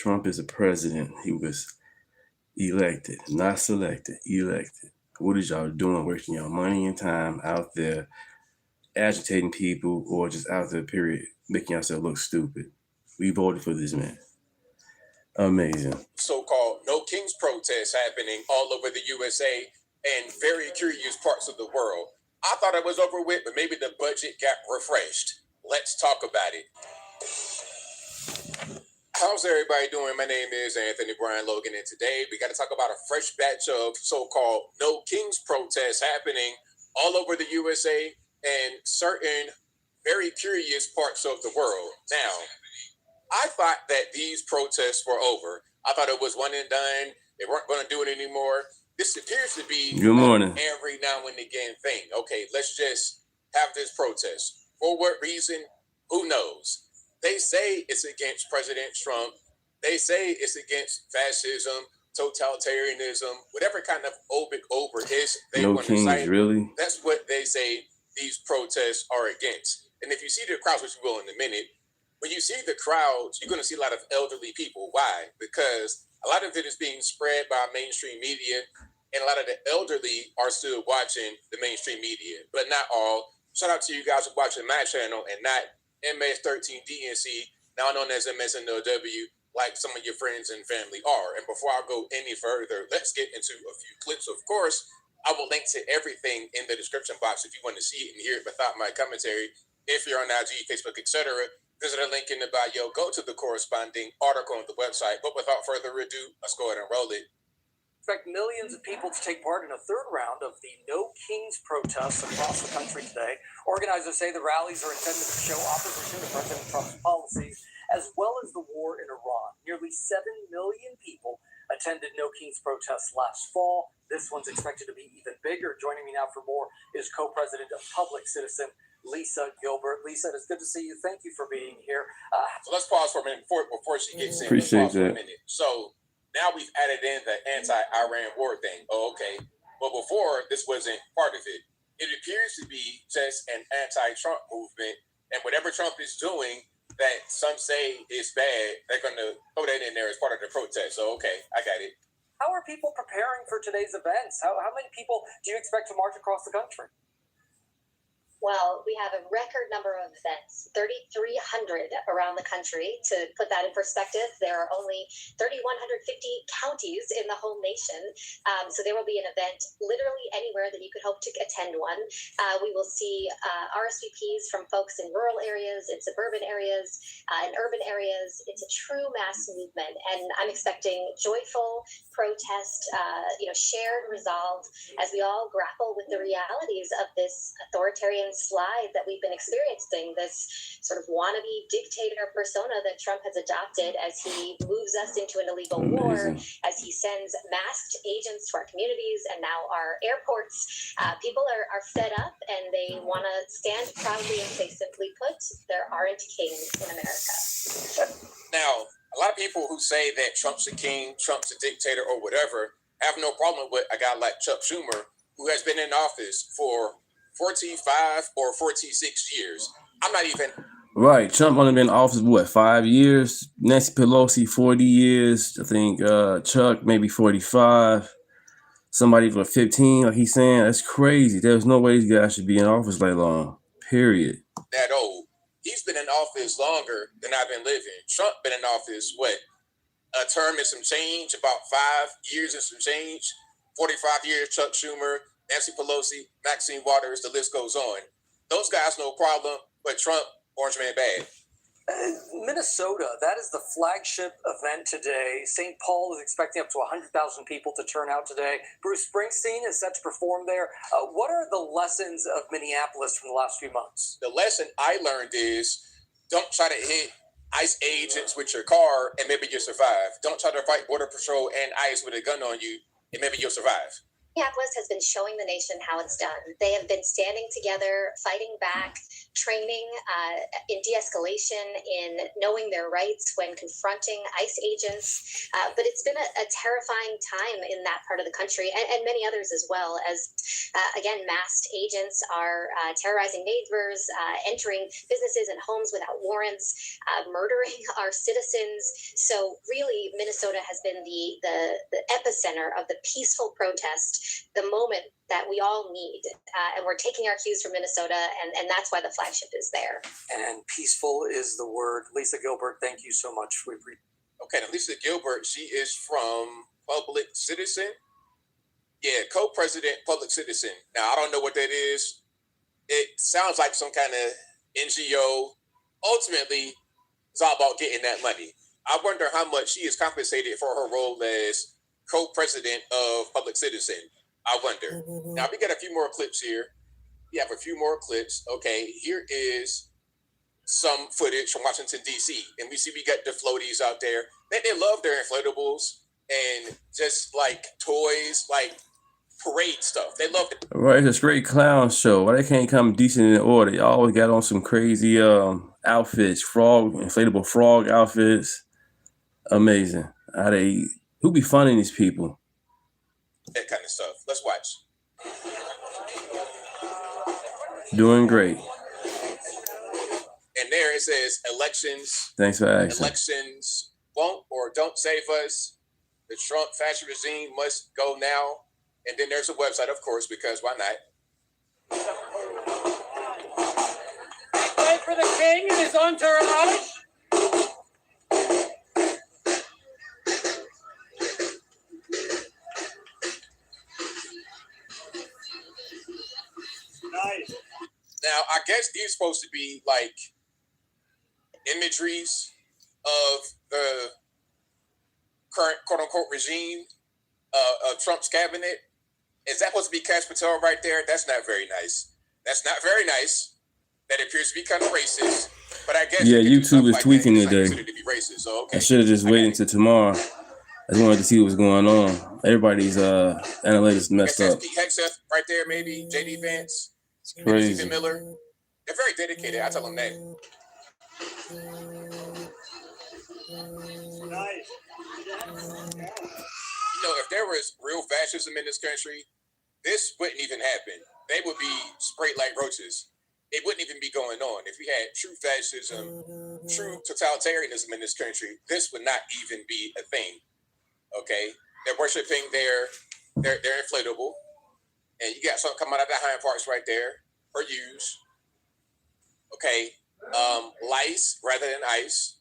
Trump is a president. He was elected, not selected, elected. What is y'all doing, wasting your money and time out there agitating people or just out there, period, making yourself look stupid? We voted for this man. Amazing. So-called No Kings protests happening all over the USA and very curious parts of the world. I thought it was over with, but maybe the budget got refreshed. Let's talk about it. How's everybody doing? My name is Anthony Brian Logan, and today we got to talk about a fresh batch of so-called No Kings protests happening all over the USA and certain very curious parts of the world. Now, I thought that these protests were over. I thought it was one and done. They weren't going to do it anymore. This appears to be Good morning. Every now and again thing. Okay, let's just have this protest. For what reason? Who knows? They say it's against President Trump. They say it's against fascism, totalitarianism, whatever kind of over-is they No want to Kings, cite. really? That's what they say these protests are against. And if you see the crowds, which we will in a minute, when you see the crowds, you're going to see a lot of elderly people. Why? Because a lot of it is being spread by mainstream media, and a lot of the elderly are still watching the mainstream media, but not all. Shout out to you guys for watching my channel and not MS13DNC, now known as MSNLW, like some of your friends and family are. And before I go any further, let's get into a few clips. Of course, I will link to everything in the description box if you want to see it and hear it without my commentary. If you're on IG, Facebook, etc., visit a link in the bio, go to the corresponding article on the website. But without further ado, let's go ahead and roll it. Expect millions of people to take part in a third round of the No Kings protests across the country today. Organizers say the rallies are intended to show opposition to President Trump's policies, as well as the war in Iran. Nearly 7 million people attended No Kings protests last fall. This one's expected to be even bigger. Joining me now for more is co-president of Public Citizen, Lisa Gilbert. Lisa, it's good to see you. Thank you for being here. So let's pause for a minute before she gets in. Appreciate that. So now we've added in the anti-Iran war thing. Oh, okay. But before, this wasn't part of it. It appears to be just an anti-Trump movement, and whatever Trump is doing that some say is bad, they're going to throw that in there as part of the protest. So, okay, I got it. How are people preparing for today's events? How many people do you expect to march across the country? Well, we have a record number of events, 3,300 around the country. To put that in perspective, there are only 3,150 counties in the whole nation. So there will be an event literally anywhere that you could hope to attend one. We will see RSVPs from folks in rural areas, in suburban areas, in urban areas. It's a true mass movement, and I'm expecting joyful protest, shared resolve as we all grapple with the realities of this authoritarian slide that we've been experiencing, this sort of wannabe dictator persona that Trump has adopted as he moves us into an illegal war, as he sends masked agents to our communities and now our airports. People are fed up, and they want to stand proudly and say, simply put, there aren't kings in America. Now, a lot of people who say that Trump's a king, Trump's a dictator, or whatever, have no problem with a guy like Chuck Schumer, who has been in office for 45 or 46 years. I'm not even... Right. Trump only been in office, 5 years? Nancy Pelosi, 40 years. I think Chuck, maybe 45. Somebody for 15, like he's saying. That's crazy. There's no way these guys should be in office that long. Period. That old. He's been in office longer than I've been living. Trump been in office, a term and some change, about 5 years and some change. 45 years, Chuck Schumer, Nancy Pelosi, Maxine Waters, the list goes on. Those guys, no problem, but Trump, orange man bad. Minnesota, that is the flagship event today. St. Paul is expecting up to 100,000 people to turn out today. Bruce Springsteen is set to perform there. What are the lessons of Minneapolis from the last few months? The lesson I learned is don't try to hit ICE agents with your car and maybe you'll survive. Don't try to fight Border Patrol and ICE with a gun on you and maybe you'll survive. Minneapolis has been showing the nation how it's done. They have been standing together, fighting back, training in de-escalation, in knowing their rights when confronting ICE agents. But it's been a terrifying time in that part of the country, and many others as well, as, again, masked agents are terrorizing neighbors, entering businesses and homes without warrants, murdering our citizens. So really, Minnesota has been the epicenter of the peaceful protest, the moment that we all need. And we're taking our cues from Minnesota, and that's why the flagship is there. And peaceful is the word. Lisa Gilbert, thank you so much. Okay, now Lisa Gilbert, she is from Public Citizen. Yeah, co-president, Public Citizen. Now, I don't know what that is. It sounds like some kind of NGO. Ultimately, it's all about getting that money. I wonder how much she is compensated for her role as co-president of Public Citizen. I wonder. Now, we got a few more clips here. We have a few more clips. Okay, here is some footage from Washington, D.C. And we see we got the floaties out there. They love their inflatables and just like toys, like parade stuff. They love it. Right, it's a straight clown show. Why they can't come decent in order? Y'all always got on some crazy outfits, inflatable frog outfits. Amazing. Who be funding these people? That kind of stuff. Let's watch. Doing great. And there it says elections. Thanks for asking. Elections won't or don't save us. The Trump fascist regime must go now. And then there's a website, of course, because why not? Wait for the king and his entourage. Nice. Now, I guess these are supposed to be like imageries of the current quote unquote regime of Trump's cabinet. Is that supposed to be Cash Patel right there? That's not very nice. That's not very nice. That appears to be kind of racist. But I guess YouTube is tweaking today. To be racist, so okay. I should have just waited until tomorrow. I just wanted to see what was going on. Everybody's analytics messed up. Pete Hegseth right there, maybe JD Vance, Crazy. Stephen Miller. They're very dedicated. I tell them that. Nice. You know, if there was real fascism in this country, this wouldn't even happen. They would be sprayed like roaches. It wouldn't even be going on. If we had true fascism, true totalitarianism in this country, this would not even be a thing. Okay? They're worshiping their inflatable. And you got something coming out of the hind parts right there. Or use. Okay. Lice rather than ice.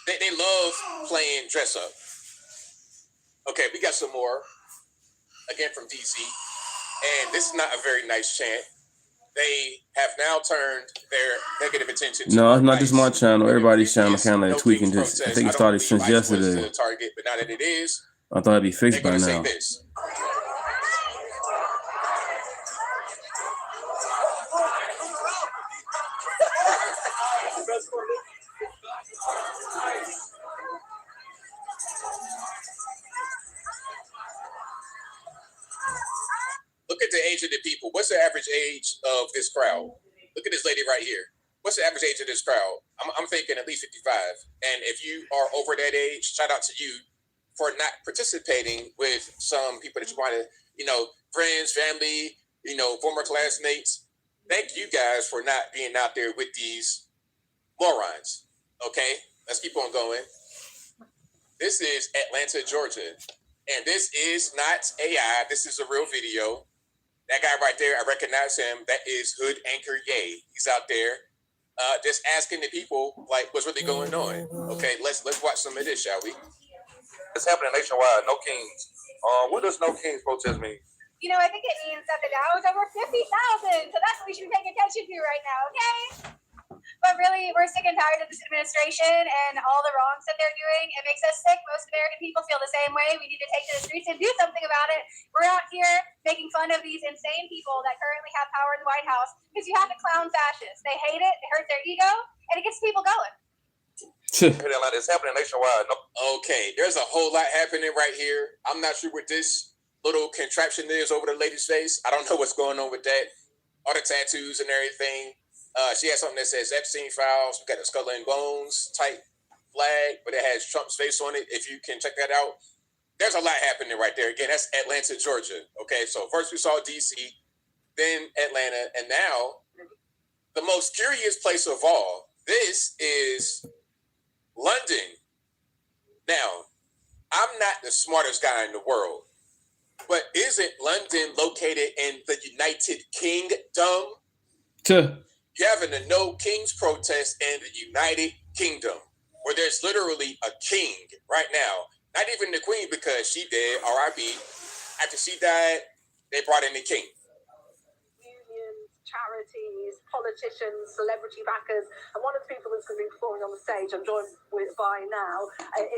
They love playing dress up. Okay, we got some more. Again from DC. And this is not a very nice chant. They have now turned their negative attention to No, it's not ICE. just my channel. Everybody's channel kind of No tweaking King's this. I protest. think it don't started believe since ICE was yesterday. the target, but now that it is, I thought it'd be fixed they're by going to say now. this. Look at the age of the people. What's the average age of this crowd? Look at this lady right here. What's the average age of this crowd? I'm thinking at least 55. And if you are over that age, shout out to you for not participating with some people that you want to, friends, family, former classmates. Thank you guys for not being out there with these morons. Okay, let's keep on going. This is Atlanta, Georgia. And this is not AI. This is a real video. That guy right there, I recognize him. That is Hood Anchor Ye. He's out there just asking the people, like, what's really going on. Okay, let's watch some of this, shall we? It's happening nationwide. No Kings. What does No Kings protest mean? I think it means that the Dow is over 50,000. So that's what we should be paying attention to right now, okay? But really, we're sick and tired of this administration and all the wrongs that they're doing. It makes us sick. Most American people feel the same way. We need to take to the streets and do something about it. We're out here making fun of these insane people that currently have power in the White House because you have to clown fascists. They hate it. It hurts their ego. And it gets people going. It's happening nationwide. No. Okay, there's a whole lot happening right here. I'm not sure what this little contraption is over the lady's face. I don't know what's going on with that. All the tattoos and everything. She has something that says Epstein Files. We got the Skull and Bones type flag, but it has Trump's face on it. If you can check that out, there's a lot happening right there. Again, that's Atlanta, Georgia. Okay, so first we saw DC, then Atlanta, and now the most curious place of all, this is London. Now, I'm not the smartest guy in the world, but isn't London located in the United Kingdom? You're having a No Kings protest in the United Kingdom, where there's literally a king right now. Not even the queen, because she dead, R.I.P. After she died, they brought in the king. Unions, charities, politicians, celebrity backers, and one of the people that's going to be performing on the stage, I'm joined by now,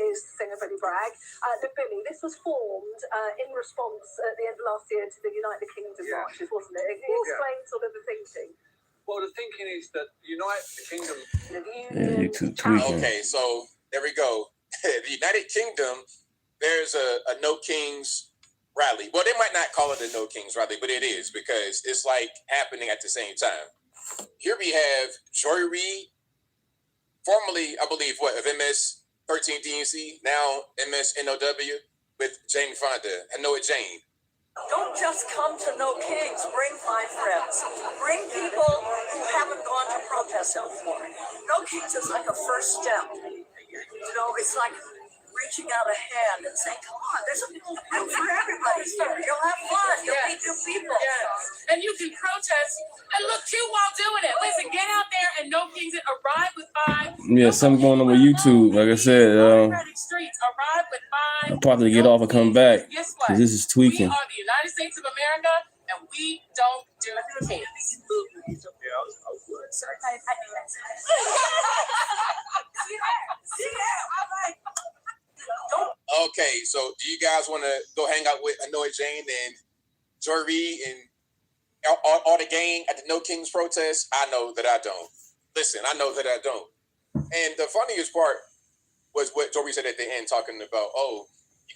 is singer Billy Bragg. Billy, this was formed in response at the end of last year to the United Kingdom marches, wasn't it? Can you explain sort of the thinking? Well, the thinking is that unite the kingdom. Okay, so there we go. The United Kingdom, there's a No Kings rally. Well, they might not call it a No Kings rally, but it is, because it's like happening at the same time. Here we have Joy Reid, formerly, I believe, of MS-13 DNC, now MS-NOW, with Jane Fonda. I know it, Jane. Don't just come to No Kings. Bring 5 friends. Bring people who haven't gone to protests before. No Kings is like a first step. You know, it's like reaching out a hand and saying, come on, there's something room for everybody here. You'll have fun. You'll meet new people. Yes. And you can protest and look cute while doing it. Listen, get out there and No Kings it. Arrive with 5. Yeah, something going on with YouTube. Like I said, Streets. Arrive with 5. I'll probably get off and come back. Guess what? This is tweaking. We are the United States of America, and we don't do kings. Okay, so do you guys want to go hang out with Annoyed Jane and Joy Reid and all the gang at the No Kings protest? I know that I don't. Listen, I know that I don't. And the funniest part was what Joy Reid said at the end, talking about, you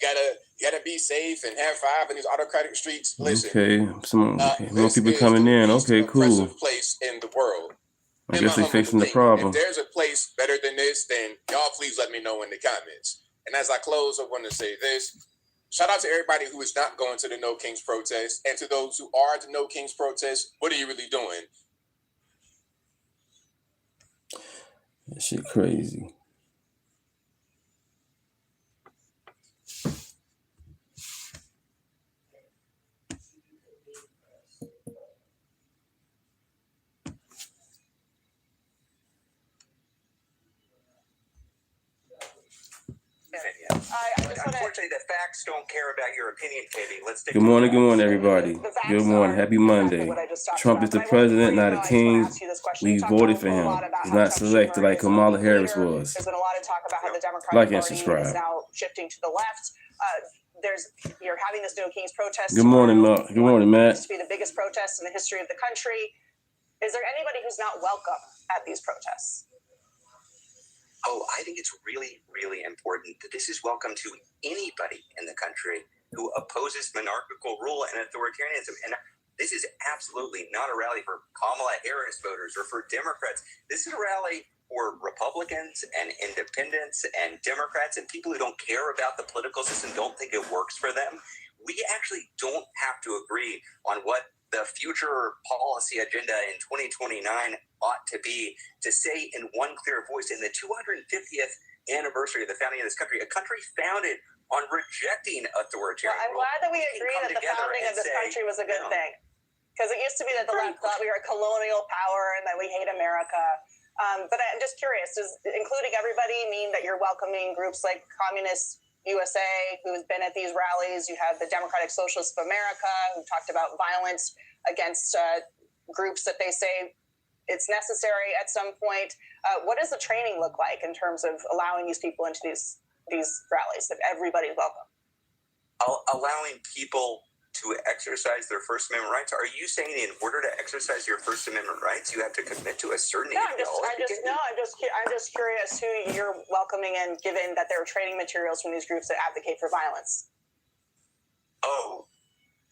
gotta be safe and have 5 in these autocratic streets. Listen, more people coming in. Okay, cool. Place in the world. I guess they're fixing the problem. If there's a place better than this, then y'all please let me know in the comments. And as I close, I want to say this. Shout out to everybody who is not going to the No Kings protest, and to those who are at the No Kings protest, what are you really doing? That shit crazy. Unfortunately, the facts don't care about your opinion, Katie. Let's take Good morning, everybody. Good morning. Happy Monday. Trump is the president, not a king. We voted for him. He's not selected like Kamala Harris was. There's been a lot of talk about how the Democratic Like and Party subscribe. is now shifting to the left. You're having this No Kings protest. Good morning, Mark. Good morning, Matt. It's to be the biggest protest in the history of the country. Is there anybody who's not welcome at these protests? Oh, I think it's really, really important that this is welcome to anybody in the country who opposes monarchical rule and authoritarianism. And this is absolutely not a rally for Kamala Harris voters or for Democrats. This is a rally for Republicans and independents and Democrats and people who don't care about the political system, don't think it works for them. We actually don't have to agree on what the future policy agenda in 2029 ought to be, to say in one clear voice, in the 250th anniversary of the founding of this country, a country founded on rejecting authoritarian I'm glad that we agree that the founding of this country was a good thing. Because it used to be that the left thought we were a colonial power and that we hate America. But I'm just curious, does including everybody mean that you're welcoming groups like Communist USA, who's been at these rallies? You have the Democratic Socialists of America, who talked about violence against groups that they say it's necessary at some point. What does the training look like in terms of allowing these people into these rallies, that everybody's welcome? Allowing people to exercise their First Amendment rights. Are you saying in order to exercise your First Amendment rights, you have to commit to a certain ideology? I'm just curious who you're welcoming in, given that there are training materials from these groups that advocate for violence. Oh,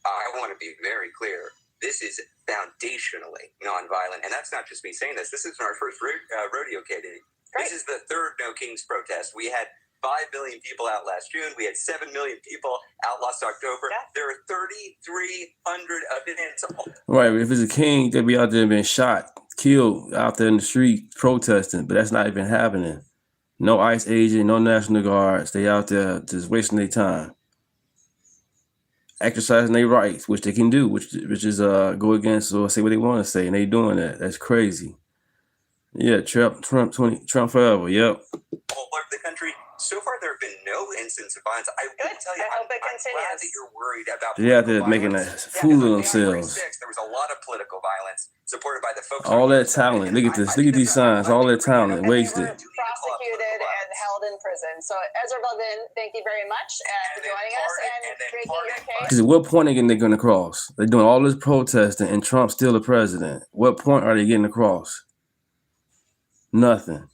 I want to be very clear. This is foundationally nonviolent. And that's not just me saying this. This isn't our first rodeo, Katie. This is the third No Kings protest. We had 5 million people out last June. We had 7 million people out last October. Yeah. There are 3,300 events. Right. If it's a king, they'll be out there being shot, killed out there in the street protesting. But that's not even happening. No ICE agent, no National Guards. They out there just wasting their time, exercising their rights, which they can do, which is go against or say what they want to say, and they doing that. That's crazy. Yeah, Trump forever. Yep. All over the country. So far, there have been no incidents of violence. I will tell you, I hope it I'm continues. glad that you're worried about. Yeah, they're making a fool of themselves. There was a lot of political violence supported by the folks. All that talent. Look at this. Look at these signs. All that talent wasted. Prosecuted and held in prison. So Ezra Belvin, thank you very much for joining us and making your case. Because at what point are they getting across? They're doing all this protesting and Trump's still the president. What point are they getting across? Nothing.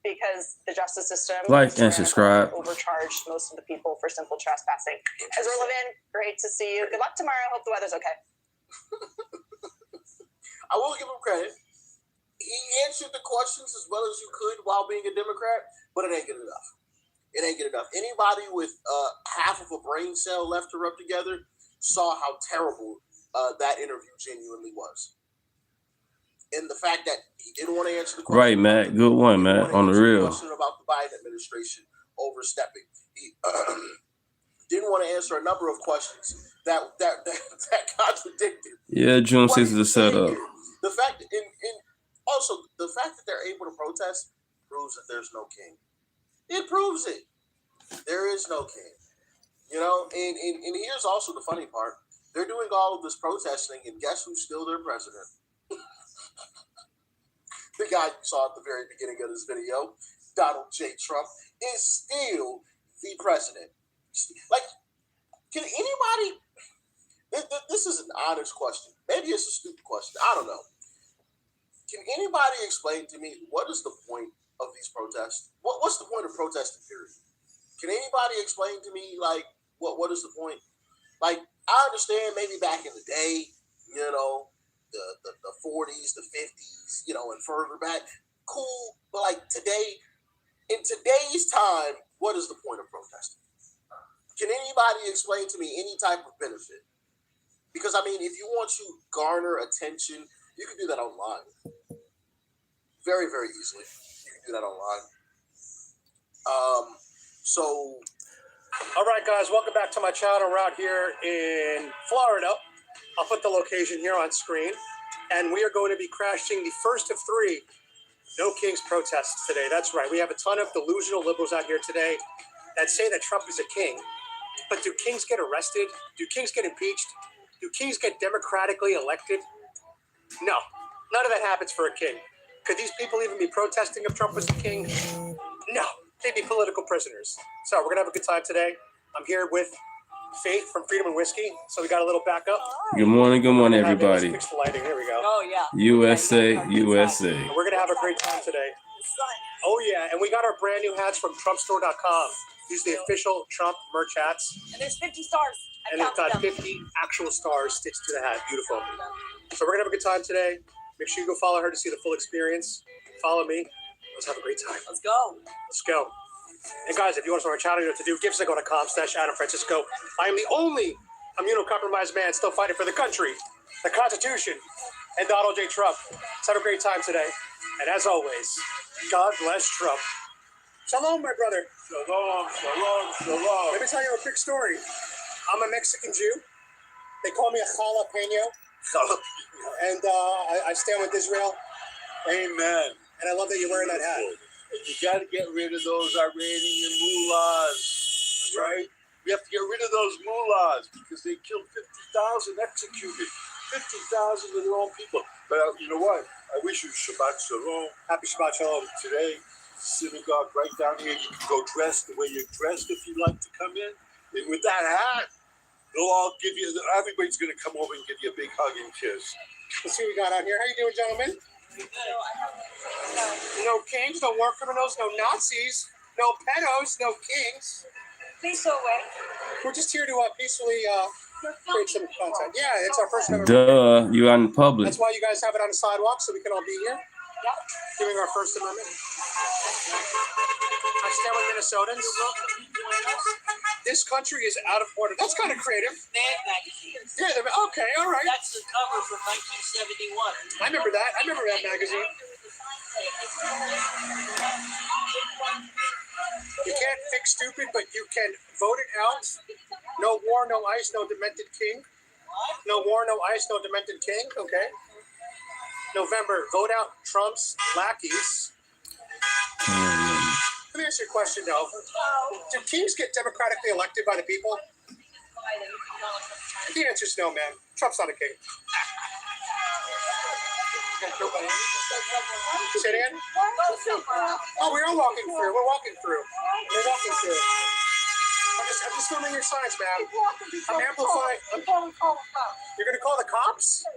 Because the justice system like and subscribe overcharged most of the people for simple trespassing. Ezra Levin, great to see you. Good luck tomorrow. Hope the weather's okay. I will give him credit. He answered the questions as well as you could while being a Democrat, but it ain't good enough. It ain't good enough. Anybody with half of a brain cell left to rub together saw how terrible that interview genuinely was. And the fact that he didn't want to answer the question. Right, Matt. Good one, Matt. On the real. Question about the Biden administration overstepping. He didn't want to answer a number of questions that contradicted. Yeah, June 6th is a setup. The fact, and also the fact that they're able to protest proves that there's no king. It proves it. There is no king. You know, and here's also the funny part. They're doing all of this protesting, and guess who's still their president? The guy you saw at the very beginning of this video, Donald J. Trump, is still the president. Like, can anybody... This is an honest question. Maybe it's a stupid question. I don't know. Can anybody explain to me what is the point of these protests? What's the point of protesting, period? Can anybody explain to me, like, what is the point? Like, I understand maybe back in the day, you know, the 40s, the 50s, you know, and further back, cool. But like today, in today's time, what is the point of protesting? Can anybody explain to me any type of benefit? Because I mean, if you want to garner attention, you can do that online. Very, very easily. You can do that online. All right, guys, welcome back to my channel. We're out here in Florida. I'll put the location here on screen. And we are going to be crashing the first of 3 No Kings protests today. That's right. We have a ton of delusional liberals out here today that say that Trump is a king. But do kings get arrested? Do kings get impeached? Do kings get democratically elected? No, none of that happens for a king. Could these people even be protesting if Trump was the king? No, they'd be political prisoners. So we're going to have a good time today. I'm here with Faith from Freedom and Whiskey. So we got a little backup. Good morning, everybody. Fix the lighting. Here we go. Oh, yeah. USA. We're going to have a great time today. Oh, yeah. And we got our brand new hats from TrumpStore.com. These are the official Trump merch hats. And there's 50 stars. And it's got 50 actual stars stitched to the hat. Beautiful. So we're going to have a good time today. Make sure you go follow her to see the full experience. Follow me. Let's have a great time. Let's go. Let's go. And guys, if you want to start our channel, you know what to do. Give us a go to com/Adam Francisco. I am the only immunocompromised man still fighting for the country, the Constitution, and Donald J. Trump. Let's have a great time today. And as always, God bless Trump. Shalom, my brother. Shalom, shalom, shalom. Let me tell you a quick story. I'm a Mexican Jew. They call me a jalapeno. And I stand with Israel. Amen. And I love that you're wearing that hat. And you got to get rid of those Iranian mullahs, right? We have to get rid of those mullahs because they killed 50,000, executed 50,000 of their own people. But you know what? I wish you Shabbat Shalom. Happy Shabbat Shalom. Today, synagogue right down here. You can go dressed the way you're dressed if you'd like to come in. And with that hat, they'll all give you, everybody's going to come over and give you a big hug and kiss. Let's see what we got out here. How you doing, gentlemen? No kings, no war criminals, no Nazis, no pedos, no kings. Please go away. We're just here to peacefully create some content. Yeah, it's our first time. Duh, you're out in public. That's why you guys have it on the sidewalk so we can all be here. Yep. Doing our First Amendment. I stand with Minnesotans. This country is out of order. That's kind of creative. Mad magazine. Yeah, okay, all right. That's the cover from 1971. I remember that. I remember that magazine. You can't fix stupid, but you can vote it out. No war, no ice, no demented king. No war, no ice, no demented king. Okay. November, vote out Trump's lackeys. Let me ask you a question, though. Do kings get democratically elected by the people? The answer is no, man. Trump's not a king. Say it again? Oh, we are walking through. We're walking through. We're walking through. I'm just filming your signs, man. I'm amplifying. You're going to call the cops?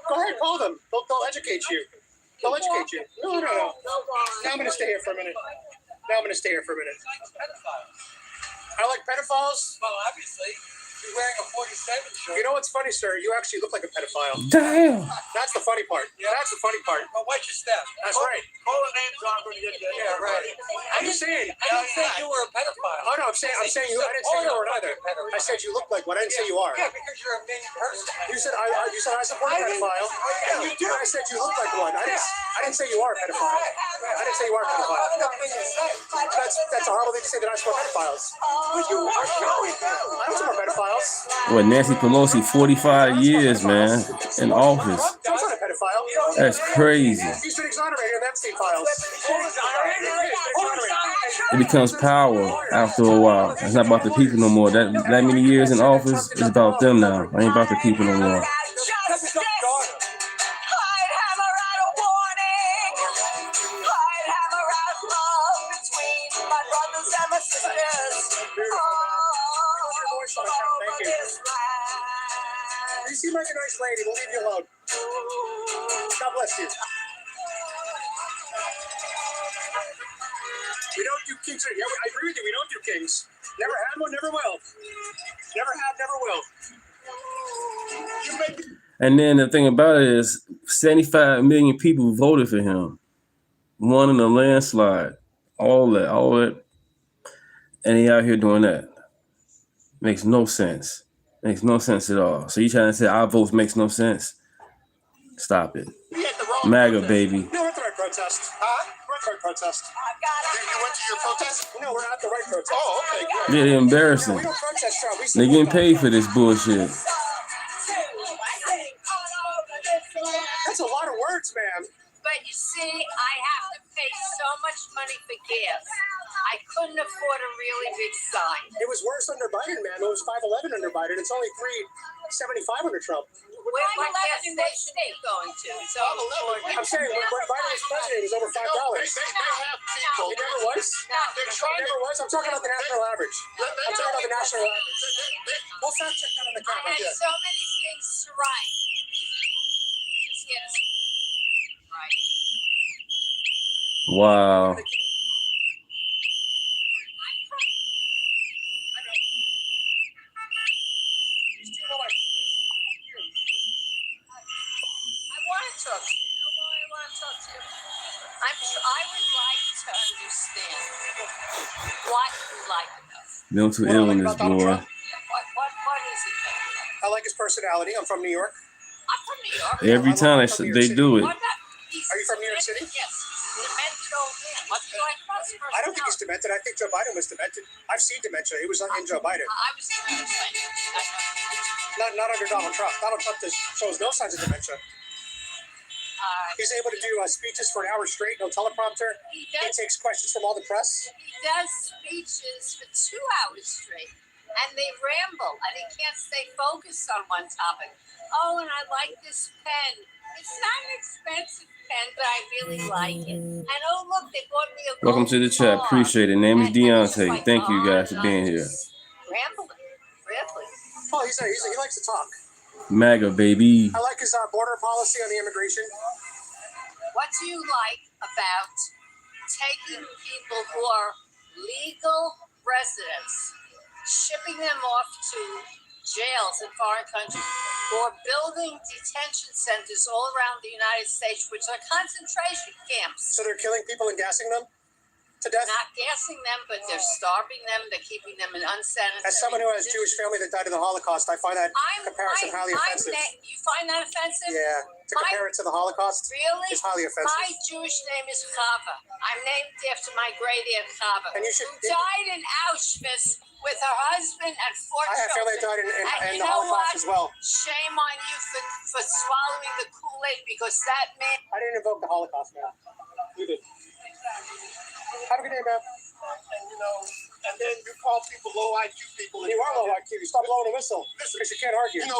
Go ahead, call them. They'll educate you. They'll educate you. No. Now I'm going to stay here for a minute. I like pedophiles. Well, obviously. You're wearing a 47 shirt. You know what's funny, sir? You actually look like a pedophile. Damn. That's the funny part. Yeah. That's the funny part. Well, watch your step. That's right. Call the names on when you get there. Yeah, right. I'm just saying. I didn't say you were a pedophile. Oh no, I'm saying you. I didn't say you were either. I said you look like one. I didn't say you are. Yeah, because you're a mean person. You said I support a pedophile. You do. I said you look like one. I didn't say you are a pedophile. I didn't say you are a pedophile. That's a horrible thing to say that I support pedophiles. You are showing them. I don't support pedophiles. What, Nancy Pelosi, 45 years, man, in office. Trump's not a pedophile. That's crazy. He's been exonerated in Epstein files. It becomes power after a while. It's not about the people no more. That many years in office, it's about them now. It ain't about the people no more. You seem like a nice lady. We'll leave you alone. God bless you. We don't do kings. Yeah, I agree with you. We don't do kings. Never had one, never will. Never have, never will. And then the thing about it is 75 million people voted for him. Won in a landslide. All that. And he out here doing that. Makes no sense. Makes no sense at all. So you trying to say our votes makes no sense? Stop it. MAGA, baby. No, we're at the right protest. Huh? We're at the right protest. You went to your protest? No, we're at the right protest. Oh, okay, good. Yeah, they're embarrassing. No, we don't protest, Trump. They getting paid for this bullshit. That's a lot of words, man. But you see, I have to pay so much money for gas. I couldn't afford a really big sign. It was worse under Biden, man. It was $5.11 under Biden. It's only $3.75 under Trump. What gas station are you going to? So I'm saying when Biden was president, it was over $5. They have people. It never was. They're trying It never was. I'm talking about the national average. I'm talking about the national average. We'll fact check that on the I camera. had so many things to write. Just get us right. Wow. I would like to understand what you like about it. Mental illness, boy. What is it? I like his personality. I'm from New York. I'm from New York. Every time they do it. What about Are you from New York City? Yes. Demented old man. What do you like about his I don't think he's demented. I think Joe Biden was demented. I've seen dementia. He was in Joe Biden. I was demented. Not under Donald Trump. Donald Trump shows no signs of dementia. He's able to do speeches for an hour straight, no teleprompter. He takes questions from all the press. He does speeches for 2 hours straight, and they ramble, and he can't stay focused on one topic. Oh, and I like this pen. It's not an expensive pen, but I really like it. And oh, look, they bought me a Welcome to the chat. Appreciate it. Name is Deunta. Thank you guys for being here. Rambling, really. Oh, he likes to talk. MAGA, baby. I like his border policy on the immigration. What do you like about taking people who are legal residents, shipping them off to jails in foreign countries or building detention centers all around the United States, which are concentration camps. So they're killing people and gassing them to death? Not gassing them, but they're starving them. They're keeping them in unsanitary. As someone who has Jewish family that died in the Holocaust, I find that comparison highly offensive. You find that offensive? Yeah, to compare it to the Holocaust is highly offensive. My Jewish name is Chava. I'm named after my great aunt Chava, who died in Auschwitz with her husband and 4 children. I have family that died in the Holocaust as well. Shame on you for swallowing the Kool-Aid, because that man... I didn't invoke the Holocaust, man. You did. Have a good day, man. And then you call people low IQ people. You are low IQ. You stop blowing the whistle because you can't argue. You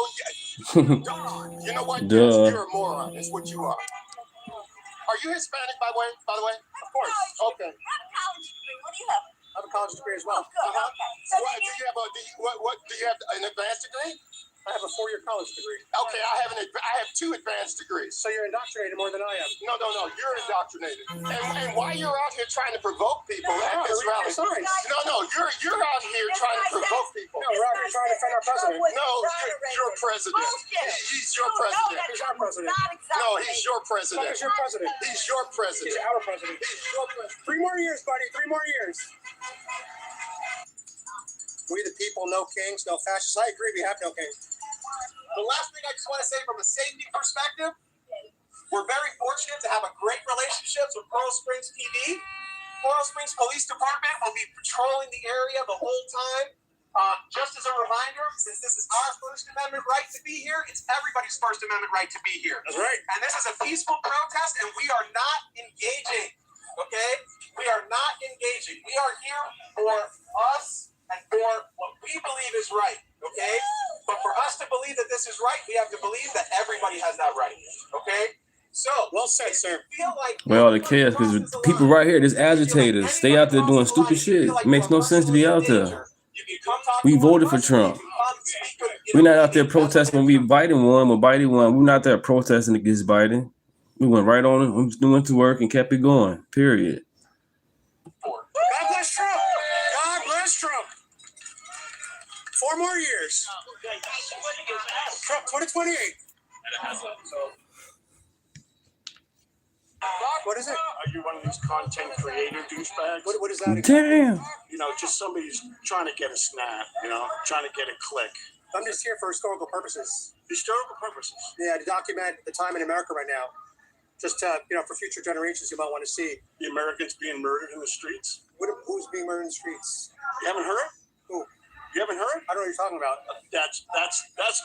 know what? Duh. You're a moron. Is what you are. Are you Hispanic, by the way? Of course. Okay. I have a college degree. What do you have? I have a college degree as well. Oh, good. Okay. So What, do you have an advanced degree? I have a 4-year college degree. Okay, I have 2 advanced degrees. So you're indoctrinated more than I am. No, you're indoctrinated. And why you're out here trying to provoke people at this rally? Sorry. No, you're out here trying to provoke people. No, we're out here trying to defend our president. No, you're president. He's your president. He's our president. No, he's your president. He's your president. He's your president. He's our president. 3 more years, buddy. 3 more years. We the people, no kings, no fascists. I agree, we have no kings. The last thing I just want to say from a safety perspective, we're very fortunate to have a great relationship with Coral Springs PD. Coral Springs Police Department will be patrolling the area the whole time. Just as a reminder, since this is our First Amendment right to be here, it's everybody's First Amendment right to be here. That's right. And this is a peaceful protest, and we are not engaging, okay? We are not engaging. We are here for us and for what we believe is right, okay? But for us to believe that this is right, we have to believe that everybody has that right, okay? So, well said, sir. Well, the chaos, because people right here, there's agitators. Stay out there doing stupid shit. It makes no sense to be out there. We voted for Trump. We're not out there protesting when we Biden won. When Biden won, we're not there protesting against Biden. We went right on and went to work and kept it going. Period. God bless Trump. God bless Trump. 4 more years. Trump 2028. What is it? Are you one of these content creator douchebags? What is that? Damn. You know, just somebody who's trying to get a snap, trying to get a click. I'm just here for historical purposes. Historical purposes? Yeah, to document the time in America right now. Just to, for future generations you might want to see. The Americans being murdered in the streets? Who's being murdered in the streets? You haven't heard? Who? You haven't heard? I don't know what you're talking about. That's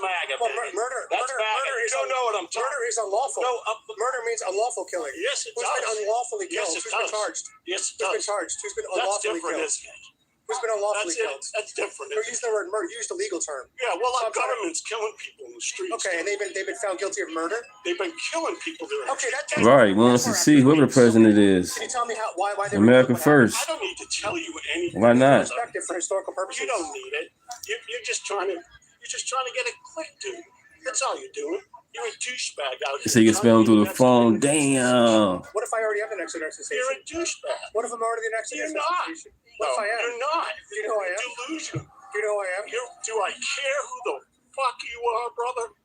MAGA. Well, baby. murder. That's murder. MAGA. Murder You don't know what I'm talking about. Murder is unlawful. No, murder means unlawful killing. Yes, it Who's does. been unlawfully killed? Yes, it Who's been does. charged? Yes, it Who's does. been charged? Who's been That's unlawfully different, killed? isn't it? Who's been unlawfully killed? That's different. Who used the word murder? Used a legal term. Yeah, well, our government's killing people in the streets. Okay, and they've been found guilty of murder. They've been killing people there. Okay, that's Right. We want to see whoever the president is. Can you tell me why they America first. I don't need to tell you anything. Why not? Perspective for historical purposes. You don't need it. You're just trying to get a click, dude. That's all you're doing. You're a douchebag out here. So you can spell them through the phone. Damn. What if I already have the next sensation? You're a douchebag. What if I'm already the next You're sensation? What if I am? You're not. Do you know who I am? Delusional. Do you know who I am? Do I care who the fuck you are, brother?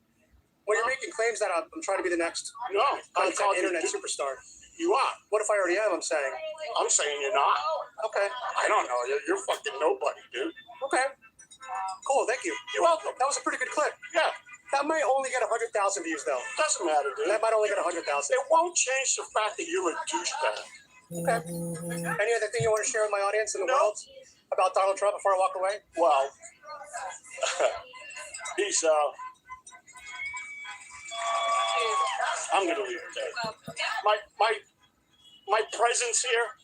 Well, you're making claims that I'm trying to be the next internet superstar. You are. What if I already am? I'm saying you're not. Okay. I don't know. You're fucking nobody, dude. Okay. Cool. Thank you. You're welcome. That was a pretty good clip. Yeah. That might only get 100,000 views, though. Doesn't matter, dude. That might only get 100,000. It won't change the fact that you're a douchebag. Okay. Any other thing you want to share with my audience in the world about Donald Trump before I walk away? Well, he's I'm gonna leave it there. My presence here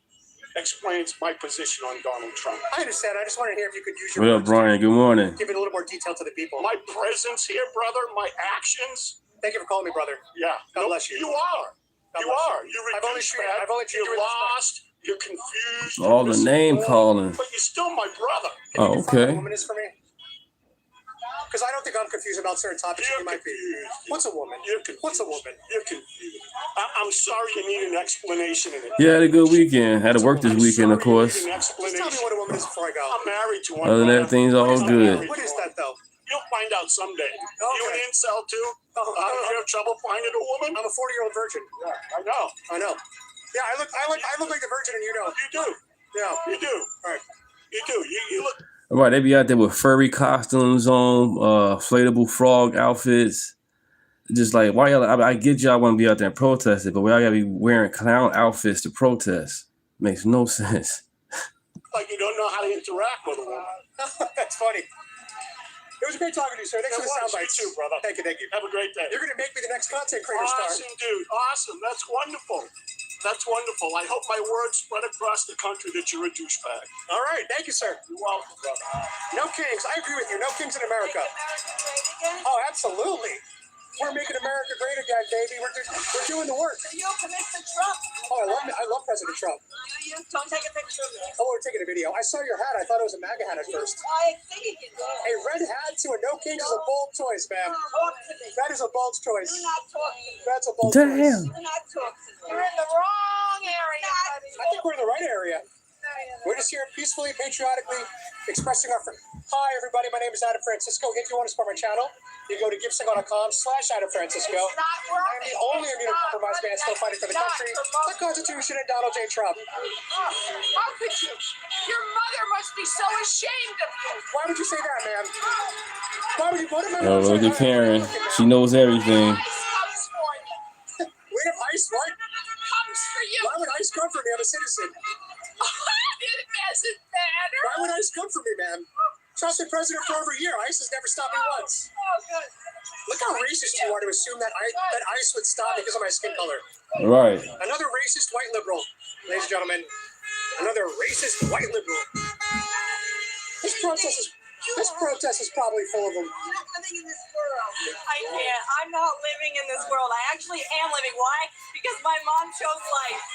explains my position on Donald Trump. I understand. I just want to hear if you could use your What up, words Brian? Good morning. give it a little more detail to the people. My presence here, brother, my actions. Thank you for calling me brother. Yeah. God bless you. You are. God You bless are. You're a douchebag. I've only treated you You're with respect. lost. You're confused. All the name calling. But you're still my brother. Can you Oh, define what okay. a woman is for me? Because I don't think I'm confused about certain topics. You're You might be. confused. What's a woman? You're confused. What's a woman? You're confused. I'm sorry you need an explanation. Yeah, had a good weekend. Had to work this weekend, of course. Just tell me what a woman is before I go. I'm married to one. Other than brother. everything's all good. What is that, though? You'll find out someday. You an incel too? You have trouble finding a woman? I'm a 40-year-old virgin. Yeah, I know. Yeah, I look like the virgin, and you don't. You do. Yeah, You do. All right. You do. You look. All right, they be out there with furry costumes on, inflatable frog outfits. Just like, why y'all? I get y'all want to be out there and protest it, but why y'all gotta be wearing clown outfits to protest? Makes no sense. Like you don't know how to interact with a woman. That's funny. It was great talking to you, sir. Thanks for the sound bites. You too, brother. Thank you. Have a great day. You're going to make me the next content creator star. Awesome, dude. Awesome. That's wonderful. That's wonderful. I hope my words spread across the country that you're a douchebag. All right. Thank you, sir. You're welcome, brother. No kings. I agree with you. No kings in America. Oh, absolutely. We're making America great again, baby. We're doing the work. You Mr. Trump. Oh, I love President Trump. You don't take a picture of me. Oh, we're taking a video. I saw your hat. I thought it was a MAGA hat at first. I think you can do it. A red hat to a no kings is a bold choice, ma'am. Talk to me. That is a bold choice. Do not talk to me. That's a bold Damn. choice. Do not talk to me. You're in the wrong area, buddy. I think we're in the right area. We're just here peacefully, patriotically expressing our. Hi, everybody. My name is Adam Francisco. If you want to support my channel, you go to givesignal.com/Adam Francisco. I'm the only immunocompromised man still fighting for the country, the Constitution, and Donald J. Trump. How could you? Your mother must be so ashamed of you. Why would you say that, ma'am? Why would you put him in? Oh, look at Karen. She knows everything. Ice comes for you. We have ice, what? Comes for you. Why would ice come for me? I'm a citizen. It doesn't matter. Why would ice come for me, ma'am? Trusted president for over a year. ICE has never stopped me once. Oh, good. Look how racist you are to assume that ICE would stop because of my skin color. Right. Another racist white liberal, ladies and gentlemen. Another racist white liberal. This protest is probably full of them. I'm not living in this world. I can't. I'm not living in this world. I actually am living. Why? Because my mom chose life.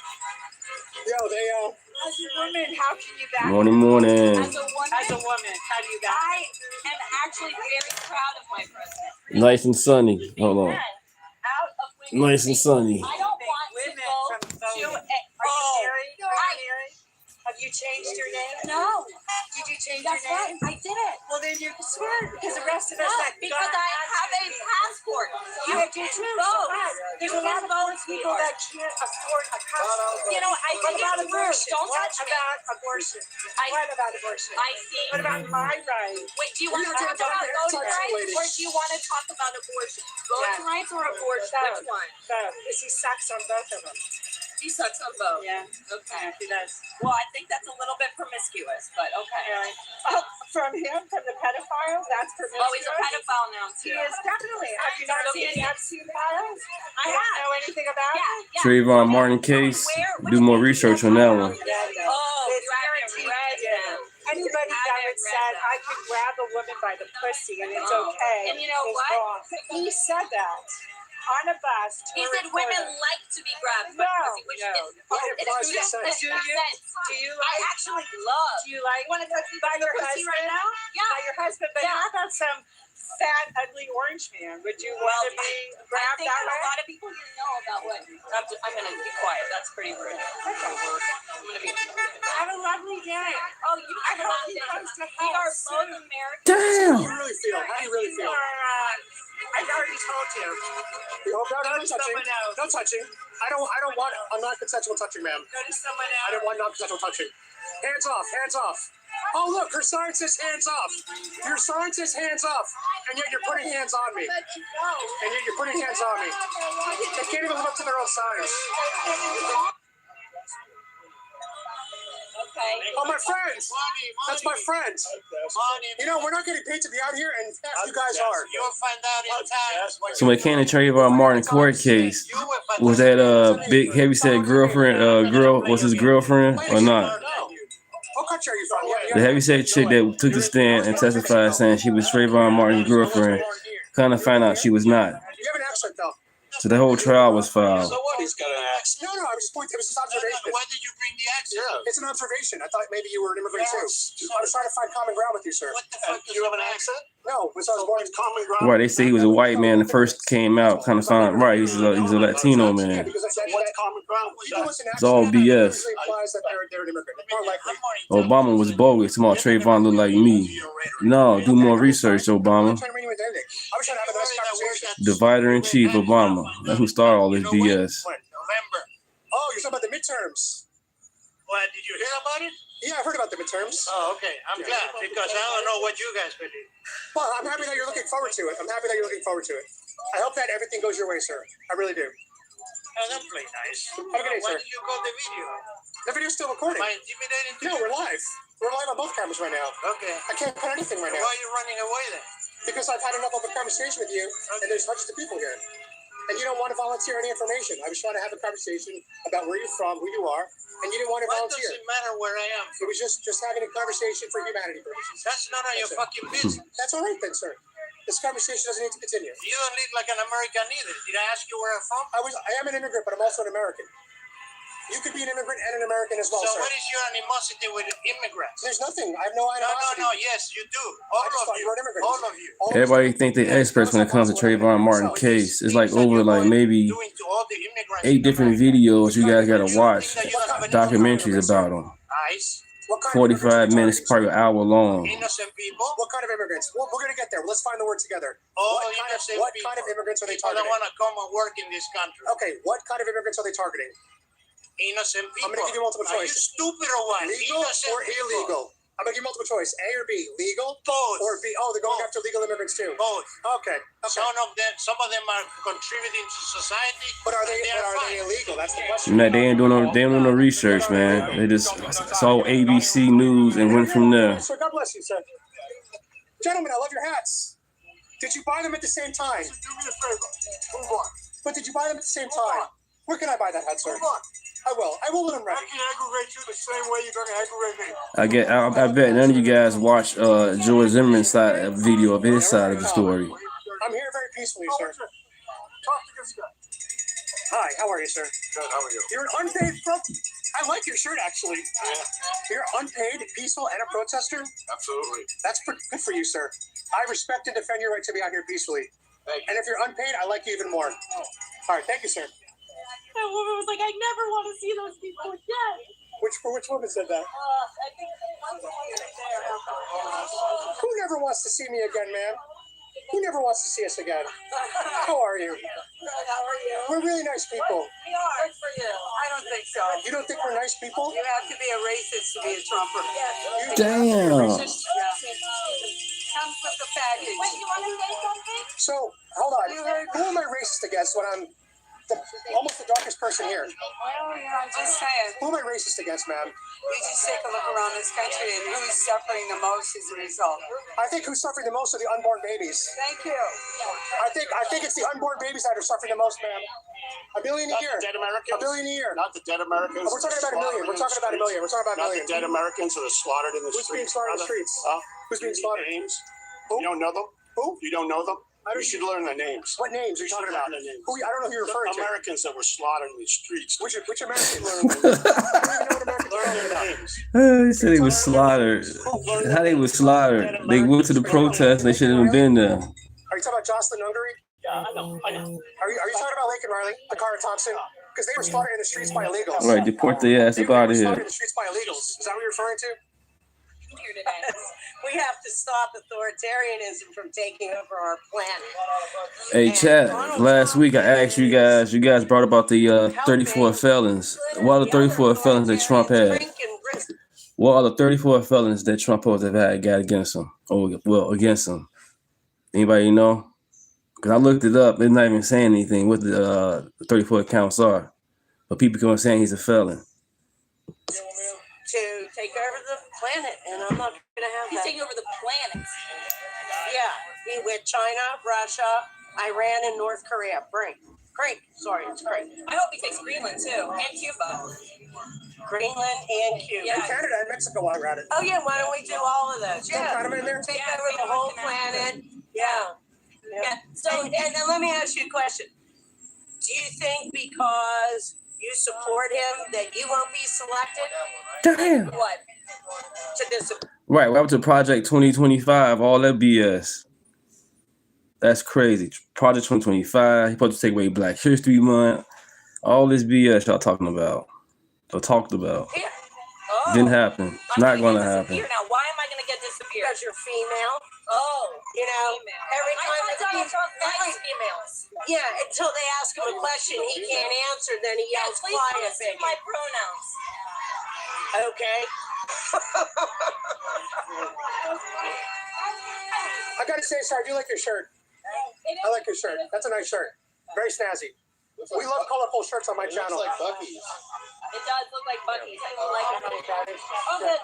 Yo, they As a woman, how can you back? Morning. As a woman, how do you back? I am actually very proud of my president. Nice and sunny. Hold on. Out of women. Nice and sunny. I don't want women to go to. Are you married? Have you changed your name? No. Did you change your name? Right. I did it. Well, then you swear because the rest of us because I have a passport. You do too. There's a lot of those people that can't afford a passport. You know, I think about it's abortion? Don't What touch me. about abortion? What about abortion? I see. What about my right? Wait, do you want to talk about voting rights or do you want to talk about abortion? Voting rights or abortion? Which one? Both. He sucks on both of them. He sucks on both. Yeah. Okay. He does. Well, I think that's a little bit promiscuous, but okay. Yeah. From him, from the pedophile, that's promiscuous. Oh, he's a pedophile now He too. is definitely. Have you not seen the Epstein files? I have. Know anything about it? Yeah. Trayvon Martin case. Do more research on that one. Oh, It's you haven't guaranteed. read them. Anybody that would said I can grab a woman by the pussy and it's okay. And you know is what? wrong. He said that on a bus. He said women like to be grabbed by pussy, which is Do you I actually love. Do you like? You want to touch me by your pussy husband right now? Yeah. By your husband, but how about some fat, ugly orange man? Would you want to be I grabbed think that a way? lot of people here know about what. I'm going to be quiet. That's pretty rude. I'm going to be. Have a lovely day. Oh, you I have a hope lot he of comes to We are help both soon. Americans. Damn. How do you really feel? How do you really feel? I already told you. No touching. I don't want a non-consensual touching, ma'am. Go to someone I don't want non-consensual touching. Hands off. Hands off. Oh, look, her sign says hands off. Your sign says hands off, and yet you're putting hands on me. And yet you're putting hands on me. They can't even live up to their own signs. Okay. Oh, my friends. That's my friends. You know, we're not getting paid to be out here, and half you guys are. You'll find out in time. So when Cannon Trayvon Martin court case, was that big heavyset girlfriend girl was his girlfriend or not? What country are you from? The heavyset chick that took the stand and testified saying she was Trayvon Martin's girlfriend, kind of found out she was not. You have an accent, though. So the whole trial was filed. So what? He's got an accent. No, I was just pointing. It was just observation. Why did you bring the accent? Yeah. It's an observation. I thought maybe you were an immigrant too. I was trying to find common ground with you, sir. What the fuck? Do you have an accent? No, because I was born in common ground. Right, they say he was a white man that first came out, kind of found right. He's a Latino man. What's common ground? It's all BS. implies that they're an immigrant. More likely. Obama was bogus. Tomorrow Trayvon look like me. No, do more research, Obama. I was trying to have a nice conversation. Divider in chief, Obama. That's who started all this BS. November. Oh, you're talking about the midterms. What? Did you hear about it? Yeah, I've heard about the midterms. Oh, okay. I'm glad because I don't know what you guys believe. Well, I'm happy that you're looking forward to it. I hope that everything goes your way, sir. I really do. Oh, don't play nice. Have a good day, Why sir. did you call the video? The video's still recording. Am I intimidating to No, you? we're live. We're live on both cameras right now. Okay. I can't cut anything right now. Why are you running away then? Because I've had enough of a conversation with you, and there's hundreds of people here. And you don't want to volunteer any information. I was trying to have a conversation about where you're from, who you are, and you didn't want to Why volunteer. does it matter where I am? It was just having a conversation for humanity purposes. That's none of your fucking business. That's all right then, sir. This conversation doesn't need to continue. You don't live like an American either. Did I ask you where I'm from? I am an immigrant, but I'm also an American. You could be an immigrant and an American as well, So sir. what is your animosity with immigrants? There's nothing. I have no animosity. No, yes, you do. All of you. All of you. Everybody think they experts when it comes to Trayvon Martin case. It's like over like maybe 8 different videos you guys gotta watch, documentaries about them. 45 minutes, probably an hour long. Innocent people. What kind of immigrants? Well, we're gonna get there. Let's find the word together. All What innocent people. kind of immigrants are they People that targeting? want to come and work in this country. Okay, what kind of immigrants are they targeting? Innocent people. I'm gonna give you multiple Are you choice. stupid or what? Legal Innocent or people. illegal? I'm gonna give you multiple choice. A or B? Legal? Both. Or B? Oh, they're going Both. after legal immigrants too. Both. Okay. Some of them are contributing to society. But are they fine. illegal? That's the question. Man, they ain't doing no research, man. They just saw ABC News and went from there. Sir, God bless you, sir. Gentlemen, I love your hats. Did you buy them at the same time? Do me a favor. Move on. But did you buy them at the same time? Where can I buy that hat, sir? Move on. I will when I'm I ready. can aggravate you the same way you're going to aggravate me. I bet none of you guys watched George Zimmerman's side video of his side of the story. I'm here very peacefully, sir. Talk to this guy. Hi, how are you, sir? Good, how are you? You're an unpaid I like your shirt, actually. You're unpaid, peaceful, and a protester? Absolutely. That's good for you, sir. I respect and defend your right to be out here peacefully. Thank you. And if you're unpaid, I like you even more. All right, thank you, sir. That woman was like, I never want to see those people again. Which woman said that? I think Who never wants to see me again, ma'am? Who never wants to see us again? How are you? How are you? We're really nice people. We are. Good for you. I don't think so. You don't think we're nice people? You have to be a racist to be a Trumper. Damn. Comes with the baggage. Wait, you want to say something? So, hold on. Who am I racist against when I'm almost the darkest person here? Well, I'm just saying. Who am I racist against, ma'am? We just take a look around this country and who's suffering the most as a result. I think who's suffering the most are the unborn babies. Thank you. I think it's the unborn babies that are suffering the most, ma'am. $1 billion a year. Not the dead Americans? $1 billion a year. Not the dead Americans? We're talking about $1 million. We're talking about $1 million. We're talking about $1 million. Not the dead Americans that are slaughtered in the Who's being streets? slaughtered in the streets? Who's being slaughtered? Names? Who? You don't know them? Who? You don't know them? You should learn their names. What names are you talking about? Who? I don't know who you're referring to. Americans that were slaughtered in the streets. Which Americans? Learn their names. They said they was slaughtered. How they was slaughtered? They went to the protest and they shouldn't have been there. Are you talking about Jocelyn Hungary? Yeah, I know. Are you talking about Lincoln Riley, Takara Thompson? Because they were slaughtered in the streets by illegals. Right, deport their ass up out of here. Slaughtered in the streets by illegals. Is that what you're referring to? We have to stop authoritarianism from taking over our planet. Hey, chat. Last week I asked you guys brought about the 34 felons. What are the 34 felons that Trump had? What are the 34 felons that Trump supposed to have got against him? Oh, well, against him. Anybody know? Because I looked it up. It's not even saying anything what the 34 counts are. But people keep on saying he's a felon. To take over the planet, and I'm not going to have that. He's taking over the planet. Yeah, with China, Russia, Iran, and North Korea. Great. Sorry, it's great. I hope he takes Greenland too, and Cuba. Greenland and Cuba. Yeah. And Canada and Mexico while we're at it. Oh yeah, why don't we do all of those? Yeah. Kind of in there? Take over the whole planet. Yeah. So, and let me ask you a question. Do you think because you support him that you won't be selected? Damn. What? To this? Right, we're up to Project 2025, all that BS. That's crazy. Project 2025, he supposed to take away Black History Month. All this BS y'all talking about. Or talked about. Here. Oh. Didn't happen. It's not going to happen. Now, why am I going to get disappeared? Because you're female. Oh. You know, every time Donald Trump likes females. Yeah, until they ask him a question he can't answer, then he yells quiet. Please my pronouns. Okay. I gotta say, sir, I do like your shirt. I like your shirt. That's a nice shirt. Very snazzy. We love colorful shirts on my channel. Looks like Bucky's. It does look like Bucky's. I don't like it. Oh, good.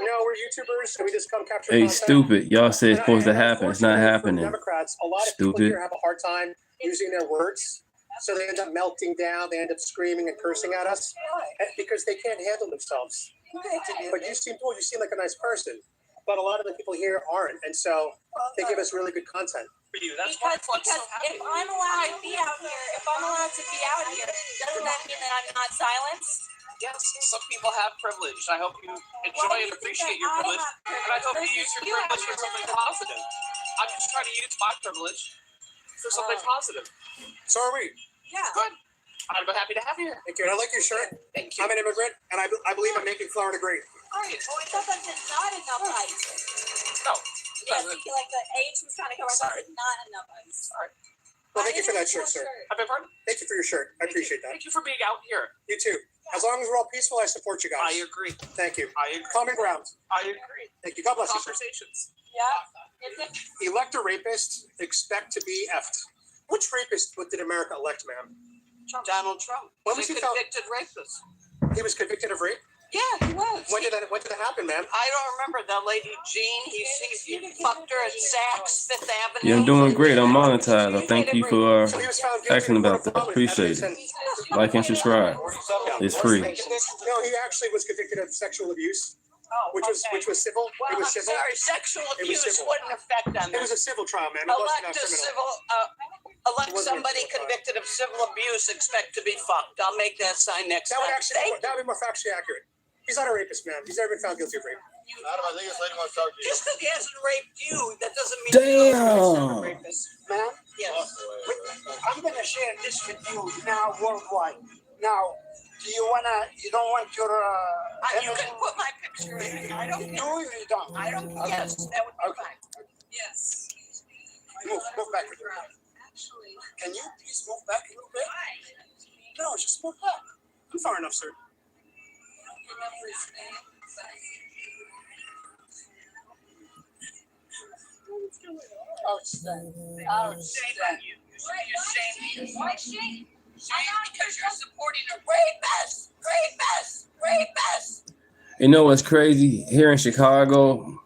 No, we're YouTubers, so we just come capture Hey, content. stupid. Y'all said it's supposed to happen. It's not happening. Democrats, a lot of people Stupid. here have a hard time using their words, so they end up melting down. They end up screaming and cursing at us because they can't handle themselves. But you seem like a nice person. But a lot of the people here aren't, and so they give us really good content. For you, that's because if I'm allowed to be out here, doesn't that mean that I'm not silenced? Yes, some people have privilege. I hope you enjoy and appreciate your privilege, and I hope you use your privilege for something positive. I'm just trying to use my privilege for something positive. So are we. Yeah. Good. I'm happy to have you here. Thank you. And I like your shirt. Thank you. I'm an immigrant, and I believe I'm making Florida great. Great. Well, it doesn't not enough ice. No. Yes, like the H was trying to cover. Sorry. Not enough ice. Sorry. Well, thank you for that shirt, sir. I beg your pardon? Thank you for your shirt. I appreciate that. Thank you for being out here. You too. As long as we're all peaceful, I support you guys. I agree. Thank you. I agree. Common ground. I agree. Thank you. God bless you, sir. Conversations. Yeah. Elect a rapist, expect to be effed. Which rapist did America elect, ma'am? Donald Trump. When He's was he a convicted rapist. He was convicted of rape? Yeah, he was. When did that happen, ma'am? I don't remember that lady Jean. He fucked her at Saks, Fifth Avenue. Yeah, I'm doing great. I'm monetized. I thank you for asking about that. Appreciate it. Like and subscribe. It's free. No, he actually was convicted of sexual abuse, which was civil. Well, It was civil. sorry, sexual It was abuse civil. wouldn't affect them. It was a civil trial, ma'am. It wasn't a criminal. Elect somebody convicted of civil abuse, expect to be fucked. I'll make that sign next That would time. that would be more factually accurate. He's not a rapist, ma'am. He's never been found guilty of rape. Adam, I think this lady wants to talk to you. Just because he hasn't raped you, that doesn't mean Damn. he's not a rapist. Ma'am, Yes. I'm gonna share this with you now worldwide. Now, you don't want your You can put my picture in. I don't do or you don't? I don't. Yes, that would be fine. Yes. Move back a little bit. Can you please move back a little bit? No, just move back. I'm far enough, sir. Outstanding. Why shame? Because you're supporting a rapist. You know what's crazy? Here in Chicago,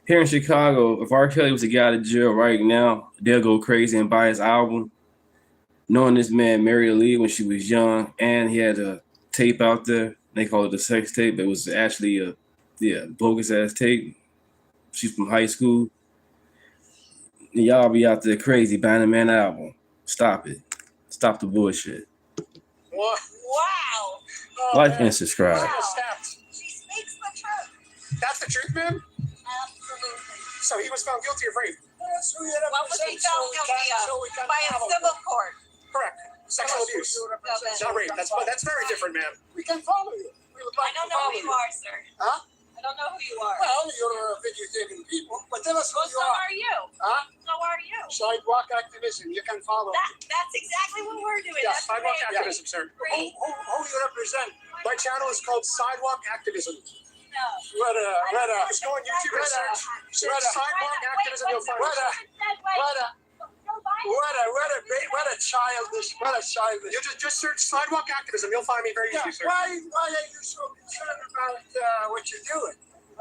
if R. Kelly was to get out of jail right now, they'll go crazy and buy his album. Knowing this man married Lee when she was young, and he had a tape out there. They call it a sex tape, but it was actually a bogus ass tape. She's from high school. And y'all be out there crazy buying a man album. Stop it. Stop the bullshit. What? Wow. Like and subscribe. She speaks the truth. That's the truth, ma'am? Absolutely. So he was found guilty of rape. What was he found guilty of? By a civil court. Correct. Sexual abuse. Not rape. That's very different, ma'am. We can follow you. We would I like don't to know follow who you you. are, sir. Huh? I don't know who you are. Well, you're vegetarian people, but tell us who Well, you so are. are you. Huh? So are you. Sidewalk activism. You can follow. That's exactly what we're doing. Yeah, That's sidewalk great. activism, sir. Who you represent? My channel is called Sidewalk Activism. No. Just go on YouTube and search Sidewalk Activism. You'll find it. What a childish. You just search Sidewalk Activism. You'll find me very easily, sir. Why are you so concerned about what you're doing?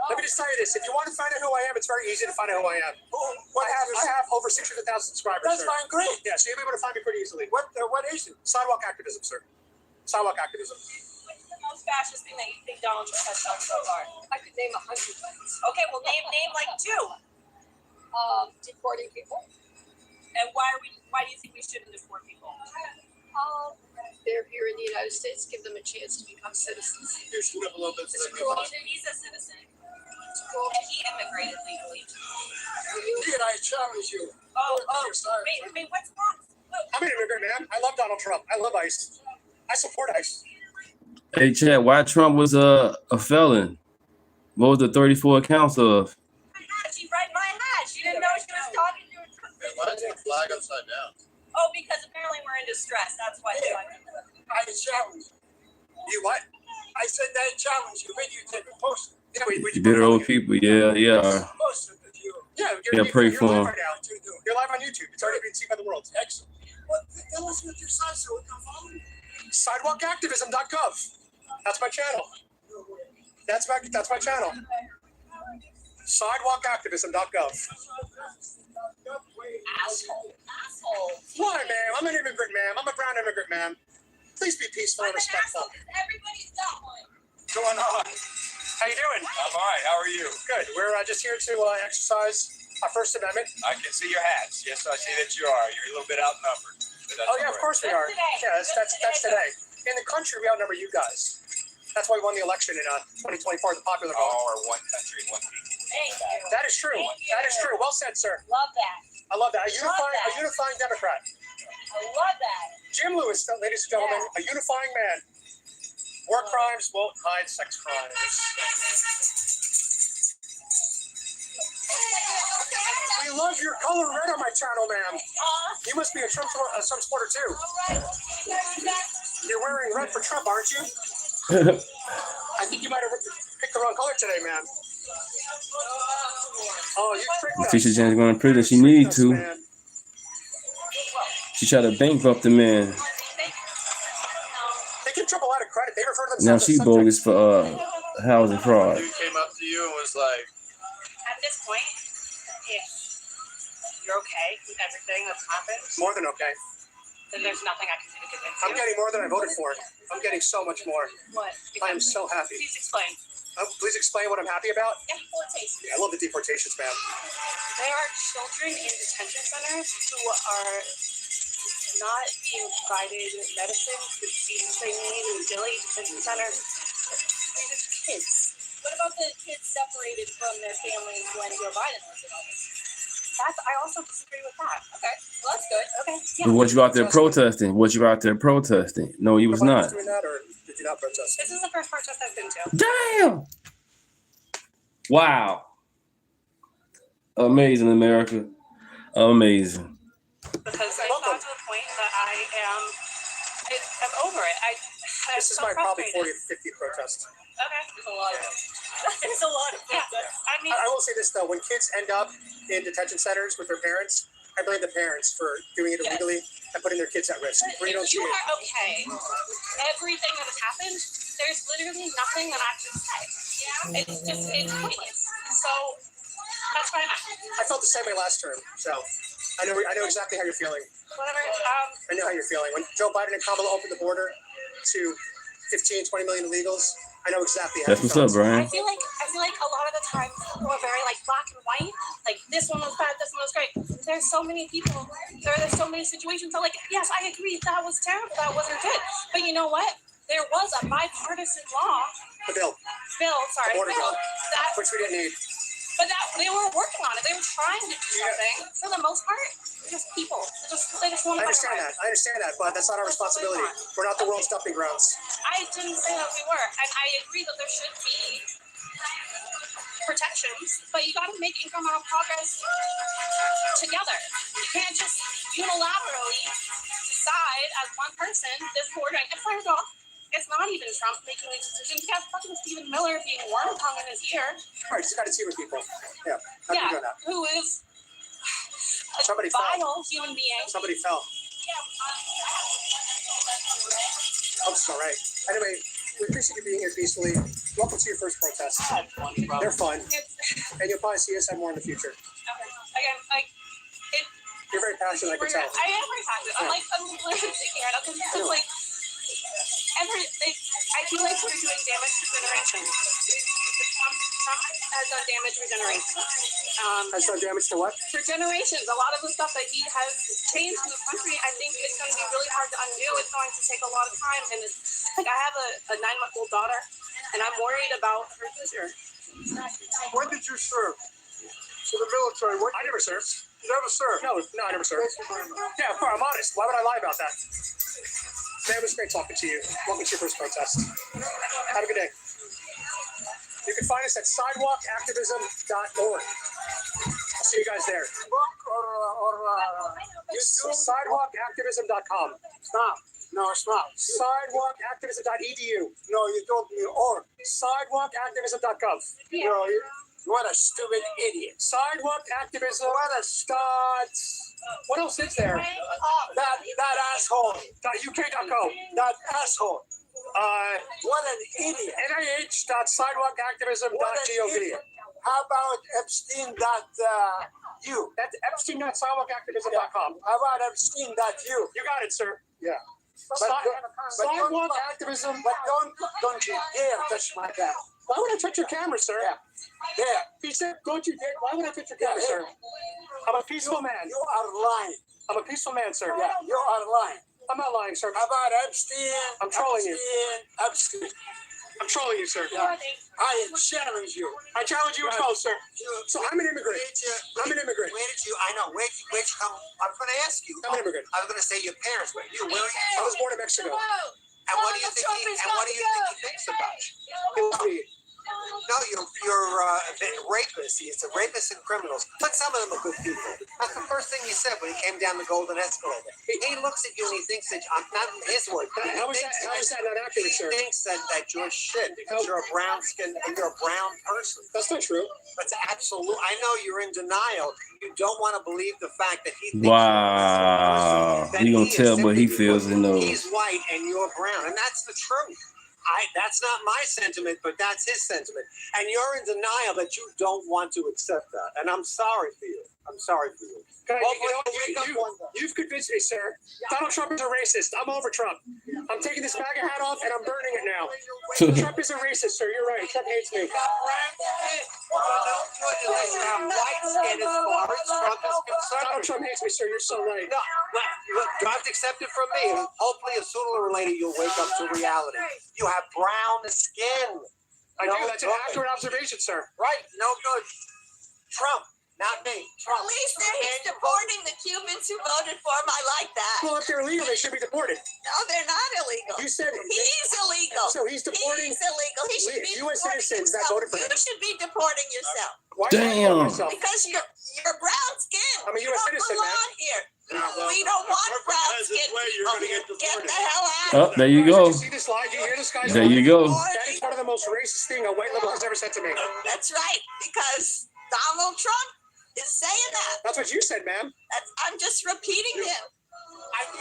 Let me just tell you this. If you want to find out who I am, it's very easy to find out who I am. I have over 600,000 subscribers, That's sir. fine, great. Yeah, so you'll be able to find me pretty easily. What is it? Sidewalk Activism, sir. Sidewalk Activism. What's the most fascist thing that you think Donald Trump has done so far? I could name 100 things. Okay, well, name like two. Deporting people. And why are we Why do you think we shouldn't deport people? They're here in the United States. Give them a chance to become citizens. Here's a little bit. He's a citizen. And he immigrated legally. Dude, I challenge you. Wait, what's wrong? I'm an immigrant, man. I love Donald Trump. I love ICE. I support ICE. Hey, Chad, why Trump was a felon? What was the 34 counts of? She read my hat. She didn't know she was talking to her. Why is the flag upside down? Oh, because apparently we're in distress. That's why. I challenge you. You what? I said I challenge you. When you take a post. Yeah, we Bitter old people. Yeah. Post it with you. Yeah, pray you're for live him. right now. You're live on YouTube. It's already been seen by the world. Excellent. What? Tell us what your side so we can follow you. Sidewalkactivism.gov. That's my channel. That's my channel. Sidewalkactivism.gov. Asshole. Why, ma'am? I'm an immigrant, ma'am. I'm a brown immigrant, ma'am. Please be peaceful and respectful. Everybody's got one. What's going on? How you doing? I'm all right. How are you? Good. We're just here to exercise our First Amendment. I can see your hats. Yes, I see that you are. You're a little bit outnumbered. Oh yeah, of course we are. Yeah, that's today. In the country, we outnumber you guys. That's why we won the election in 2024, the popular vote. Or one country, one people. Thank you. That is true. That is true. Well said, sir. Love that. I love that. A unifying Democrat. I love that. Jim Lewis, ladies and gentlemen, a unifying man. War crimes won't hide sex crimes. We love your color red on my channel, ma'am. You must be a Trump supporter too. You're wearing red for Trump, aren't you? I think you might have picked the wrong color today, ma'am. Oh, you tricked us. Teacher Jane's going to prison. She need to. She tried to bankrupt the man. They give Trump a lot of credit. They refer to themselves Now as she subjects. bogus for housing fraud. Dude came up to you and was like, At this point, if you're okay with everything that's happened, More than okay. then there's nothing I can do to convince you. I'm getting more than I voted for. I'm getting so much more. What? I am so happy. Please explain. Please explain what I'm happy about. Deportation. I love the deportations, man. There are children in detention centers who are not being provided medicine for diseases they need in Dilley detention centers. They're just kids. What about the kids separated from their families when Joe Biden was in office? I also disagree with that. Okay, well, that's good. Okay. But what you out there protesting? No, he was not. Doing that, or did you not protest? This is the first protest I've been to. Damn! Wow. Amazing, America. Amazing. Because I've gotten to the point that I'm over it. This is my probably 40th, 50th protest. Okay. There's a lot of them. There's a lot of them. I will say this, though. When kids end up in detention centers with their parents, I blame the parents for doing it illegally and putting their kids at risk. If you are okay, everything that has happened, there's literally nothing that I can say. It's pointless. So that's fine. I felt the same way last term, so I know exactly how you're feeling. Whatever. I know how you're feeling. When Joe Biden and Kamala opened the border to 15, 20 million illegals, I know exactly how That's what's up, Brian. I feel like a lot of the time people are very like black and white. Like this one was bad, this one was great. There's so many people. There's so many situations. So like, yes, I agree that was terrible. That wasn't good. But you know what? There was a bipartisan law. The bill. Sorry. The border bill. That, which we didn't need. But they were working on it. They were trying to do something. For the most part, just people. They just want to. I understand that, but that's not our responsibility. We're not the world's dumping grounds. I didn't say that we were, and I agree that there should be protections, but you got to make incremental progress together. You can't just unilaterally decide as one person this border. And first off, it's not even Trump making these decisions. You got fucking Stephen Miller being worm tongue in his ear. Right, just got to see with people. Yeah, who is a Somebody vile human being. Somebody fell. I'm sorry. Anyway, we appreciate you being here peacefully. Welcome to your first protest. They're fun. And you'll probably see us have more in the future. Okay. Again, you're very passionate, I can tell. I am very passionate. I'm literally scared. Because like, I feel like we're doing damage to generations. Trump has done damage for generations. Has done damage to what? For generations, a lot of the stuff that he has changed in the country, I think it's going to be really hard to undo. It's going to take a lot of time, and it's like I have a 9-month-old daughter, and I'm worried about her future. When did you serve? To the military? What? I never served. You never served? No, I never served. Yeah, of course, I'm honest. Why would I lie about that? Man, it was great talking to you. Welcome to your first protest. Have a good day. You can find us at sidewalkactivism.org. I'll see you guys there. Sidewalkactivism.com. Stop. No, stop. Sidewalkactivism.edu. No, you told me org. Sidewalkactivism.gov. No, what a stupid idiot. Sidewalkactivism. What else is there? That asshole. .uk.co. That asshole. What an idiot. nih.sidewalkactivism.gov. How about Epstein.u? That's Epstein.sidewalkactivism.com. How about Epstein.u? You got it, sir. Yeah. Sidewalk activism. But don't you dare touch my camera. Why would I touch your camera, sir? Yeah. There. He said, don't you dare. Why would I touch your camera, sir? I'm a peaceful man. You are lying. I'm a peaceful man, sir. Yeah, you are lying. I'm not lying, sir. How about Epstein? I'm trolling you. Epstein. I'm trolling you, sir. Yeah. I challenge you. I challenge you as well, sir. So I'm an immigrant. I'm an immigrant. Where did you? I know. Where did you come? I'm going to ask you. I'm an immigrant. I was going to say your parents, but you. Where are you? I was born in Mexico. And what do you think? And what do you think he thinks about you? No, you're rapists. It's rapists and criminals. But some of them are good people. That's the first thing he said when he came down the golden escalator. He looks at you and he thinks that I'm not his word. How is that not accurate, sir? He thinks that you're shit because you're a brown skin and you're a brown person. That's not true. That's absolute. I know you're in denial. You don't want to believe the fact that he thinks wow. You gonna tell what he feels and knows. He's white and you're brown, and that's the truth. That's not my sentiment, but that's his sentiment. And you're in denial that you don't want to accept that. And I'm sorry for you. I'm sorry for you. You've convinced me, sir. Donald Trump is a racist. I'm over Trump. I'm taking this MAGA hat off and I'm burning it now. Trump is a racist, sir. You're right. Trump hates me. Donald Trump hates me, sir. You're so right. No, look, you have to accept it from me. Hopefully, sooner or later, you'll wake up to reality. You have brown skin. I do. That's an accurate observation, sir. Right. No good. Trump. Not me. At least he's deporting the Cubans who voted for him. I like that. Well, if they're illegal, they should be deported. No, they're not illegal. You said he's illegal. So he's deporting. He's illegal. He should be U.S. citizens that himself. voted for him. You should be deporting yourself. Why Damn. Because you're brown skin. I'm a U.S. citizen, man. Here. We don't want brown skin. Get the hell out. Oh, there you go. Did you see this slide? You hear this guy? There you go. That is one of the most racist things a white liberal has ever said to me. That's right. Because Donald Trump is saying that. That's what you said, ma'am. I'm just repeating him. I'm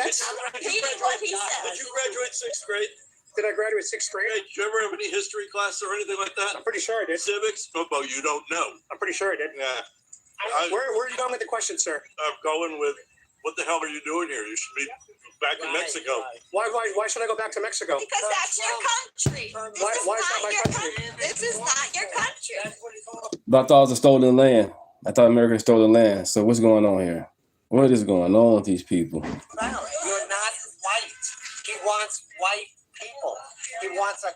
repeating what he said. Did you graduate 6th grade? Did I graduate 6th grade? Did you ever have any history class or anything like that? I'm pretty sure I did. Civics? Oh, you don't know. I'm pretty sure I did. Yeah. Where are you going with the question, sir? I'm going with, what the hell are you doing here? You should be back in Mexico. Why should I go back to Mexico? Because that's your country. Why is that my country? This is not your country. But I thought it was a stolen land. I thought America stole the land. So what's going on here? What is going on with these people? You're not white. He wants white people. He wants a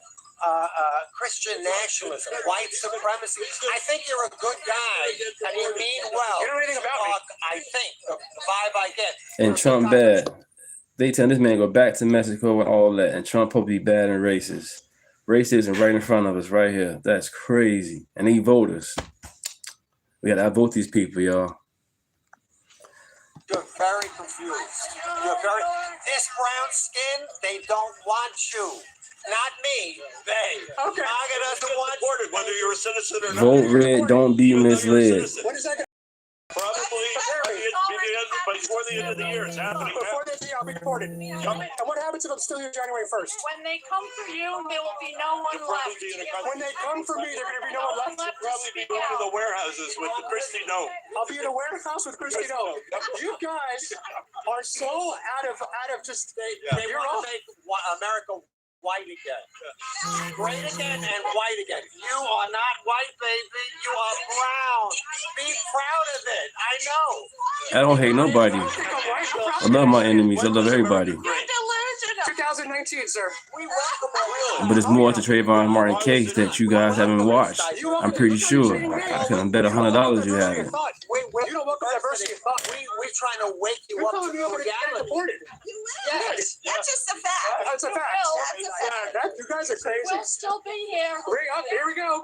Christian nationalism, white supremacy. I think you're a good guy and you mean well. You know anything about me? I think the vibe I get. And Trump bad. They tell this man go back to Mexico and all that. And Trump will be bad and racist. Racism right in front of us right here. That's crazy. And they voters. We gotta outvote these people, y'all. You're very confused. This brown skin, they don't want you. Not me, they. Okay. MAGA doesn't want you. Whether you're a citizen or not. Vote red, don't be misled. What is that? Probably before the end of the year. It's happening. Before the end of the year, I'll be deported. And what happens if I'm still here January 1st? When they come for you, there will be no one left. When they come for me, there's going to be no one left. You'll probably be going to the warehouses with the Christie Note. I'll be in a warehouse with Christie Note. You guys are so out of just. They want to make America white again. Gray again and white again. You are not white, baby. You are brown. Be proud of it. I know. I don't hate nobody. I love my enemies. I love everybody. 2019, sir. We welcome But it's more to Trayvon Martin case that you guys haven't watched. I'm pretty sure. I can bet $100 you haven't. You don't welcome diversity of thought. We're trying to wake you up to reality. Yes, that's just a fact. That's a fact. You guys are crazy. We'll still be here. Bring up. Here we go.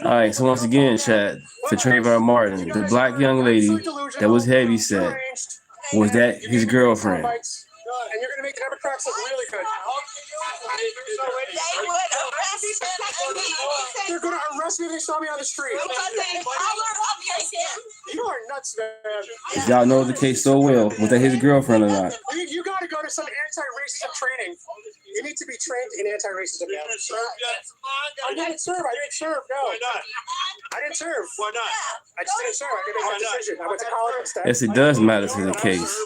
All right, so once again, chat, for Trayvon Martin, the black young lady that was heavy set, was that his girlfriend? And you're going to make Democrats look really good. They would arrest me. They're going to arrest me if they saw me on the street. You are nuts, man. If y'all know the case so well, was that his girlfriend or not? You got to go to some anti-racism training. You need to be trained in anti-racism. You didn't serve yet? I didn't serve. No. Why not? I didn't serve. Why not? I just didn't serve. I didn't make that decision. I went to college instead. Yes, it does matter to the case.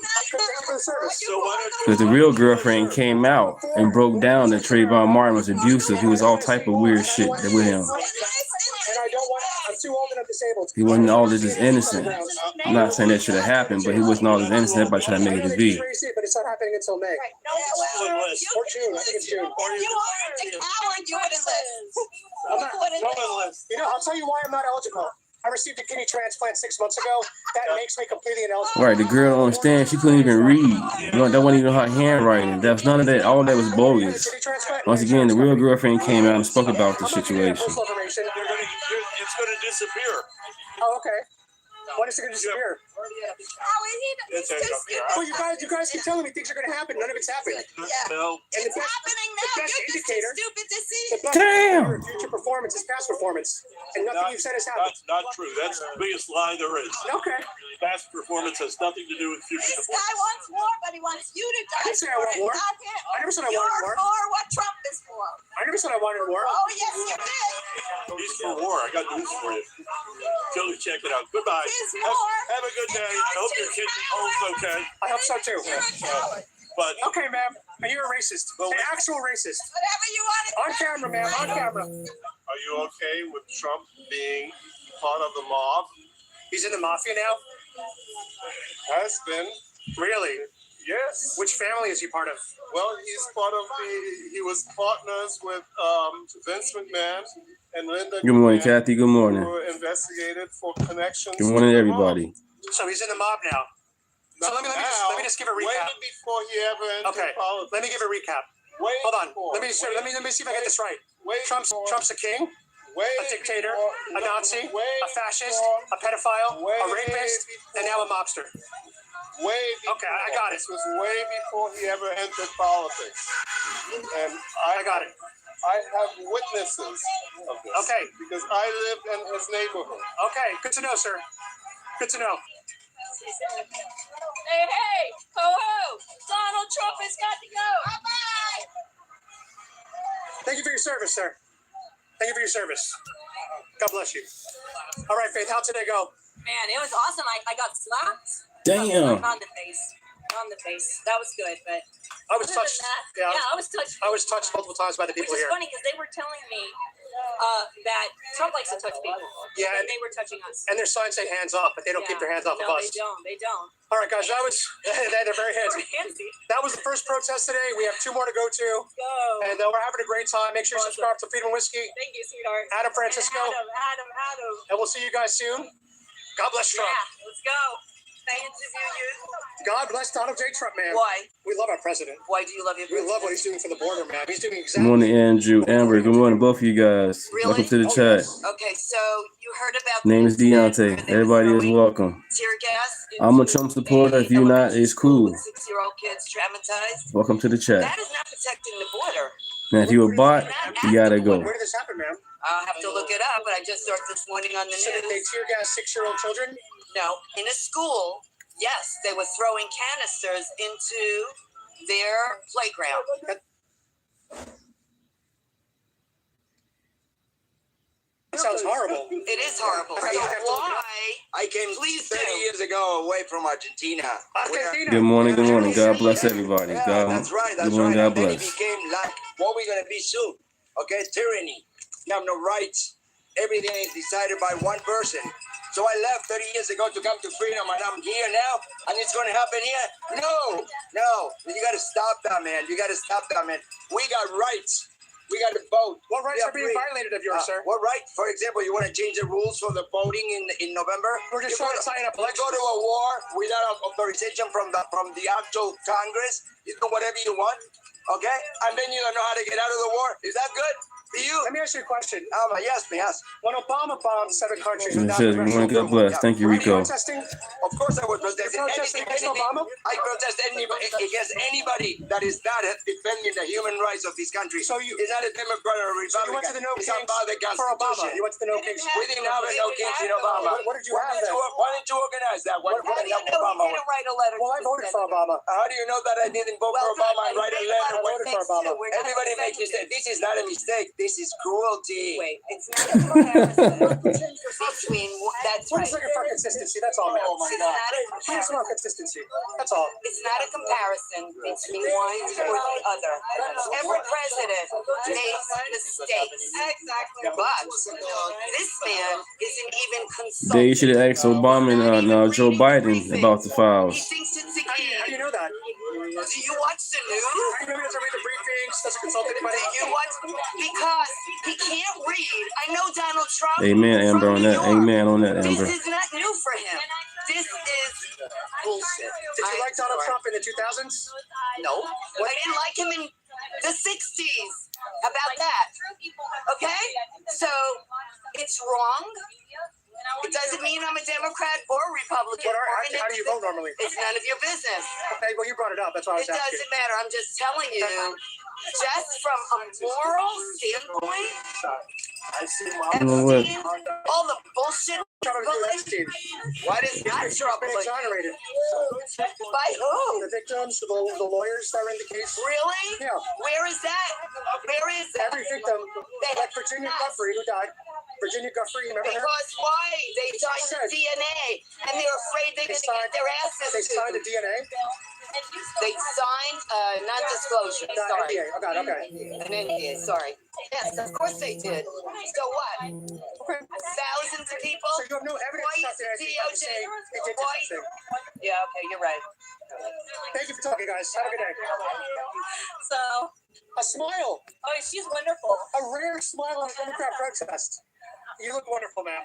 So why don't Because the real girlfriend came out and broke down that Trayvon Martin was abusive. He was all type of weird shit with him. And I don't want. I'm too old and I'm disabled. He wasn't all this innocent. I'm not saying that should have happened, but he wasn't all this innocent. Everybody trying to make it to be. But it's not happening until May. Or June. I think it's June. If you weren't a coward, you would enlist. You know, I'll tell you why I'm not eligible. I received a kidney transplant 6 months ago. That makes me completely ineligible. Right, the girl don't understand. She couldn't even read. That wasn't even her handwriting. That was none of that. All that was bogus. Once again, the real girlfriend came out and spoke about the situation. it's going to disappear? Oh, okay. When is it going to disappear? Well, you guys keep telling me things are going to happen. None of it's happening. No. And It's happening now. the best You're just indicator, too stupid to see. the best Damn. indicator of future performance is past performance. And nothing you've said has happened. That's not true. That's the biggest lie there is. Okay. Past performance has nothing to do with future This performance. guy wants war, but he wants you to die. I didn't say I want war. Not him. I never said I You're wanted war. for what Trump is for. I never said I wanted war. Oh, yes, you did. He's for war. I got news for you. Go check it out. Goodbye. His war. Have a good day. I hope your kidney holds okay. I hope so too. You're a coward. But Okay, ma'am. You're a racist. An actual racist. Whatever you want to On camera, ma'am. On camera. are you okay with Trump being part of the mob? He's in the mafia now? Has been. Really? Yes. Which family is he part of? Well, he's part of he was partners with Vince McMahon and Linda Good morning, McMahon, Kathy. Good morning. who were investigated for connections. Good morning, with the everybody. So he's in the mob now. So let me just give a recap. Way before he ever entered Okay. politics. Let me give a recap. Way Hold on. before. Let me see if I get this right. Way Trump's a king, way a dictator, before- a Nazi, way a fascist, before- a pedophile, way a rapist, and now a mobster. Way before. Okay, I got it. This was way before he ever entered politics. And I got it. I have witnesses of this. Okay. Because I lived in his neighborhood. Okay, good to know, sir. Good to know. Hey, ho, ho. Donald Trump has got to go. Bye-bye. Thank you for your service, sir. Thank you for your service. God bless you. All right, Faith, how'd today go? Man, it was awesome. I got slapped. Damn. On the face. On the face. That was good, but I was other than touched. that, Yeah, I was touched. I was touched multiple times by the Which people is here. funny because they were telling me that Trump likes to touch people. Yeah, and they were touching us. And their signs say hands off, but they don't keep their hands off no, of us. they don't. They don't. All right, guys, that was they're very handsy. Handsy. That was the first protest today. We have 2 more to go to, Go. and we're having a great time. Make sure you subscribe to Freedom Whiskey. Thank you, sweetheart. Adam Francisco. And Adam. And we'll see you guys soon. God bless Trump. Yeah, let's go. Thank you. God bless Donald J. Trump, man. Why? We love our president. Why do you love your We love what he's doing for the border, man. He's doing Good exactly. morning, Andrew, Amber. Good morning, both of you guys. Welcome to the chat. Okay, so you heard about Name is Deunta. Everybody is welcome. tear gas. I'm a Trump supporter. If you're not, it's cool. 6-year-old kids traumatized. Welcome to the chat. That is not protecting the border. Now, if you're a bot, you gotta go. Where did this happen, ma'am? I'll have to look it up, but I just saw it this morning on the So did they news. tear gas 6-year-old children? No, in a school, yes, they were throwing canisters into their playground. That sounds horrible. It is horrible. So why? I came 30 years ago away from Argentina. Good morning, good morning. God bless everybody. Yeah, God, that's right. good morning, God And then it bless. became like what we're going to be soon. Okay, tyranny. You have no rights. Everything is decided by one person. So I left 30 years ago to come to freedom, and I'm here now, and it's going to happen here? No. You got to stop that, man. You got to stop that, man. We got rights. We got to vote. What rights are being violated of yours, sir? What right? For example, you want to change the rules for the voting in November? We're just trying to sign up elections. You go to a war without authorization from the actual Congress. You do whatever you want, okay? And then you don't know how to get out of the war. Is that good? To you? Let me ask you a question. Yes. When Obama bombed 7 countries It without says, good morning, God bless. Thank you, Rico. protesting? Of course I was protesting. Against Obama? I protest against anybody that is not defending the human rights of this country. So you is not a Democrat or a Republican. So you went to the No Kings Kings for Obama. You went to the No Kings. We didn't have a No Kings in Obama. What did you have then? Why didn't you organize that? How do you know he didn't write a letter? Well, I voted for Obama. How do you know that I didn't vote for Obama and write a letter? I voted for Obama. Everybody makes mistakes. This is not a mistake. This is cruelty. Wait, it's not a comparison between that's We're right. just looking for consistency. That's all, man. It's not a We just want consistency. That's all. It's not a comparison between one or the other. Every president makes mistakes. Exactly. But this man isn't even consulted. They should have asked Obama and Joe Biden about the files. He thinks it's a How do you know that? Do you watch the news? Maybe doesn't read the briefings, doesn't consult anybody. Do you watch? Because he can't read. I know Donald Trump. Amen, Amber, on that. Amen on that, This Amber. is not new for him. This is bullshit. Did you like Donald Trump in the 2000s? No. I didn't like him in the 60s. How about that? Okay? So it's wrong. It doesn't mean I'm a Democrat or a Republican. How do you vote normally? It's none of your business. Okay, well, you brought it up. That's why I was It asking. doesn't matter. I'm just telling you, just from a moral standpoint, You know what? all the bullshit. What is not troubling? Exonerated. By who? The victims, the lawyers that were in the case. Really? Yeah. Where is that? Where is that? Every victim, like Virginia Guffrey, who died. Virginia Guffrey, remember her? Because why? They signed the DNA, and they're afraid they're going to get their asses. They signed the DNA? They signed a non-disclosure. Sorry. NDA. Oh, God, okay. An NDA, sorry. Yes, of course they did. So what? Thousands of people? So you have no evidence Twice that they DOJ. did Twice. something. Yeah, okay, you're right. Thank you for talking, guys. Have a good day. So, A smile. oh, she's wonderful. A rare smile on a Democrat protest. You look wonderful, ma'am.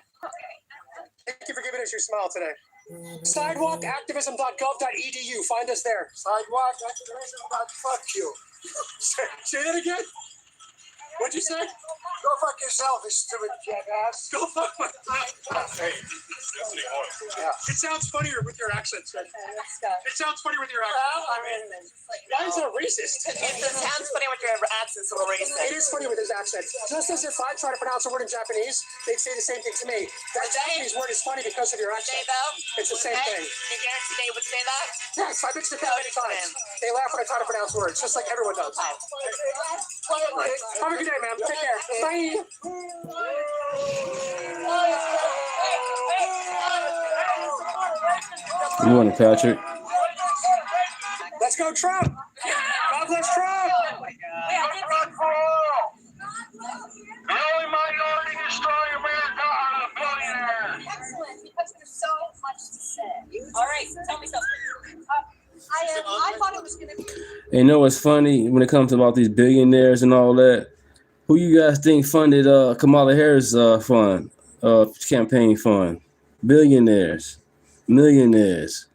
Thank you for giving us your smile today. Sidewalkactivism.gov.edu. Find us there. Fuck you. Say that again. What'd you say? Go fuck yourself, you stupid jackass. Go fuck myself. It sounds funnier with your accent, sir. It sounds funny with your accent. Why is that racist? It sounds funny with your accent, so we're racist. It is funny with his accent. Just as if I try to pronounce a word in Japanese, they'd say the same thing to me. That Japanese word is funny because of your accent. It's the same thing. You guarantee they would say that? Yes, I've mixed it down many times. They laugh when I try to pronounce words, just like everyone does. Have a good day, ma'am. Take care. Bye. Good morning, Patrick. Let's go, Trump. God bless Trump. The only minority destroying America are the billionaires. Excellent, because there's so much to say. All right, tell me something. I thought it was going to be. And you know what's funny when it comes to about these billionaires and all that? Who you guys think funded Kamala Harris' campaign fund? Billionaires, millionaires.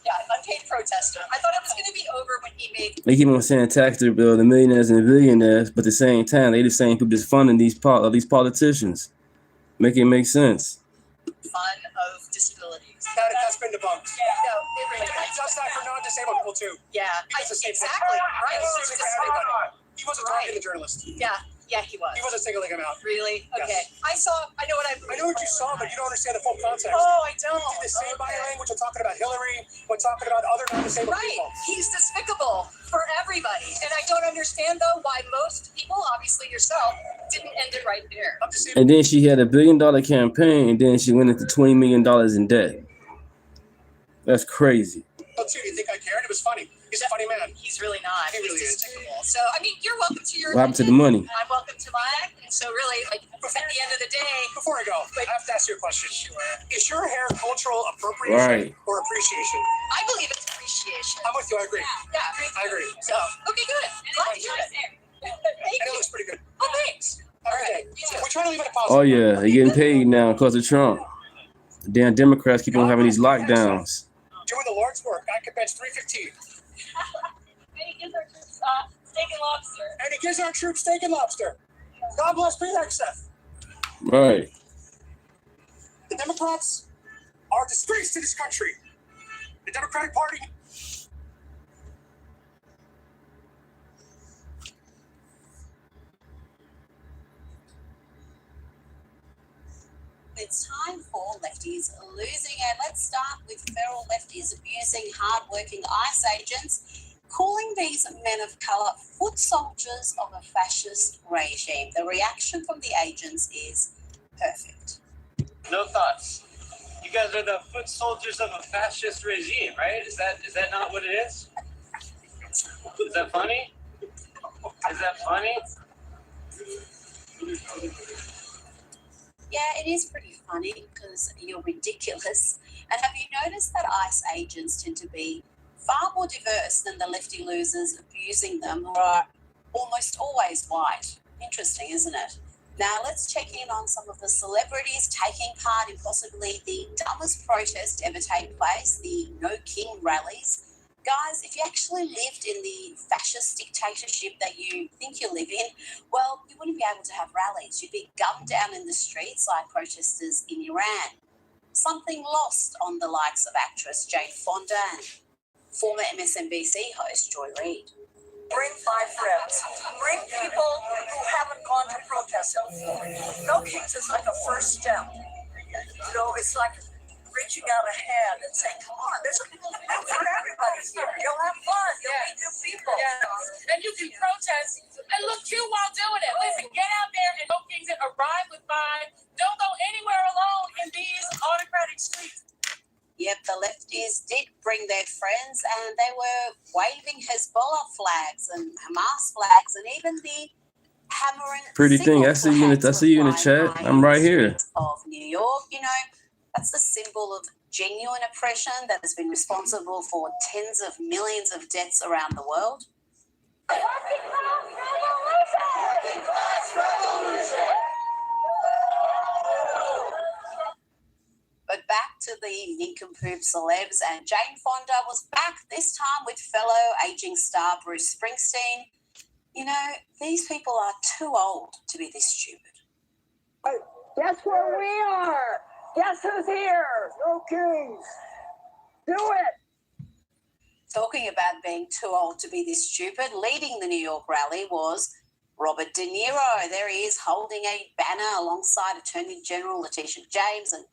Yeah, unpaid protester. I thought it was going to be over when he made. They keep on saying tax the millionaires and the billionaires, but at the same time, they the same people that's funding these politicians. Make it make sense. Fun of disabilities. That's been debunked. Yeah, no, He does that for non-disabled people too. yeah, It's the same thing. exactly. Right. He wasn't talking to the journalist. Yeah, Yeah, he was. He wasn't singling him out. Really? Yes. Okay. I know what I know what you saw, but you don't understand the full context. Oh, I don't. The same body language we're talking about Hillary, we're talking about other non-disabled Right. people. He's despicable for everybody. And I don't understand, though, why most people, obviously yourself, didn't end it right there. And then she had $1 billion campaign, and then she went into $20 million in debt. That's crazy. Oh, too, you think I cared? It was funny. He's a funny man. He's really not. He really He's is. despicable. So, I mean, you're welcome to your What happened to the money? I'm welcome to mine. And so, really, like, at the end of the day... Before I go, I have to ask you a question. Sure. Is your hair cultural appropriation or appreciation? I believe it's appreciation. I'm with you. I agree. Yeah. I agree. So, okay, good. Glad to hear it. Thank And it you. looks pretty good. Oh, thanks. All right. We're trying to leave it a positive. Oh yeah, they're getting paid now because of Trump. The damn Democrats keep on having these lockdowns. Doing the Lord's work. I could bench 315. And he gives our troops steak and lobster. And he gives our troops steak and lobster. God bless PXF. Right. The Democrats are a disgrace to this country. The Democratic Party. It's time for lefties losing, and let's start with feral lefties abusing hard-working ICE agents, calling these men of colour foot soldiers of a fascist regime. The reaction from the agents is perfect. No thoughts. You guys are the foot soldiers of a fascist regime, right? Is that not what it is? Is that funny? Is that funny? Yeah, it is pretty funny because you're ridiculous. And have you noticed that ICE agents tend to be far more diverse than the lefty losers abusing them, who are almost always white? Interesting, isn't it? Now let's check in on some of the celebrities taking part in possibly the dumbest protest to ever take place, the No King rallies. Guys, if you actually lived in the fascist dictatorship that you think you live in, well, you wouldn't be able to have rallies. You'd be gunned down in the streets like protesters in Iran. Something lost on the likes of actress Jane Fonda and former MSNBC host Joy Reid. Bring 5 friends. Bring people who haven't gone to protest before. No Kings is like a first step. You know, it's like reaching out a hand and saying, come on, there's a for everybody here. You'll have fun. You'll meet new people. Yeah. And you can protest and look cute while doing it. Listen, get out there and No Kings and arrive with 5. Don't go anywhere alone in these autocratic streets. Yep, the lefties did bring their friends, and they were waving Hezbollah flags and Hamas flags and even the hammering. Pretty thing. I see you in the chat. I'm right here. Of New York, you know, that's the symbol of genuine oppression that has been responsible for tens of millions of deaths around the world. But back to the nincompoop celebs, and Jane Fonda was back this time with fellow aging star Bruce Springsteen. You know, these people are too old to be this stupid. Guess where we are? Guess who's here? No Kings. Do it. Talking about being too old to be this stupid, leading the New York rally was Robert De Niro. There he is holding a banner alongside Attorney General Letitia James and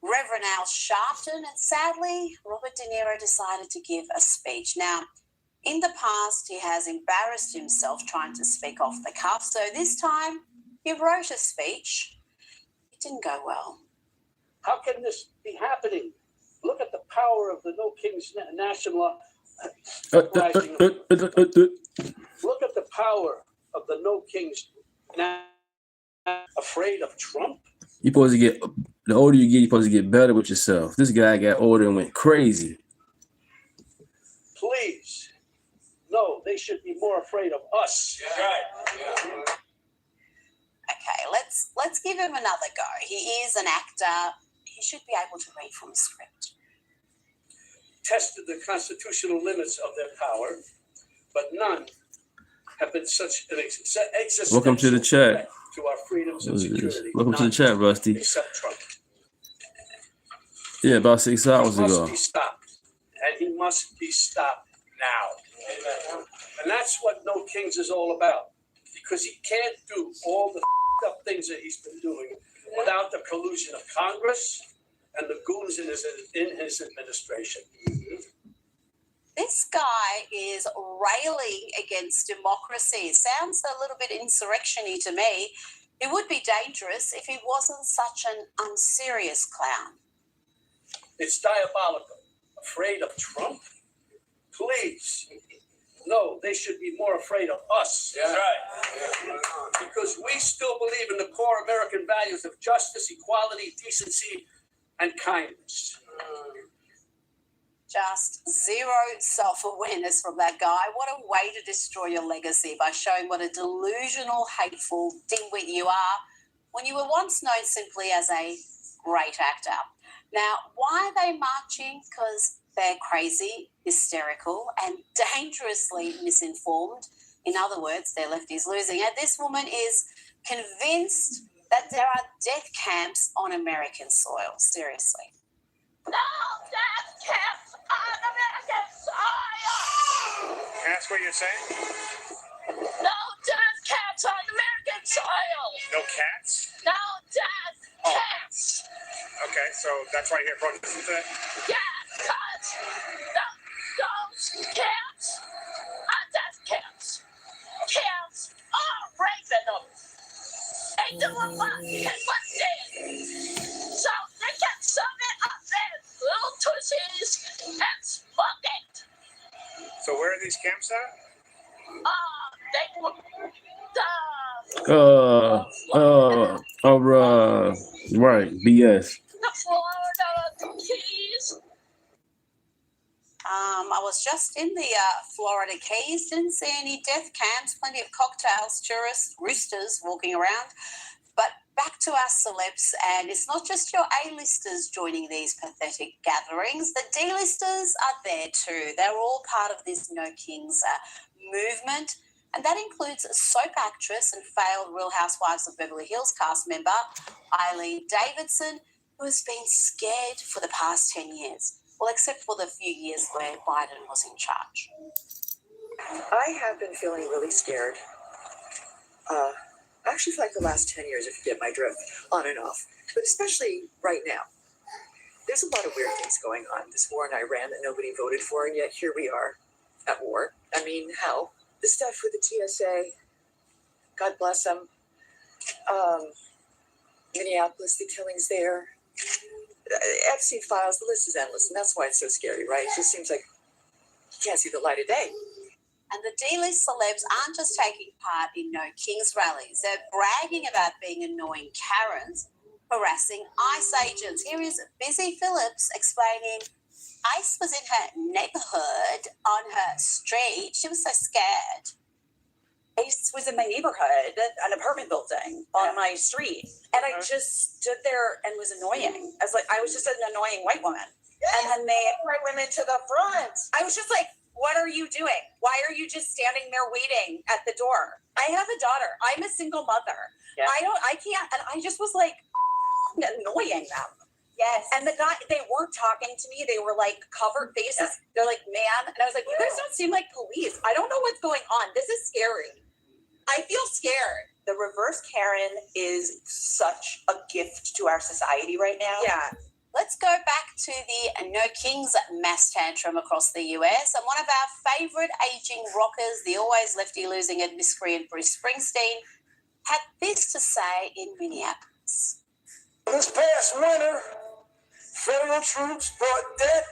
Reverend Al Sharpton. And sadly, Robert De Niro decided to give a speech. Now, in the past, he has embarrassed himself trying to speak off the cuff. So this time, he wrote a speech. It didn't go well. How can this be happening? Look at the power of the No Kings National Uprising. Look at the power of the No Kings. Afraid of Trump? You're supposed to get, the older you get, you're supposed to get better with yourself. This guy got older and went crazy. Please. No, they should be more afraid of us. Okay, let's give him another go. He is an actor. He should be able to read from a script. Tested the constitutional limits of their power, but none have been such an existential Welcome to the chat. threat to our freedoms and security. Welcome to the chat, Rusty. Except Trump. Yeah, about 6 hours He must ago. be stopped, and he must be stopped now. And that's what No Kings is all about. because he can't do all the up things that he's been doing without the collusion of Congress and the goons in his administration. This guy is railing against democracy. Sounds a little bit insurrection-y to me. It would be dangerous if he wasn't such an unserious clown. It's diabolical. Afraid of Trump? Please. No, they should be more afraid of us. Yeah. Right. Because we still believe in the core American values of justice, equality, decency, and kindness. Just zero self-awareness from that guy. What a way to destroy your legacy by showing what a delusional, hateful dimwit you are when you were once known simply as a great actor. Now, why are they marching? Because they're crazy, hysterical, and dangerously misinformed. In other words, their lefties losing. And this woman is convinced that there are death camps on American soil. Seriously. No death camps on American soil! That's what you're saying? No death camps on American soil! No cats? No death camps! Okay, so that's why you're here protesting today? Yeah, because those camps are death camps. Camps are raping them. Ain't doing what what's dead. So they can shove it up their little tushies and smoke it. So where are these camps at? Right, BS. The Florida Keys. I was just in the Florida Keys, didn't see any death camps, plenty of cocktails, tourists, roosters walking around. But back to our celebs, and it's not just your A-listers joining these pathetic gatherings. The D-listers are there too. They're all part of this No Kings movement, and that includes soap actress and failed Real Housewives of Beverly Hills cast member Eileen Davidson, who has been scared for the past 10 years. Well, except for the few years where Biden was in charge. I have been feeling really scared. Actually, for like the last 10 years, if you get my drift, on and off. But especially right now. There's a lot of weird things going on. This war in Iran that nobody voted for, and yet here we are at war. I mean, hell, the stuff with the TSA, God bless them. Minneapolis, the killings there. Epstein files, the list is endless, and that's why it's so scary, right? It just seems like you can't see the light of day. And the D-list celebs aren't just taking part in No Kings rallies. They're bragging about being annoying Karens, harassing ICE agents. Here is Busy Phillips explaining ICE was in her neighborhood on her street. She was so scared. ICE was in my neighborhood, an apartment building on my street. And I just stood there and was annoying. I was just an annoying white woman. Yes, and then they white women to the front. I was just like, what are you doing? Why are you just standing there waiting at the door? I have a daughter. I'm a single mother. Yeah. I can't. And I just was like annoying them. Yes. And the guy, they weren't talking to me. They were like covered faces. Yeah. They're like, man. And I was like, you guys don't seem like police. I don't know what's going on. This is scary. I feel scared. The reverse Karen is such a gift to our society right now. Yeah. Let's go back to the No Kings mass tantrum across the US. And one of our favorite aging rockers, the always lefty losing and miscreant Bruce Springsteen, had this to say in Minneapolis. This past winter, federal troops brought death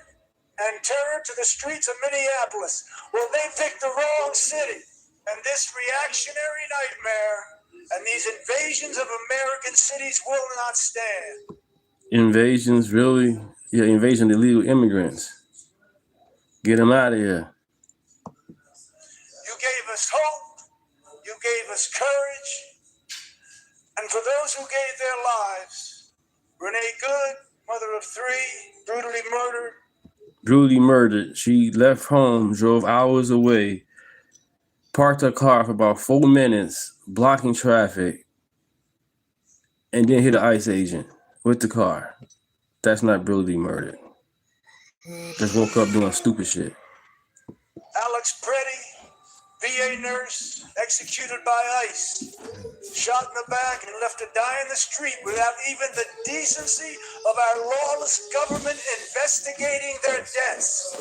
and terror to the streets of Minneapolis. Well, they picked the wrong city. And this reactionary nightmare and these invasions of American cities will not stand. Invasions, really? Yeah, invasion of illegal immigrants. Get them out of here. You gave us hope. You gave us courage. And for those who gave their lives, Renee Good, mother of 3, brutally murdered. Brutally murdered. She left home, drove hours away, parked her car for about 4 minutes, blocking traffic, and then hit an ICE agent with the car. That's not brutally murdered. Just woke up doing stupid shit. Alex Preddy, VA nurse executed by ICE, shot in the back and left to die in the street without even the decency of our lawless government investigating their deaths.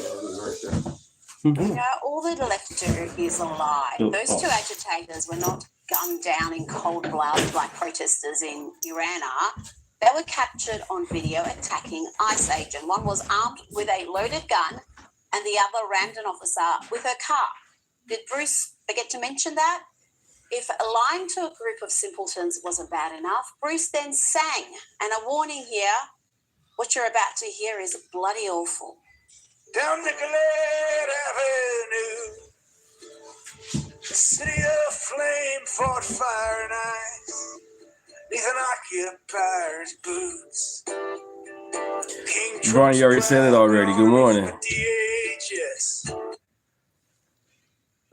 You know, all they're left to do is lie. Those two agitators were not gunned down in cold blood like protesters in Iran are. They were captured on video attacking ICE agent. One was armed with a loaded gun and the other rammed an officer with her car. Did Bruce forget to mention that? If lying to a group of simpletons wasn't bad enough, Bruce then sang. And a warning here, what you're about to hear is bloody awful. Down Nicollet Avenue, the city of flame fought fire and ice, neath an occupier's boots. Barney, you already said it already. Good morning.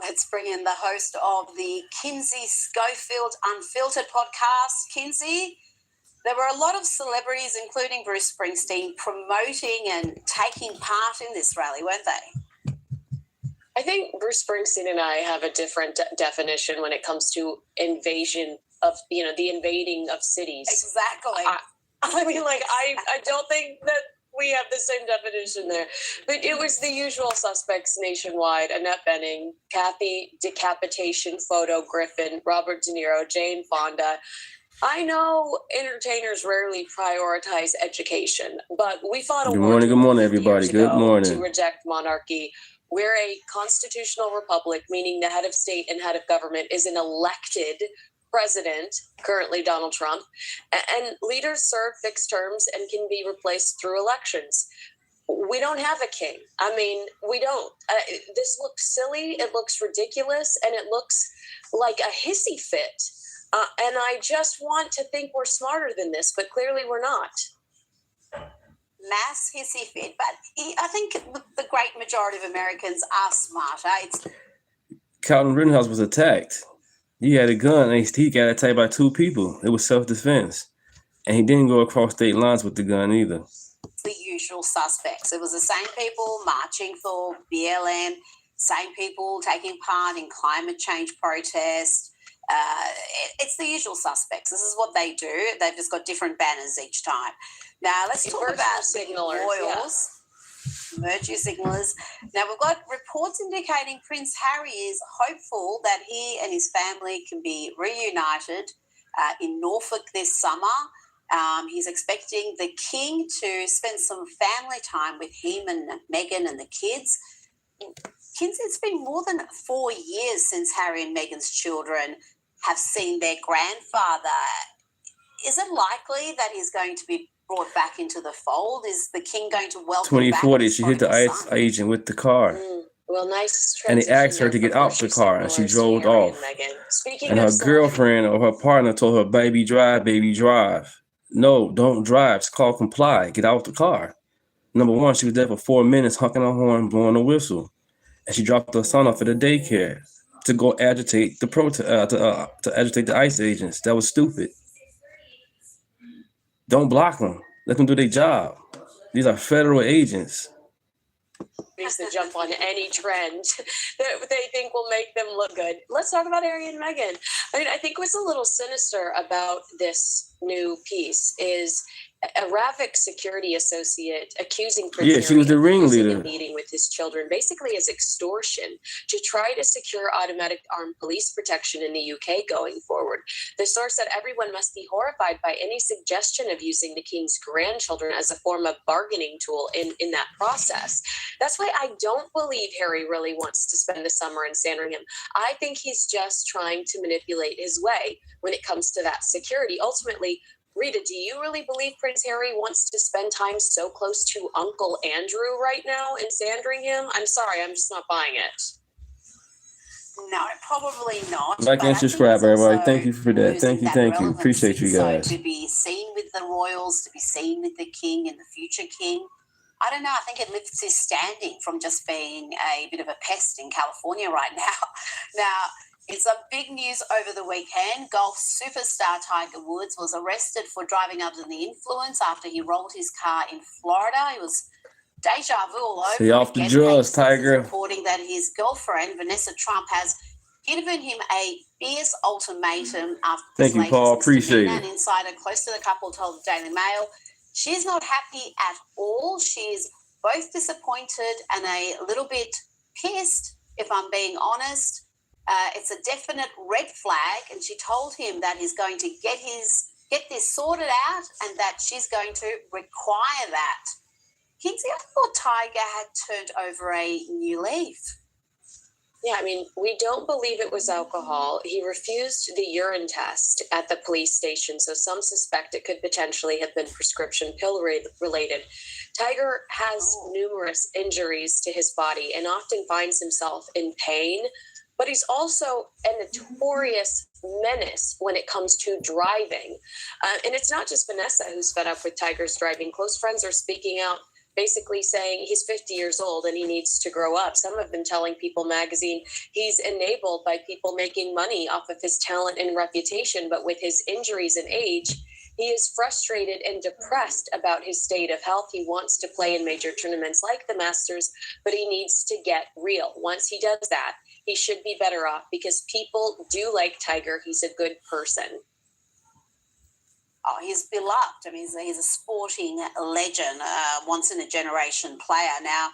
Let's bring in the host of the Kinsey Schofield Unfiltered podcast. Kinsey, there were a lot of celebrities, including Bruce Springsteen, promoting and taking part in this rally, weren't they? I think Bruce Springsteen and I have a different definition when it comes to invasion of, the invading of cities. Exactly. I mean, I don't think that we have the same definition there. But it was the usual suspects nationwide: Annette Bening, Kathy Decapitation Photo Griffin, Robert De Niro, Jane Fonda. I know entertainers rarely prioritize education, but we fought a war. Good morning, everybody. Good morning. To reject monarchy. We're a constitutional republic, meaning the head of state and head of government is an elected president, currently Donald Trump, and leaders serve fixed terms and can be replaced through elections. We don't have a king. I mean, we don't. This looks silly, it looks ridiculous, and it looks like a hissy fit. And I just want to think we're smarter than this, but clearly we're not. Mass hissy fit, but I think the great majority of Americans are smarter. Calvin Rittenhouse was attacked. He had a gun and he got attacked by two people. It was self-defense. And he didn't go across state lines with the gun either. The usual suspects. It was the same people marching for BLM, same people taking part in climate change protests. It's the usual suspects. This is what they do. They've just got different banners each time. Now, let's talk about signalers. Royals. Virtue signalers. Now, we've got reports indicating Prince Harry is hopeful that he and his family can be reunited in Norfolk this summer. He's expecting the king to spend some family time with him and Meghan and the kids. Kinsey, it's been more than 4 years since Harry and Meghan's children have seen their grandfather. Is it likely that he's going to be brought back into the fold? Is the king going to welcome 2040, back she hit the ICE agent with the car. Well, nice. And he asked her to get out the car, and she drove off. And her girlfriend or her partner told her, baby, drive, baby, drive. No, don't drive. It's called comply. Get out the car. Number one, she was there for 4 minutes, honking her horn, blowing a whistle. And she dropped her son off at the daycare to go agitate the to agitate the ICE agents. That was stupid. Don't block them. Let them do their job. These are federal agents. Needs to jump on any trend that they think will make them look good. Let's talk about Harry and Meghan. I mean, I think what's a little sinister about this new piece is a Ravik security associate accusing Prince Harry she was the of ringleader. using a meeting with his children basically as extortion to try to secure automatic armed police protection in the UK going forward. The source said everyone must be horrified by any suggestion of using the king's grandchildren as a form of bargaining tool in that process. That's why I don't believe Harry really wants to spend the summer in Sandringham. I think he's just trying to manipulate his way when it comes to that security. Ultimately, Rita, do you really believe Prince Harry wants to spend time so close to Uncle Andrew right now in Sandringham? I'm sorry, I'm just not buying it. No, probably not. Like and subscribe, everybody. Thank you for that. Thank you. Appreciate you guys. So to be seen with the royals, to be seen with the king and the future king, I don't know. I think it lifts his standing from just being a bit of a pest in California right now. Now, it's a big news over the weekend. Golf superstar Tiger Woods was arrested for driving under the influence after he rolled his car in Florida. It was deja vu all over. Stay off the drugs, Tiger. Reporting that his girlfriend, Vanessa Trump, has given him a fierce ultimatum after Thank you, Paul. Appreciate it. An insider close to the couple told the Daily Mail she's not happy at all. She's both disappointed and a little bit pissed, if I'm being honest. It's a definite red flag, and she told him that he's going to get this sorted out and that she's going to require that. Kinsey, I thought Tiger had turned over a new leaf. Yeah, I mean, we don't believe it was alcohol. He refused the urine test at the police station, so some suspect it could potentially have been prescription pill related. Tiger has numerous injuries to his body and often finds himself in pain, but he's also a notorious menace when it comes to driving. And it's not just Vanessa who's fed up with Tiger's driving. Close friends are speaking out, basically saying he's 50 years old and he needs to grow up. Some have been telling People magazine he's enabled by people making money off of his talent and reputation, but with his injuries and age, he is frustrated and depressed about his state of health. He wants to play in major tournaments like the Masters, but he needs to get real. Once he does that, he should be better off because people do like Tiger. He's a good person. Oh, he's beloved. I mean, he's a sporting legend, once-in-a-generation player. Now,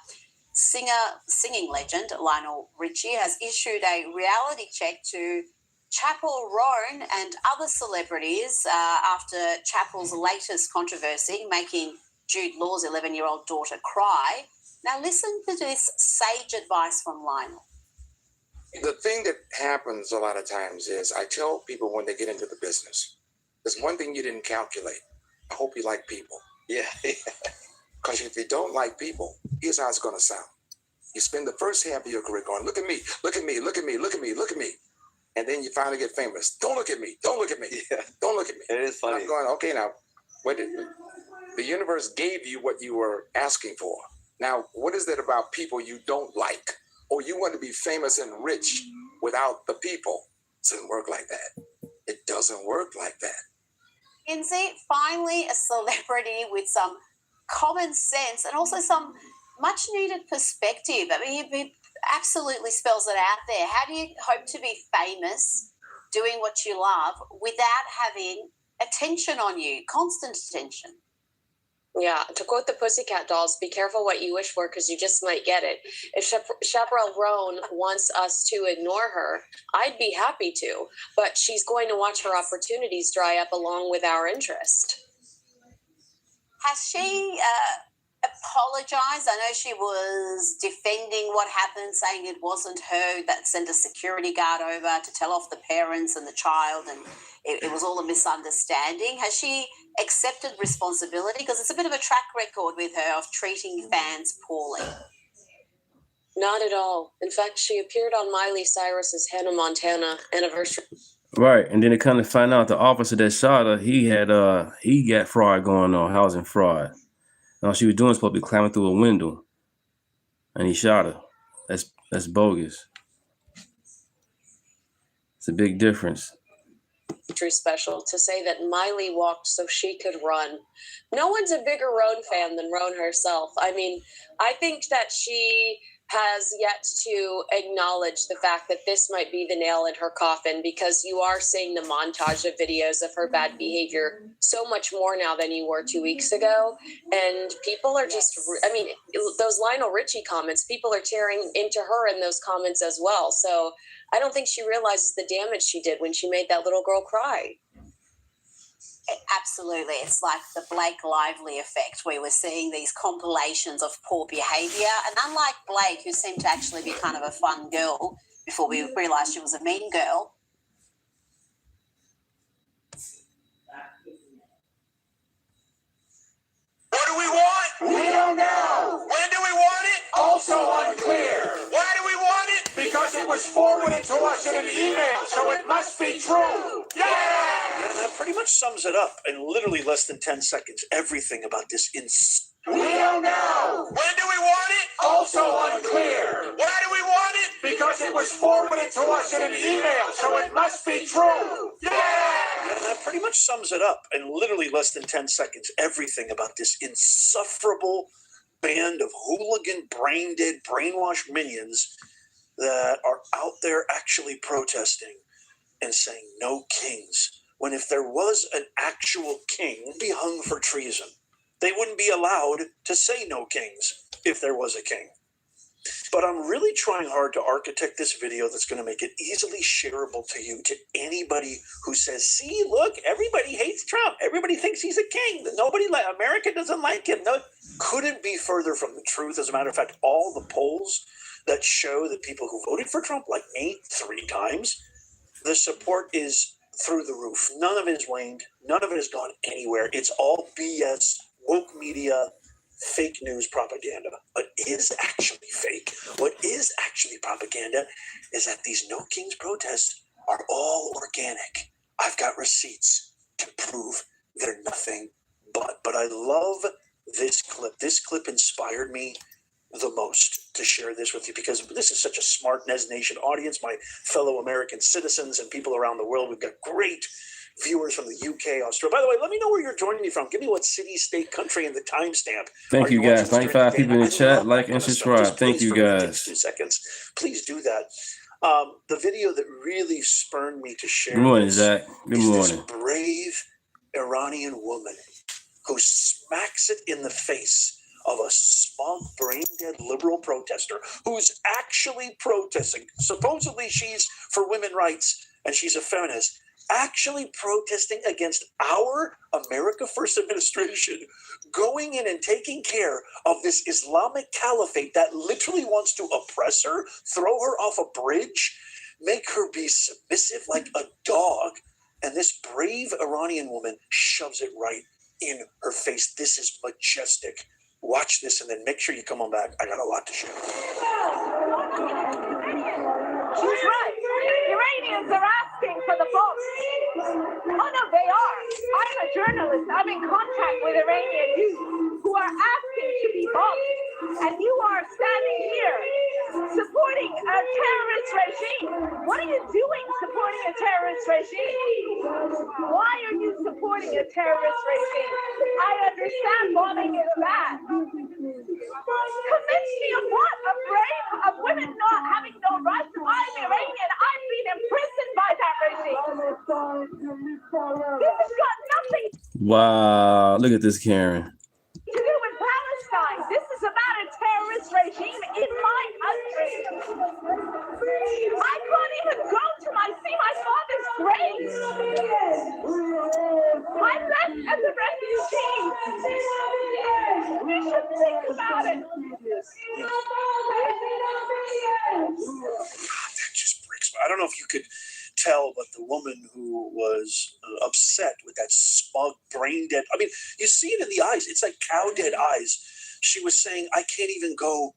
singing legend Lionel Richie has issued a reality check to Chappell Roan and other celebrities after Chappell's latest controversy, making Jude Law's 11-year-old daughter cry. Now, listen to this sage advice from Lionel. The thing that happens a lot of times is I tell people when they get into the business, there's one thing you didn't calculate. I hope you like people. Yeah. Because if you don't like people, here's how it's going to sound. You spend the first half of your career going, look at me, look at me, look at me, look at me, look at me. And then you finally get famous. Don't look at me, don't look at me, don't look at me. It is funny. And I'm going, okay, now, the universe gave you what you were asking for. Now, what is it about people you don't like? Or you want to be famous and rich without the people? It doesn't work like that. It doesn't work like that. Kinsey, finally a celebrity with some common sense and also some much-needed perspective. I mean, he absolutely spells it out there. How do you hope to be famous doing what you love without having attention on you, constant attention? Yeah, to quote the Pussycat Dolls, be careful what you wish for because you just might get it. If Chappell Roan wants us to ignore her, I'd be happy to, but she's going to watch her opportunities dry up along with our interest. Has she apologized? I know she was defending what happened, saying it wasn't her that sent a security guard over to tell off the parents and the child, and it was all a misunderstanding. Has she accepted responsibility? Because it's a bit of a track record with her of treating fans poorly. Not at all. In fact, she appeared on Miley Cyrus's Hannah Montana anniversary. Right, and then they kind of find out the officer that shot her, he got fraud going on, housing fraud. And all she was doing was supposed to be climbing through a window, and he shot her. That's bogus. It's a big difference. Special to say that Miley walked so she could run. No one's a bigger Roan fan than Roan herself. I mean, I think that she has yet to acknowledge the fact that this might be the nail in her coffin, because you are seeing the montage of videos of her bad behavior so much more now than you were 2 weeks ago. And people are just, I mean, those Lionel Richie comments, people are tearing into her in those comments as well. So I don't think she realizes the damage she did when she made that little girl cry. Absolutely. It's like the Blake Lively effect, where we're seeing these compilations of poor behaviour. And unlike Blake, who seemed to actually be kind of a fun girl before we realised she was a mean girl, What do we want? We don't know. When do we want it? Also unclear. Why do we want it? Because it was forwarded to us in an email, so it must be true. Yeah! And that pretty much sums it up in literally less than 10 seconds. Everything about this We don't know. When do we want it? Also unclear. Why do we want it? Because it was forwarded to us in an email, so it must be true. Yeah! And that pretty much sums it up in literally less than 10 seconds. Everything about this insufferable band of hooligan, brain-dead, brainwashed minions that are out there actually protesting and saying no kings, when if there was an actual king, be hung for treason. They wouldn't be allowed to say no kings if there was a king. But I'm really trying hard to architect this video that's going to make it easily shareable to you, to anybody who says, see, look, everybody hates Trump. Everybody thinks he's a king. America doesn't like him. No, couldn't be further from the truth. As a matter of fact, all the polls that show that people who voted for Trump, like me, 3 times, the support is through the roof. None of it has waned. None of it has gone anywhere. It's all BS, woke media, fake news propaganda. What is actually fake, what is actually propaganda, is that these No Kings protests are all organic. I've got receipts to prove they're nothing but. But I love this clip. This clip inspired me the most to share this with you, because this is such a smart Nez Nation audience, my fellow American citizens and people around the world. We've got great viewers from the UK, Australia. By the way, let me know where you're joining me from. Give me what city, state, country, and the timestamp. Thank you guys. 95 people in the chat. Like and subscribe. Thank you guys. 2 seconds. Please do that. The video that really spurred me to share. Good morning, Zach. Good morning. This brave Iranian woman who smacks it in the face of a smug, brain-dead liberal protester who's actually protesting. Supposedly she's for women's rights and she's a feminist, actually protesting against our America First administration, going in and taking care of this Islamic caliphate that literally wants to oppress her, throw her off a bridge, make her be submissive like a dog. And this brave Iranian woman shoves it right in her face. This is majestic. Watch this and then make sure you come on back. I got a lot to share. She's right. Iranians are asking for the bombs. Oh no, they are. I'm a journalist. I'm in contact with Iranian youth who are asking to be bombed. And you are standing here supporting a terrorist regime. What are you doing supporting a terrorist regime? Why are you supporting a terrorist regime? I understand bombing is bad. Convince me of what? Of women not having no rights? I'm Iranian. I've been imprisoned by that regime. This has got nothing Wow. Look at this, Karen. to do with Palestine. This is about a terrorist regime in my country. I can't even go to see my father's grave. I left as a refugee. We should think about it. That just breaks my. I don't know if you could tell, but the woman who was upset with that smug, brain dead. I mean, you see it in the eyes. It's like cow dead eyes. She was saying, I can't even go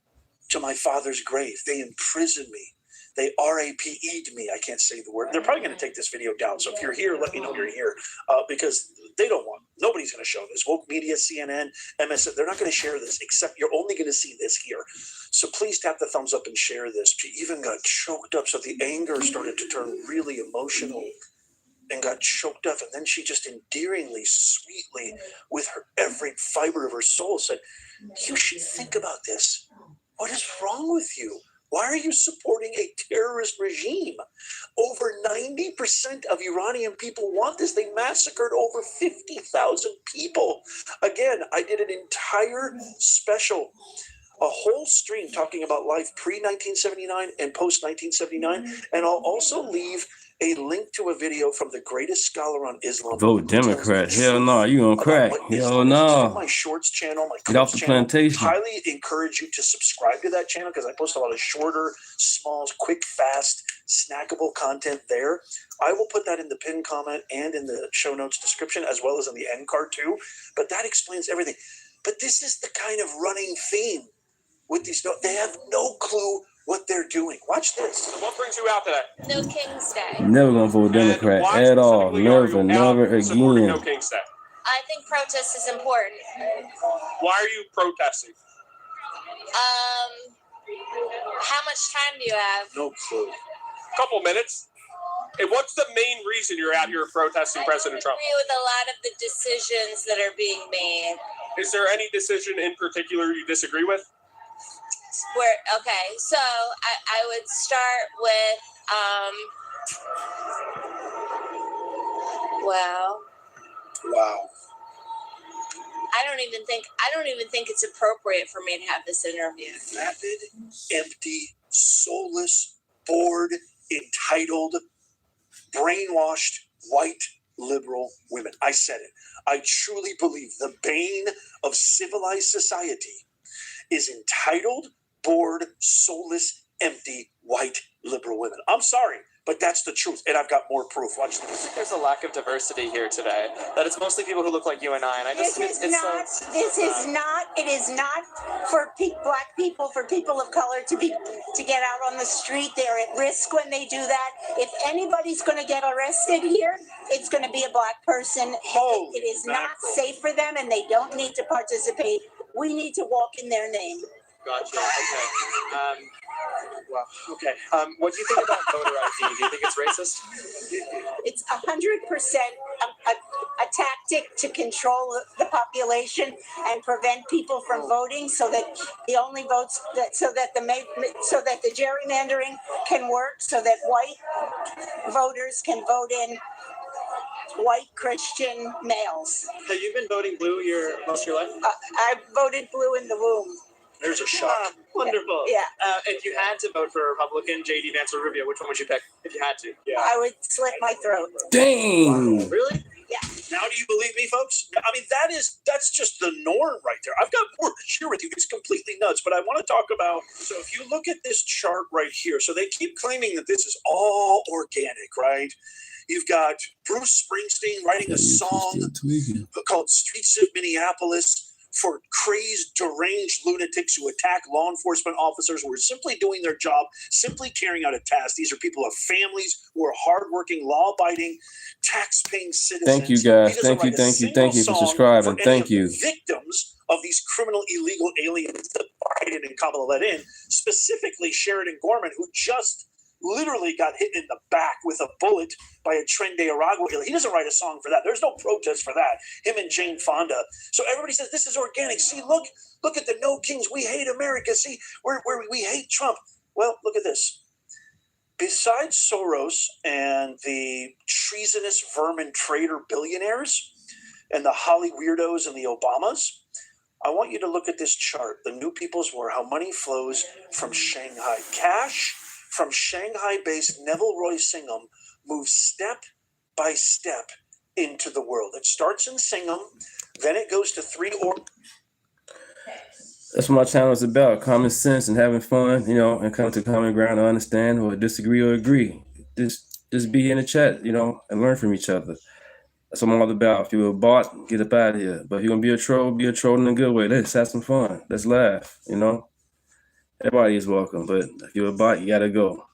to my father's grave. They imprisoned me. They RAPE'd me. I can't say the word. They're probably going to take this video down. So if you're here, let me know you're here, because they don't want. Nobody's going to show this. Woke media, CNN, MSN. They're not going to share this, except you're only going to see this here. So please tap the thumbs up and share this. She even got choked up. So the anger started to turn really emotional and got choked up. And then she just endearingly, sweetly, with her every fiber of her soul said, you should think about this. What is wrong with you? Why are you supporting a terrorist regime? Over 90% of Iranian people want this. They massacred over 50,000 people. Again, I did an entire special, a whole stream talking about life pre-1979 and post-1979. And I'll also leave a link to a video from the greatest scholar on Islam. Vote Democrat. Hell no. You gonna crack. Hell no. My shorts channel, my Get off the plantation. Highly encourage you to subscribe to that channel because I post a lot of shorter, small, quick, fast, snackable content there. I will put that in the pinned comment and in the show notes description, as well as in the end card too. But that explains everything. But this is the kind of running theme with these. They have no clue what they're doing. Watch this. What brings you out today? No King's Day. Never gonna vote Democrat at all. Never again. No King's Day. I think protest is important. Why are you protesting? How much time do you have? No clue. Couple minutes. And what's the main reason you're out here protesting President Trump? I agree with a lot of the decisions that are being made. Is there any decision in particular you disagree with? So I would start with well, Wow. I don't even think it's appropriate for me to have this interview. Vapid, empty, soulless, bored, entitled, brainwashed, white, liberal women. I said it. I truly believe the bane of civilized society is entitled, bored, soulless, empty, white, liberal women. I'm sorry, but that's the truth, and I've got more proof. Watch this. There's a lack of diversity here today. That it's mostly people who look like you and I. And I just It is not for black people, for people of color to get out on the street. They're at risk when they do that. If anybody's going to get arrested here, it's going to be a black person. It is not safe for them, and they don't need to participate. We need to walk in their name. Gotcha. Okay. Well, okay. What do you think about voter ID? Do you think it's racist? It's 100% a tactic to control the population and prevent people from voting, so that the only votes so that the gerrymandering can work, so that white voters can vote in white Christian males. Have you been voting blue most of your life? I voted blue in the womb. There's a shock. Wonderful. Yeah. If you had to vote for a Republican, J.D. Vance or Rubio, which one would you pick if you had to? Yeah. I would slit my throat. Dang. Wow. Really? Yeah. Now do you believe me, folks? I mean, that's just the norm right there. I've got more to share with you. It's completely nuts, but I want to talk about, so if you look at this chart right here, so they keep claiming that this is all organic, right? You've got Bruce Springsteen writing a song called Streets of Minneapolis for crazed, deranged lunatics who attack law enforcement officers who are simply doing their job, simply carrying out a task. These are people who have families, who are hardworking, law-abiding, tax-paying citizens. Thank you, guys. Thank you for subscribing. Thank you. Victims of these criminal, illegal aliens that Biden and Kamala let in, specifically Sheridan Gorman, who just literally got hit in the back with a bullet by a Tren de Aragua. He doesn't write a song for that. There's no protest for that. Him and Jane Fonda. So everybody says this is organic. See, look at the No Kings. We hate America. See, we hate Trump. Well, look at this. Besides Soros and the treasonous vermin traitor billionaires and the Holly weirdos and the Obamas, I want you to look at this chart, the New People's War, how money flows from Shanghai. Cash from Shanghai-based Neville Roy Singham moves step by step into the world. It starts in Singham, then it goes to That's what my channel is about, common sense and having fun, and come to common ground to understand or disagree or agree. Just be in the chat, and learn from each other. That's what I'm all about. If you're a bot, get up out of here. But if you're going to be a troll in a good way. Let's have some fun. Let's laugh, Everybody is welcome, but if you're a bot, you got to go.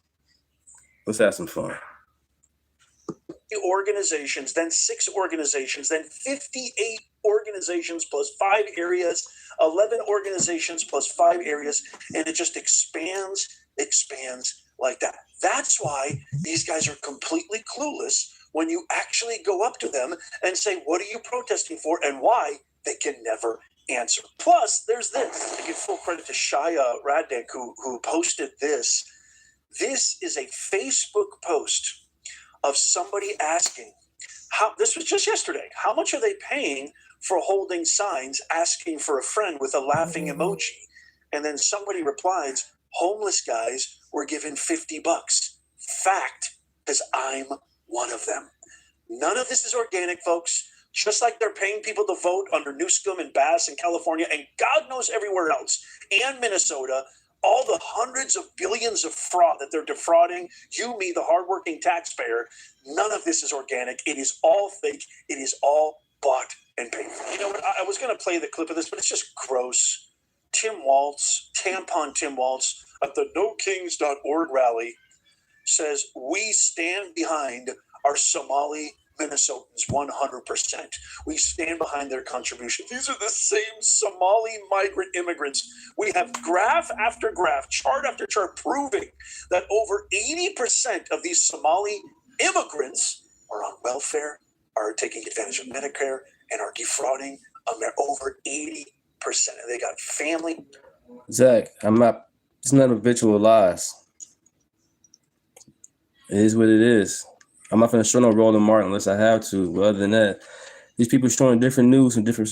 Let's have some fun. organizations, then 6 organizations, then 58 organizations plus 5 areas, 11 organizations plus 5 areas, and it just expands like that. That's why these guys are completely clueless when you actually go up to them and say, what are you protesting for and why? They can never answer. Plus, there's this. I give full credit to Shia Radnick, who posted this. This is a Facebook post of somebody asking, this was just yesterday, how much are they paying for holding signs asking for a friend with a laughing emoji? And then somebody replies, homeless guys were given $50. Fact, because I'm one of them. None of this is organic, folks. Just like they're paying people to vote under Newsom and Bass in California, and God knows everywhere else, and Minnesota, all the hundreds of billions of fraud that they're defrauding, you, me, the hardworking taxpayer, none of this is organic. It is all fake. It is all bought and paid for. You know what? I was going to play the clip of this, but it's just gross. Tampon Tim Waltz at the NoKings.org rally says, we stand behind our Somali Minnesotans 100%. We stand behind their contribution. These are the same Somali migrant immigrants. We have graph after graph, chart after chart, proving that over 80% of these Somali immigrants are on welfare, are taking advantage of Medicare, and are defrauding over 80%. And they got family. Zach, I'm not It's not habitual lies. It is what it is. I'm not going to show no Roland Martin unless I have to. But other than that, these people showing different news from different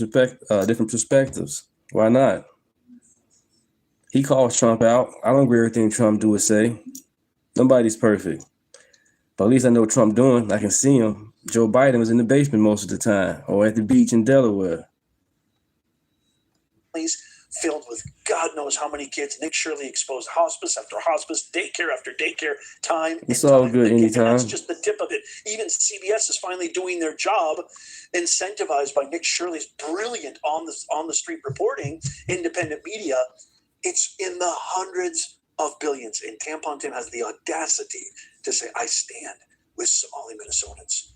perspectives. Why not? He calls Trump out. I don't agree with everything Trump do or say. Nobody's perfect. But at least I know what Trump doing. I can see him. Joe Biden was in the basement most of the time or at the beach in Delaware. Filled with God knows how many kids. Nick Shirley exposed hospice after hospice, daycare after daycare, time. It's all good anytime. And that's just the tip of it. Even CBS is finally doing their job, incentivized by Nick Shirley's brilliant on the street reporting, independent media. It's in the hundreds of billions. And Tampon Tim has the audacity to say, I stand with Somali Minnesotans.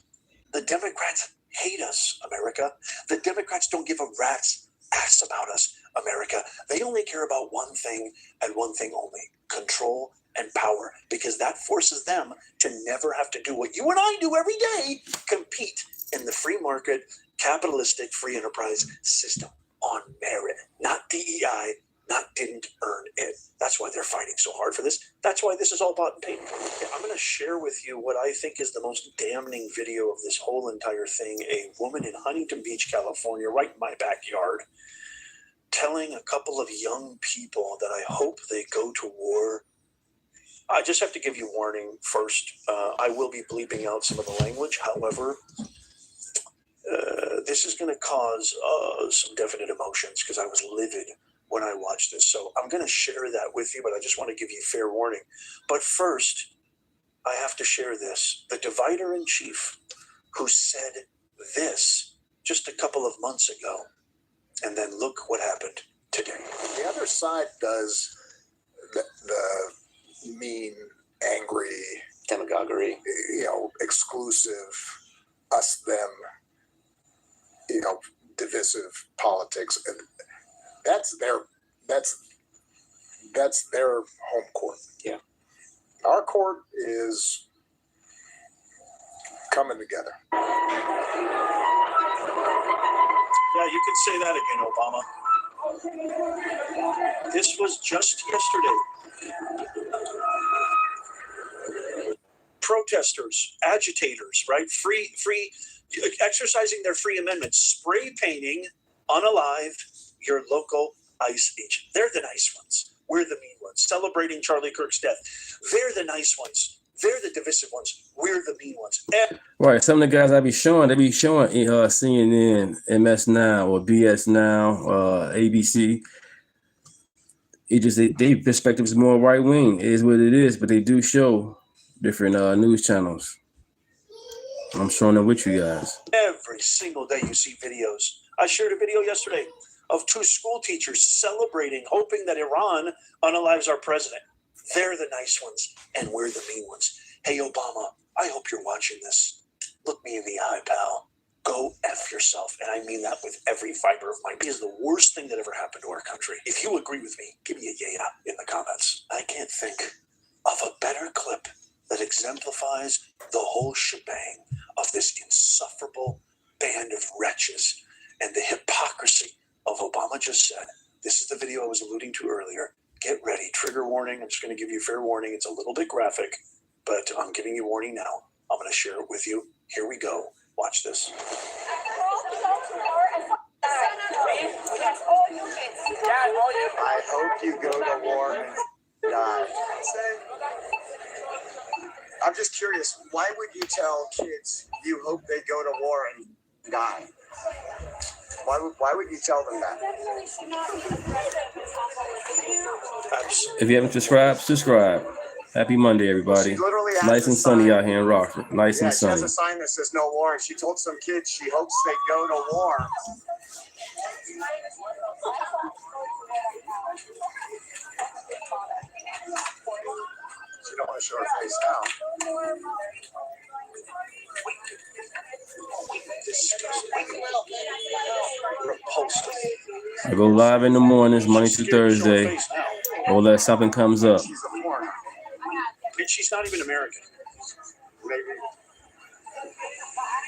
The Democrats hate us, America. The Democrats don't give a rat's ass about us, America. They only care about one thing and one thing only: control and power, because that forces them to never have to do what you and I do every day: compete in the free market, capitalistic free enterprise system on merit, not DEI, not didn't earn it. That's why they're fighting so hard for this. That's why this is all bought and paid for. I'm going to share with you what I think is the most damning video of this whole entire thing. A woman in Huntington Beach, California, right in my backyard, telling a couple of young people that I hope they go to war. I just have to give you warning first. I will be bleeping out some of the language. However, this is going to cause some definite emotions because I was livid when I watched this. So I'm going to share that with you, but I just want to give you fair warning. But first, I have to share this. The divider in chief who said this just a couple of months ago. And then look what happened today. The other side does the mean, angry, demagoguery, exclusive, us, them, divisive politics. And that's their home court. Yeah. Our court is coming together. Yeah, you can say that again, Obama. This was just yesterday. Protesters, agitators, right? Free, exercising their free amendment, spray painting, unalive your local ICE agent. They're the nice ones. We're the mean ones. Celebrating Charlie Kirk's death. They're the nice ones. They're the divisive ones. We're the mean ones. Right. Some of the guys they be showing CNN, MS Now, or BS Now, ABC. It just their perspective is more right wing. It is what it is, but they do show different news channels. I'm showing them with you guys. Every single day you see videos. I shared a video yesterday of 2 school teachers celebrating, hoping that Iran unalives our president. They're the nice ones, and we're the mean ones. Hey, Obama, I hope you're watching this. Look me in the eye, pal. Go F yourself. And I mean that with every fiber of my being. It is the worst thing that ever happened to our country. If you agree with me, give me a yeah in the comments. I can't think of a better clip that exemplifies the whole shebang of this insufferable band of wretches and the hypocrisy of Obama just said. This is the video I was alluding to earlier. Get ready. Trigger warning. I'm just going to give you fair warning. It's a little bit graphic, but I'm giving you warning now. I'm going to share it with you. Here we go. Watch this. I hope you go to war and die. I'm just curious, why would you tell kids you hope they go to war and die? Why would you tell them that? If you haven't subscribe. Happy Monday, everybody. Nice and sunny out here in Rockford. Nice and sunny. She has a sign that says no war, and she told some kids she hopes they go to war. She don't want to show her face now. Repulsive. I go live in the mornings, Monday through Thursday, unless something comes up. And she's not even American. Maybe.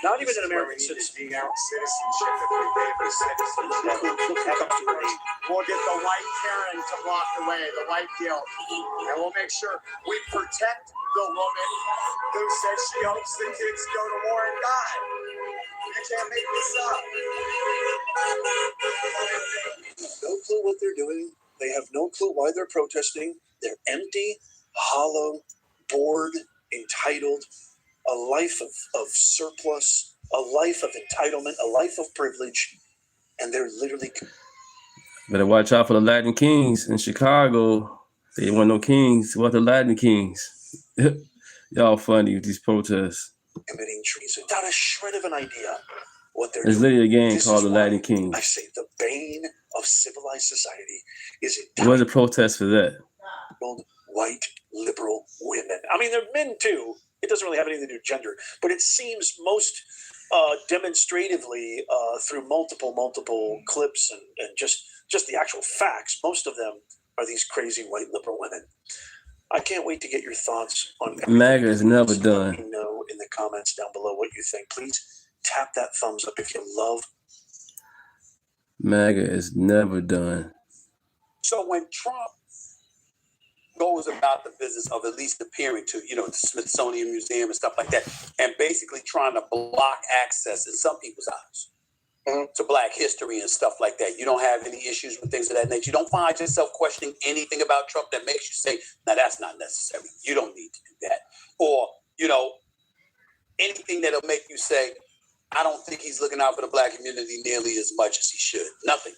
not even an American citizen. Out citizenship if we pay for citizenship. We'll get the white Karen to block the way, the white guilt, and we'll make sure we protect the woman who says she hopes the kids go to war and die. You can't make this up. No clue what they're doing. They have no clue why they're protesting. They're empty, hollow, bored, entitled, a life of surplus, a life of entitlement, a life of privilege, and they're literally... Better watch out for the Latin kings in Chicago. They didn't want no kings. What the Latin kings? Y'all funny with these protests. Committing treason without a shred of an idea what they're There's doing. literally a game This called is the why Latin Kings. I say the bane of civilized society is Where's the protest for that? entitled white liberal women. I mean, they're men too. It doesn't really have anything to do with gender, but it seems most demonstratively through multiple clips and just the actual facts. Most of them are these crazy white liberal women. I can't wait to get your thoughts on everything. MAGA is never Let done. me know in the comments down below what you think. Please tap that thumbs up if you love. MAGA is never done. So when Trump goes about the business of at least appearing to, the Smithsonian Museum and stuff like that, and basically trying to block access in some people's eyes to Black history and stuff like that, you don't have any issues with things of that nature. You don't find yourself questioning anything about Trump that makes you say, now that's not necessary. You don't need to do that. Or, anything that'll make you say, I don't think he's looking out for the Black community nearly as much as he should. Nothing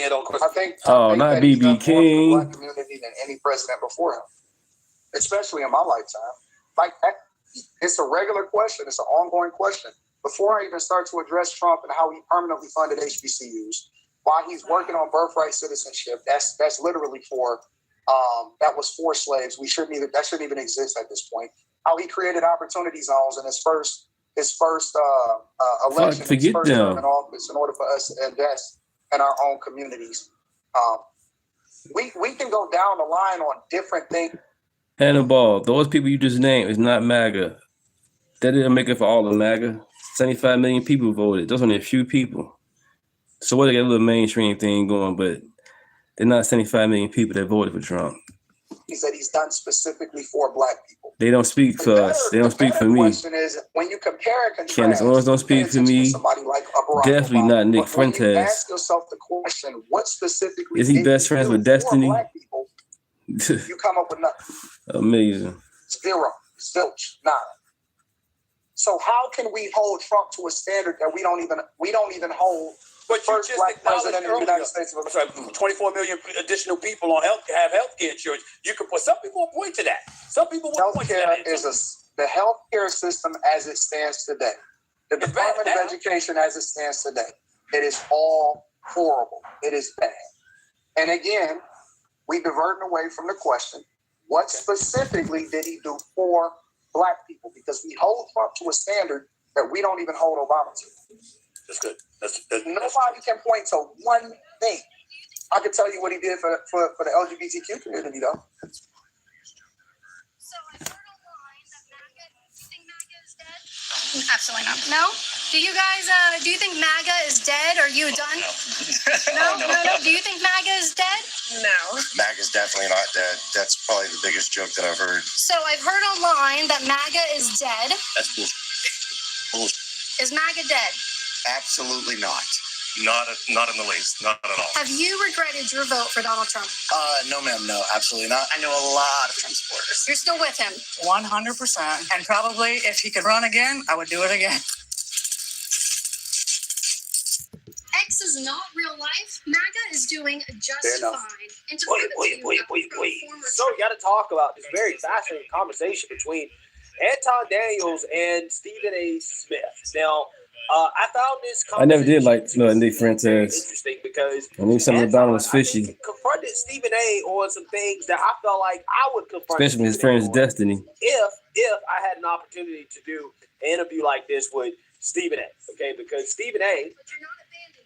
at all. I think not that he's done more BB for the King. Black community than any president before him, especially in my lifetime. It's a regular question. It's an ongoing question. Before I even start to address Trump and how he permanently funded HBCUs, while he's working on birthright citizenship, that's literally for that was for slaves. That shouldn't even exist at this point. How he created opportunity zones in his first election, his first term in office, in order for us to invest in our own communities. We can go down the line on different things. Hannibal, those people you just named is not MAGA. That didn't make it for all of MAGA. 75 million people voted. Those are only a few people. So what, they got a little mainstream thing going, but they're not 75 million people that voted for Trump. That he's done specifically for Black people. They don't speak for us. They don't speak for me. The question is, when you compare and contrast, Candace Owens don't speak for me. Definitely not Nick Fuentes. When you ask yourself the question, what specifically is he best friends with Destiny? Black people, you come up with nothing. Amazing. Zero. Zilch. Nada. So how can we hold Trump to a standard that we don't even hold? But first Black president in the United States of America. 24 million additional people on have healthcare insurance. You can put some people will point to that. Some people will point to that. The healthcare system as it stands today. The Department of Education as it stands today. It is all horrible. It is bad. And again, we diverting away from the question: what specifically did he do for Black people? Because we hold Trump to a standard that we don't even hold Obama to. That's good. Nobody can point to one thing. I can tell you what he did for the LGBTQ community, though. Absolutely not. No? Do you guys, do you think MAGA is dead? Are you done? No. Do you think MAGA is dead? No. MAGA's definitely not dead. That's probably the biggest joke that I've heard. So I've heard online that MAGA is dead. That's bullshit. Is MAGA dead? Absolutely not. Not in the least. Not at all. Have you regretted your vote for Donald Trump? No, ma'am. No, absolutely not. I know a lot of Trump supporters. You're still with him? 100%. And probably if he could run again, I would do it again. X is not real life. MAGA is doing just Fair enough. fine. And to prove it to you, So we got to talk about this very fascinating conversation between Anton Daniels and Stephen A. Smith. Now, I found this I never did like Nick Fuentes. interesting because I knew some of the Donald was fishy. confronted Stephen A. on some things that I felt like I would confront. Especially with his Stephen A. friend's on Destiny. If I had an opportunity to do an interview like this with Stephen A. Okay, because Stephen A.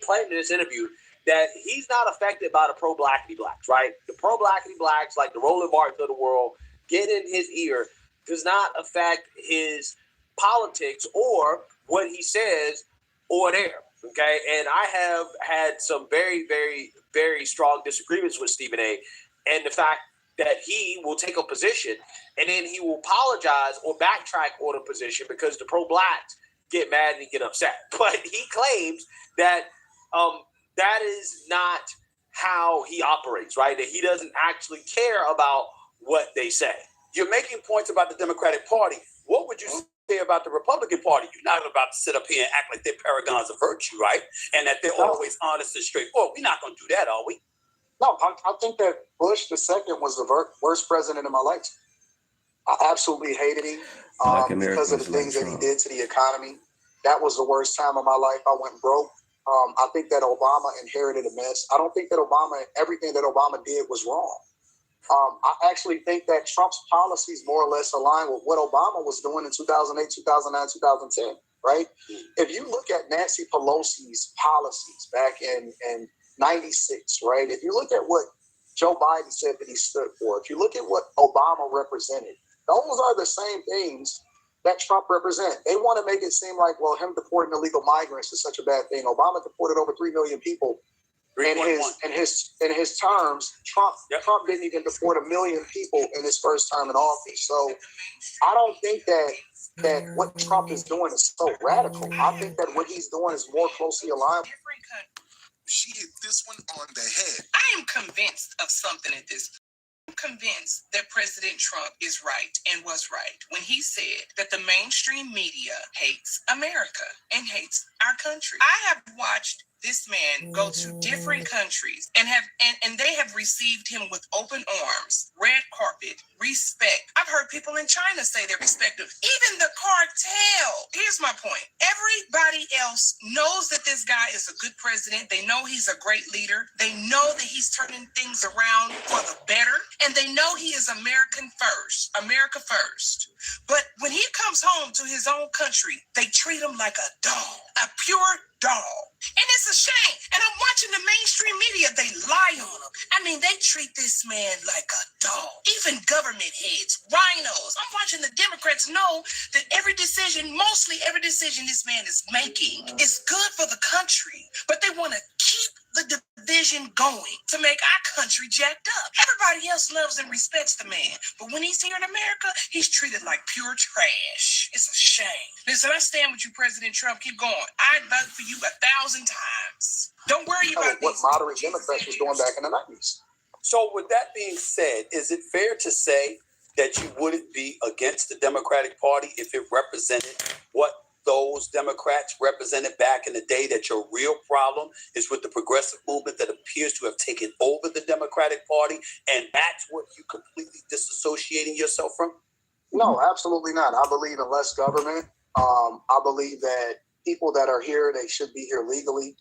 claimed in this interview that he's not affected by the pro-blackity blacks, right? The pro-blackity blacks, like the Roland Martins of the world, get in his ear does not affect his politics or what he says on air. Okay, and I have had some very, very, very strong disagreements with Stephen A. and the fact that he will take a position and then he will apologize or backtrack on a position because the pro-blacks get mad and get upset. But he claims that that is not how he operates, right? That he doesn't actually care about what they say. You're making points about the Democratic Party. What would you say about the Republican Party? You're not about to sit up here and act like they're paragons of virtue, right? And that they're always honest and straightforward. We're not going to do that, are we? No, I think that Bush the second was the worst president in my lifetime. I absolutely hated him because of the things that he did to the economy. That was the worst time of my life. I went broke. I think that Obama inherited a mess. I don't think that everything that Obama did was wrong. I actually think that Trump's policies more or less align with what Obama was doing in 2008, 2009, 2010, right? If you look at Nancy Pelosi's policies back in 96, right? If you look at what Joe Biden said that he stood for, if you look at what Obama represented, those are the same things that Trump represent. They want to make it seem like, well, him deporting illegal migrants is such a bad thing. Obama deported over 3 million people in his terms. Trump didn't even deport 1 million people in his first term in office. So I don't think that what Trump is doing is so radical. I think that what he's doing is more closely aligned. She hit this one on the head. I am convinced of something at this point. I'm convinced that President Trump is right and was right when he said that the mainstream media hates America and hates our country. I have watched this man go to different countries and they have received him with open arms, red carpet, respect. I've heard people in China say they respect him. Even the cartel. Here's my point. Everybody else knows that this guy is a good president. They know he's a great leader. They know that he's turning things around for the better. And they know he is America first. But when he comes home to his own country, they treat him like a dog, a pure dog. And it's a shame. And I'm watching the mainstream media. They lie on him. I mean, they treat this man like a dog. Even government heads, rhinos. I'm watching the Democrats know that mostly every decision this man is making is good for the country. But they want to keep the division going to make our country jacked up. Everybody else loves and respects the man. But when he's here in America, he's treated like pure trash. It's a shame. Listen, I stand with you, President Trump. Keep going. I'd vote for you 1,000 times. Don't worry about what moderate Democrats was doing back in the 90s. So with that being said, is it fair to say that you wouldn't be against the Democratic Party if it represented what those Democrats represented back in the day, that your real problem is with the progressive movement that appears to have taken over the Democratic Party, and that's what you completely disassociating yourself from? No, absolutely not. I believe in less government. I believe that people that are here, they should be here legally.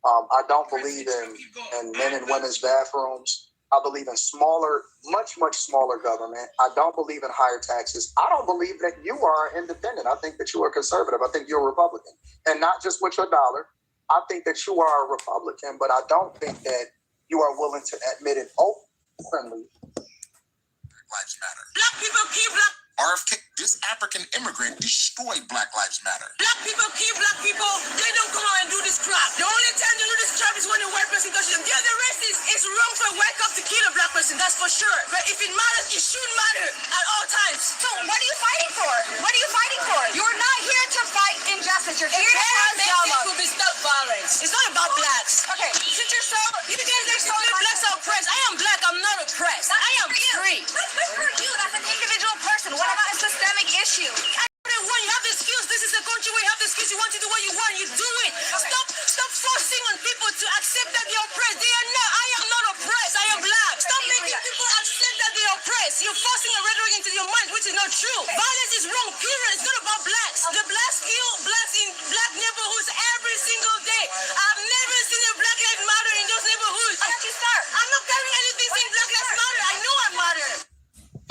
I don't believe in men and women's bathrooms. I believe in smaller, much smaller government. I don't believe in higher taxes. I don't believe that you are independent. I think that you are conservative. I think you're a Republican. And not just with your dollar. I think that you are a Republican, but I don't think that you are willing to admit it openly. Lives Matter. Black people keep black. RFK, this African immigrant destroyed Black Lives Matter. Black people keep black people. They don't come out and do this crap. The only time they do this crap is when a white person touches them. The other races, it's wrong for a white cop to kill a black person. That's for sure. But if it matters, it should matter at all times. So what are you fighting for? What are you fighting for? You're not here to fight injustice. You're here to have dialogue. Will be stop violence. It's not about blacks. Okay. Since you're so, you guys are so blacks are oppressed. I am black. I'm not oppressed. I am free. That's for you. That's an individual person. What about a systemic issue? When you have the skills, this is the country where you have the skills. You want to do what you want, you do it. Stop forcing on people to accept that they're oppressed. They are not. I am not oppressed. I am black. Stop making people accept that they're oppressed. You're forcing a rhetoric into your mind, which is not true. Violence is wrong, period. It's not about blacks. The blacks kill blacks in black neighborhoods every single day. I've never seen a Black Lives Matter in those neighborhoods. Why don't you start? I'm not carrying anything saying Black Lives Matter. I know I matter.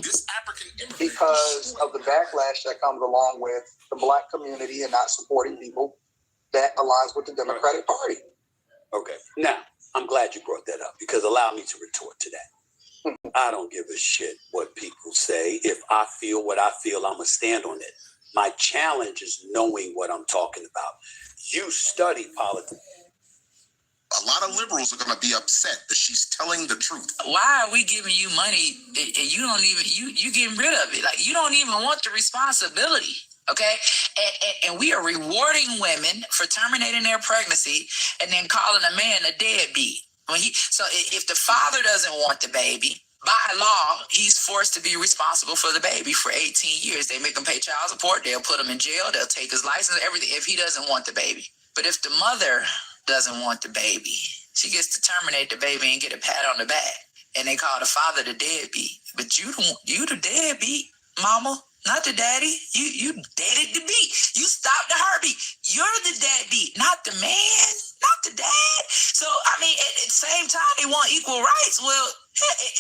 This African immigrant, because of the backlash that comes along with the black community and not supporting people that aligns with the Democratic Party. Okay. Now, I'm glad you brought that up, because allow me to retort to that. I don't give a shit what people say. If I feel what I feel, I'm going to stand on it. My challenge is knowing what I'm talking about. You study politics. A lot of liberals are going to be upset that she's telling the truth. Why are we giving you money and you don't even, you getting rid of it? Like, you don't even want the responsibility, okay? And we are rewarding women for terminating their pregnancy and then calling a man a deadbeat. So if the father doesn't want the baby, by law, he's forced to be responsible for the baby for 18 years. They make him pay child support. They'll put him in jail. They'll take his license, everything, if he doesn't want the baby. But if the mother doesn't want the baby, she gets to terminate the baby and get a pat on the back. And they call the father the deadbeat. But you the deadbeat, mama, not the daddy. You deaded the beat. You stopped the heartbeat. You're the deadbeat, not the man, not the dad. So, I mean, at the same time, they want equal rights. Well,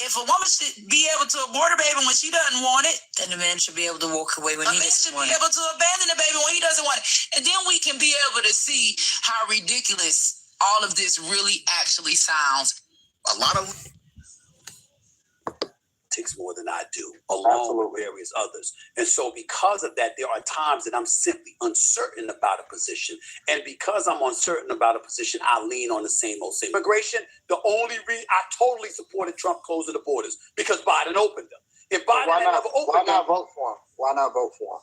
if a woman should be able to abort a baby when she doesn't want it, then the man should be able to walk away when he doesn't want it. A man should be able to abandon the baby when he doesn't want it. And then we can be able to see how ridiculous all of this really actually sounds. A lot of takes more than I do, along with various others. And so because of that, there are times that I'm simply uncertain about a position. And because I'm uncertain about a position, I lean on the same old same. Immigration, the only reason I totally supported Trump closing the borders because Biden opened them. If Biden had never opened why not vote for him? Why not vote for him?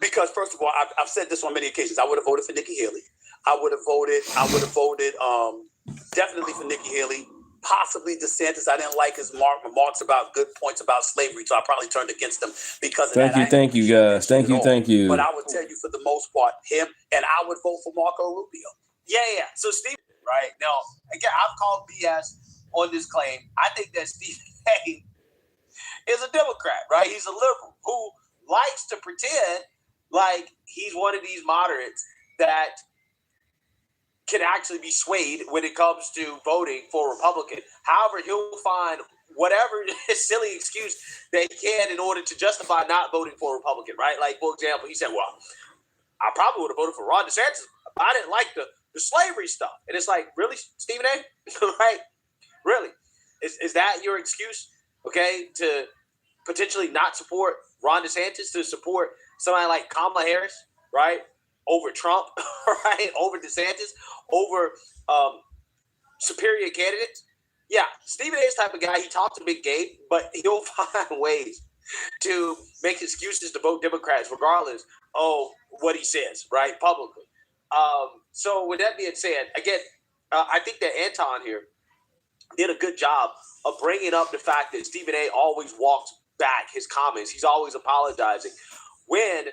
Because first of all, I've said this on many occasions. I would have voted for Nikki Haley. I would have voted definitely for Nikki Haley. Possibly DeSantis. I didn't like his remarks about good points about slavery, so I probably turned against him because of that. Thank you, guys. Thank you. But I would tell you, for the most part, him, and I would vote for Marco Rubio. Yeah. So Stephen, right now, again, I've called BS on this claim. I think that Stephen A. is a Democrat, right? He's a liberal who likes to pretend like he's one of these moderates that can actually be swayed when it comes to voting for a Republican. However, he'll find whatever silly excuse they can in order to justify not voting for a Republican, right? Like, for example, he said, well, I probably would have voted for Ron DeSantis. I didn't like the slavery stuff. And it's like, really, Stephen A? Right? Really? Is that your excuse, okay, to potentially not support Ron DeSantis, to support somebody like Kamala Harris, right? Over Trump, right? Over DeSantis, over superior candidates. Yeah, Stephen A. is the type of guy, he talks a big game, but he'll find ways to make excuses to vote Democrats regardless of what he says, right, publicly. So with that being said, again, I think that Anton here did a good job of bringing up the fact that Stephen A. always walks back his comments. He's always apologizing when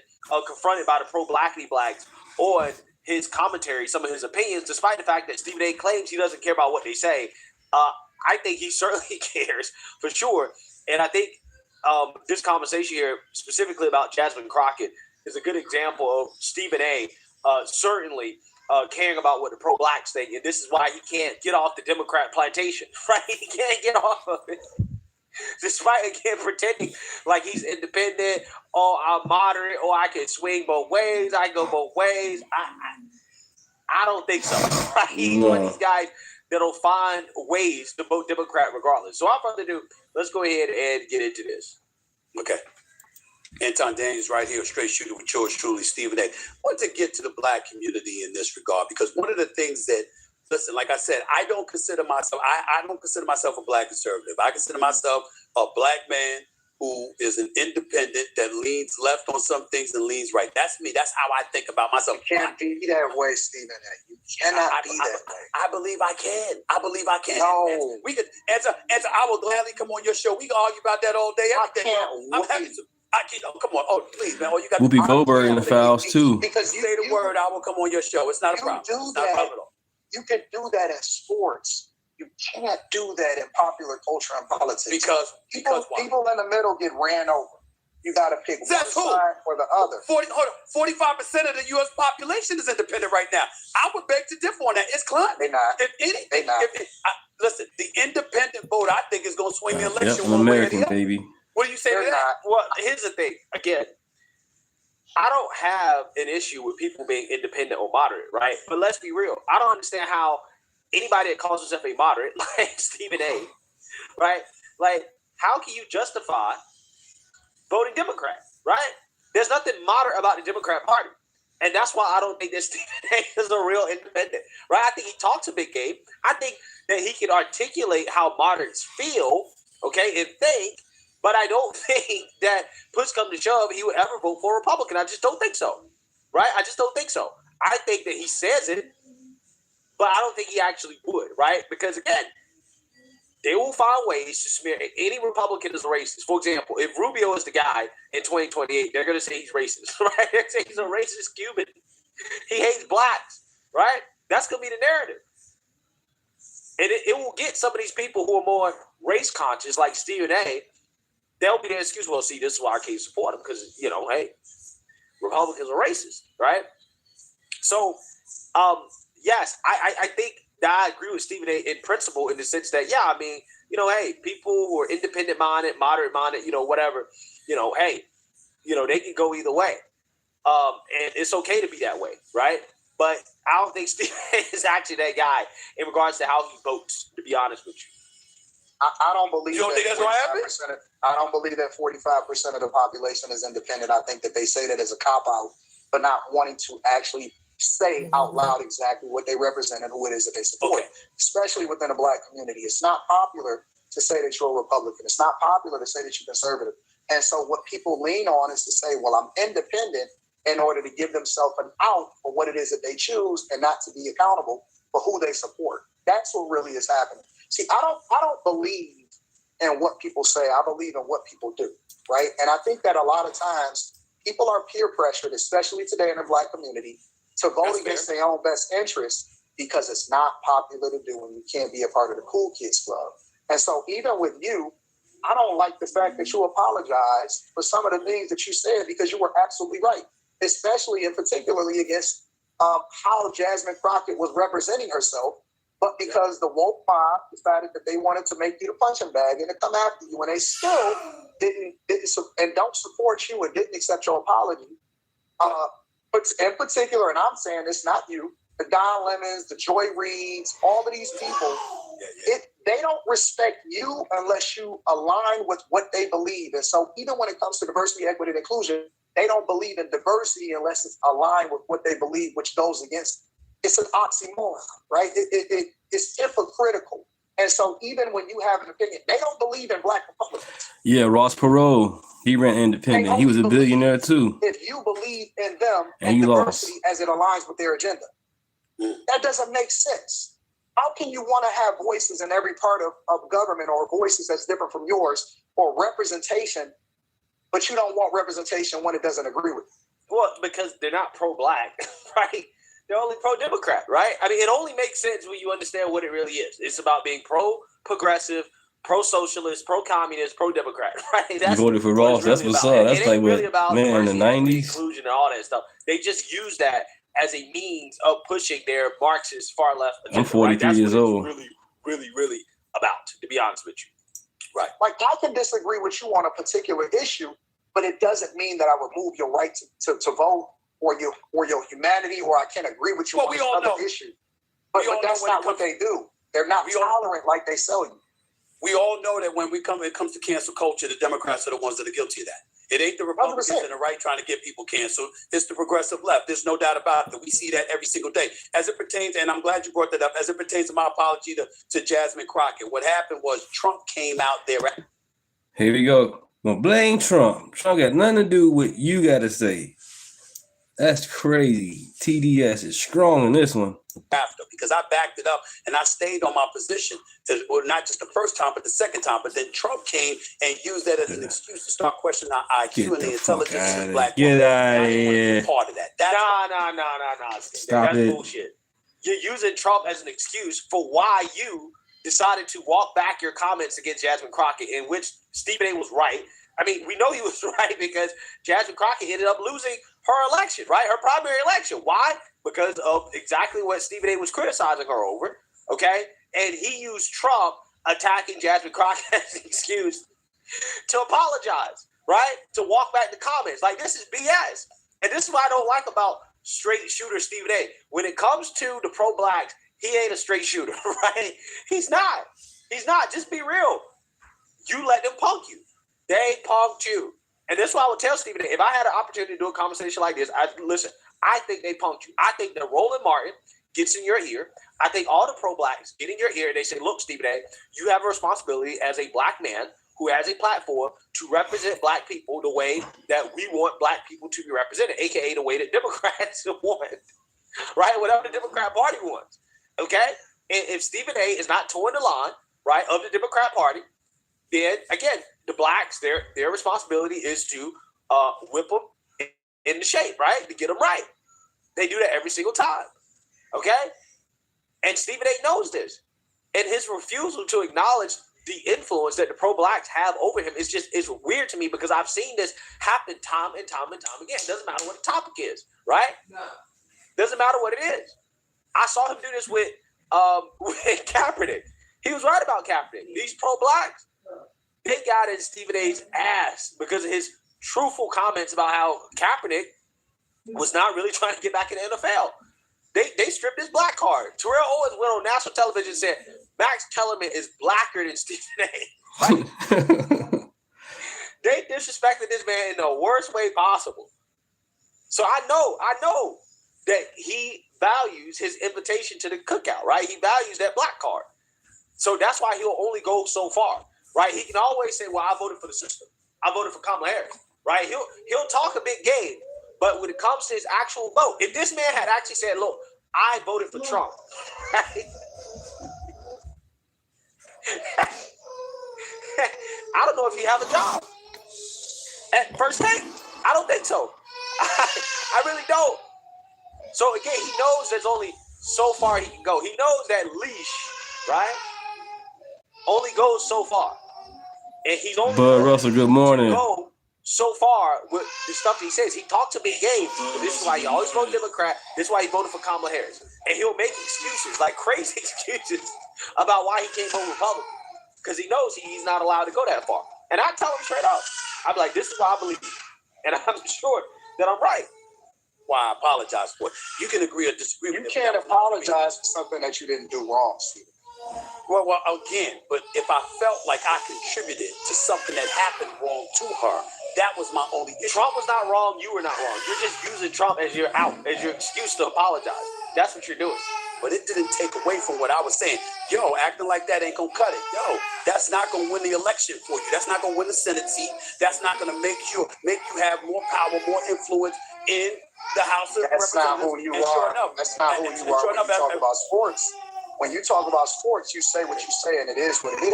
confronted by the pro-blackity blacks on his commentary, some of his opinions, despite the fact that Stephen A. claims he doesn't care about what they say. I think he certainly cares, for sure. And I think this conversation here, specifically about Jasmine Crockett, is a good example of Stephen A. Certainly caring about what the pro-blacks think. And this is why he can't get off the Democrat plantation, right? He can't get off of it. Despite, again, pretending like he's independent, or I'm moderate, or I can swing both ways, I go both ways. I don't think so. Right? He's one of these guys that'll find ways to vote Democrat regardless. So without further ado, let's go ahead and get into this. Okay. Anton Daniels right here, straight shooter with yours truly, Stephen A. I want to get to the black community in this regard, because one of the things that, listen, like I said, I don't consider myself a black conservative. I consider myself a black man who is an independent that leans left on some things and leans right. That's me. That's how I think about myself. You can't be that way, Stephen A. You cannot be that way. I believe I can. No. We could answer. I will gladly come on your show. We can argue about that all day. Everything. I'm happy to. Come on. Oh, please, man. You got Whoopi Goldberg in the fouls too. Because you say the word, I will come on your show. It's not a problem. It's not a problem at all. You can do that in sports. You can't do that in popular culture and politics. Because people in the middle get ran over. You got to pick one side or the other. 45% of the U.S. population is independent right now. I would beg to differ on that. It's climbing. They're not. They're not. Listen, the independent vote, I think, is going to swing the election one way or the other. Baby. What do you say to that? Well, here's the thing. Again, I don't have an issue with people being independent or moderate, right? But let's be real. I don't understand how anybody that calls himself a moderate, like Stephen A., right? Like, how can you justify voting Democrat, right? There's nothing moderate about the Democrat Party. And that's why I don't think that Stephen A is a real independent, right? I think he talks a big game. I think that he can articulate how moderates feel, okay, and think, but I don't think that push come to shove, he would ever vote for a Republican. I just don't think so, right? I just don't think so. I think that he says it, but I don't think he actually would, right? Because, again, they will find ways to smear any Republican as a racist. For example, if Rubio is the guy in 2028, they're going to say he's racist, right? They're saying he's a racist Cuban. He hates blacks, right? That's going to be the narrative. And it will get some of these people who are more race conscious, like Stephen A. They'll be their excuse. Well, see, this is why I can't support him because, you know, hey, Republicans are racist, right? So, yes, I think that I agree with Stephen A. in principle in the sense that, yeah, I mean, you know, hey, people who are independent-minded, moderate-minded, you know, whatever, you know, hey, you know, they can go either way. And it's okay to be that way, right? But I don't think Stephen A. is actually that guy in regards to how he votes, to be honest with you. I don't believe you don't think that's what happened? I don't believe that 45% of the population is independent. I think that they say that as a cop-out, but not wanting to actually say out loud exactly what they represent and who it is that they support, especially within the black community. It's not popular to say that you're a Republican. It's not popular to say that you're conservative. And so what people lean on is to say, well, I'm independent in order to give themselves an out for what it is that they choose and not to be accountable for who they support. That's what really is happening. See, I don't believe in what people say. I believe in what people do, right? And I think that a lot of times people are peer pressured, especially today in the black community, to vote against their own best interest because it's not popular to do and you can't be a part of the cool kids club. And so even with you, I don't like the fact that you apologize for some of the things that you said because you were absolutely right, especially and particularly against how Jasmine Crockett was representing herself. But because the woke mob decided that they wanted to make you the punching bag and to come after you, and they still didn't and don't support you and didn't accept your apology. But in particular, and I'm saying it's not you, the Don Lemons, the Joy Reids, all of these people, they don't respect you unless you align with what they believe. And so even when it comes to diversity, equity, and inclusion, they don't believe in diversity unless it's aligned with what they believe, which goes against it. It's an oxymoron, right? It's hypocritical. And so even when you have an opinion, they don't believe in black Republicans. Yeah, Ross Perot, he ran independent. He was a billionaire too. If you believe in them and diversity lost as it aligns with their agenda, that doesn't make sense. How can you want to have voices in every part of government or voices that's different from yours or representation, but you don't want representation when it doesn't agree with you? Well, because they're not pro-black, right? They're only pro-Democrat, right? I mean, it only makes sense when you understand what it really is. It's about being pro-progressive, pro-socialist, pro-communist, pro-Democrat, right? That's you voted for Ross. That's what's up. That's like what, man, in the 90s. Inclusion and all that stuff. They just use that as a means of pushing their Marxist far left agenda. I'm 43 years old. Really, really, really about, to be honest with you. Right. Like, I can disagree with you on a particular issue, but it doesn't mean that I remove your right to vote or your humanity, or I can't agree with you on another issue. But that's not what they do. They're not tolerant like they sell you. We all know that when it comes to cancel culture, the Democrats are the ones that are guilty of that. It ain't the Republicans 100%. And the right trying to get people canceled. It's the progressive left. There's no doubt about it. We see that every single day. As it pertains, and I'm glad you brought that up, as it pertains to my apology to Jasmine Crockett, what happened was Trump came out there. Here we go. Well, blame Trump. Trump got nothing to do with what you got to say. That's crazy. TDS is strong in this one. After, because I backed it up and I stayed on my position, not just the first time, but the second time. But then Trump came and used that as an excuse to start questioning our IQ and the intelligence of black women. Get out of here. Part of that. No. Stop That's it. bullshit. You're using Trump as an excuse for why you decided to walk back your comments against Jasmine Crockett, in which Stephen A. was right. I mean, we know he was right because Jasmine Crockett ended up losing her election, right? Her primary election. Why? Because of exactly what Stephen A. was criticizing her over, okay? And he used Trump attacking Jasmine Crockett as an excuse to apologize, right? To walk back the comments. Like, this is BS. And this is what I don't like about straight shooter Stephen A. When it comes to the pro-blacks, he ain't a straight shooter, right? He's not. He's not. Just be real. You let them punk you. They punked you. And that's why I would tell Stephen A. If I had an opportunity to do a conversation like this, I think they punked you. I think that Roland Martin gets in your ear. I think all the pro-blacks get in your ear and they say, look, Stephen A., you have a responsibility as a black man who has a platform to represent black people the way that we want black people to be represented, a.k.a. the way that Democrats want, right? Whatever the Democrat Party wants, okay? And if Stephen A. is not towing the line, right, of the Democrat Party, then, again, the blacks, their responsibility is to whip them in the shape, right, to get them right. They do that every single time, okay? And Stephen A. knows this. And his refusal to acknowledge the influence that the pro-blacks have over him is weird to me, because I've seen this happen time and time and time again. It doesn't matter what the topic is, right? No. Doesn't matter what it is. I saw him do this with Kaepernick. He was right about Kaepernick. These pro-blacks, they got in Stephen A.'s ass because of his truthful comments about how Kaepernick was not really trying to get back in the NFL. They stripped his black card. Terrell Owens went on national television and said, Max Kellerman is blacker than Stephen A. Right? They disrespected this man in the worst way possible. So I know that he values his invitation to the cookout, right? He values that black card. So that's why he'll only go so far, right? He can always say, well, I voted for the system. I voted for Kamala Harris, right? He'll talk a big game, but when it comes to his actual vote, if this man had actually said, look, I voted for Trump, right? I don't know if he have a job at first take. I don't think so. I really don't. So again, he knows there's only so far he can go. He knows that leash, right, only goes so far, and he's only Bud Russell, good morning. Go so far with the stuff he says. He talks a big game, but this is why he always voted Democrat. This is why he voted for Kamala Harris, and he'll make excuses, like crazy excuses, about why he can't vote Republican, because he knows he's not allowed to go that far. And I tell him straight up, I'm like, this is what I believe, and I'm sure that I'm right. Why I apologize for it. You can agree or disagree with it. You can't apologize for something that you didn't do wrong, Steve. Well, again, but if I felt like I contributed to something that happened wrong to her, that was my only issue. Trump was not wrong. You were not wrong. You're just using Trump as your excuse to apologize. That's what you're doing. But it didn't take away from what I was saying. Yo, acting like that ain't gonna cut it. Yo, that's not gonna win the election for you. That's not gonna win the Senate seat. That's not gonna make you have more power, more influence in the House of Representatives. That's not who you are. That's not who you are when you talk about sports. When you talk about sports, you say what you say, and it is what it is.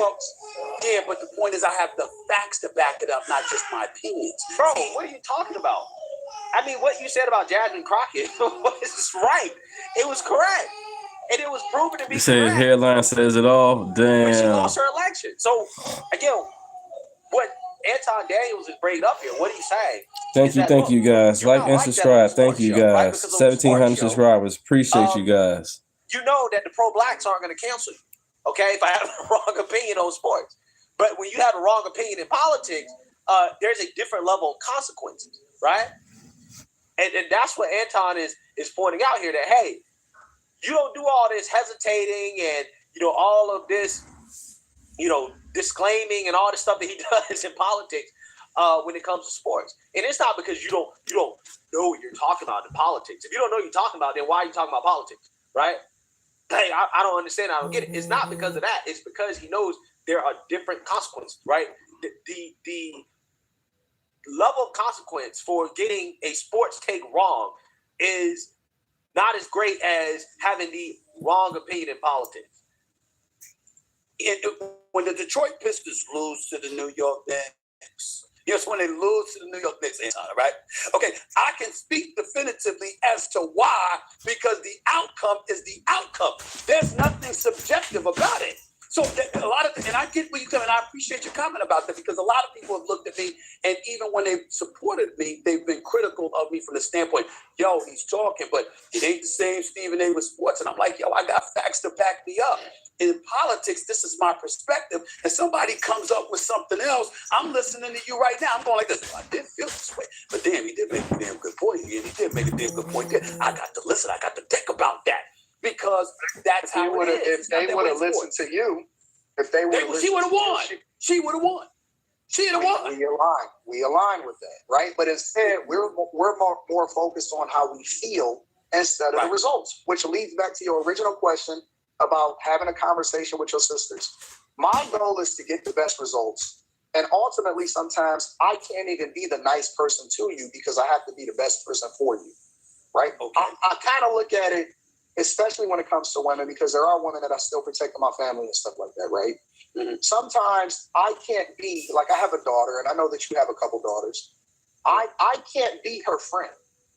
Yeah, but the point is I have the facts to back it up, not just my opinions. Bro, what are you talking about? I mean, what you said about Jasmine Crockett was right. It was correct. And it was proven to be correct. You say his hairline says it all? Damn. But she lost her election. So, again, what Anton Daniels is bringing up here, what he's saying. Thank you guys. Like and subscribe. Thank you guys. 1,700 subscribers. Appreciate you guys. You know that the pro-blacks aren't going to cancel you, okay, if I have the wrong opinion on sports. But when you have the wrong opinion in politics, there's a different level of consequences, right? And that's what Anton is pointing out here, that, hey, you don't do all this hesitating and, all of this, disclaiming and all the stuff that he does in politics when it comes to sports. And it's not because you don't know what you're talking about in politics. If you don't know what you're talking about, then why are you talking about politics, right? Hey, I don't understand. I don't get it. It's not because of that. It's because he knows there are different consequences, right? The level of consequence for getting a sports take wrong is not as great as having the wrong opinion in politics. When the Detroit Pistons lose to the New York Knicks, yes, when they lose to the New York Knicks, right? Okay, I can speak definitively as to why, because the outcome is the outcome. There's nothing subjective about it. So a lot of, and I get what you're saying, and I appreciate your comment about that, because a lot of people have looked at me, and even when they've supported me, they've been critical of me from the standpoint, yo, he's talking, but it ain't the same Stephen A. with sports. And I'm like, yo, I got facts to back me up. In politics, this is my perspective, and somebody comes up with something else, I'm listening to you right now. I'm going like this. I didn't feel this way, but damn, he did make a damn good point here. He did make a damn good point there. I got to listen. I got to think about that, because that's how it is. If they would have listened to you, if they would have listened, she would have won. She would have won. She the one. We align with that, right? But instead, we're more focused on how we feel instead of the results, which leads back to your original question about having a conversation with your sisters. My goal is to get the best results. And ultimately, sometimes I can't even be the nice person to you because I have to be the best person for you, right? Okay. I kind of look at it, especially when it comes to women, because there are women that I still protect in my family and stuff like that, right? Mm-hmm. Sometimes I can't be, like I have a daughter, and I know that you have a couple daughters. I can't be her friend.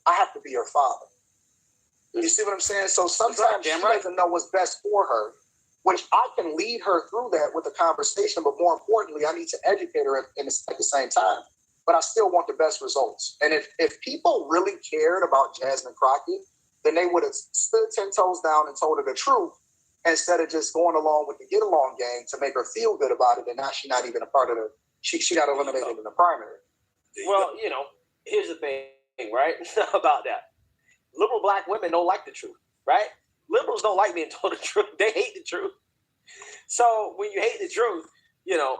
I have to be her father. You see what I'm saying? So sometimes she doesn't know what's best for her, which I can lead her through that with a conversation, but more importantly, I need to educate her at the same time. But I still want the best results. And if people really cared about Jasmine Crockett, then they would have stood 10 toes down and told her the truth instead of just going along with the get along game to make her feel good about it. And now she's not even a part of she got eliminated in the primary. Well, here's the thing, right? About that. Liberal black women don't like the truth, right? Liberals don't like being told the truth. They hate the truth. So when you hate the truth,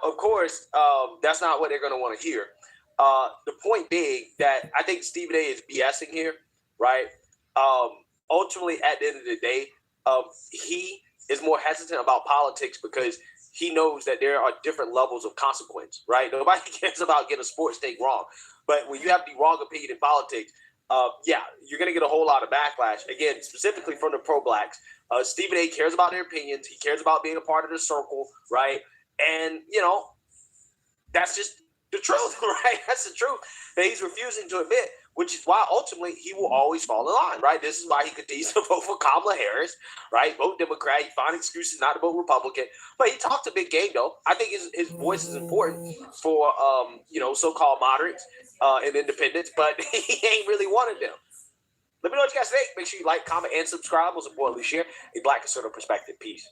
of course, that's not what they're going to want to hear. The point being that I think Stephen A. is BSing here, right? Ultimately, at the end of the day, he is more hesitant about politics because he knows that there are different levels of consequence, right? Nobody cares about getting a sports take wrong. But when you have the wrong opinion in politics, you're going to get a whole lot of backlash. Again, specifically from the pro-blacks. Stephen A. cares about their opinions. He cares about being a part of the circle, right? And, that's just the truth, right? That's the truth that he's refusing to admit, which is why ultimately he will always fall in line, right? This is why he continues to vote for Kamala Harris, right? Vote Democrat. He find excuses not to vote Republican. But he talked a big game, though. I think his voice is important for, so-called moderates and independents, but he ain't really one of them. Let me know what you guys think. Make sure you like, comment, and subscribe. Most importantly, share a Black conservative perspective. Peace.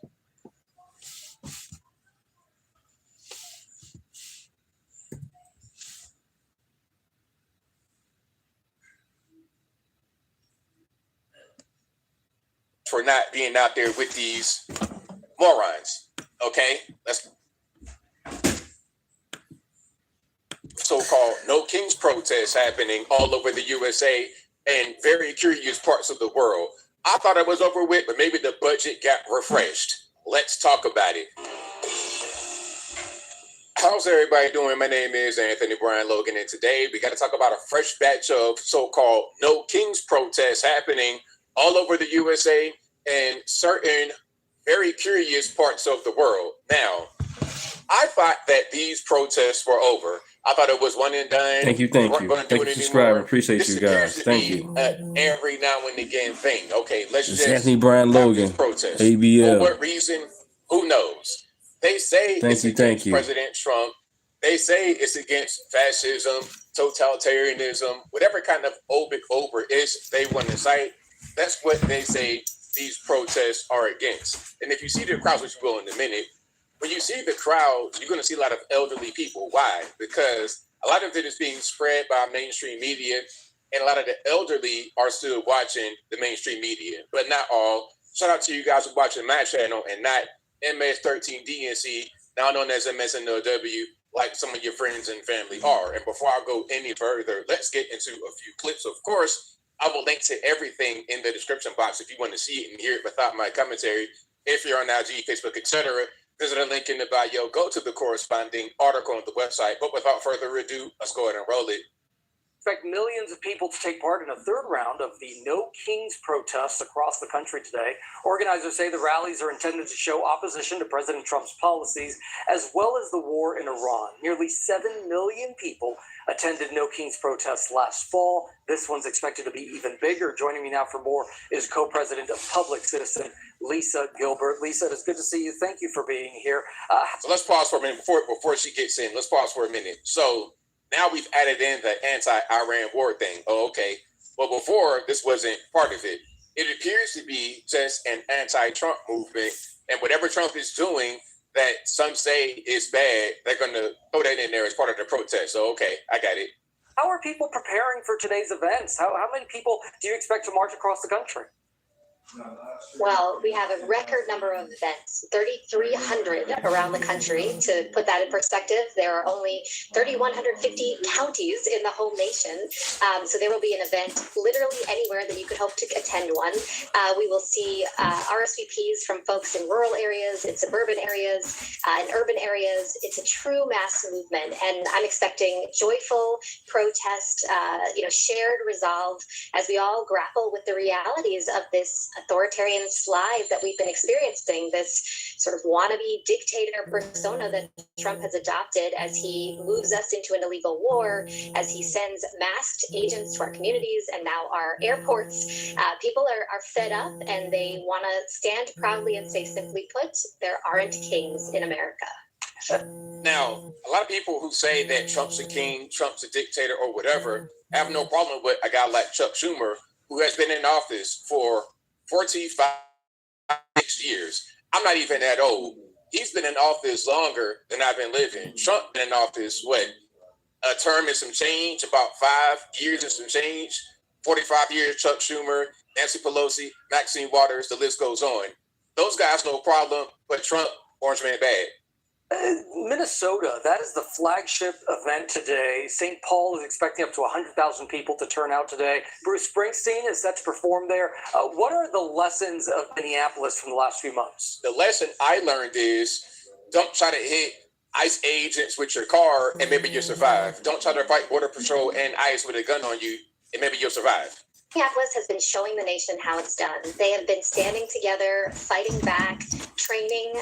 For not being out there with these morons, okay? Let's so-called No Kings protests happening all over the USA and very curious parts of the world. I thought it was over with, but maybe the budget got refreshed. Let's talk about it. How's everybody doing? My name is Anthony Brian Logan, and today we got to talk about a fresh batch of so-called No Kings protests happening all over the USA and certain very curious parts of the world. Now, I thought that these protests were over. I thought it was one and done. Thank you. Thank you for subscribing. Appreciate you guys. Thank you. Every now and again thing. Okay, let's just Anthony Brian Logan, protest. ABL. For what reason? Who knows? They say it's against President Trump. They say it's against fascism, totalitarianism, whatever kind of over-ish they want to cite. That's what they say these protests are against. And if you see the crowds, which we will in a minute, when you see the crowds, you're going to see a lot of elderly people. Why? Because a lot of it is being spread by mainstream media, and a lot of the elderly are still watching the mainstream media, but not all. Shout out to you guys who watching my channel and not MS13DNC, now known as MSNLW, like some of your friends and family are. And before I go any further, let's get into a few clips. Of course, I will link to everything in the description box if you want to see it and hear it without my commentary. If you're on IG, Facebook, etc., visit a link in the bio. Go to the corresponding article on the website. But without further ado, let's go ahead and roll it. Expect millions of people to take part in a third round of the No Kings protests across the country today. Organizers say the rallies are intended to show opposition to President Trump's policies, as well as the war in Iran. Nearly 7 million people attended No Kings protests last fall. This one's expected to be even bigger. Joining me now for more is co-president of Public Citizen, Lisa Gilbert. Lisa, it's good to see you. Thank you for being here. So let's pause for a minute before she gets in. Let's pause for a minute. So now we've added in the anti-Iran war thing. Oh, okay. Well, before, this wasn't part of it. It appears to be just an anti-Trump movement. And whatever Trump is doing that some say is bad, they're going to throw that in there as part of the protest. So, okay, I got it. How are people preparing for today's events? How many people do you expect to march across the country? Well, we have a record number of events, 3,300 around the country. To put that in perspective, there are only 3,150 counties in the whole nation. So there will be an event literally anywhere that you could hope to attend one. We will see RSVPs from folks in rural areas, in suburban areas, in urban areas. It's a true mass movement, and I'm expecting joyful protest, shared resolve as we all grapple with the realities of this authoritarian slide that we've been experiencing, this sort of wannabe dictator persona that Trump has adopted as he moves us into an illegal war, as he sends masked agents to our communities and now our airports. People are fed up, and they want to stand proudly and say, simply put, there aren't kings in America. Now, a lot of people who say that Trump's a king, Trump's a dictator, or whatever, have no problem with a guy like Chuck Schumer, who has been in office for 45, 6 years. I'm not even that old. He's been in office longer than I've been living. Trump been in office, a term and some change, about 5 years and some change. 45 years, Chuck Schumer, Nancy Pelosi, Maxine Waters, the list goes on. Those guys, no problem, but Trump, orange man bad. Minnesota, that is the flagship event today. St. Paul is expecting up to 100,000 people to turn out today. Bruce Springsteen is set to perform there. What are the lessons of Minneapolis from the last few months? The lesson I learned is don't try to hit ICE agents with your car and maybe you'll survive. Don't try to fight Border Patrol and ICE with a gun on you and maybe you'll survive. Minneapolis has been showing the nation how it's done. They have been standing together, fighting back, training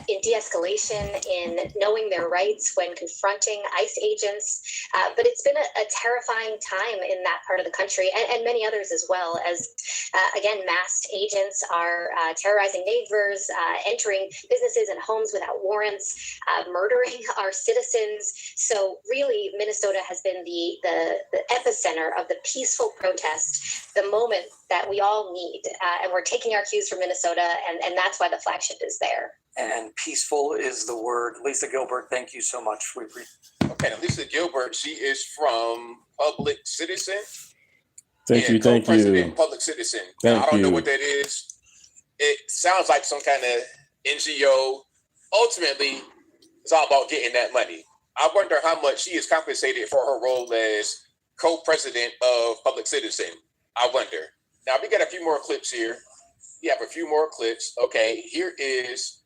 in de-escalation, in knowing their rights when confronting ICE agents. But it's been a terrifying time in that part of the country, and many others as well, as, again, masked agents are terrorizing neighbors, entering businesses and homes without warrants, murdering our citizens. So really, Minnesota has been the epicenter of the peaceful protest, the moment that we all need. And we're taking our cues from Minnesota, and that's why the flagship is there. And peaceful is the word. Lisa Gilbert, thank you so much. Okay, now Lisa Gilbert, she is from Public Citizen. Thank you. Public Citizen. Now, I don't know what that is. It sounds like some kind of NGO. Ultimately, it's all about getting that money. I wonder how much she is compensated for her role as co-president of Public Citizen. I wonder. Now, we got a few more clips here. We have a few more clips. Okay, here is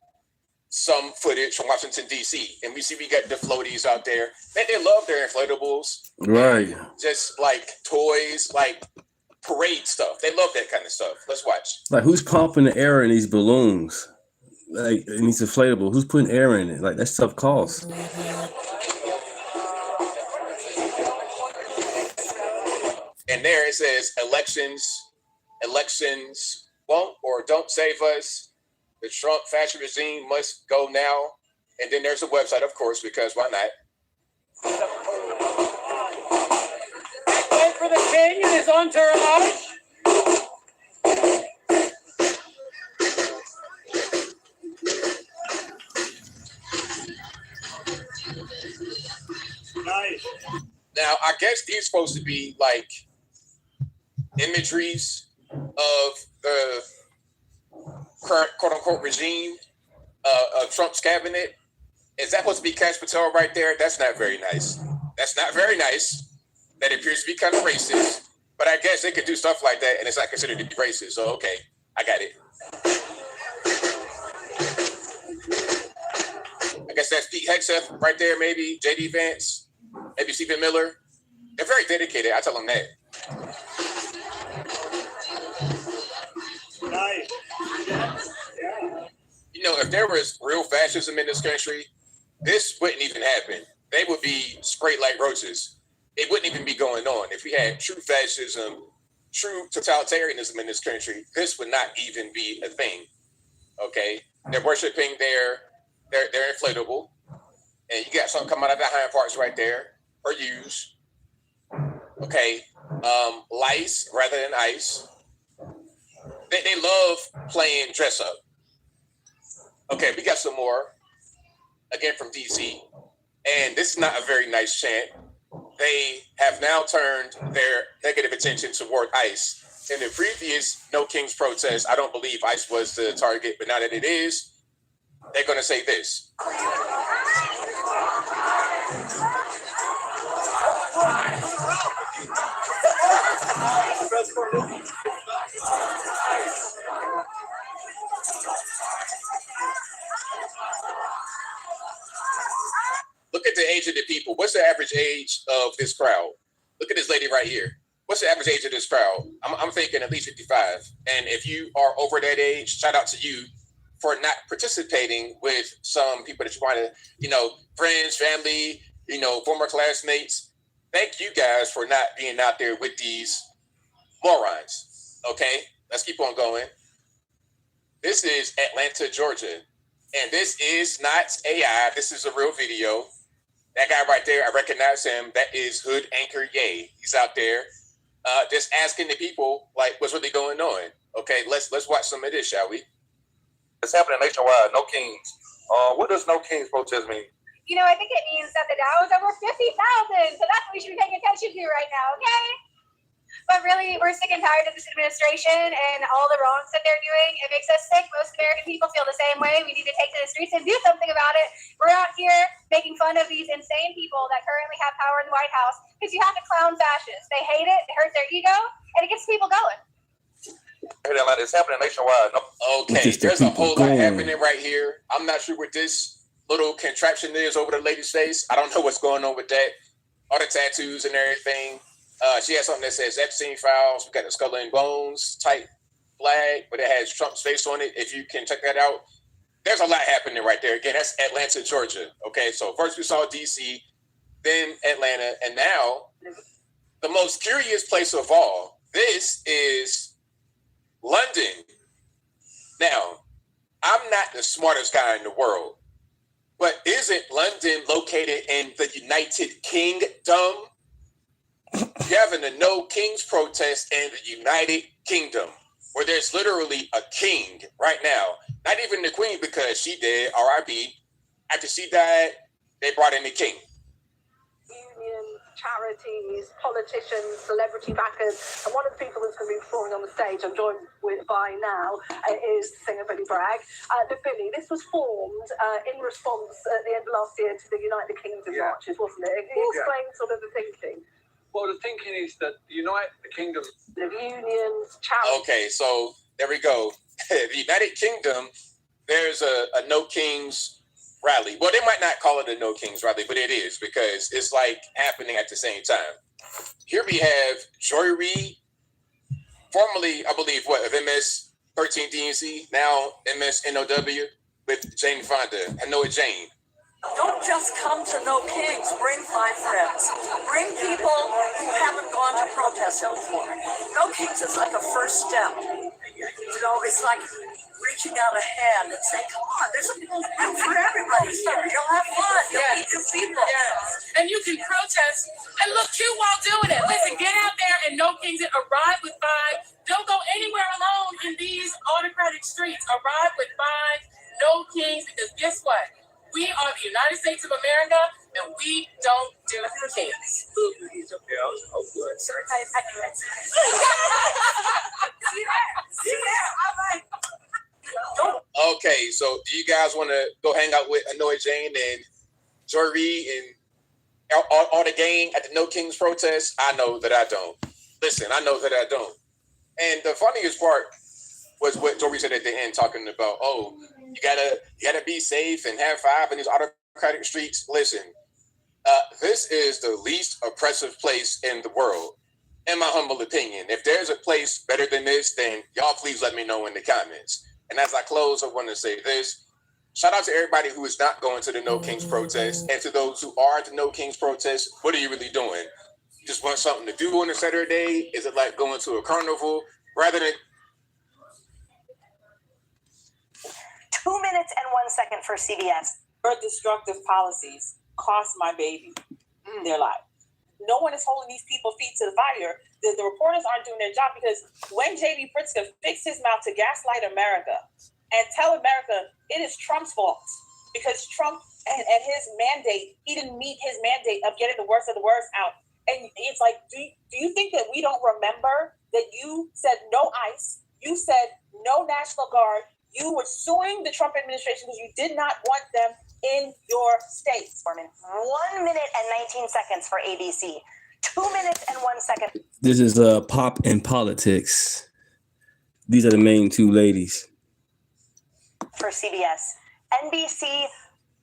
some footage from Washington, D.C. And we see we got the floaties out there. Man, they love their inflatables. Right. Just like toys, like parade stuff. They love that kind of stuff. Let's watch. Like, who's pumping the air in these balloons? Like, in these inflatables? Who's putting air in it? Like, that stuff costs. And there it says, elections won't or don't save us. The Trump fascist regime must go now. And then there's a website, of course, because why not? Vote for the king and his entourage. Nice. Now, I guess these are supposed to be like imageries of the current quote-unquote regime of Trump's cabinet. Is that supposed to be Cash Patel right there? That's not very nice. That's not very nice. That appears to be kind of racist. But I guess they could do stuff like that and it's not considered to be racist. So, okay, I got it. I guess that's Pete Hegseth right there, maybe. J.D. Vance, maybe Stephen Miller. They're very dedicated. I tell them that. Nice. You know, if there was real fascism in this country, this wouldn't even happen. They would be sprayed like roaches. It wouldn't even be going on. If we had true fascism, true totalitarianism in this country, this would not even be a thing. Okay? They're worshiping their inflatable. And you got something coming out of the hind parts right there. Or use. Okay. Lice rather than ice. They love playing dress up. Okay, we got some more. Again from DC. And this is not a very nice chant. They have now turned their negative attention toward ICE. in the previous No Kings protest, I don't believe ICE was the target, but now that it is, they're going to say this. Look at the age of the people. What's the average age of this crowd? Look at this lady right here. What's the average age of this crowd? I'm thinking at least 55. And if you are over that age, shout out to you for not participating with some people that you want to, friends, family, former classmates. Thank you guys for not being out there with these morons. Okay, let's keep on going. This is Atlanta, Georgia. And this is not AI. This is a real video. That guy right there, I recognize him. That is Hood Anchor Ye. He's out there just asking the people, like, what's really going on? Okay, let's watch some of this, shall we? It's happening nationwide. No Kings. What does No Kings protest mean? I think it means that the Dow is over 50,000. So that's what we should be paying attention to right now, okay? But really, we're sick and tired of this administration and all the wrongs that they're doing. It makes us sick. Most American people feel the same way. We need to take to the streets and do something about it. We're out here making fun of these insane people that currently have power in the White House because you have to clown fascists. They hate it. It hurts their ego, and it gets people going. It's happening nationwide. Okay, there's a whole lot happening right here. I'm not sure what this little contraption is over the lady's face. I don't know what's going on with that. All the tattoos and everything. She has something that says Epstein files. We got a skull and bones type flag, but it has Trump's face on it. If you can check that out, there's a lot happening right there. Again, that's Atlanta, Georgia. Okay, so first we saw DC, then Atlanta, and now the most curious place of all, this is London. Now, I'm not the smartest guy in the world, but isn't London located in the United Kingdom? You're having a No Kings protest in the United Kingdom, where there's literally a king right now. Not even the queen, because she did, R.I.P. After she died, they brought in the king. Unions, charities, politicians, celebrity backers, and one of the people that's going to be performing on the stage, I'm joined by now, is singer Billy Bragg. Billy, this was formed in response at the end of last year to the United Kingdom marches, wasn't it? Can you explain sort of the thinking? Well, the thinking is that unite the kingdom. The unions, charities. Okay, so there we go. The United Kingdom, there's a No Kings rally. Well, they might not call it a No Kings rally, but it is, because it's like happening at the same time. Here we have Joy Reid, formerly, I believe, of MS 13 DNC, now MS NOW, with Jane Fonda. I know it, Jane. Don't just come to No Kings. Bring 5 friends. Bring people who haven't gone to protests before. No Kings is like a first step. It's like reaching out a hand and saying, come on, there's something for everybody here. You'll have fun. You'll meet new people. And you can protest and look cute while doing it. Listen, get out there and No Kings it. Arrive with 5. Don't go anywhere alone in these autocratic streets. Arrive with 5 No Kings, because guess what? We are the United States of America, and we don't do kings. Okay, so do you guys want to go hang out with Anoy Jane and Joy Reid and all the gang at the No Kings protest? I know that I don't. Listen, I know that I don't. And the funniest part was what Joy Reid said at the end, talking about, you gotta be safe and have 5 in these autocratic streets. Listen, this is the least oppressive place in the world, in my humble opinion. If there's a place better than this, then y'all please let me know in the comments. And as I close, I want to say this. Shout out to everybody who is not going to the No Kings protest, and to those who are at the No Kings protest. What are you really doing? You just want something to do on a Saturday? Is it like going to a carnival? Rather than 2 minutes and 1 second for CBS. Your destructive policies cost my baby their life. No one is holding these people feet to the fire. The reporters aren't doing their job, because when J.B. Pritzker fixed his mouth to gaslight America and tell America it is Trump's fault, because Trump and his mandate, he didn't meet his mandate of getting the worst of the worst out. And it's like, do you think that we don't remember that you said no ICE, you said no National Guard. You were suing the Trump administration because you did not want them in your states. 1 minute and 19 seconds for ABC. 2 minutes and 1 second. This is Pop and Politics. These are the main two ladies. For CBS. NBC,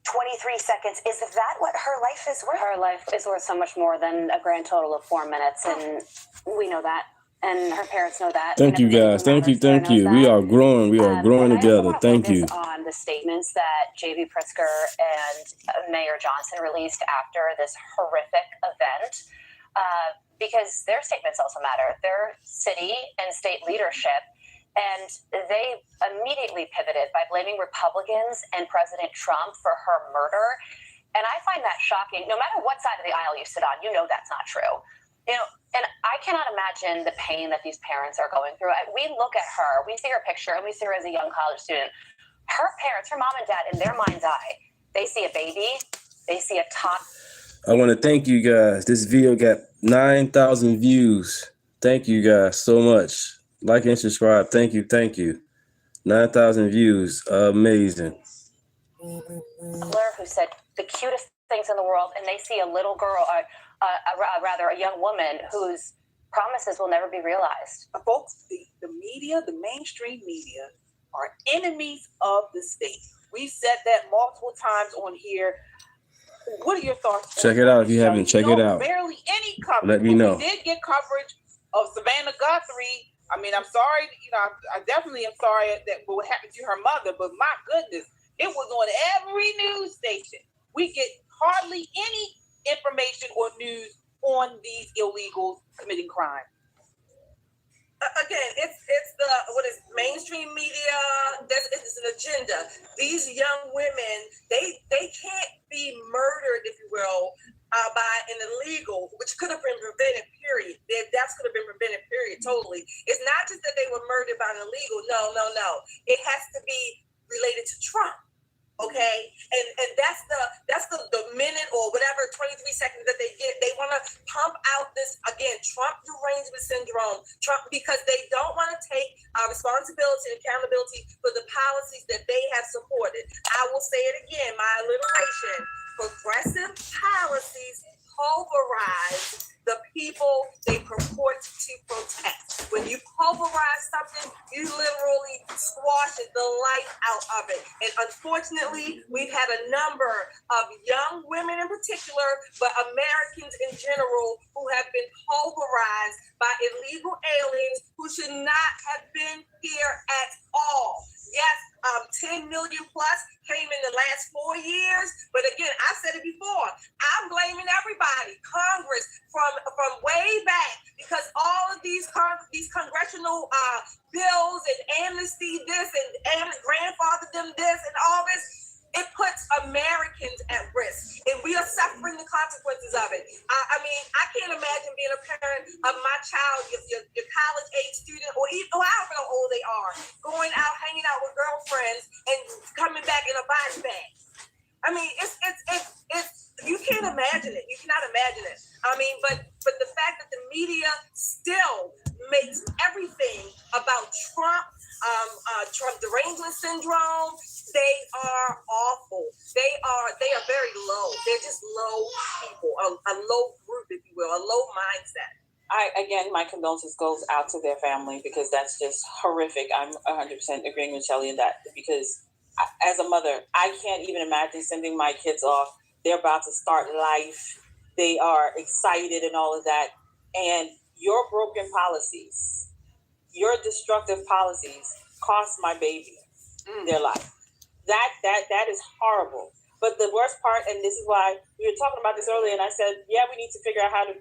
23 seconds. Is that what her life is worth? Her life is worth so much more than a grand total of 4 minutes, and we know that. And her parents know that. Thank you, guys. Thank you. We are growing. We are growing together. Thank you. On the statements that J.B. Pritzker and Mayor Johnson released after this horrific event, because their statements also matter. They're city and state leadership, and they immediately pivoted by blaming Republicans and President Trump for her murder. And I find that shocking. No matter what side of the aisle you sit on, you know that's not true. You know, and I cannot imagine the pain that these parents are going through. We look at her, we see her picture, and we see her as a young college student. Her parents, her mom and dad, in their mind's eye, they see a baby, they see a top. I want to thank you guys. This video got 9,000 views. Thank you guys so much. Like and subscribe. Thank you. 9,000 views. Amazing. Who said the cutest things in the world, and they see a little girl, a young woman whose promises will never be realized. Folks, the media, the mainstream media, are enemies of the state. We've said that multiple times on here. What are your thoughts? Check it out if you haven't. Check it out. Barely any coverage. Let me know. We did get coverage of Savannah Guthrie. I mean, I'm sorry. I definitely am sorry that what happened to her mother. But my goodness, it was on every news station. We get hardly any information or news on these illegals committing crime. Again, it's the what is mainstream media. It's an agenda. These young women, they can't be murdered, if you will, by an illegal, which could have been prevented. Period. Their deaths could have been prevented. Period. Totally. It's not just that they were murdered by an illegal. No. It has to be related to Trump. Okay, and that's the minute or whatever 23 seconds that they get. They want to pump out this again Trump derangement syndrome. Trump, because they don't want to take responsibility and accountability for the policies that they have supported. I will say it again, my alliteration: progressive policies pulverize the people they purport to protect. When you pulverize something, you literally squash the life out of it. And unfortunately, we've had a number of young women in particular, but Americans in general, who have been pulverized by illegal aliens who should not have been here at all. Yes, 10 million plus came in the last 4 years. But again, I said it before, I'm blaming everybody, Congress from way back, because all of these congressional bills and amnesty this and grandfather them this and all this, it puts Americans at risk, and we are suffering the consequences of it. I mean, I can't imagine being a parent of my child, your college age student, or even however old they are, going out, hanging out with girlfriends, and coming back in a body bag. I mean, it's you can't imagine it. You cannot imagine it. I mean, but the fact that the media still makes everything about Trump derangement syndrome, they are awful. They are very low. They're just low people, a low group, if you will, a low mindset. My condolences goes out to their family, because that's just horrific. I'm 100% agreeing with Shelley in that, because as a mother, I can't even imagine sending my kids off. They're about to start life. They are excited and all of that. And your broken policies, your destructive policies cost my baby their life. That is horrible. But the worst part, and this is why we were talking about this earlier, and I said, yeah, we need to figure out how to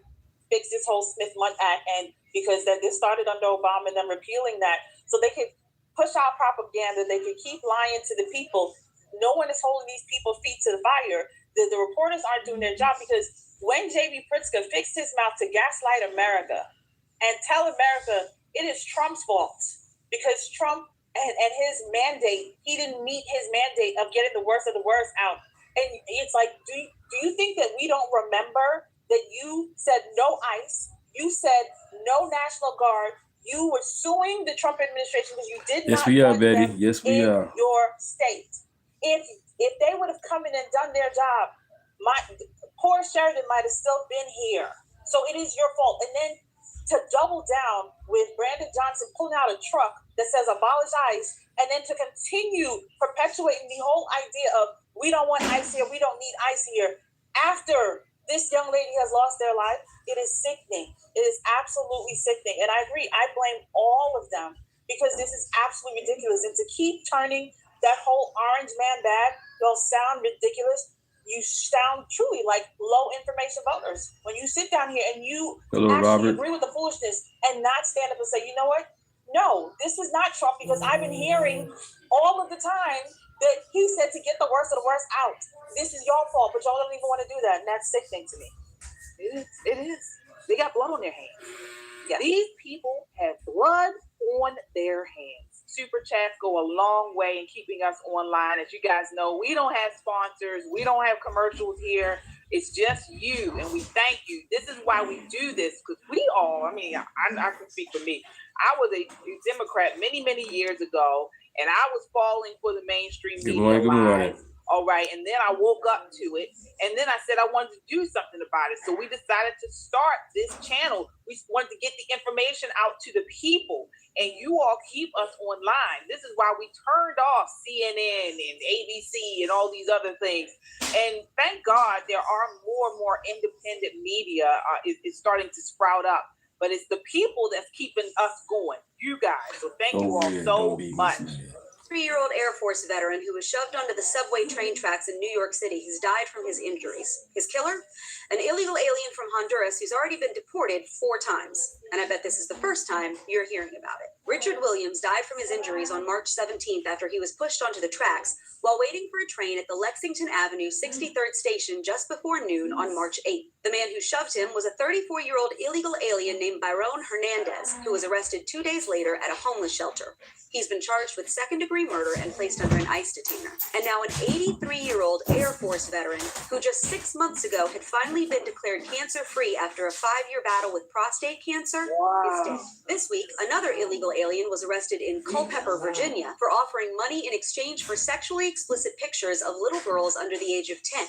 fix this whole Smith-Mundt Act, and because that this started under Obama and them repealing that, so they could push out propaganda, they could keep lying to the people. No one is holding these people's feet to the fire. The reporters aren't doing their job, because when J.B. Pritzker fixed his mouth to gaslight America and tell America it is Trump's fault, because Trump and his mandate, he didn't meet his mandate of getting the worst of the worst out. And it's like, do you think that we don't remember that you said no ICE, you said no National Guard, You were suing the Trump administration because you did Yes, not we are, want Betty. them Yes, we in are. your state. If they would have come in and done their job, poor Sheridan might have still been here. So it is your fault. And then to double down with Brandon Johnson pulling out a truck that says abolish ICE, and then to continue perpetuating the whole idea of we don't want ICE here, we don't need ICE here, after this young lady has lost their life, it is sickening. It is absolutely sickening. And I agree, I blame all of them because this is absolutely ridiculous. And to keep turning that whole orange man bad, they'll sound ridiculous. You sound truly like low information voters when you sit down here and you actually agree with the foolishness and not stand up and say, you know what? No, this is not Trump, because I've been hearing all of the time that he said to get the worst of the worst out. This is your fault, but y'all don't even want to do that. And that's sickening to me. It is. They got blood on their hands. Yeah. These people have blood on their hands. Super chats go a long way in keeping us online. As you guys know, we don't have sponsors. We don't have commercials here. It's just you, and we thank you. This is why we do this, because we all, I can speak for me. I was a Democrat many, many years ago, and I was falling for the mainstream media lies. All right, and then I woke up to it, and then I said I wanted to do something about it. So we decided to start this channel. We wanted to get the information out to the people, and you all keep us online. This is why we turned off CNN and ABC and all these other things. And thank God there are more and more independent media is starting to sprout up. But it's the people that's keeping us going, you guys. So thank you all so much. 3-year-old Air Force veteran who was shoved onto the subway train tracks in New York City has died from his injuries. His killer? An illegal alien from Honduras who's already been deported 4 times. And I bet this is the first time you're hearing about it. Richard Williams died from his injuries on March 17th after he was pushed onto the tracks while waiting for a train at the Lexington Avenue 63rd station just before noon on March 8th. The man who shoved him was a 34-year-old illegal alien named Byron Hernandez, who was arrested 2 days later at a homeless shelter. He's been charged with second-degree murder and placed under an ICE detainer. And now an 83-year-old Air Force veteran who just 6 months ago had finally been declared cancer-free after a 5-year battle with prostate cancer is dead. This week, another illegal alien was arrested in Culpeper, Virginia, for offering money in exchange for sexually explicit pictures of little girls under the age of 10.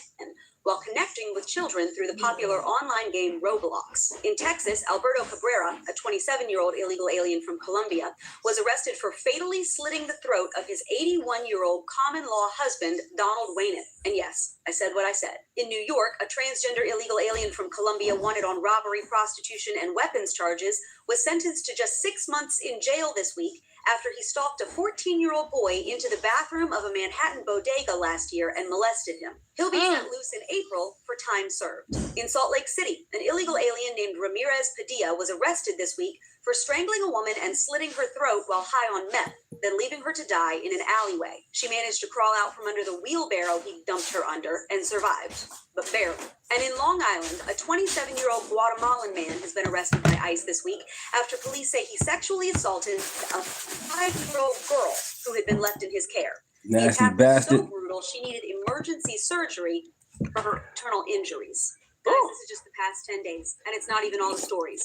While connecting with children through the popular online game Roblox. In Texas, Alberto Cabrera, a 27-year-old illegal alien from Colombia, was arrested for fatally slitting the throat of his 81-year-old common-law husband, Donald Wayneth. And yes, I said what I said. In New York, a transgender illegal alien from Colombia wanted on robbery, prostitution, and weapons charges was sentenced to just 6 months in jail this week after he stalked a 14-year-old boy into the bathroom of a Manhattan bodega last year and molested him. He'll be set loose in April for time served. In Salt Lake City, an illegal alien named Ramirez Padilla was arrested this week for strangling a woman and slitting her throat while high on meth, then leaving her to die in an alleyway. She managed to crawl out from under the wheelbarrow he dumped her under and survived, but barely. And in Long Island, a 27-year-old Guatemalan man has been arrested by ICE this week after police say he sexually assaulted a 5-year-old girl who had been left in his care. The attack was so brutal, she needed emergency surgery for her internal injuries. Guys, this is just the past 10 days, and it's not even all the stories.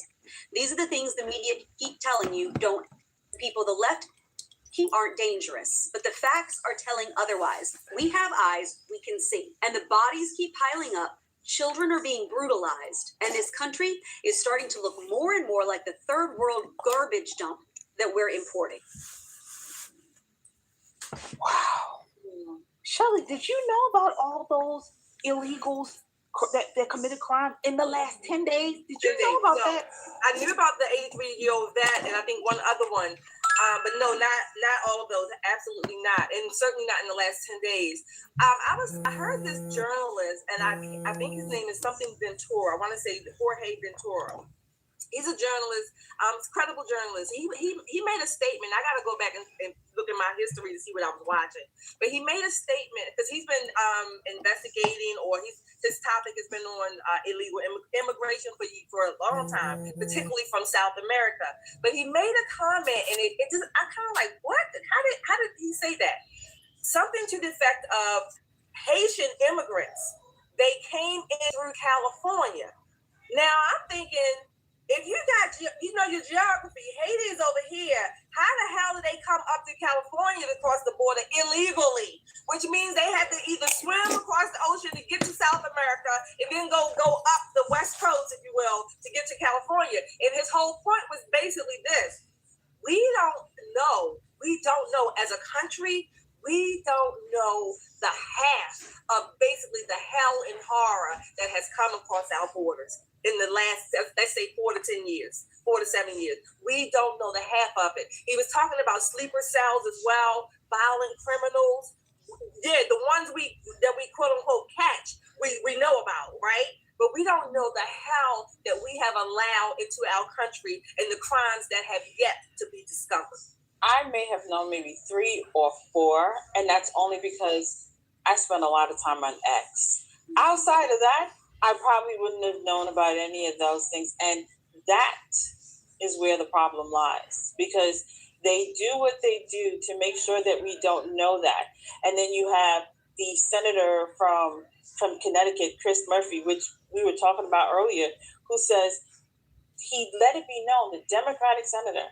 These are the things the media keep telling you don't. People, the left, aren't dangerous, but the facts are telling otherwise. We have eyes, we can see, and the bodies keep piling up. Children are being brutalized, and this country is starting to look more and more like the third world garbage dump that we're importing. Wow. Shelley, did you know about all those illegals that committed crime in the last 10 days? Did you know about that? I knew about the 83-year-old vet, and I think one other one. But no, not all of those. Absolutely not, and certainly not in the last 10 days. I heard this journalist, and I think his name is something Ventura. I want to say Jorge Ventura. He's a journalist, credible journalist. He made a statement. I got to go back and look at my history to see what I was watching. But he made a statement because he's been investigating, or his topic has been on illegal immigration for a long time, particularly from South America. But he made a comment, and it just, I kind of like, what? How did he say that? Something to the effect of Haitian immigrants. They came in through California. Now I'm thinking, If you got, your geography, Haiti is over here. How the hell did they come up to California to cross the border illegally? Which means they had to either swim across the ocean to get to South America and then go up the West Coast, if you will, to get to California. And his whole point was basically this. We don't know as a country, we don't know the half of basically the hell and horror that has come across our borders in the last, let's say, 4 to 10 years, 4 to 7 years. We don't know the half of it. He was talking about sleeper cells as well, violent criminals. Yeah, the ones that we quote unquote catch, we know about, right? But we don't know the hell that we have allowed into our country and the crimes that have yet to be discovered. I may have known maybe 3 or 4, and that's only because I spent a lot of time on X. Outside of that, I probably wouldn't have known about any of those things. And that is where the problem lies, because they do what they do to make sure that we don't know that. And then you have the senator from Connecticut, Chris Murphy, which we were talking about earlier, who says he let it be known, the Democratic senator,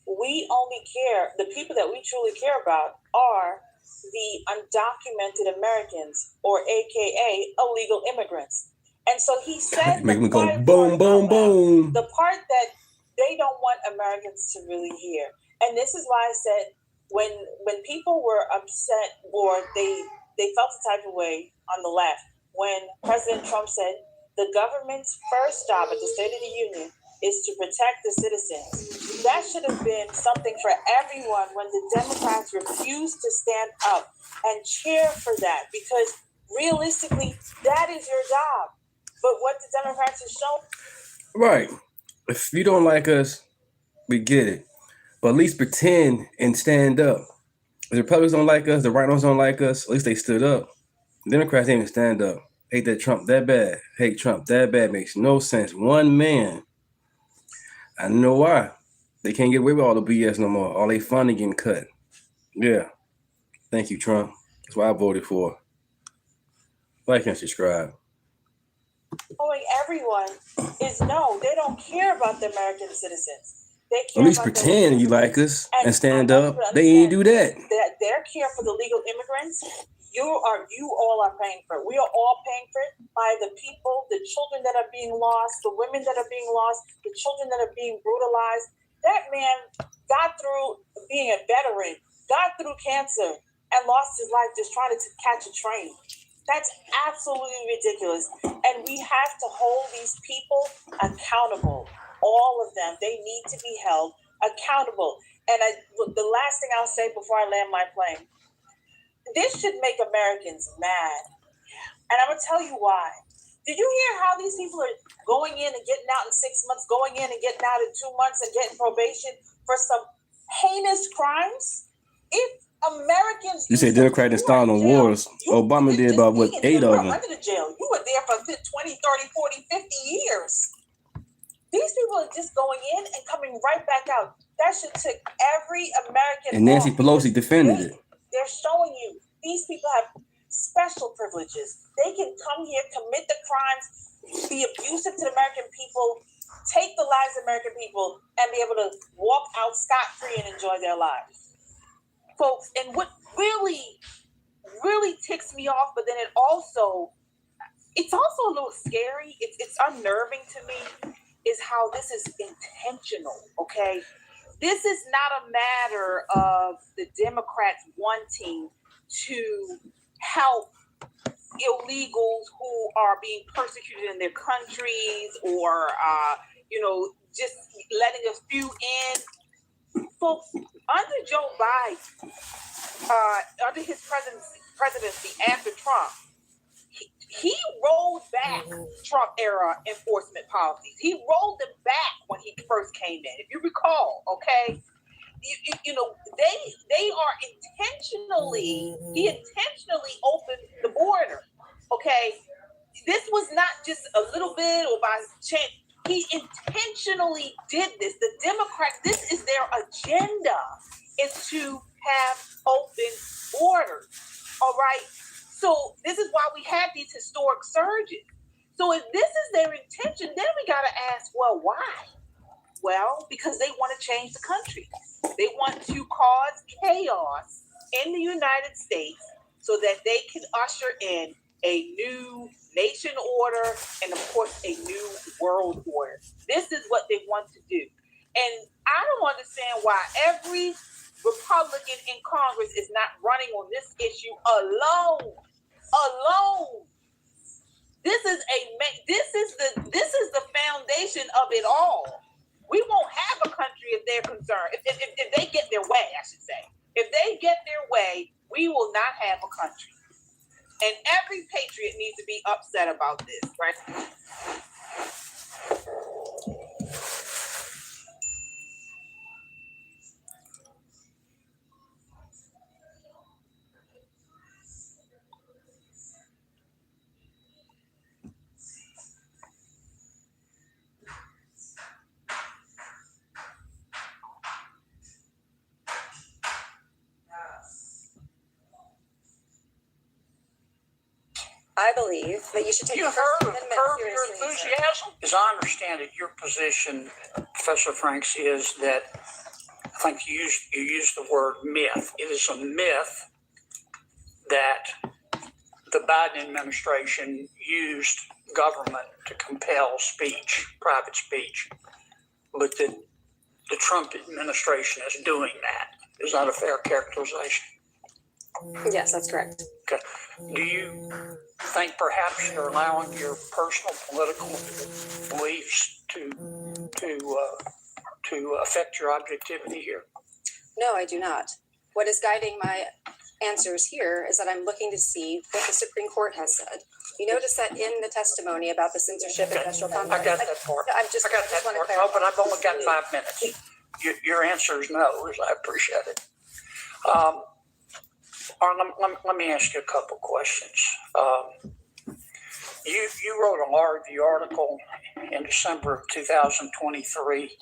we only care, the people that we truly care about are the undocumented Americans, or AKA illegal immigrants. And so he said, make me go boom, boom, boom. The part that they don't want Americans to really hear. And this is why I said, when people were upset or they felt the type of way on the left, when President Trump said the government's first job at the State of the Union is to protect the citizens. That should have been something for everyone when the Democrats refused to stand up and cheer for that, because realistically, that is your job. But what the Democrats have shown. Right. If you don't like us, we get it. But at least pretend and stand up. If the Republicans don't like us, the rhinos don't like us, at least they stood up. The Democrats didn't even stand up. Hate that Trump that bad. Hate Trump that bad. Makes no sense. One man. I know why. They can't get away with all the BS no more. All they funding getting cut. Yeah. Thank you, Trump. That's why I voted for. Like and subscribe. Showing everyone is no, they don't care about the American citizens. They care at least about pretend you like us and stand up. They ain't do that. Their care for the legal immigrants, you all are paying for it. We are all paying for it by the people, the children that are being lost, the women that are being lost, the children that are being brutalized. That man got through being a veteran, got through cancer, and lost his life just trying to catch a train. That's absolutely ridiculous. And we have to hold these people accountable. All of them. They need to be held accountable. And the last thing I'll say before I land my plane, this should make Americans mad. And I'm going to tell you why. Did you hear how these people are going in and getting out in 6 months, going in and getting out in 2 months and getting probation for some heinous crimes? If Americans... You say Democrats didn't start on wars. Obama did about, 8 of them. Under the jail. You were there for 20, 30, 40, 50 years. These people are just going in and coming right back out. That should take every American... And Nancy Pelosi defended it. They're showing you these people have special privileges. They can come here, commit the crimes, be abusive to the American people, take the lives of American people, and be able to walk out scot-free and enjoy their lives. Folks, and what really, really ticks me off, but then it's also a little scary, it's unnerving to me, is how this is intentional, okay? This is not a matter of the Democrats wanting to help illegals who are being persecuted in their countries or, just letting a few in. Folks, under Joe Biden, under his presidency after Trump, he rolled back Trump-era enforcement policies. He rolled them back when he first came in. If you recall, okay, they are he intentionally opened the border, okay? This was not just a little bit or by chance. He intentionally did this. The Democrats, this is their agenda, is to have open borders, all right? So this is why we have these historic surges. So if this is their intention, then we got to ask, well, why? Well, because they want to change the country. They want to cause chaos in the United States so that they can usher in a new nation order and, of course, a new world order. This is what they want to do. And I don't understand why every Republican in Congress is not running on this issue alone. This is the foundation of it all. We won't have a country if they're concerned. If they get their way, I should say. If they get their way, we will not have a country. And every patriot needs to be upset about this, right? I believe that you should take You curb your enthusiasm. As I understand it, your position, Professor Franks, is that I think you used the word myth. It is a myth that the Biden administration used government to compel speech, private speech, but that the Trump administration is doing that. Is that a fair characterization? Yes, that's correct. Okay. Do you think perhaps you're allowing your personal political beliefs to affect your objectivity here? No, I do not. What is guiding my answers here is that I'm looking to see what the Supreme Court has said. You notice that in the testimony about the censorship and industrial complex. I got that part. I got that part. No, but I've only got 5 minutes. Your answer is no, as I appreciate it. Let me ask you a couple questions. You wrote a law review article in December of 2023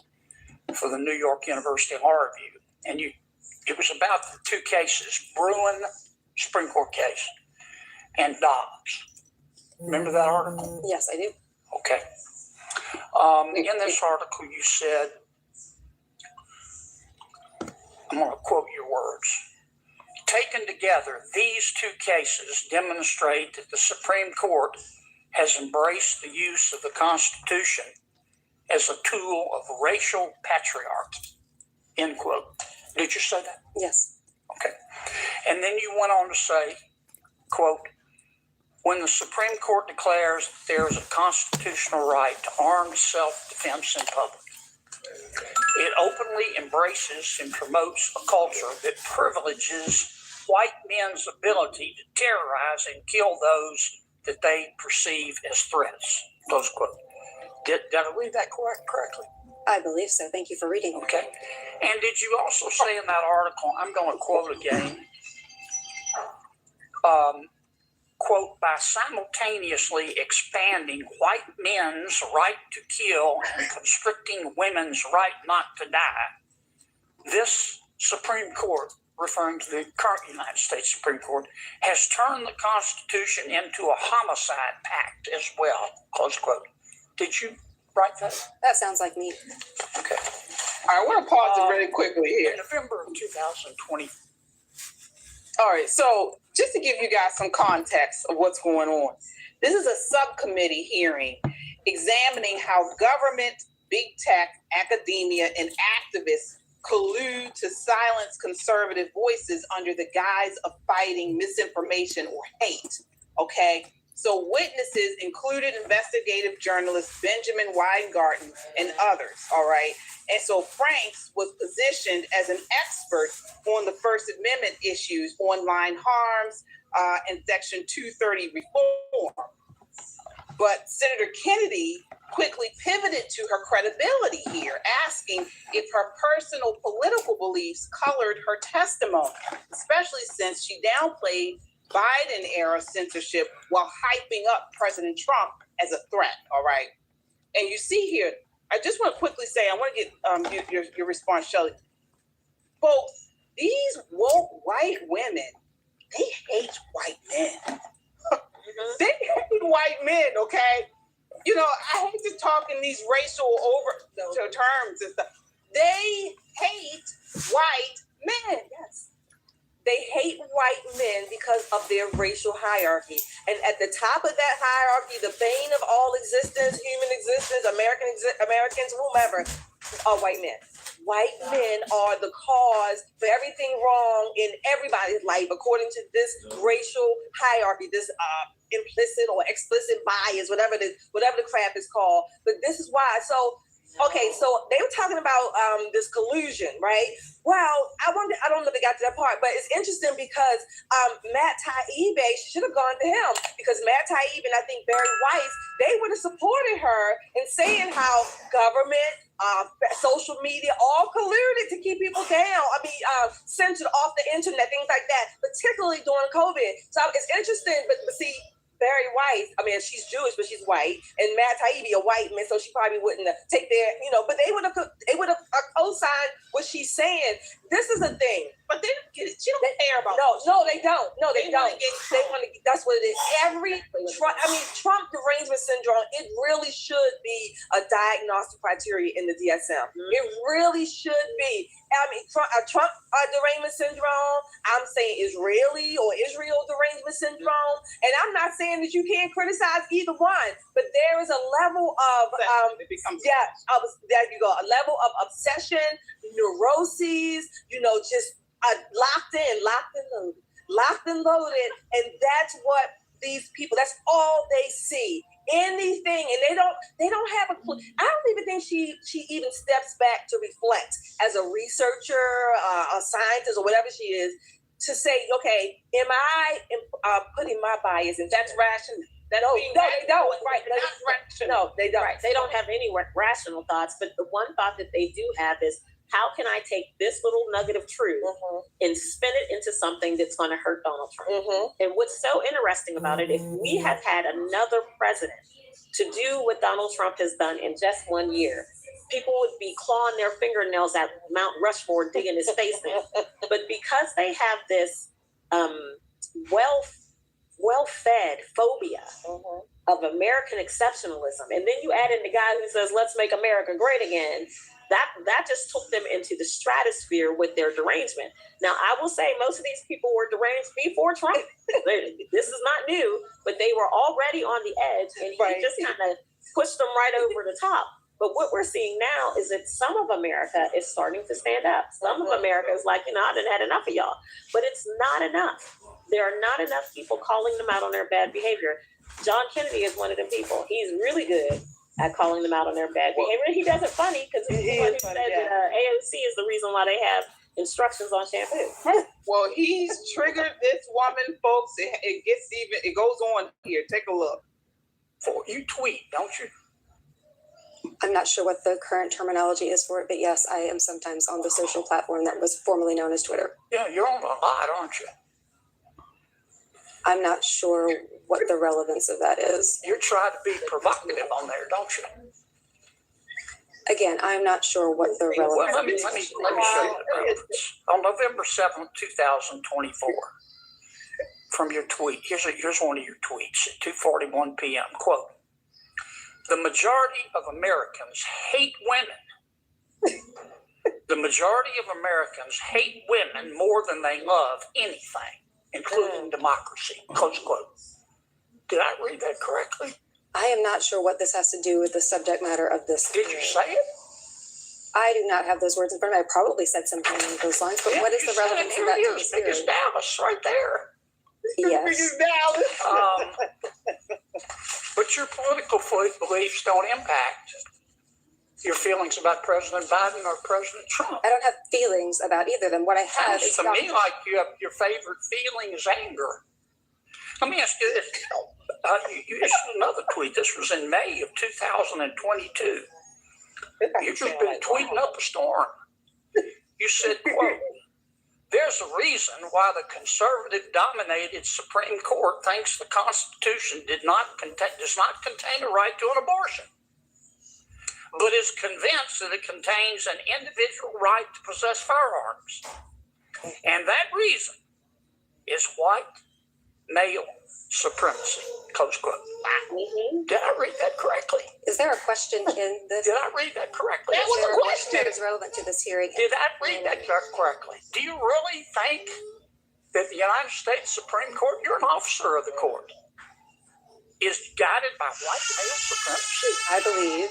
for the New York University Law Review, and it was about the two cases, Bruin Supreme Court case and Dobbs. Remember that article? Yes, I do. Okay. In this article, you said, I'm going to quote your words. Taken together, these two cases demonstrate that the Supreme Court has embraced the use of the Constitution as a tool of racial patriarchy. End quote. Did you say that? Yes. Okay. And then you went on to say, quote, when the Supreme Court declares that there is a constitutional right to armed self-defense in public, it openly embraces and promotes a culture that privileges white men's ability to terrorize and kill those that they perceive as threats. Close quote. Did I read that correctly? I believe so. Thank you for reading. Okay. And did you also say in that article, I'm going to quote again, quote, by simultaneously expanding white men's right to kill and constricting women's right not to die, this Supreme Court, referring to the current United States Supreme Court, has turned the Constitution into a homicide pact as well, close quote. Did you write that? That sounds like me. Okay. All right, I want to pause it really quickly here. In November of 2020. All right, so just to give you guys some context of what's going on, this is a subcommittee hearing examining how government, big tech, academia, and activists collude to silence conservative voices under the guise of fighting misinformation or hate, okay? So witnesses included investigative journalist Benjamin Weingarten and others, all right? And so Franks was positioned as an expert on the First Amendment issues, online harms, and Section 230 reform. But Senator Kennedy quickly pivoted to her credibility here, asking if her personal political beliefs colored her testimony, especially since she downplayed Biden-era censorship while hyping up President Trump as a threat, all right? And you see here, I just want to quickly say, I want to get your response, Shelley. Folks, these woke white women, they hate white men. They hate white men, okay? I hate to talk in these racial terms and stuff. They hate white men. Yes. They hate white men because of their racial hierarchy. And at the top of that hierarchy, the bane of all existence, human existence, Americans, whomever, are white men. White men are the cause for everything wrong in everybody's life, according to this racial hierarchy, this implicit or explicit bias, whatever the crap is called. But this is why. So they were talking about this collusion, right? Well, I don't know if they got to that part, but it's interesting because Matt Taibbi should have gone to him, because Matt Taibbi and I think Barry Weiss, they would have supported her in saying how government, social media, all colluded to keep people down. Censored off the internet, things like that, particularly during COVID. So it's interesting, but see, Barry Weiss, she's Jewish, but she's white, and Matt Taibbi, a white man, so she probably wouldn't take their, but they would have co-signed what she's saying. This is a thing. But she don't care about No, they don't. They don't. They want to. That's what it is. Trump derangement syndrome. It really should be a diagnostic criteria in the DSM. It really should be. Trump derangement syndrome. I'm saying Israeli or Israel derangement syndrome. And I'm not saying that you can't criticize either one, but there is a level of there you go. A level of obsession, neuroses. Just locked and loaded, and that's what these people. That's all they see. Anything, and they don't have a clue. I don't even think she even steps back to reflect as a researcher, a scientist, or whatever she is, to say, okay, am I putting my bias in? That's rational. They don't. Right. No, they don't. Right. They don't have any rational thoughts. But the one thought that they do have is, how can I take this little nugget of truth and spin it into something that's going to hurt Donald Trump? And what's so interesting about it, if we had had another president to do what Donald Trump has done in just 1 year, people would be clawing their fingernails at Mount Rushmore, digging his face in. But because they have this well-fed phobia of American exceptionalism, and then you add in the guy who says, let's make America great again, that just took them into the stratosphere with their derangement. Now, I will say most of these people were deranged before Trump. This is not new, but they were already on the edge, and he just kind of pushed them right over the top. But what we're seeing now is that some of America is starting to stand up. Some of America is like, I done had enough of y'all. But it's not enough. There are not enough people calling them out on their bad behavior. John Kennedy is one of them people. He's really good at calling them out on their bad behavior. He does it funny because he's the one who said that AOC is the reason why they have instructions on shampoo. Well, he's triggered this woman, folks. It goes on here. Take a look. You tweet, don't you? I'm not sure what the current terminology is for it, but yes, I am sometimes on the social platform that was formerly known as Twitter. Yeah, you're on a lot, aren't you? I'm not sure what the relevance of that is. You're trying to be provocative on there, don't you? Again, I'm not sure what the relevance. Well, let me show you the relevance. On November 7th, 2024, from your tweet, here's one of your tweets at 2:41 p.m. Quote: "The majority of Americans hate women. The majority of Americans hate women more than they love anything, including democracy." Close quote. Did I read that correctly? I am not sure what this has to do with the subject matter of this. Did you say it? I do not have those words in front of me. I probably said something along those lines, but what is the relevance of that? Biggest Dallas right there. Yes. But your political beliefs don't impact your feelings about President Biden or President Trump. I don't have feelings about either of them. What I have is... To me, like your favorite feeling is anger. Let me ask you this. You issued another tweet. This was in May of 2022. You've just been tweeting up a storm. You said, quote, "There's a reason why the conservative-dominated Supreme Court thinks the Constitution does not contain a right to an abortion, but is convinced that it contains an individual right to possess firearms. And that reason is white, male, supremacy, close quote. Did I read that correctly? Is there a question in this? Did I read that correctly? That was a question that is relevant to this hearing. Did I read that correctly? Do you really think that the United States Supreme Court, you're an officer of the court, is guided by white male supremacy? I believe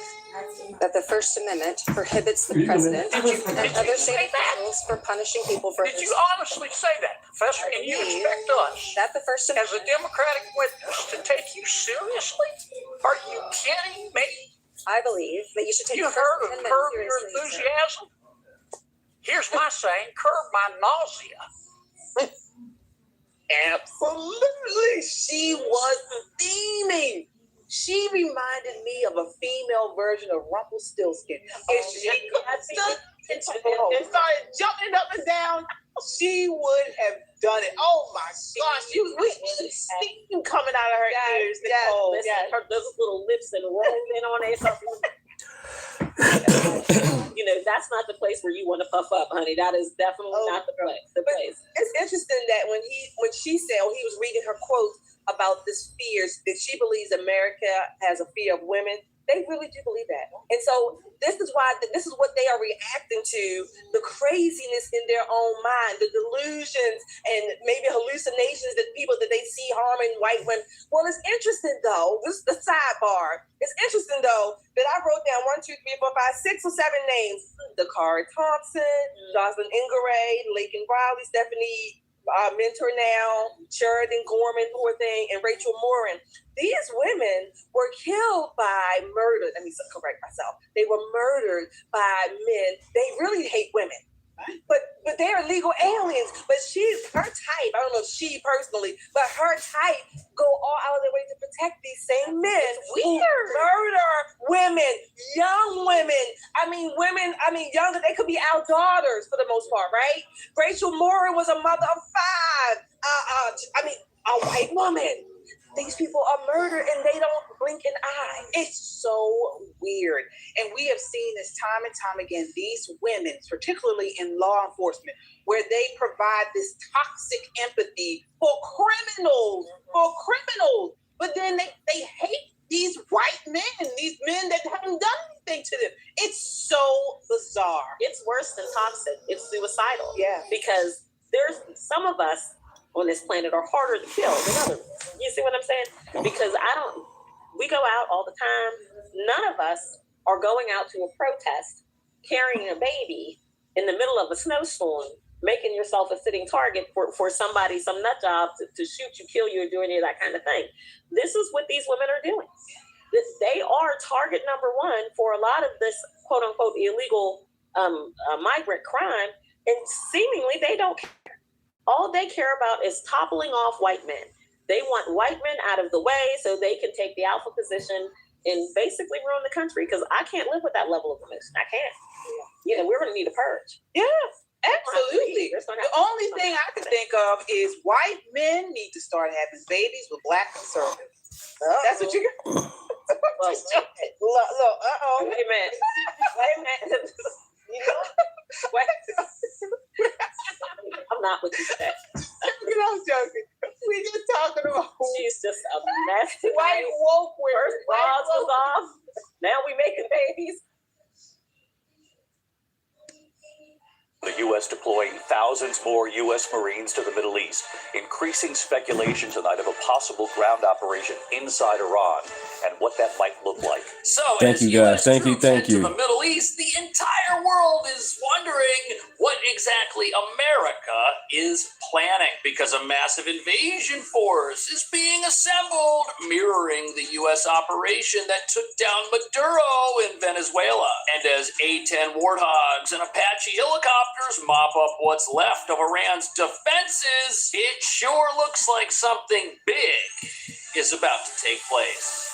that the First Amendment prohibits the president and other state officials for punishing people for. Did you honestly say that, Professor? And you expect us, that the First as a Democratic witness, to take you seriously? Are you kidding me? I believe that you should take. You heard of curb your enthusiasm? Here's my saying: curb my nausea. Absolutely. She was steaming. She reminded me of a female version of Rumpelstiltskin. If she stood and started jumping up and down, she would have done it. Oh my gosh. She was steam coming out of her ears. Yes. Her those little lips and rolling on it. That's not the place where you want to puff up, honey. That is definitely not the place. It's interesting that when she said, he was reading her quote about this fears that she believes America has a fear of women. They really do believe that. And so this is what they are reacting to, the craziness in their own mind, the delusions and maybe hallucinations that people that they see harming white women. Well, it's interesting though, this is the sidebar. It's interesting though that I wrote down 1, 2, 3, 4, 5, 6 or 7 names. Dakari Thompson, Jocelyn Ingeray, Laken Riley, Stephanie Mentor now, Sheridan Gorman, poor thing, and Rachel Morin. These women were killed by murder. Let me correct myself. They were murdered by men. They really hate women. But they're illegal aliens. But her type, I don't know if she personally, but her type go all out of their way to protect these same men who murder women, young women. Younger, they could be our daughters for the most part, right? Rachel Morin was a mother of 5. A white woman. These people are murdered and they don't blink an eye. It's so weird. And we have seen this time and time again, these women, particularly in law enforcement, where they provide this toxic empathy for criminals. But then they hate these white men, these men that haven't done anything to them. It's so bizarre. It's worse than toxic. It's suicidal. Yeah. Because there's some of us on this planet are harder to kill than others. You see what I'm saying? Because we go out all the time. None of us are going out to a protest carrying a baby in the middle of a snowstorm, making yourself a sitting target for somebody, some nut job to shoot you, kill you, or do any of that kind of thing. This is what these women are doing. They are target number 1 for a lot of this quote unquote illegal migrant crime, and seemingly they don't care. All they care about is toppling off white men. They want white men out of the way so they can take the alpha position and basically ruin the country, because I can't live with that level of emotion. I can't. We're going to need a purge. Yeah, absolutely. The only thing I can think of is white men need to start having babies with black conservatives. That's what you got. Look, Wait a minute. I'm not with you for that. I'm joking. We just talking about. She's just a mess. White woke women. First laws was off. Now we making babies. The U.S. deploying thousands more U.S. Marines to the Middle East, increasing speculation tonight of a possible ground operation inside Iran and what that might look like. So, thank you guys. Thank you. To the Middle East, the entire world is wondering what exactly America is planning, because a massive invasion force is being assembled, mirroring the U.S. operation that took down Maduro in Venezuela. And as A-10 Warthogs and Apache helicopters mop up what's left of Iran's defenses, it sure looks like something big is about to take place.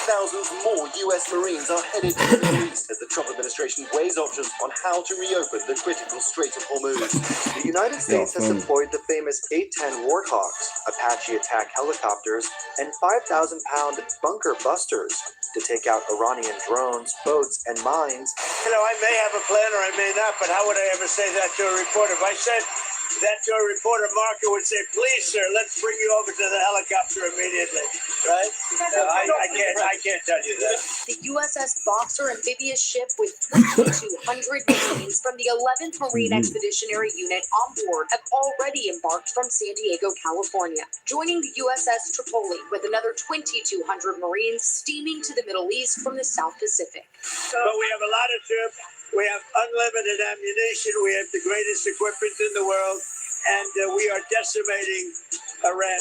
Thousands more U.S. Marines are headed to the Middle East as the Trump administration weighs options on how to reopen the critical Strait of Hormuz. The United States has deployed the famous A-10 Warthogs, Apache attack helicopters, and 5,000-pound bunker busters to take out Iranian drones, boats, and mines. I may have a plan or I may not, but how would I ever say that to a reporter? If I said that your reporter Marco would say, please, sir, let's bring you over to the helicopter immediately, right? No, I can't tell you that. The USS Boxer amphibious ship with 2,200 Marines from the 11th Marine Expeditionary Unit on board have already embarked from San Diego, California, joining the USS Tripoli with another 2,200 Marines steaming to the Middle East from the South Pacific. But we have a lot of troops. We have unlimited ammunition. We have the greatest equipment in the world, and we are decimating Iran.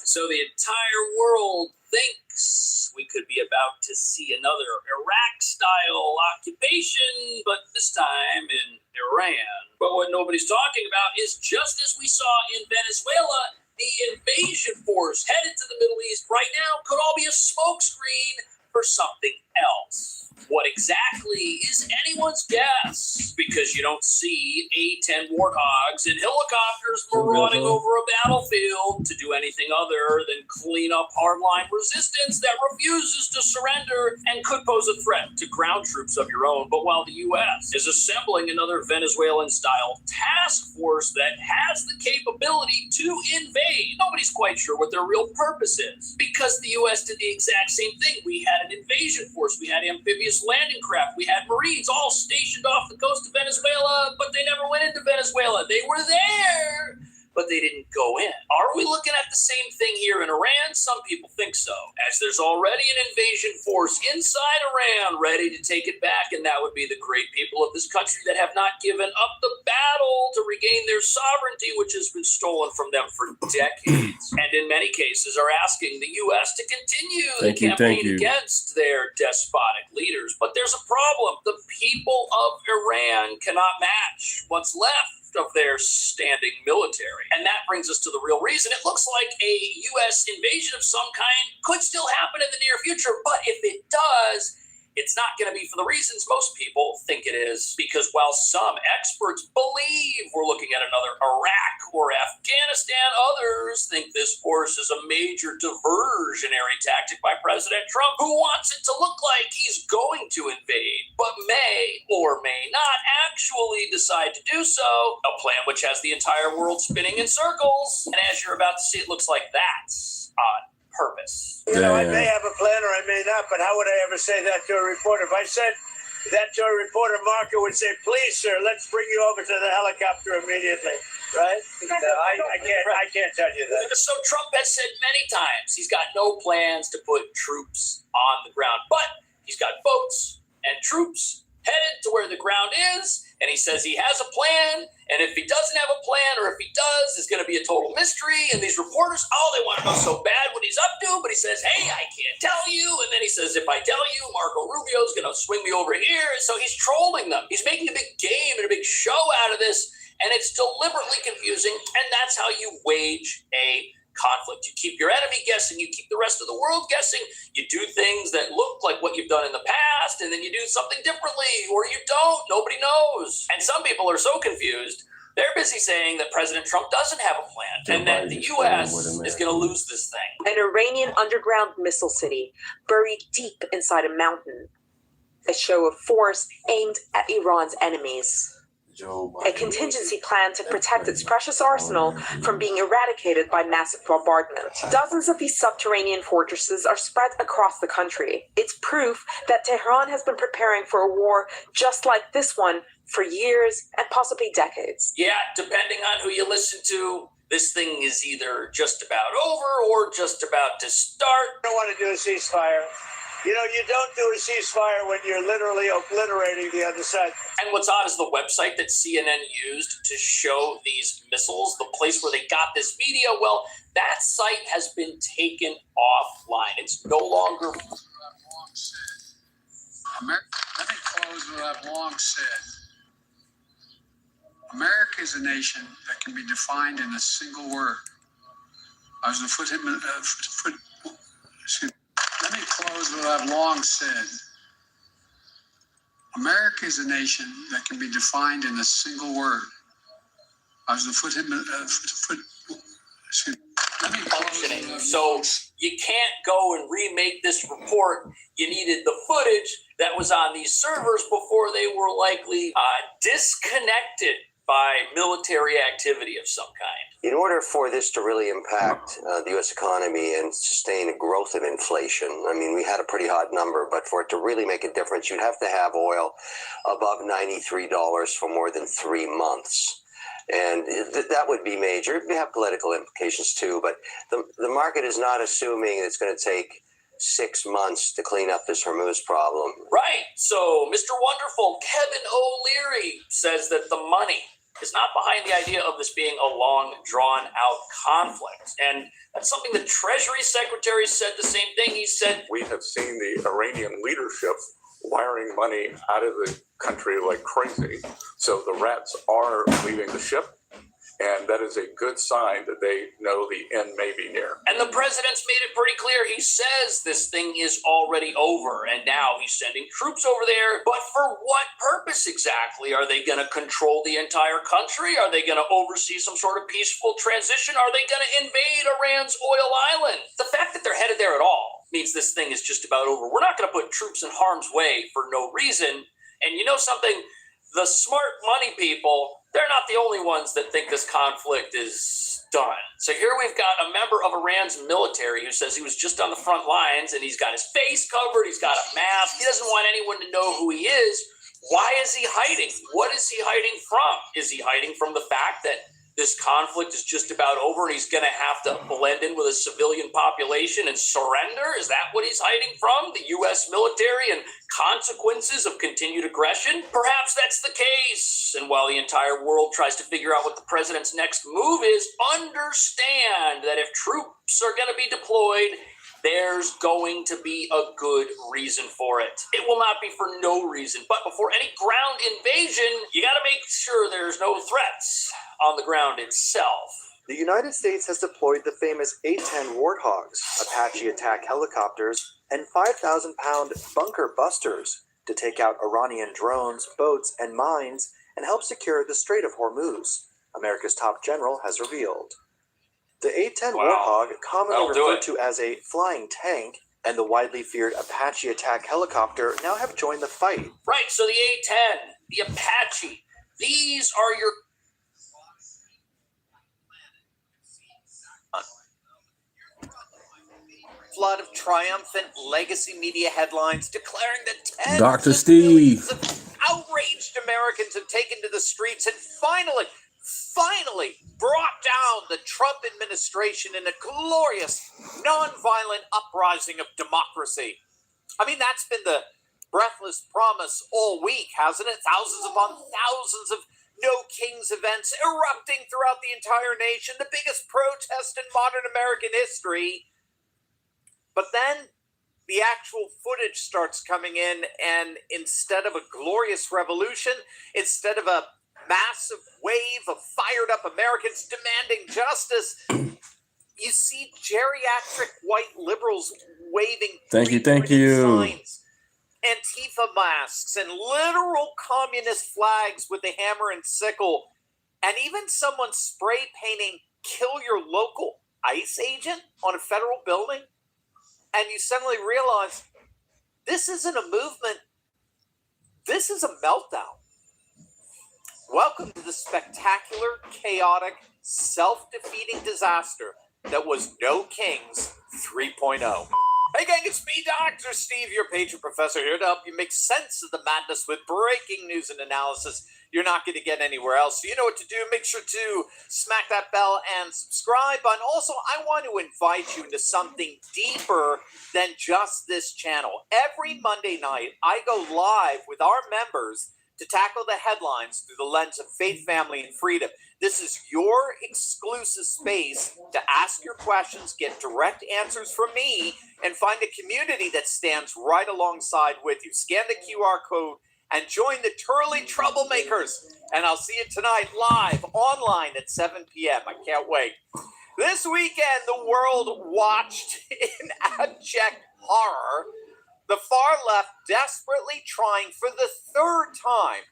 So the entire world thinks we could be about to see another Iraq-style occupation, but this time in Iran. But what nobody's talking about is, just as we saw in Venezuela, the invasion force headed to the Middle East right now could all be a smokescreen for something else. What exactly is anyone's guess? Because you don't see A-10 warthogs and helicopters marauding over a battlefield to do anything other than clean up hardline resistance that refuses to surrender and could pose a threat to ground troops of your own. But while the U.S. is assembling another Venezuelan-style task force that has the capability to invade, nobody's quite sure what their real purpose is. Because the U.S. did the exact same thing. We had an invasion force. We had amphibious landing craft. We had Marines all stationed off the coast of Venezuela, but they never went into Venezuela. They were there, but they didn't go in. Are we looking at the same thing here in Iran? Some people think so, as there's already an invasion force inside Iran ready to take it back, and that would be the great people of this country that have not given up the battle to regain their sovereignty, which has been stolen from them for decades, and in many cases are asking the U.S. to continue the campaign against their despotic leaders. But there's a problem. The people of Iran cannot match what's left of their standing military. And that brings us to the real reason. It looks like a U.S. invasion of some kind could still happen in the near future, but if it does, it's not going to be for the reasons most people think it is. Because while some experts believe we're looking at another Iraq or Afghanistan, others think this force is a major diversionary tactic by President Trump, who wants it to look like he's going to invade, but may or may not actually decide to do so. A plan which has the entire world spinning in circles. And as you're about to see, it looks like that's on purpose. You know, I may have a plan or I may not, but how would I ever say that to a reporter? If I said that to a reporter, Marco would say, please, sir, let's bring you over to the helicopter immediately, right? No, I can't tell you that. So Trump has said many times he's got no plans to put troops on the ground, but he's got boats and troops headed to where the ground is, and he says he has a plan, and if he doesn't have a plan, or if he does, it's going to be a total mystery, and these reporters, they want to know so bad what he's up to, but he says, hey, I can't tell you, and then he says, if I tell you, Marco Rubio's going to swing me over here, and so he's trolling them. He's making a big game and a big show out of this, and it's deliberately confusing, and that's how you wage a conflict. You keep your enemy guessing, you keep the rest of the world guessing, you do things that look like what you've done in the past, and then you do something differently, or you don't. Nobody knows. And some people are so confused, they're busy saying that President Trump doesn't have a plan, and that the U.S. is going to lose this thing. An Iranian underground missile city buried deep inside a mountain. A show of force aimed at Iran's enemies. A contingency plan to protect its precious arsenal from being eradicated by massive bombardment. Dozens of these subterranean fortresses are spread across the country. It's proof that Tehran has been preparing for a war just like this one for years and possibly decades. Yeah, depending on who you listen to, this thing is either just about over or just about to start. I don't want to do a ceasefire. You know, you don't do a ceasefire when you're literally obliterating the other side. And what's odd is the website that CNN used to show these missiles, the place where they got this video, well, that site has been taken offline. It's no longer... Let me close what I've long said. America is a nation that can be defined in a single word. Let me close what I've long said. America is a nation that can be defined in a single word. Functioning. So you can't go and remake this report. You needed the footage that was on these servers before they were likely disconnected by military activity of some kind. In order for this to really impact the U.S. economy and sustain a growth of inflation, I mean, we had a pretty hot number, but for it to really make a difference, you'd have to have oil above $93 for more than 3 months. And that would be major. It may have political implications too, but the market is not assuming it's going to take 6 months to clean up this Hormuz problem. Right. So Mr. Wonderful, Kevin O'Leary, says that the money is not behind the idea of this being a long, drawn-out conflict. And that's something the Treasury Secretary said the same thing. He said, we have seen the Iranian leadership wiring money out of the country like crazy. So the rats are leaving the ship. And that is a good sign that they know the end may be near. And the president's made it pretty clear. He says this thing is already over, and now he's sending troops over there. But for what purpose exactly? Are they going to control the entire country? Are they going to oversee some sort of peaceful transition? Are they going to invade Iran's oil island? The fact that they're headed there at all means this thing is just about over. We're not going to put troops in harm's way for no reason. And you know something? The smart money people, they're not the only ones that think this conflict is done. So here we've got a member of Iran's military who says he was just on the front lines and he's got his face covered, he's got a mask, he doesn't want anyone to know who he is. Why is he hiding? What is he hiding from? Is he hiding from the fact that this conflict is just about over and he's going to have to blend in with a civilian population and surrender? Is that what he's hiding from? The U.S. military and consequences of continued aggression? Perhaps that's the case. And while the entire world tries to figure out what the president's next move is, understand that if troops are going to be deployed, there's going to be a good reason for it. It will not be for no reason. But before any ground invasion, you got to make sure there's no threats on the ground itself. The United States has deployed the famous A-10 Warthogs, Apache attack helicopters, and 5,000-pound bunker busters to take out Iranian drones, boats, and mines and help secure the Strait of Hormuz, America's top general has revealed. The A-10 Warthog, commonly referred to as a flying tank, and the widely feared Apache attack helicopter now have joined the fight. Right, so the A-10, the Apache, these are your... Flood of triumphant legacy media headlines declaring that tens Dr. of Steve. millions of outraged Americans have taken to the streets and finally brought down the Trump administration in a glorious, nonviolent uprising of democracy. I mean, that's been the breathless promise all week, hasn't it? Thousands upon thousands of No Kings events erupting throughout the entire nation, the biggest protest in modern American history. But then the actual footage starts coming in, and instead of a glorious revolution, instead of a massive wave of fired-up Americans demanding justice, you see geriatric white liberals waving Thank you. signs, Antifa masks, and literal communist flags with the hammer and sickle, and even someone spray painting "Kill your local ICE agent" on a federal building. And you suddenly realize this isn't a movement. This is a meltdown. Welcome to the spectacular, chaotic, self-defeating disaster that was No Kings 3.0. Hey gang, it's me, Dr. Steve, your patron professor, here to help you make sense of the madness with breaking news and analysis you're not going to get anywhere else. So you know what to do. Make sure to smack that bell and subscribe button. Also, I want to invite you into something deeper than just this channel. Every Monday night, I go live with our members to tackle the headlines through the lens of faith, family, and freedom. This is your exclusive space to ask your questions, get direct answers from me, and find a community that stands right alongside with you. Scan the QR code and join the Turley Troublemakers. And I'll see you tonight live online at 7 p.m. I can't wait. This weekend, the world watched in abject horror the far left desperately trying for the third time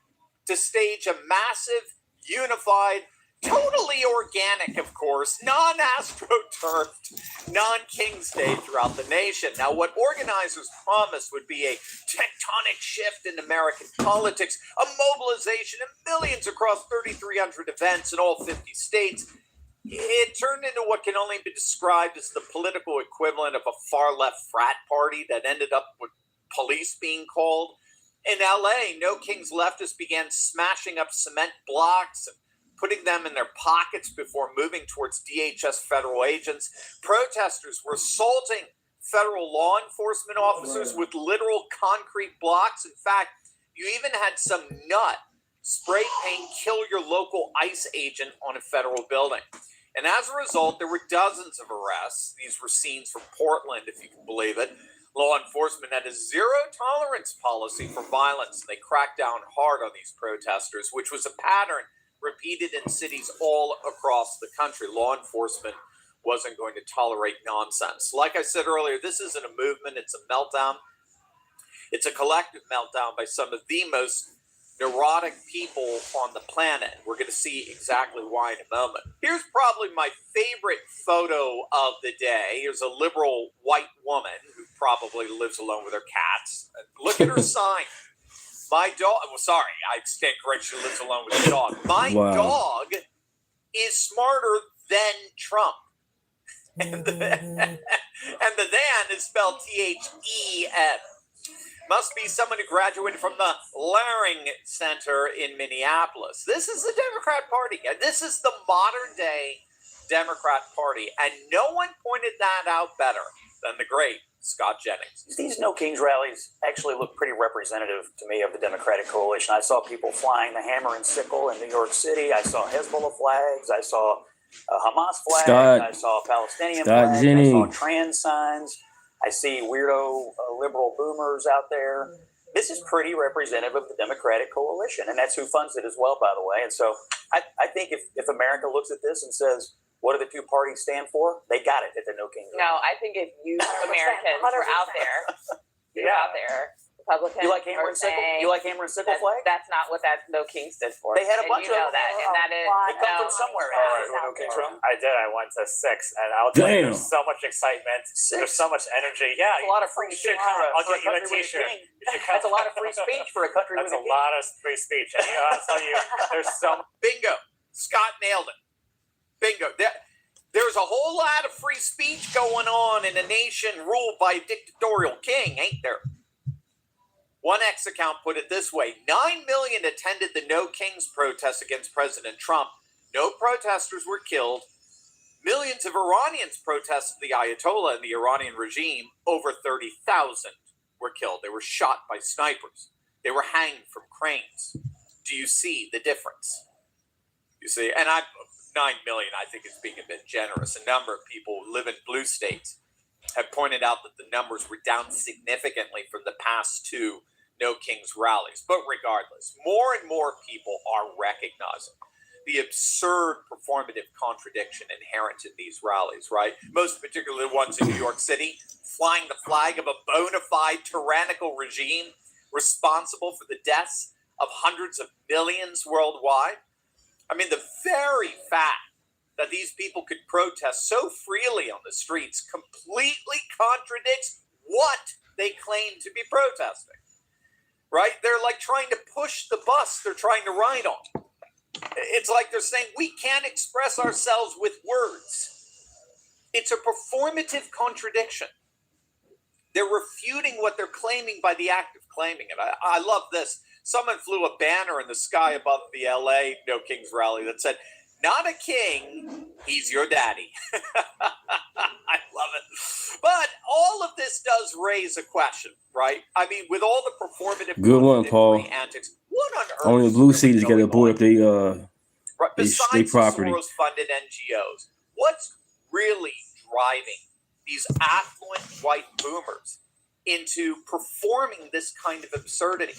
to stage a massive, unified, Totally organic, of course, non-astroturfed, non-King's Day throughout the nation. Now, what organizers promised would be a tectonic shift in American politics, a mobilization of millions across 3,300 events in all 50 states, it turned into what can only be described as the political equivalent of a far-left frat party that ended up with police being called. In LA, No King's leftists began smashing up cement blocks and putting them in their pockets before moving towards DHS federal agents. Protesters were assaulting federal law enforcement officers with literal concrete blocks. In fact, you even had some nut spray paint kill your local ICE agent on a federal building. And as a result, there were dozens of arrests. These were scenes from Portland, if you can believe it. Law enforcement had a zero-tolerance policy for violence. They cracked down hard on these protesters, which was a pattern repeated in cities all across the country. Law enforcement wasn't going to tolerate nonsense. Like I said earlier, this isn't a movement, it's a meltdown. It's a collective meltdown by some of the most neurotic people on the planet. We're going to see exactly why in a moment. Here's probably my favorite photo of the day. Here's a liberal white woman who probably lives alone with her cats. Look at her sign. My dog, well, sorry, I stand correct, she lives alone with a dog. My dog is smarter than Trump. And the then is spelled T-H-E-N. Must be someone who graduated from the Laring Center in Minneapolis. This is the Democrat Party. This is the modern day Democrat Party. And no one pointed that out better than the great Scott Jennings. These No Kings rallies actually look pretty representative to me of the Democratic coalition. I saw people flying the hammer and sickle in New York City. I saw Hezbollah flags. I saw Hamas flags. I saw Palestinian flags. Jennings. I saw trans signs. I see weirdo liberal boomers out there. This is pretty representative of the Democratic coalition, and that's who funds it as well, by the way. And so I think if America looks at this and says, what do the two parties stand for? They got it at the No Kings. No, I think if you Americans were out there, Republicans, you like hammer and sickle? You like hammer and sickle flag? That's not what that No King stood for. They had a bunch of them. that, and that is It comes from somewhere. No Kings from? I did. I went to 6, and I'll tell you, there's so much excitement. 6? There's so much energy. Yeah, a lot of free speech. I'll get you a T-shirt. That's a lot of free speech for a country. That's a lot of free speech. And I'll tell you, there's so much. Bingo. Scott nailed it. Bingo. There's a whole lot of free speech going on in a nation ruled by a dictatorial king, ain't there? One X account put it this way: 9 million attended the No Kings protest against President Trump. No protesters were killed. Millions of Iranians protested the Ayatollah and the Iranian regime. Over 30,000 were killed. They were shot by snipers. They were hanged from cranes. Do you see the difference? You see, and 9 million, I think, is being a bit generous. A number of people who live in blue states have pointed out that the numbers were down significantly from the past two No Kings rallies. But regardless, more and more people are recognizing the absurd performative contradiction inherent in these rallies, right? Most particularly the ones in New York City, flying the flag of a bona fide tyrannical regime responsible for the deaths of hundreds of millions worldwide. I mean, the very fact that these people could protest so freely on the streets completely contradicts what they claim to be protesting, right? They're like trying to push the bus they're trying to ride on. It's like they're saying, we can't express ourselves with words. It's a performative contradiction. They're refuting what they're claiming by the act of claiming it. I love this. Someone flew a banner in the sky above the LA No Kings rally that said, "Not a king, he's your daddy." I love it. But all of this does raise a question, right? I mean, with all the performative good one, Paul. antics, what on earth? Only blue cities got to board up their Besides property. Soros-funded NGOs, what's really driving these affluent white boomers into performing this kind of absurdity?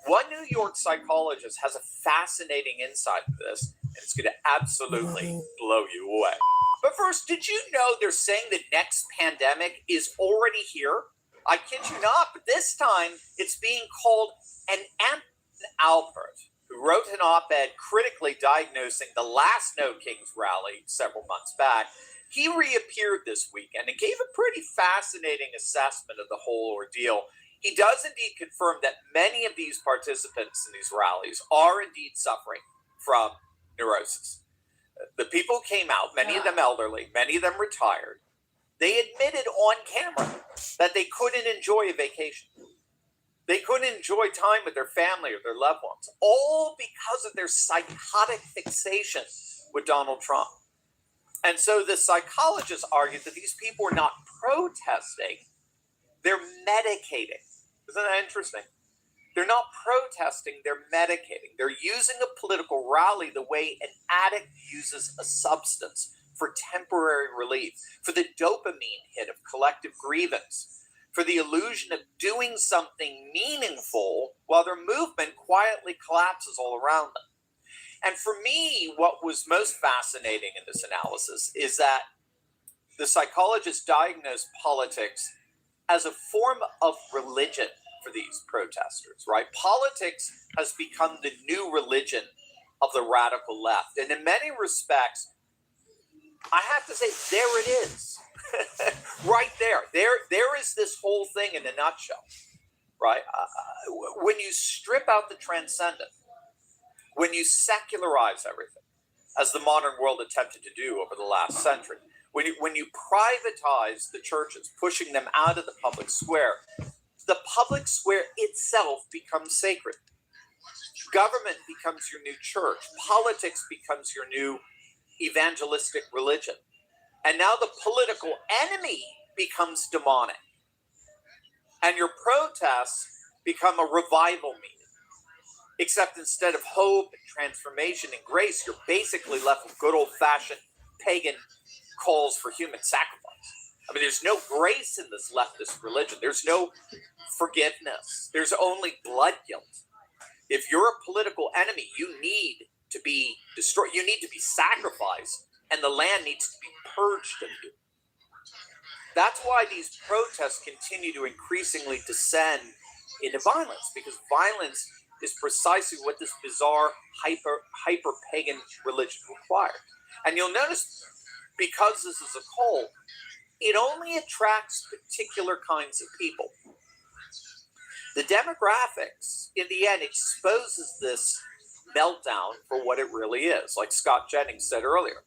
One New York psychologist has a fascinating insight into this, and it's going to absolutely blow you away. But first, did you know they're saying the next pandemic is already here? I kid you not, but this time it's being called an Albert, who wrote an op-ed critically diagnosing the last No Kings rally several months back, he reappeared this weekend and gave a pretty fascinating assessment of the whole ordeal. He does indeed confirm that many of these participants in these rallies are indeed suffering from neurosis. The people who came out, many of them elderly, many of them retired, they admitted on camera that they couldn't enjoy a vacation. They couldn't enjoy time with their family or their loved ones, all because of their psychotic fixation with Donald Trump. And so the psychologists argued that these people are not protesting, they're medicating. Isn't that interesting? They're not protesting, they're medicating. They're using a political rally the way an addict uses a substance for temporary relief, for the dopamine hit of collective grievance, for the illusion of doing something meaningful while their movement quietly collapses all around them. And for me, what was most fascinating in this analysis is that the psychologists diagnosed politics as a form of religion for these protesters, right? Politics has become the new religion of the radical left. And in many respects, I have to say, there it is. Right there. There is this whole thing in a nutshell, right? When you strip out the transcendent, when you secularize everything, as the modern world attempted to do over the last century, when you privatize the churches, pushing them out of the public square, the public square itself becomes sacred. Government becomes your new church. Politics becomes your new evangelistic religion. And now the political enemy becomes demonic. And your protests become a revival meeting. Except instead of hope and transformation and grace, you're basically left with good old-fashioned pagan calls for human sacrifice. I mean, there's no grace in this leftist religion. There's no forgiveness. There's only blood guilt. If you're a political enemy, you need to be destroyed. You need to be sacrificed, and the land needs to be purged of you. That's why these protests continue to increasingly descend into violence, because violence is precisely what this bizarre hyper pagan religion requires. And you'll notice, because this is a cult, it only attracts particular kinds of people. The demographics, in the end, exposes this meltdown for what it really is, like Scott Jennings said earlier.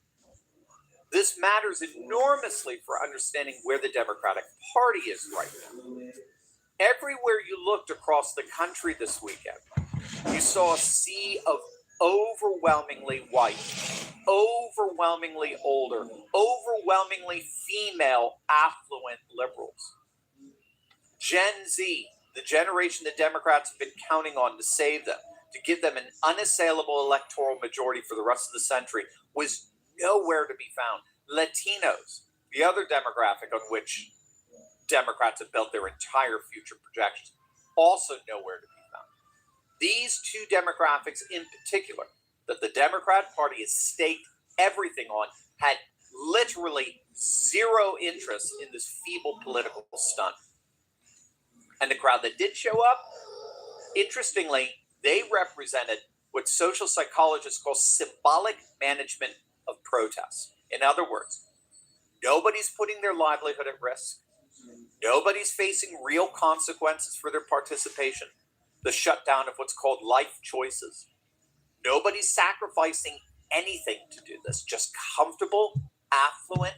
This matters enormously for understanding where the Democratic Party is right now. Everywhere you looked across the country this weekend, you saw a sea of overwhelmingly white, overwhelmingly older, overwhelmingly female, affluent liberals. Gen Z, the generation the Democrats have been counting on to save them, to give them an unassailable electoral majority for the rest of the century, was nowhere to be found. Latinos, the other demographic on which Democrats have built their entire future projections, also nowhere to be found. These two demographics in particular, that the Democrat Party has staked everything on, had literally zero interest in this feeble political stunt. And the crowd that did show up, interestingly, they represented what social psychologists call symbolic management of protests. In other words, nobody's putting their livelihood at risk. Nobody's facing real consequences for their participation. The shutdown of what's called life choices. Nobody's sacrificing anything to do this. Just comfortable, affluent,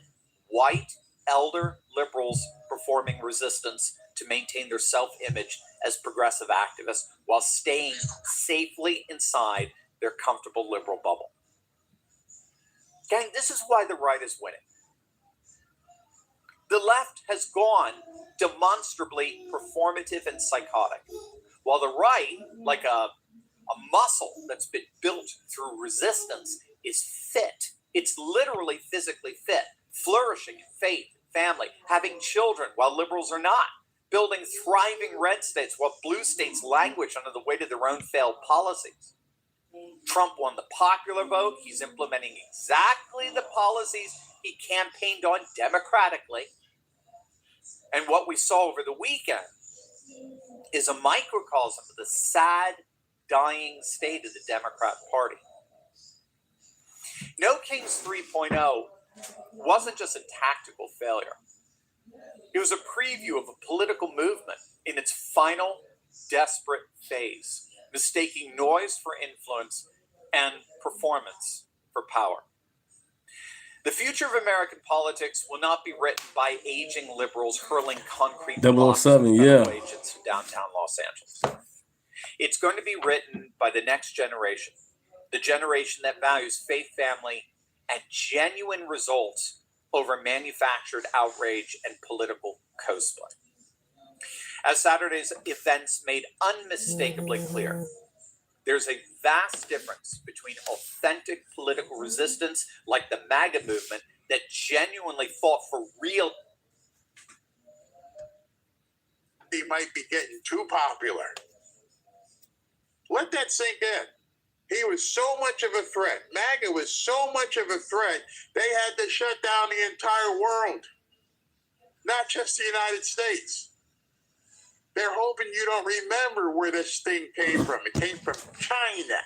white, elder liberals performing resistance to maintain their self-image as progressive activists while staying safely inside their comfortable liberal bubble. Gang, this is why the right is winning. The left has gone demonstrably performative and psychotic, while the right, like a muscle that's been built through resistance, is fit. It's literally physically fit, flourishing in faith, family, having children while liberals are not, building thriving red states while blue states languish under the weight of their own failed policies. Trump won the popular vote. He's implementing exactly the policies he campaigned on democratically. And what we saw over the weekend is a microcosm of the sad dying state of the Democrat Party. No Kings 3.0 wasn't just a tactical failure. It was a preview of a political movement in its final, desperate phase, mistaking noise for influence and performance for power. The future of American politics will not be written by aging liberals hurling concrete blocks at 007, federal yeah. agents in downtown Los Angeles. It's going to be written by the next generation, the generation that values faith, family, and genuine results over manufactured outrage and political cosplay. As Saturday's events made unmistakably clear, there's a vast difference between authentic political resistance like the MAGA movement that genuinely fought for real. He might be getting too popular. Let that sink in. He was so much of a threat. MAGA was so much of a threat, they had to shut down the entire world, not just the United States. They're hoping you don't remember where this thing came from. It came from China,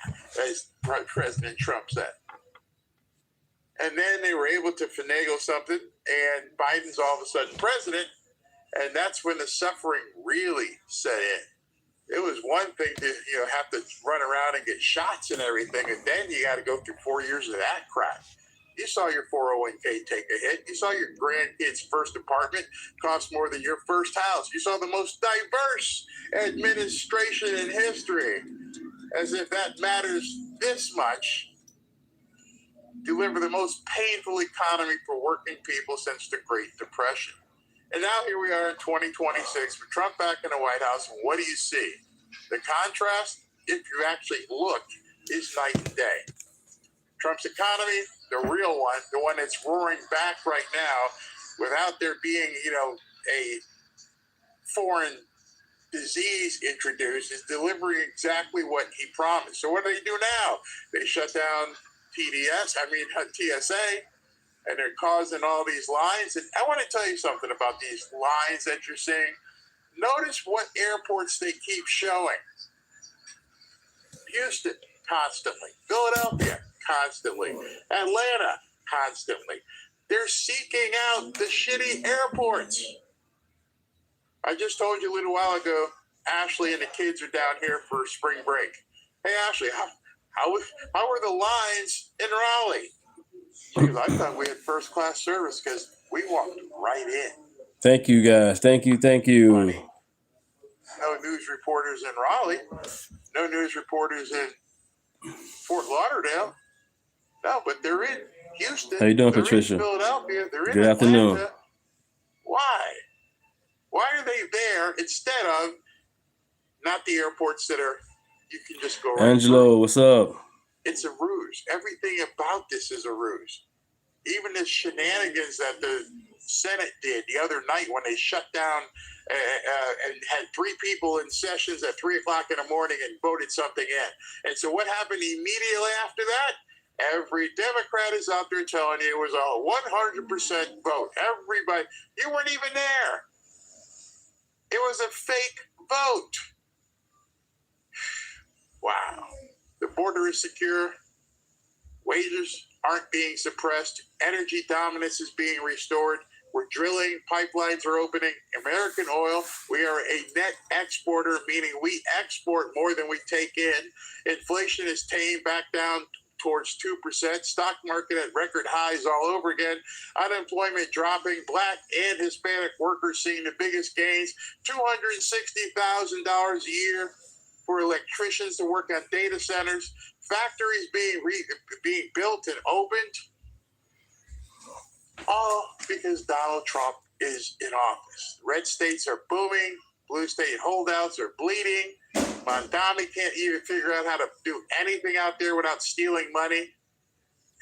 as President Trump said. And then they were able to finagle something, and Biden's all of a sudden president, and that's when the suffering really set in. It was one thing to have to run around and get shots and everything, and then you got to go through 4 years of that crap. You saw your 401k take a hit. You saw your grandkids' first apartment cost more than your first house. You saw the most diverse administration in history, as if that matters this much. Deliver the most painful economy for working people since the Great Depression. And now here we are in 2026 with Trump back in the White House. And what do you see? The contrast, if you actually look, is night and day. Trump's economy, the real one, the one that's roaring back right now without there being, a foreign disease introduced, is delivering exactly what he promised. So what do they do now? They shut down TSA, and they're causing all these lines. And I want to tell you something about these lines that you're seeing. Notice what airports they keep showing. Houston, constantly. Philadelphia, constantly. Atlanta, constantly. They're seeking out the shitty airports. I just told you a little while ago, Ashley and the kids are down here for spring break. Hey, Ashley, how were the lines in Raleigh? She goes, I thought we had first class service because we walked right in. Thank you, guys. Thank you. No news reporters in Raleigh. No news reporters in Fort Lauderdale. No, but they're in Houston. How you doing, they're Patricia? In Philadelphia. They're in Good afternoon. Atlanta. Why? Why are they there instead of not the airports that are you can just go right Angelo, through? what's up? It's a ruse. Everything about this is a ruse. Even the shenanigans that the Senate did the other night when they shut down and had 3 people in sessions at 3 o'clock in the morning and voted something in. And so what happened immediately after that? Every Democrat is out there telling you it was a 100% vote. Everybody, you weren't even there. It was a fake vote. Wow. The border is secure. Wages aren't being suppressed. Energy dominance is being restored. We're drilling. Pipelines are opening. American oil, we are a net exporter, meaning we export more than we take in. Inflation is tamed back down towards 2%. Stock market at record highs all over again. Unemployment dropping. Black and Hispanic workers seeing the biggest gains. $260,000 a year for electricians to work on data centers. Factories being built and opened. All because Donald Trump is in office. Red states are booming. Blue state holdouts are bleeding. Mondami can't even figure out how to do anything out there without stealing money.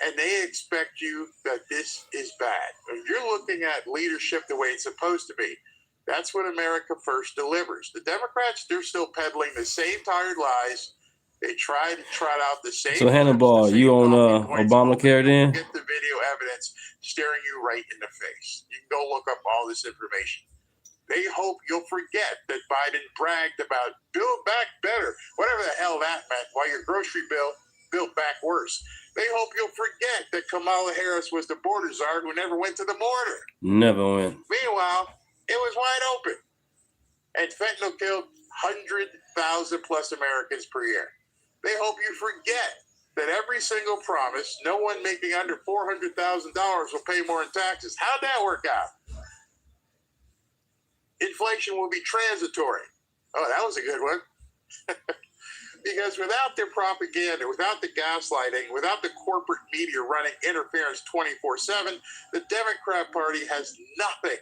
And they expect you that this is bad. If you're looking at leadership the way it's supposed to be, that's what America First delivers. The Democrats, they're still peddling the same tired lies. They try to trot out the same. So Hannibal, you on Obamacare then? Get the video evidence staring you right in the face. You can go look up all this information. They hope you'll forget that Biden bragged about Build Back Better, whatever the hell that meant, while your grocery bill built back worse. They hope you'll forget that Kamala Harris was the border czar who never went to the border. Never went. Meanwhile, it was wide open. And fentanyl killed 100,000 plus Americans per year. They hope you forget that every single promise, no one making under $400,000 will pay more in taxes. How'd that work out? Inflation will be transitory. Oh, that was a good one. Because without their propaganda, without the gaslighting, without the corporate media running interference 24/7, the Democrat Party has nothing.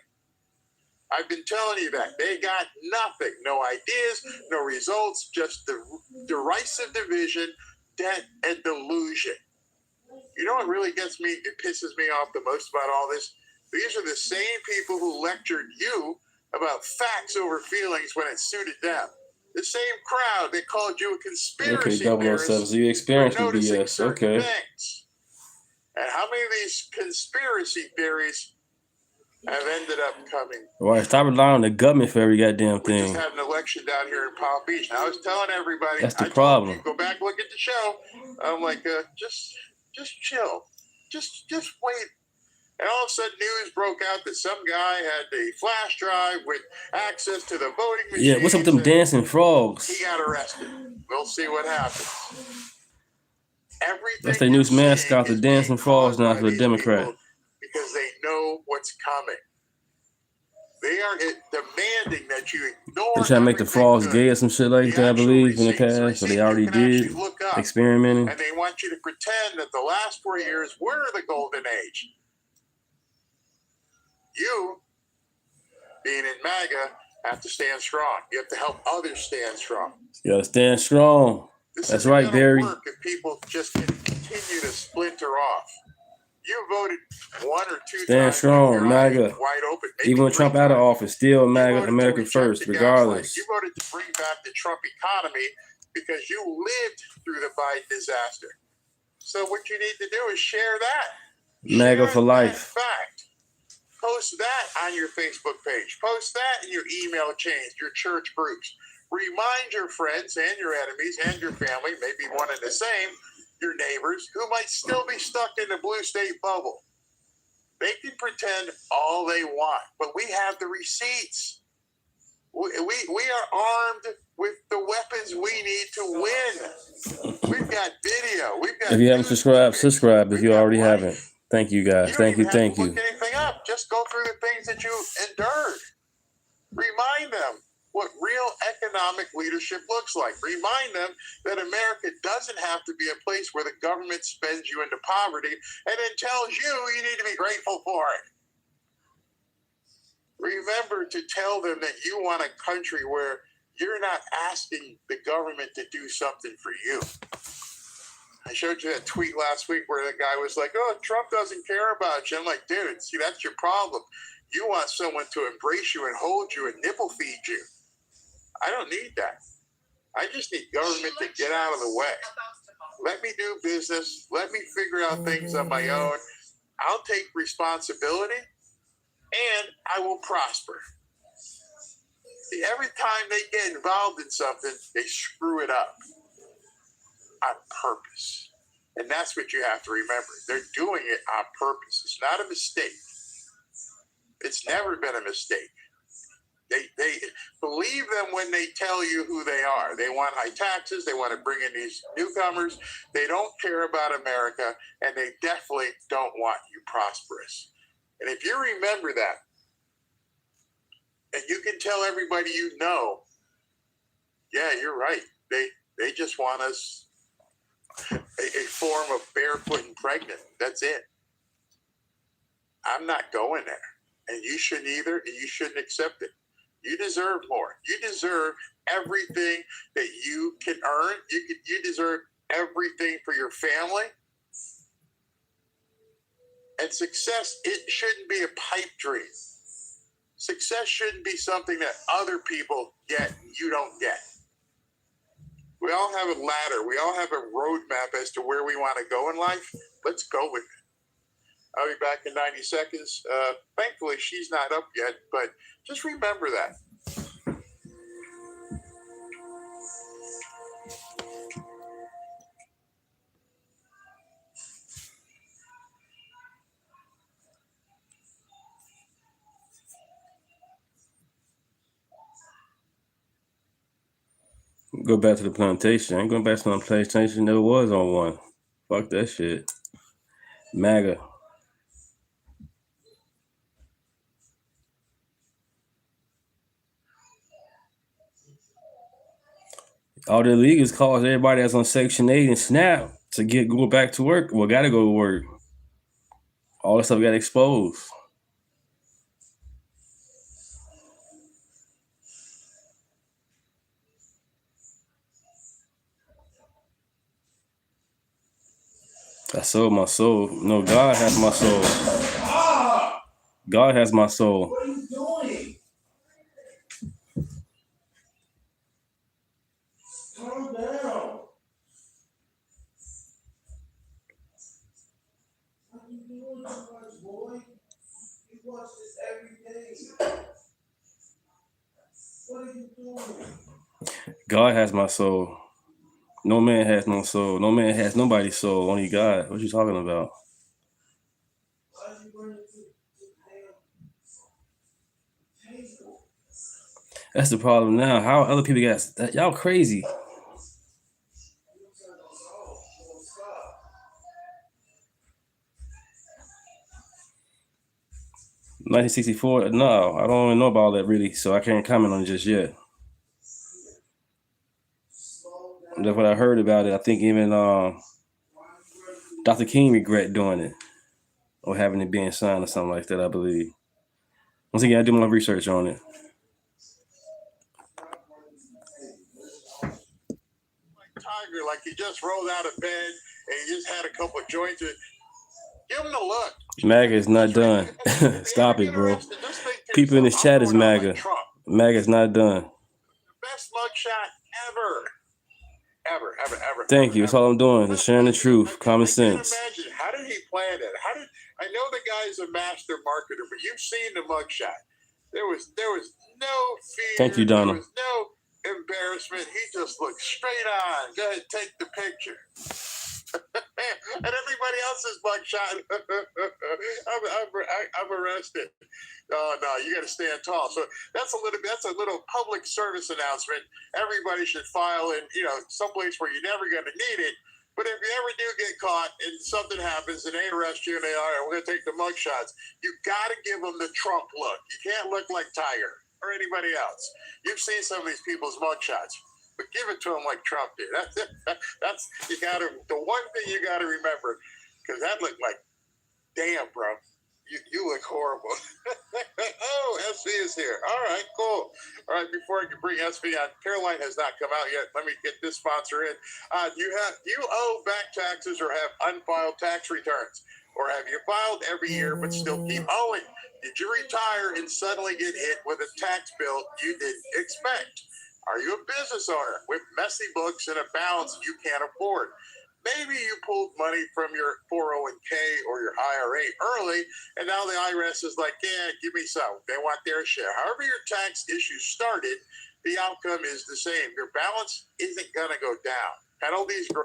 I've been telling you that. They got nothing. No ideas, no results, just the derisive division, debt, and delusion. You know what really gets me, it pisses me off the most about all this? These are the same people who lectured you about facts over feelings when it suited them. The same crowd that called you a conspiracy theorist. So you experienced the noticing BS. certain Okay. things. And how many of these conspiracy theories have ended up coming? All right, stop relying on the government for every goddamn We thing. just had an election down here in Palm Beach. And I was telling everybody, That's the I told problem. you, go back, look at the show. I'm like, just chill. Just wait. And all of a sudden, news broke out that some guy had a flash drive with access to the voting machines. Yeah, what's up with them dancing frogs? He got arrested. We'll see what happens. Everything That's their new mascot, the dancing frogs now for the Democrat. because they know what's coming. They are demanding that you ignore. They try to make the frogs gay or some shit like that, I believe, in the past. Or they already did, experimenting. And they want you to pretend that the last 4 years were the golden age. You, being in MAGA, have to stand strong. You have to help others stand strong. You gotta stand strong. That's right, Barry. Work if people just continue to splinter off. You voted 1 or 2 Stand times. strong, MAGA. Wide open. Even with Trump out of office, still MAGA, America first, regardless. You voted to bring back the Trump economy because you lived through the Biden disaster. So what you need to do is share that. MAGA for life. Fact. Post that on your Facebook page. Post that in your email chains, your church groups. Remind your friends and your enemies and your family, maybe one and the same, your neighbors, who might still be stuck in the blue state bubble. They can pretend all they want, but we have the receipts. We are armed with the weapons we need to win. We've got video. We've got. If you haven't subscribe if you already haven't. Thank you, guys. Thank you. Look anything up. Just go through the things that you endured. Remind them what real economic leadership looks like. Remind them that America doesn't have to be a place where the government spends you into poverty and then tells you need to be grateful for it. Remember to tell them that you want a country where you're not asking the government to do something for you. I showed you that tweet last week where the guy was like, oh, Trump doesn't care about you. I'm like, dude, see, that's your problem. You want someone to embrace you and hold you and nipple feed you. I don't need that. I just need government to get out of the way. Let me do business. Let me figure out things on my own. I'll take responsibility and I will prosper. See, every time they get involved in something, they screw it up on purpose. And that's what you have to remember. They're doing it on purpose. It's not a mistake. It's never been a mistake. They believe them when they tell you who they are. They want high taxes. They want to bring in these newcomers. They don't care about America, and they definitely don't want you prosperous. And if you remember that, and you can tell everybody you know, yeah, you're right. They just want us a form of barefoot and pregnant. That's it. I'm not going there. And you shouldn't either, and you shouldn't accept it. You deserve more. You deserve everything that you can earn. You deserve everything for your family. And success, it shouldn't be a pipe dream. Success shouldn't be something that other people get and you don't get. We all have a ladder. We all have a roadmap as to where we want to go in life. Let's go with it. I'll be back in 90 seconds. Thankfully, she's not up yet, but just remember that. Go back to the plantation. I ain't going back to the plantation. Never was on one. Fuck that shit. MAGA. All the illegals cause everybody that's on Section 8 and SNAP to go back to work. Well, gotta go to work. All this stuff got exposed. I sold my soul. No, God has my soul. God has my soul. What are you doing? Calm down. What are you doing too much, boy? You watch this every day. What are you doing? God has my soul. No man has no soul. No man has nobody's soul. Only God. What you talking about? That's the problem now. How other people got y'all crazy. $1964? No, I don't even know about all that really, so I can't comment on it just yet. That's what I heard about it. I think even Dr. King regret doing it or having it being signed or something like that, I believe. Once again, I do my research on it. Tiger, like he just rolled out of bed and he just had a couple of joints. Give him the look. MAGA is not done. Stop it, bro. People in this chat is MAGA. MAGA is not done. Best mugshot ever. Ever. Thank you. That's all I'm doing. Just sharing the truth. Common sense. Imagine, how did he plan it? I know the guy's a master marketer, but you've seen the mugshot. There was no fear. Thank you, Donna. There was no embarrassment. He just looked straight on. Go ahead, take the picture. And everybody else's mugshot. I'm arrested. Oh no, you got to stand tall. So that's a little public service announcement. Everybody should file in, someplace where you're never going to need it. But if you ever do get caught and something happens and they arrest you and they are, we're going to take the mugshots. You got to give them the Trump look. You can't look like Tiger or anybody else. You've seen some of these people's mugshots. But give it to him like Trump did. That's you got to. The one thing you got to remember, because that looked like, damn, bro, you look horrible. Oh, SV is here. All right, cool. All right, before I can bring SV on, Caroline has not come out yet. Let me get this sponsor in. You owe back taxes or have unfiled tax returns, or have you filed every year but still keep owing? Did you retire and suddenly get hit with a tax bill you didn't expect? Are you a business owner with messy books and a balance you can't afford? Maybe you pulled money from your 401k or your IRA early, and now the IRS is like, yeah, give me some. They want their share. However your tax issue started, the outcome is the same. Your balance isn't going to go down. Penalties grow.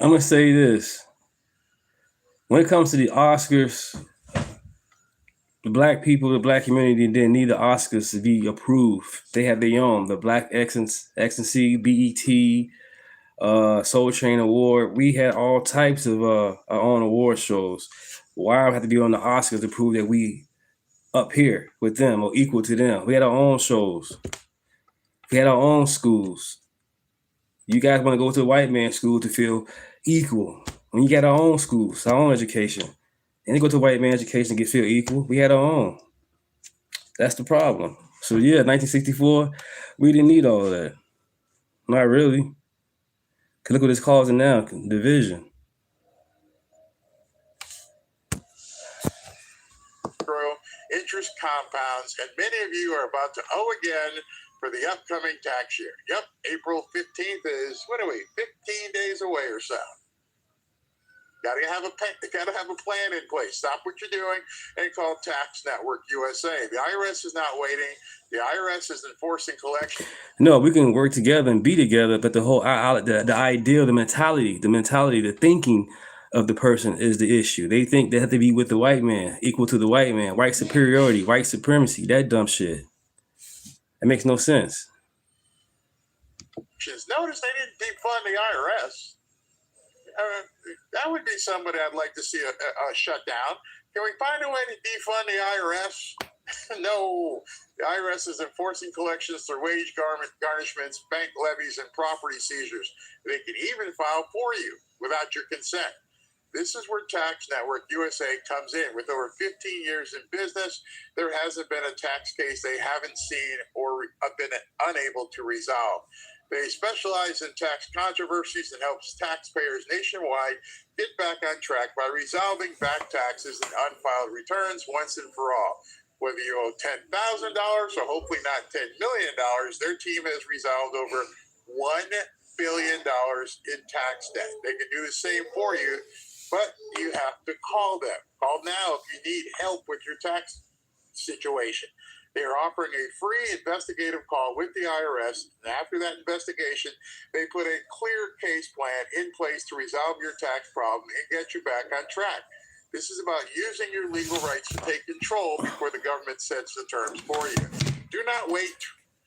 I'm going to say this. When it comes to the Oscars, the black people, the black community didn't need the Oscars to be approved. They had their own, the Black Excellence, BET, Soul Train Award. We had all types of our own award shows. Why would I have to be on the Oscars to prove that we up here with them or equal to them? We had our own shows. We had our own schools. You guys want to go to a white man's school to feel equal. When you got our own schools, our own education. And they go to a white man's education to feel equal. We had our own. That's the problem. So yeah, 1964, we didn't need all of that. Not really. Cause look what it's causing now, division. Interest compounds, and many of you are about to owe again for the upcoming tax year. Yep, April 15th is, 15 days away or so. Gotta have a plan in place. Stop what you're doing and call Tax Network USA. The IRS is not waiting. The IRS is enforcing collection. No, we can work together and be together, but the whole the idea, the mentality, the thinking of the person is the issue. They think they have to be with the white man, equal to the white man, white superiority, white supremacy, that dumb shit. It makes no sense. Notice they didn't defund the IRS. That would be somebody I'd like to see a shutdown. Can we find a way to defund the IRS? No. The IRS is enforcing collections through wage garnishments, bank levies, and property seizures. They can even file for you without your consent. This is where Tax Network USA comes in. With over 15 years in business, there hasn't been a tax case they haven't seen or been unable to resolve. They specialize in tax controversies and helps taxpayers nationwide get back on track by resolving back taxes and unfiled returns once and for all. Whether you owe $10,000 or hopefully not $10 million, their team has resolved over $1 billion in tax debt. They can do the same for you, but you have to call them. Call now if you need help with your tax situation. They are offering a free investigative call with the IRS, and after that investigation, they put a clear case plan in place to resolve your tax problem and get you back on track. This is about using your legal rights to take control before the government sets the terms for you. Do not wait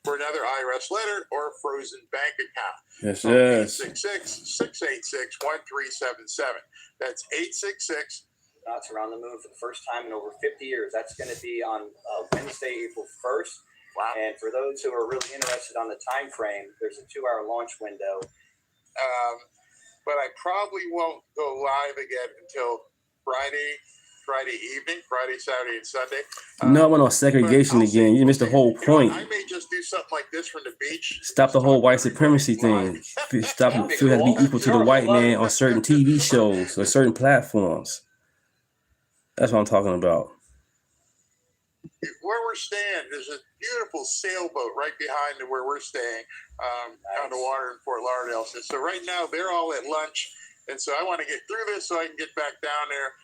for another IRS letter or a frozen bank account. Yes, yes. 866-686-1377. That's 866. Knots are on the move for the first time in over 50 years. That's going to be on Wednesday, April 1st. Wow. And for those who are really interested on the time frame, there's a 2-hour launch window. But I probably won't go live again until Friday evening, Friday, Saturday, and Sunday. No, I went on segregation again. You missed the whole point. I may just do something like this from the beach. Stop the whole white supremacy thing. Stop it. Feel have to be equal to the white man on certain TV shows or certain platforms. That's what I'm talking about. Where we're staying, there's a beautiful sailboat right behind where we're staying on the water in Fort Lauderdale. So right now they're all at lunch, and so I want to get through this so I can get back down there.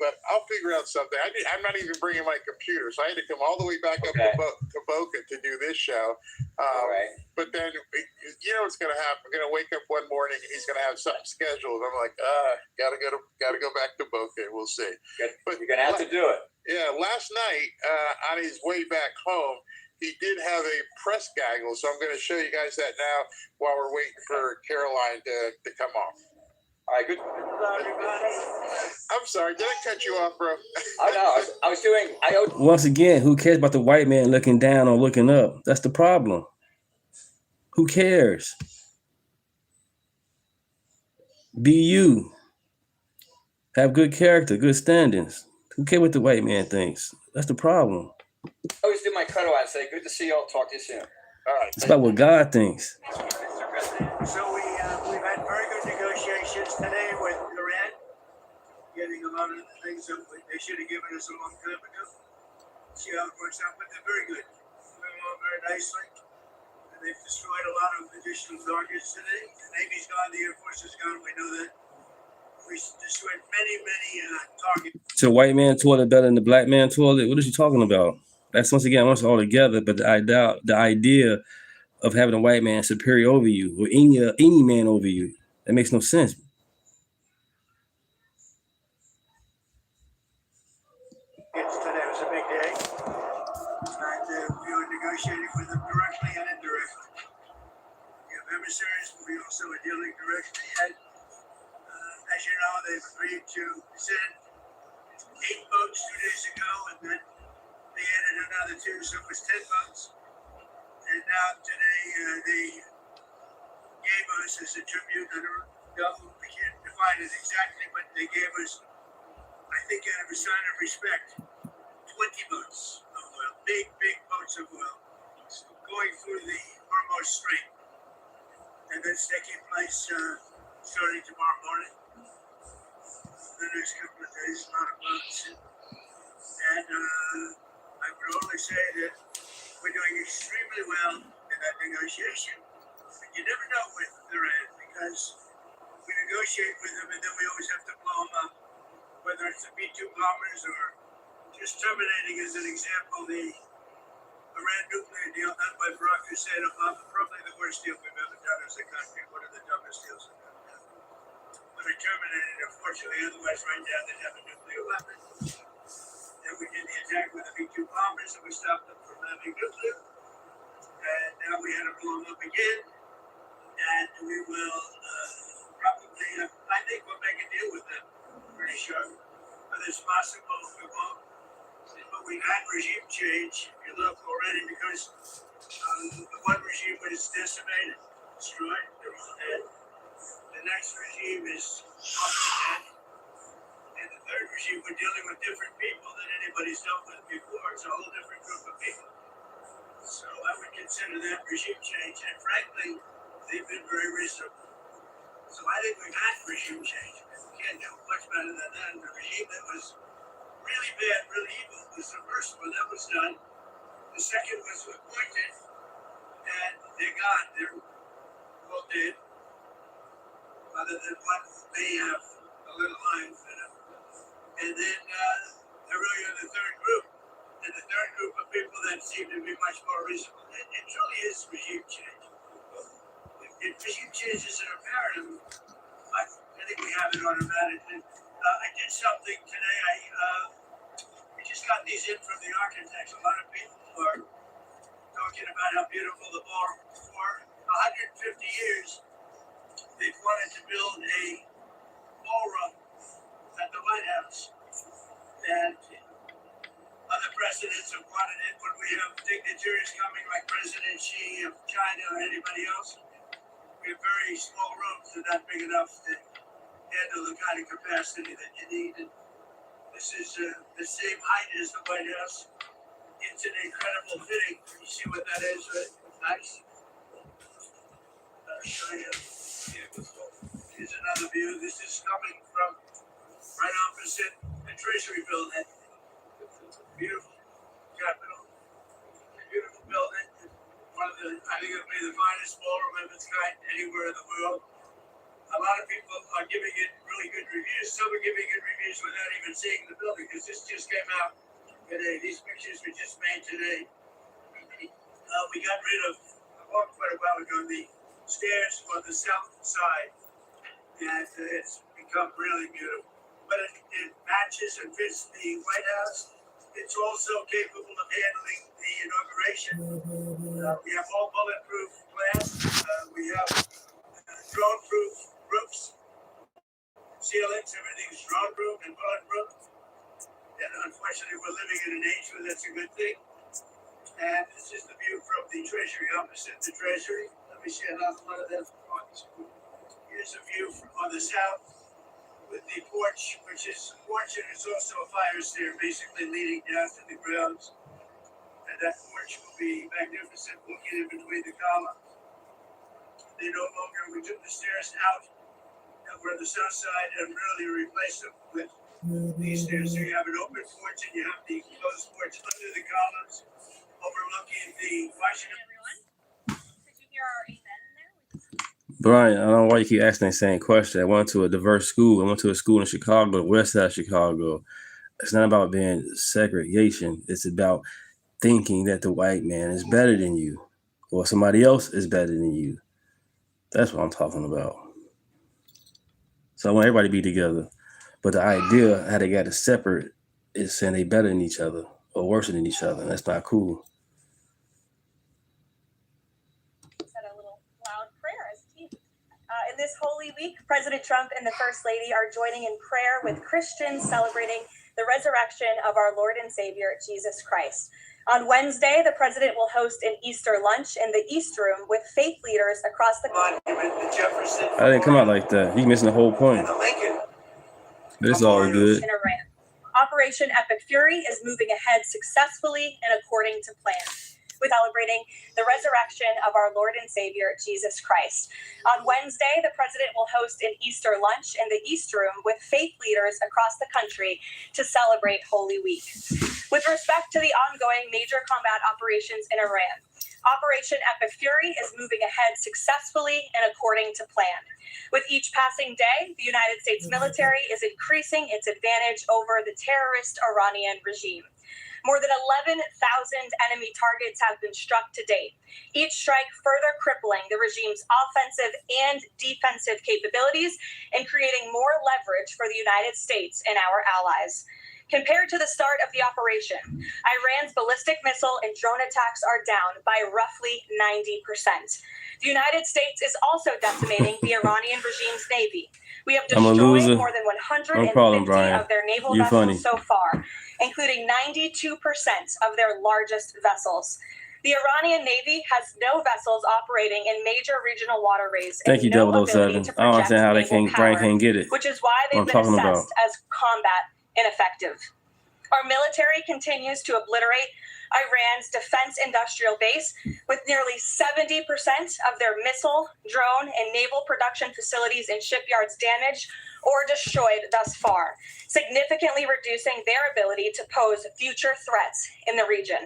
But I'll figure out something. I'm not even bringing my computer, so I had to come all the way back up to Boca to do this show. But then, you know what's going to happen? I'm going to wake up one morning and he's going to have something scheduled. I'm like, gotta go back to Boca. We'll see. But you're going to have to do it. Yeah, last night on his way back home, he did have a press gaggle, so I'm going to show you guys that now while we're waiting for Caroline to come off. All right, good. I'm sorry, did I cut you off, bro? Oh, no, I was doing. Once again, who cares about the white man looking down or looking up? That's the problem. Who cares? Be you. Have good character, good standings. Who cares what the white man thinks? That's the problem. I always do my cutout and say, good to see you all. Talk to you soon. All right. It's about what God thinks. So we've had very good negotiations today with Iran, getting a lot of the things that they should have given us a long time ago. See how it works out, but they're very good. Moving along very nicely. And they've destroyed a lot of additional targets today. The Navy's gone, the Air Force is gone. We know that. We destroyed many targets. So white man toilet better than the black man toilet? What are you talking about? That's once again, once all together, but the idea of having a white man superior over you or any man over you, that makes no sense. Today was a big day. And we were negotiating with them directly and indirectly. We have emissaries, but we also are dealing directly. And as you know, they've agreed to send 8 boats 2 days ago, and then they added another 2, so it was 10 boats. And now today they gave us as a tribute, we can't define it exactly, but they gave us, I think out of a sign of respect, 20 boats of oil, big boats of oil, going through the Hormuz Strait. And that's taking place starting tomorrow morning. The next couple of days, a lot of boats. And I would only say that we're doing extremely well in that negotiation. But you never know with Iran because we negotiate with them and then we always have to the B-2 bombers or just terminating, as an example, the Iran nuclear deal done by Barack Hussein Obama, probably the worst deal we've ever done as a country, one of the dumbest deals we've ever done. But we terminated it, unfortunately, otherwise right now they'd have a nuclear weapon. Then we did the attack with the B-2 bombers and we stopped them from having nuclear. And now we had to blow them up again. And we will probably, I think we'll make a deal with them, pretty sure. Whether it's possible, we won't. But we had regime change, if you look already, because the one regime was decimated, destroyed, they're all dead. The next regime is also dead. And the third regime, we're dealing with different people than anybody's dealt with before. It's a whole different group of people. So I would consider that regime change. And frankly, they've been very reasonable. So I think we've had regime change. We can't do much better than that. The regime that was really bad, really evil was the first one. That was done. The second was appointed. And they're gone. They're all dead. Other than one may have a little life in them. And then there really are the third group. And the third group of people that seem to be much more reasonable. It truly is regime change. If regime change is an imperative, I think we have it automatically. I did something today. We just got these in from the architects. A lot of people are talking about how beautiful the ballroom is. For 150 years, they've wanted to build a ballroom at the White House. And other presidents have wanted it. When we have dignitaries coming like President Xi of China or anybody else, we have very small rooms. They're not big enough to handle the kind of capacity that you need. And this is the same height as the White House. It's an incredible fitting. You see what that is, right? Nice. I'll show you. Here's another view. This is coming from right opposite the Treasury building. Beautiful Capitol. Beautiful building. One of the, I think it'll be the finest ballroom of its kind anywhere in the world. A lot of people are giving it really good reviews. Some are giving it reviews without even seeing the building, because this just came out today. These pictures we just made today. We got rid of, quite a while ago, the stairs on the south side. And it's become really beautiful. But it matches and fits the White House. It's also capable of handling the inauguration. We have all bulletproof glass. We have drone-proof roofs, ceilings. Everything's drone-proof and bulletproof. And unfortunately, we're living in an age where that's a good thing. And this is the view from the Treasury, opposite the Treasury. Let me see another one of them. Here's a view on the south with the porch, which is a porch, and it's also a fire stair, basically leading down to the grounds. And that porch will be magnificent, looking in between the columns. They no longer, we took the stairs out that were on the south side and really replaced them with these stairs. So you have an open porch and you have the closed porch under the columns, overlooking the Washington. Did you hear our amen there? Brian, I don't know why you keep asking the same question. I went to a diverse school. I went to a school in Chicago, west side of Chicago. It's not about being segregation. It's about thinking that the white man is better than you or somebody else is better than you. That's what I'm talking about. So I want everybody to be together. But the idea how they got to separate is saying they better than each other or worse than each other. That's not cool. In this Holy Week, President Trump and the First Lady are joining in prayer with Christians celebrating the resurrection of our Lord and Savior, Jesus Christ. On Wednesday, the president will host an Easter lunch in the East Room with faith leaders across the country. I didn't come out like that. You're missing the whole point. But it's all good. In Iran. Operation Epic Fury is moving ahead successfully and according to plan, with celebrating the resurrection of our Lord and Savior, Jesus Christ. On Wednesday, the president will host an Easter lunch in the East Room with faith leaders across the country to celebrate Holy Week. With respect to the ongoing major combat operations in Iran, Operation Epic Fury is moving ahead successfully and according to plan. With each passing day, the United States military is increasing its advantage over the terrorist Iranian regime. More than 11,000 enemy targets have been struck to date, each strike further crippling the regime's offensive and defensive capabilities and creating more leverage for the United States and our allies. Compared to the start of the operation, Iran's ballistic missile and drone attacks are down by roughly 90%. The United States is also decimating the Iranian regime's navy. We have destroyed more than 150 of their naval vessels so far, including 92% of their largest vessels. The Iranian Navy has no vessels operating in major regional waterways. Thank you, no 007. I don't understand how they Brian can't get it. Which is why they've been assessed as combat ineffective. Our military continues to obliterate Iran's defense industrial base, with nearly 70% of their missile, drone, and naval production facilities and shipyards damaged or destroyed thus far, significantly reducing their ability to pose future threats in the region.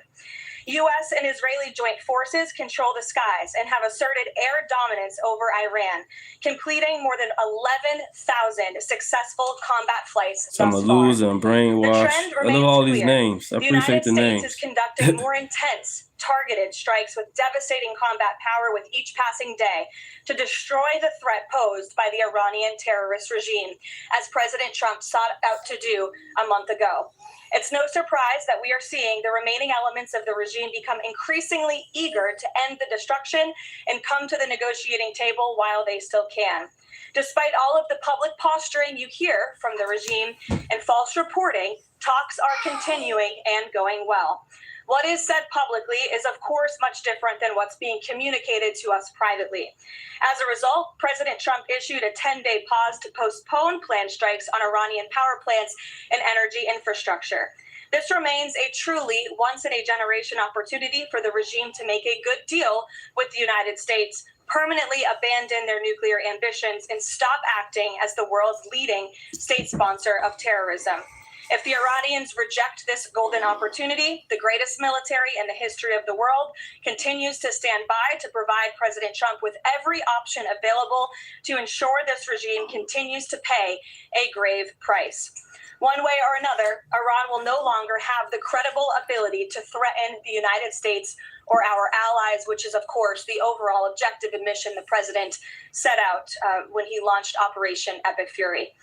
U.S. and Israeli joint forces control the skies and have asserted air dominance over Iran, completing more than 11,000 successful combat flights thus far. I'm a loser, I'm brainwashed. I love all these names. I appreciate the names. The United States is conducting more intense, targeted strikes with devastating combat power with each passing day to destroy the threat posed by the Iranian terrorist regime, as President Trump sought out to do a month ago. It's no surprise that we are seeing the remaining elements of the regime become increasingly eager to end the destruction and come to the negotiating table while they still can. Despite all of the public posturing you hear from the regime and false reporting, talks are continuing and going well. What is said publicly is, of course, much different than what's being communicated to us privately. As a result, President Trump issued a 10-day pause to postpone planned strikes on Iranian power plants and energy infrastructure. This remains a truly once-in-a-generation opportunity for the regime to make a good deal with the United States, permanently abandon their nuclear ambitions, and stop acting as the world's leading state sponsor of terrorism. If the Iranians reject this golden opportunity, the greatest military in the history of the world continues to stand by to provide President Trump with every option available to ensure this regime continues to pay a grave price. One way or another, Iran will no longer have the credible ability to threaten the United States or our allies, which is, of course, the overall objective and mission the president set out when he launched Operation Epic Fury.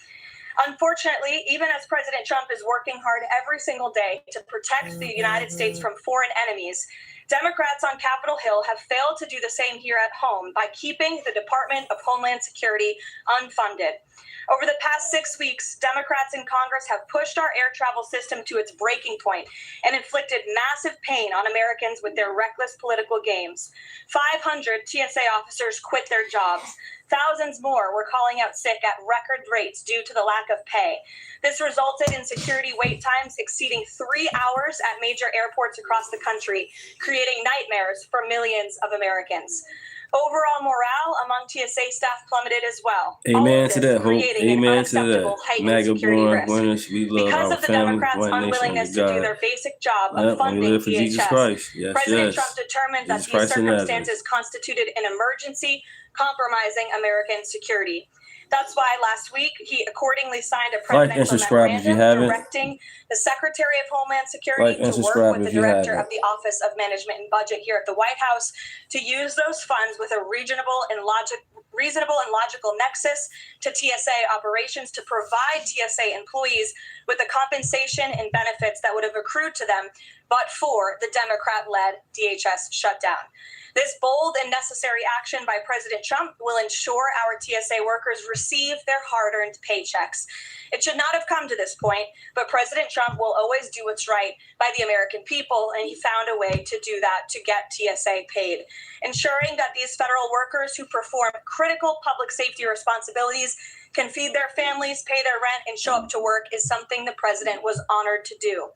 Unfortunately, even as President Trump is working hard every single day to protect the United States from foreign enemies, Democrats on Capitol Hill have failed to do the same here at home by keeping the Department of Homeland Security unfunded. Over the past 6 weeks, Democrats in Congress have pushed our air travel system to its breaking point and inflicted massive pain on Americans with their reckless political games. 500 TSA officers quit their jobs. Thousands more were calling out sick at record rates due to the lack of pay. This resulted in security wait times exceeding 3 hours at major airports across the country, creating nightmares for millions of Americans. Overall morale among TSA staff plummeted as well. Amen to that, Hope. Amen to that. MAGA born winners, we love because our of the family, Democrats' one nation unwillingness under to do God. their basic job of Yep, and we funding live for DHS, Jesus Christ. Yes, President yes. Trump determined that Jesus these Christ in Nazareth. circumstances constituted an emergency, compromising American security. That's why last week he accordingly signed a Like and presidential subscribe if you memorandum haven't. directing the Secretary of Homeland Security Like and to work subscribe with the if you Director haven't. of the Office of Management and Budget here at the White House to use those funds with a reasonable and logical nexus to TSA operations to provide TSA employees with the compensation and benefits that would have accrued to them but for the Democrat-led DHS shutdown. This bold and necessary action by President Trump will ensure our TSA workers receive their hard-earned paychecks. It should not have come to this point, but President Trump will always do what's right by the American people, and he found a way to do that to get TSA paid. Ensuring that these federal workers who perform critical public safety responsibilities can feed their families, pay their rent, and show up to work is something the president was honored to do.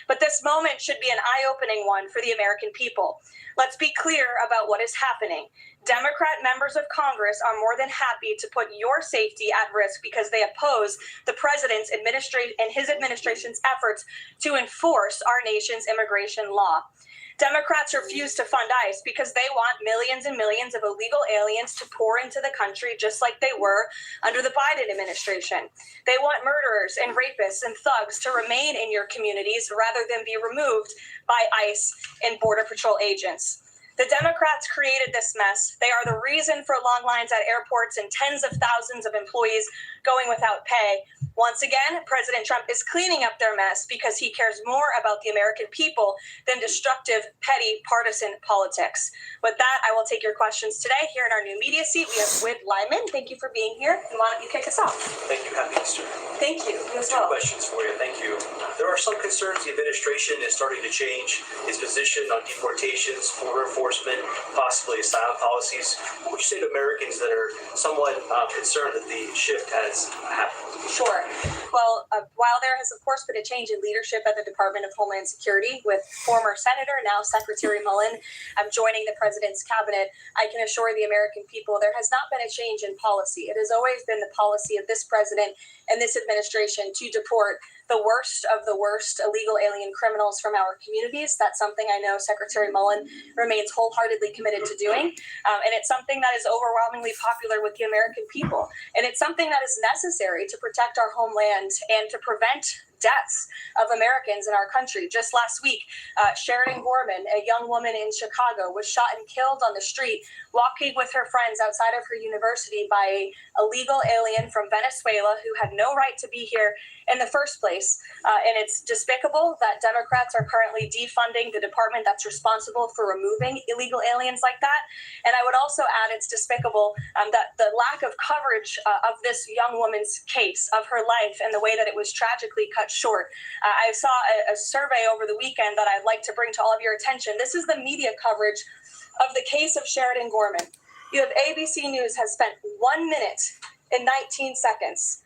But this moment should be an eye-opening one for the American people. Let's be clear about what is happening. Democrat members of Congress are more than happy to put your safety at risk because they oppose the president's administration and his administration's efforts to enforce our nation's immigration law. Democrats refuse to fund ICE because they want millions and millions of illegal aliens to pour into the country just like they were under the Biden administration. They want murderers and rapists and thugs to remain in your communities rather than be removed by ICE and Border Patrol agents. The Democrats created this mess. They are the reason for long lines at airports and tens of thousands of employees going without pay. Once again, President Trump is cleaning up their mess because he cares more about the American people than destructive, petty, partisan politics. With that, I will take your questions today. Here in our new media seat, we have Whit Lyman. Thank you for being here. And why don't you kick us off? Thank you. Happy Easter. Thank you. You as Two well. questions for you. Thank you. There are some concerns the administration is starting to change its position on deportations, border enforcement, possibly asylum policies. What would you say to Americans that are somewhat concerned that the shift has happened? Sure. Well, while there has, of course, been a change in leadership at the Department of Homeland Security with former Senator, now Secretary Mullen, joining the president's cabinet, I can assure the American people there has not been a change in policy. It has always been the policy of this president and this administration to deport the worst of the worst illegal alien criminals from our communities. That's something I know Secretary Mullen remains wholeheartedly committed to doing. And it's something that is overwhelmingly popular with the American people. And it's something that is necessary to protect our homeland and to prevent deaths of Americans in our country. Just last week, Sheridan Gorman, a young woman in Chicago, was shot and killed on the street walking with her friends outside of her university by a illegal alien from Venezuela who had no right to be here in the first place. And it's despicable that Democrats are currently defunding the department that's responsible for removing illegal aliens like that. And I would also add it's despicable that the lack of coverage of this young woman's case, of her life, and the way that it was tragically cut short. I saw a survey over the weekend that I'd like to bring to all of your attention. This is the media coverage of the case of Sheridan Gorman. You have ABC News has spent 1 minute and 19 seconds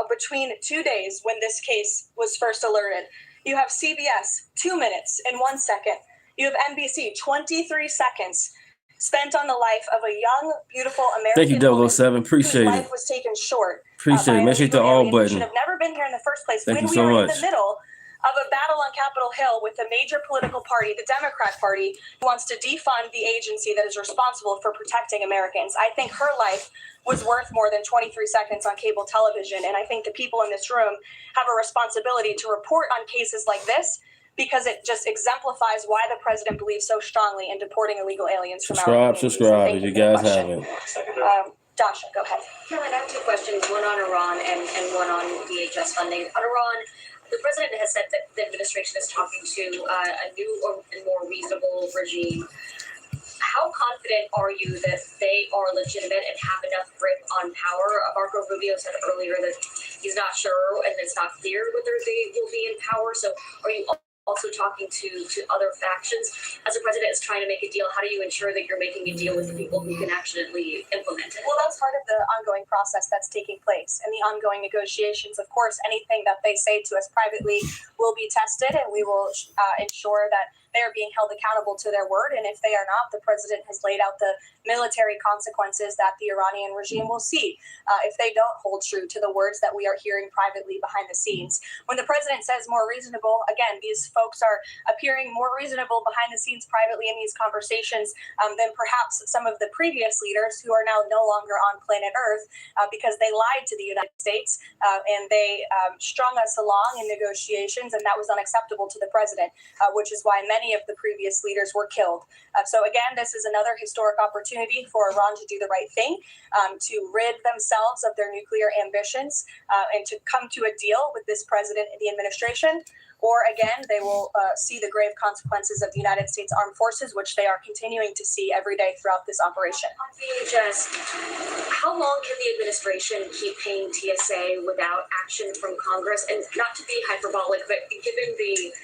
between 2 days when this case was first alerted. You have CBS 2 minutes and 1 second. You have NBC 23 seconds spent on the life of a young, beautiful American Thank you, 007. Appreciate whose it. life was taken short. Appreciate it. Make sure you hit the all Should button. have never been here in the first place. Thank when you we so were in much. the middle of a battle on Capitol Hill with a major political party, the Democrat Party, who wants to defund the agency that is responsible for protecting Americans. I think her life was worth more than 23 seconds on cable television, and I think the people in this room have a responsibility to report on cases like this because it just exemplifies why the president believes so strongly in deporting illegal aliens from our communities. Subscribe if you guys haven't. Dasha, go ahead. Caroline, I have two questions, one on Iran and one on DHS funding. On Iran, the president has said that the administration is talking to a new and more reasonable regime. How confident are you that they are legitimate and have enough grip on power? Marco Rubio said earlier that he's not sure and it's not clear whether they will be in power. So are you also talking to other factions? As the president is trying to make a deal, how do you ensure that you're making a deal with the people who can actually implement it? Well, that's part of the ongoing process that's taking place and the ongoing negotiations. Of course, anything that they say to us privately will be tested, and we will ensure that they are being held accountable to their word. And if they are not, the president has laid out the military consequences that the Iranian regime will see if they don't hold true to the words that we are hearing privately behind the scenes. When the president says more reasonable, again, these folks are appearing more reasonable behind the scenes privately in these conversations than perhaps some of the previous leaders who are now no longer on planet Earth because they lied to the United States and they strung us along in negotiations, and that was unacceptable to the president, which is why many of the previous leaders were killed. So again, this is another historic opportunity for Iran to do the right thing, to rid themselves of their nuclear ambitions, and to come to a deal with this president and the administration. Or again, they will see the grave consequences of the United States Armed Forces, which they are continuing to see every day throughout this operation. On DHS, how long can the administration keep paying TSA without action from Congress? And not to be hyperbolic, but given the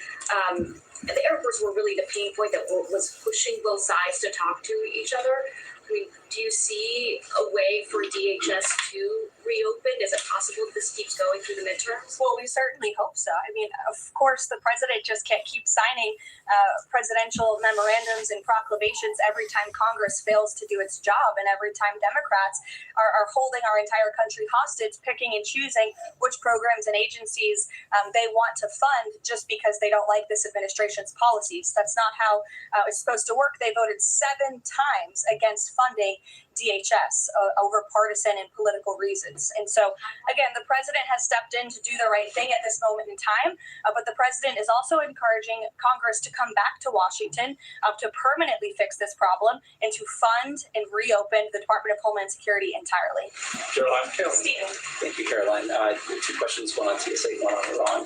airports were really the pain point that was pushing both sides to talk to each other. I mean, do you see a way for DHS to reopen? Is it possible that this keeps going through the midterms? Well, we certainly hope so. I mean, of course, the president just can't keep signing presidential memorandums and proclamations every time Congress fails to do its job, and every time Democrats are holding our entire country hostage, picking and choosing which programs and agencies they want to fund just because they don't like this administration's policies. That's not how it's supposed to work. They voted 7 times against funding DHS over partisan and political reasons. And so, again, the president has stepped in to do the right thing at this moment in time, but the president is also encouraging Congress to come back to Washington to permanently fix this problem and to fund and reopen the Department of Homeland Security entirely. Caroline. Thank you, Caroline. 2 questions, one on TSA, one on Iran.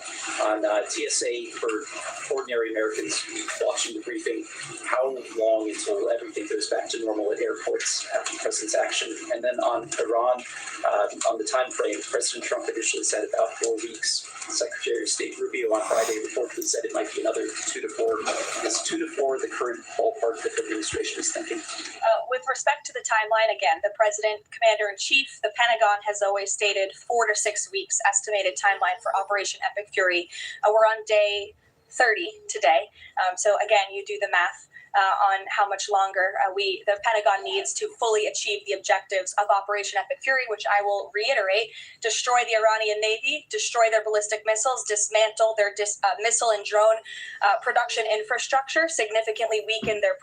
On TSA, for ordinary Americans watching the briefing, how long until everything goes back to normal at airports after the president's action? And then on Iran, on the time frame, President Trump initially said about 4 weeks. Secretary of State Rubio on Friday reportedly said it might be another 2 to 4. Is 2 to 4 the current ballpark that the administration is thinking? With respect to the timeline, again, the president, commander-in-chief, the Pentagon has always stated 4 to 6 weeks estimated timeline for Operation Epic Fury. We're on day 30 today. So again, you do the math on how much longer the Pentagon needs to fully achieve the objectives of Operation Epic Fury, which I will reiterate: destroy the Iranian Navy, destroy their ballistic missiles, dismantle their missile and drone production infrastructure, significantly weaken their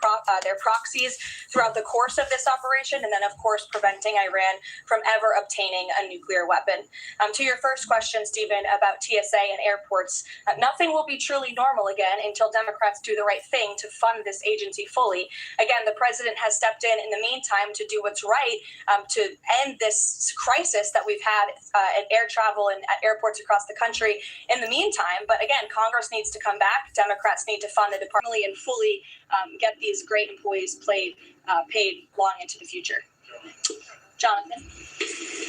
proxies throughout the course of this operation, and then, of course, preventing Iran from ever obtaining a nuclear weapon. To your first question, Stephen, about TSA and airports, nothing will be truly normal again until Democrats do the right thing to fund this agency fully. Again, the president has stepped in the meantime to do what's right to end this crisis that we've had at air travel and at airports across the country in the meantime. But again, Congress needs to come back. Democrats need to fund the department and fully get these great employees paid long into the future. Jonathan?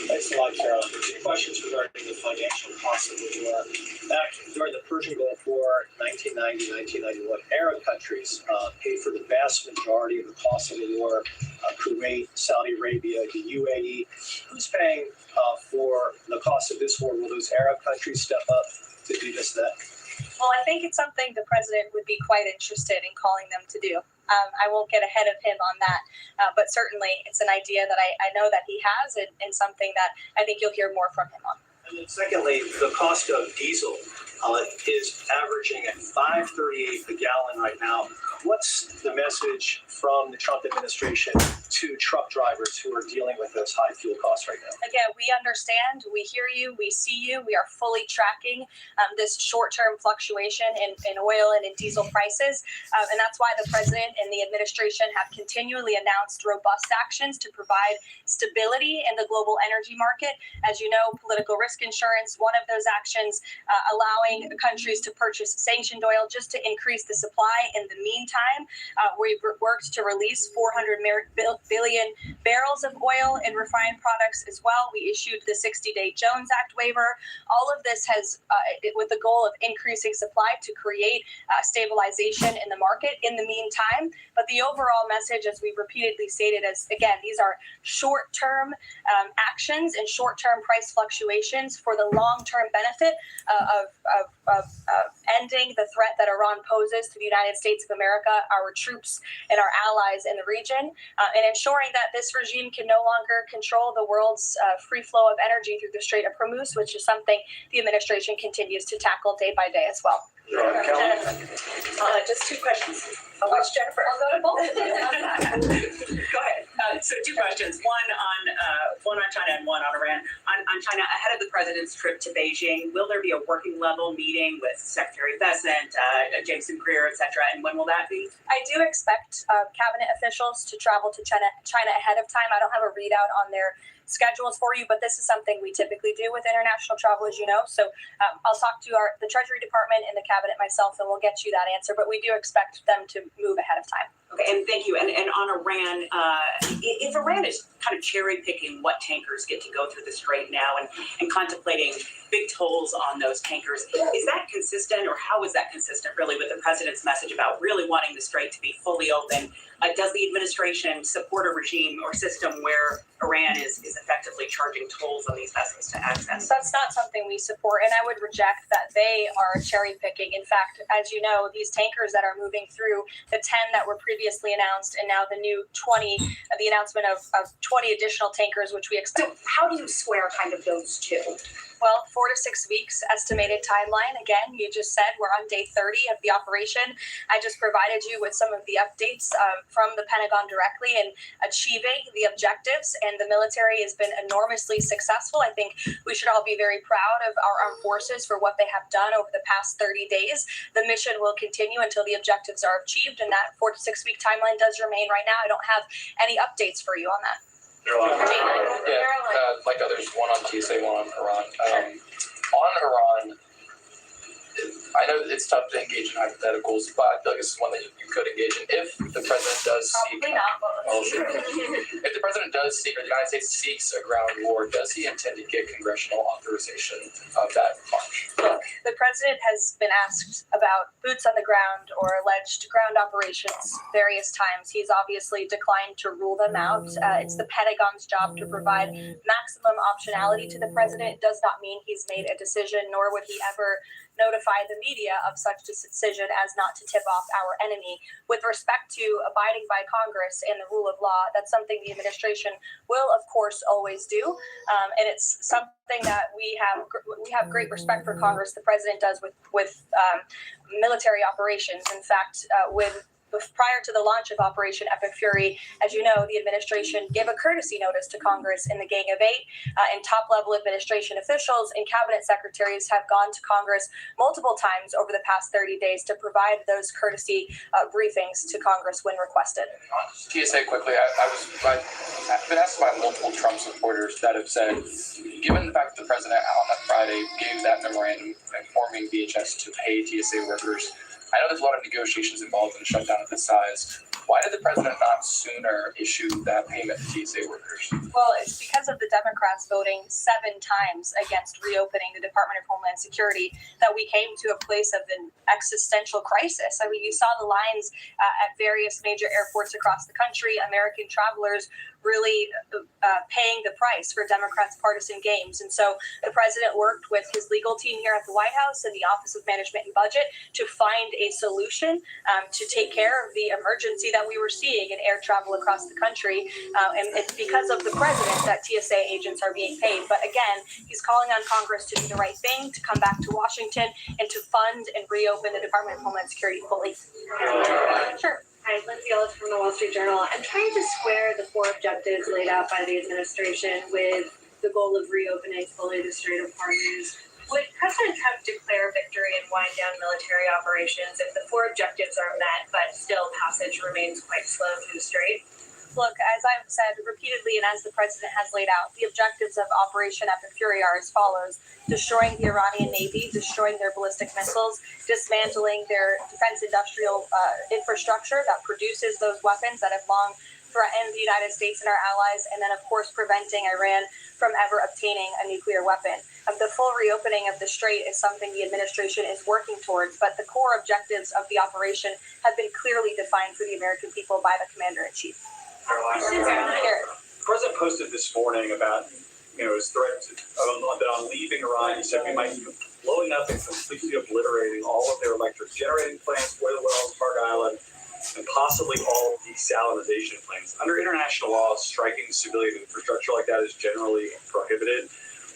Thanks a lot, Carol. 2 questions regarding the financial costs of the war. Back during the Persian Gulf War, 1990, 1991, Arab countries paid for the vast majority of the cost of the war. Kuwait, Saudi Arabia, the UAE. Who's paying for the cost of this war? Will those Arab countries step up to do just that? Well, I think it's something the president would be quite interested in calling them to do. I won't get ahead of him on that, but certainly it's an idea that I know that he has and something that I think you'll hear more from him on. And then secondly, the cost of diesel is averaging at $5.38 a gallon right now. What's the message from the Trump administration to truck drivers who are dealing with those high fuel costs right now? Again, we understand, we hear you, we see you. We are fully tracking this short-term fluctuation in oil and in diesel prices. And that's why the president and the administration have continually announced robust actions to provide stability in the global energy market. As you know, political risk insurance, one of those actions, allowing countries to purchase sanctioned oil just to increase the supply. In the meantime, we've worked to release 400 billion barrels of oil and refined products as well. We issued the 60-day Jones Act waiver. All of this has, with the goal of increasing supply to create stabilization in the market in the meantime. But the overall message, as we've repeatedly stated, is, again, these are short-term actions and short-term price fluctuations for the long-term benefit of ending the threat that Iran poses to the United States of America, our troops, and our allies in the region, and ensuring that this regime can no longer control the world's free flow of energy through the Strait of Hormuz, which is something the administration continues to tackle day by day as well. Just 2 questions. Which Jennifer? I'll go to both of them. Go ahead. So 2 questions. One on China and one on Iran. On China, ahead of the president's trip to Beijing, will there be a working level meeting with Secretary Bessent, Jameson Greer, et cetera? And when will that be? I do expect cabinet officials to travel to China ahead of time. I don't have a readout on their schedules for you, but this is something we typically do with international travel, as you know. So I'll talk to the Treasury Department and the cabinet myself, and we'll get you that answer. But we do expect them to move ahead of time. Okay, and thank you. And on Iran, if Iran is kind of cherry picking what tankers get to go through the Strait now and contemplating big tolls on those tankers, is that consistent, or how is that consistent really with the president's message about really wanting the Strait to be fully open? Does the administration support a regime or system where Iran is effectively charging tolls on these vessels to access? That's not something we support, and I would reject that they are cherry picking. In fact, as you know, these tankers that are moving through, the 10 that were previously announced, and now the new 20, the announcement of 20 additional tankers, which we expect. So how do you square kind of those two? Well, 4 to 6 weeks estimated timeline. Again, you just said we're on day 30 of the operation. I just provided you with some of the updates from the Pentagon directly in achieving the objectives, and the military has been enormously successful. I think we should all be very proud of our armed forces for what they have done over the past 30 days. The mission will continue until the objectives are achieved, and that 4 to 6 week timeline does remain right now. I don't have any updates for you on that. Like others, one on TSA, one on Iran. On Iran, I know that it's tough to engage in hypotheticals, but I feel like this is one that you could engage in if the president does seek. Probably not. If the president does seek, or the United States seeks a ground war, does he intend to get congressional authorization of that march? Look, the president has been asked about boots on the ground or alleged ground operations various times. He's obviously declined to rule them out. It's the Pentagon's job to provide maximum optionality to the president. It does not mean he's made a decision, nor would he ever notify the media of such decision as not to tip off our enemy. With respect to abiding by Congress and the rule of law, that's something the administration will, of course, always do. And it's something that we have great respect for Congress. The president does with military operations. In fact, prior to the launch of Operation Epic Fury, as you know, the administration gave a courtesy notice to Congress in the Gang of Eight, and top-level administration officials and cabinet secretaries have gone to Congress multiple times over the past 30 days to provide those courtesy briefings to Congress when requested. TSA quickly, I've been asked by multiple Trump supporters that have said, given the fact that the president on that Friday gave that memorandum informing DHS to pay TSA workers, I know there's a lot of negotiations involved in a shutdown of this size. Why did the president not sooner issue that payment to TSA workers? Well, it's because of the Democrats voting 7 times against reopening the Department of Homeland Security that we came to a place of an existential crisis. I mean, you saw the lines at various major airports across the country, American travelers really paying the price for Democrats' partisan games. And so the president worked with his legal team here at the White House and the Office of Management and Budget to find a solution to take care of the emergency that we were seeing in air travel across the country. And it's because of the president that TSA agents are being paid. But again, he's calling on Congress to do the right thing, to come back to Washington and to fund and reopen the Department of Homeland Security fully. Sure. Hi, Lindsay Ellis from the Wall Street Journal. I'm trying to square the 4 objectives laid out by the administration with the goal of reopening fully the Strait of Hormuz. Would President Trump declare victory and wind down military operations if the 4 objectives are met, but still passage remains quite slow through the Strait? Look, as I've said repeatedly and as the president has laid out, the objectives of Operation Epic Fury are as follows: destroying the Iranian Navy, destroying their ballistic missiles, dismantling their defense industrial infrastructure that produces those weapons that have long threatened the United States and our allies, and then, of course, preventing Iran from ever obtaining a nuclear weapon. The full reopening of the Strait is something the administration is working towards, but the core objectives of the operation have been clearly defined for the American people by the Commander-in-Chief. The president posted this morning about his threat on leaving Iran. He said we might be blowing up and completely obliterating all of their electric generating plants, oil wells, Park Island, and possibly all desalinization plants. Under international law, striking civilian infrastructure like that is generally prohibited.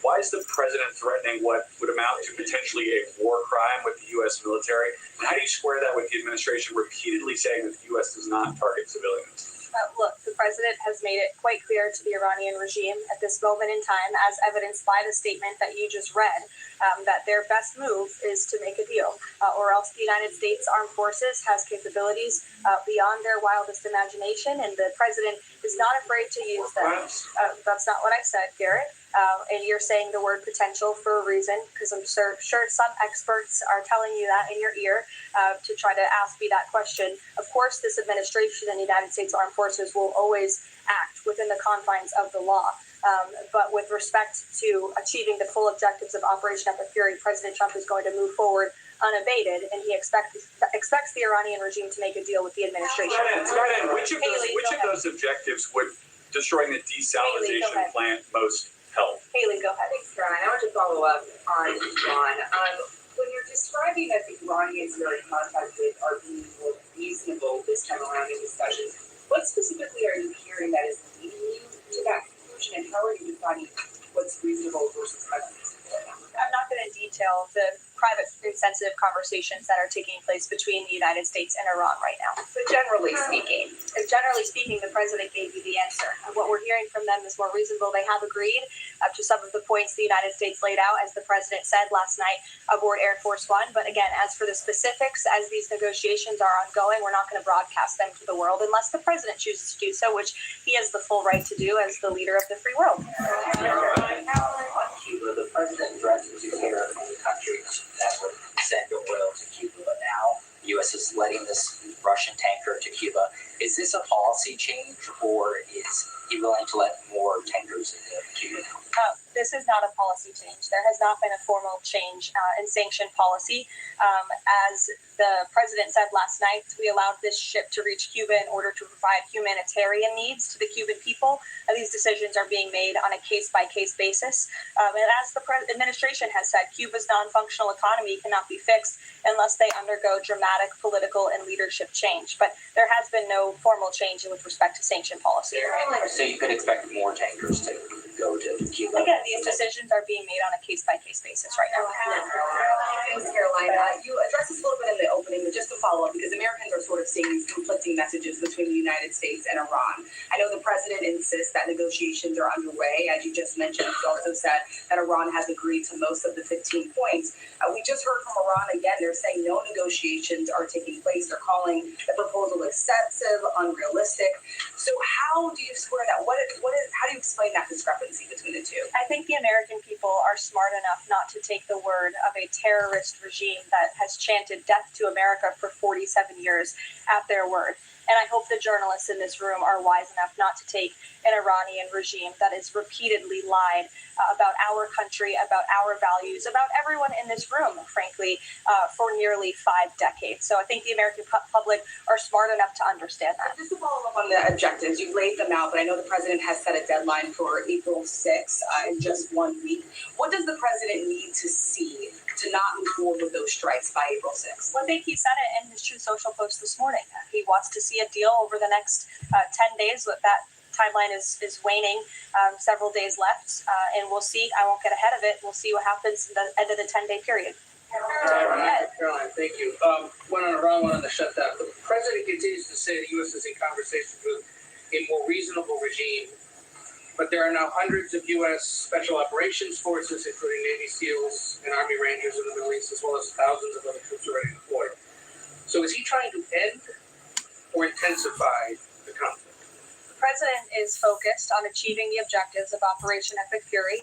Why is the president threatening what would amount to potentially a war crime with the U.S. military? And how do you square that with the administration repeatedly saying that the U.S. does not target civilians? Look, the president has made it quite clear to the Iranian regime at this moment in time, as evidenced by the statement that you just read, that their best move is to make a deal, or else the United States Armed Forces has capabilities beyond their wildest imagination, and the president is not afraid to use them. That's not what I said, Garrett. And you're saying the word potential for a reason, because I'm sure some experts are telling you that in your ear to try to ask me that question. Of course, this administration and the United States Armed Forces will always act within the confines of the law. But with respect to achieving the full objectives of Operation Epic Fury, President Trump is going to move forward unabated, and he expects the Iranian regime to make a deal with the administration. Skyden, which of those objectives would destroying the desalinization plant most help? Haley, go ahead. Thanks, Caroline. I want to follow up on Iran. When you're describing that the Iranians you're in contact with are being more reasonable this time around in discussions, what specifically are you hearing that is leading you to that conclusion, and how are you defining what's reasonable versus unreasonable? I'm not going to detail the private and sensitive conversations that are taking place between the United States and Iran right now. But generally speaking, the president gave you the answer. What we're hearing from them is more reasonable. They have agreed to some of the points the United States laid out, as the president said last night aboard Air Force One. But again, as for the specifics, as these negotiations are ongoing, we're not going to broadcast them to the world unless the president chooses to do so, which he has the full right to do as the leader of the free world. On Cuba, the president threatened to tear from the countries that would send oil to Cuba, but now the U.S. is letting this Russian tanker to Cuba. Is this a policy change, or is he willing to let more tankers into Cuba now? This is not a policy change. There has not been a formal change in sanction policy. As the president said last night, we allowed this ship to reach Cuba in order to provide humanitarian needs to the Cuban people. These decisions are being made on a case-by-case basis. And as the administration has said, Cuba's non-functional economy cannot be fixed unless they undergo dramatic political and leadership change. But there has been no formal change with respect to sanction policy. So you could expect more tankers to go to Cuba? Again, these decisions are being made on a case-by-case basis right now. Thanks, Caroline. You addressed this a little bit in the opening, but just to follow up, because Americans are sort of seeing these conflicting messages between the United States and Iran. I know the president insists that negotiations are underway. As you just mentioned, he also said that Iran has agreed to most of the 15 points. We just heard from Iran again. They're saying no negotiations are taking place. They're calling the proposal excessive, unrealistic. So how do you square that? How do you explain that discrepancy between the two? I think the American people are smart enough not to take the word of a terrorist regime that has chanted death to America for 47 years at their word. And I hope the journalists in this room are wise enough not to take an Iranian regime that has repeatedly lied about our country, about our values, about everyone in this room, frankly, for nearly 5 decades. So I think the American public are smart enough to understand that. Just to follow up on the objectives, you've laid them out, but I know the president has set a deadline for April 6th in just 1 week. What does the president need to see to not move forward with those strikes by April 6th? Well, I think he said it in his Truth Social post this morning. He wants to see a deal over the next 10 days. That timeline is waning, several days left, and we'll see. I won't get ahead of it. We'll see what happens at the end of the 10-day period. Caroline, thank you. One on Iran, one on the shutdown. The president continues to say the U.S. is in conversations with a more reasonable regime, but there are now hundreds of U.S. Special Operations Forces, including Navy SEALs and Army Rangers in the Middle East, as well as thousands of other troops already deployed. So is he trying to end or intensify the conflict? The president is focused on achieving the objectives of Operation Epic Fury.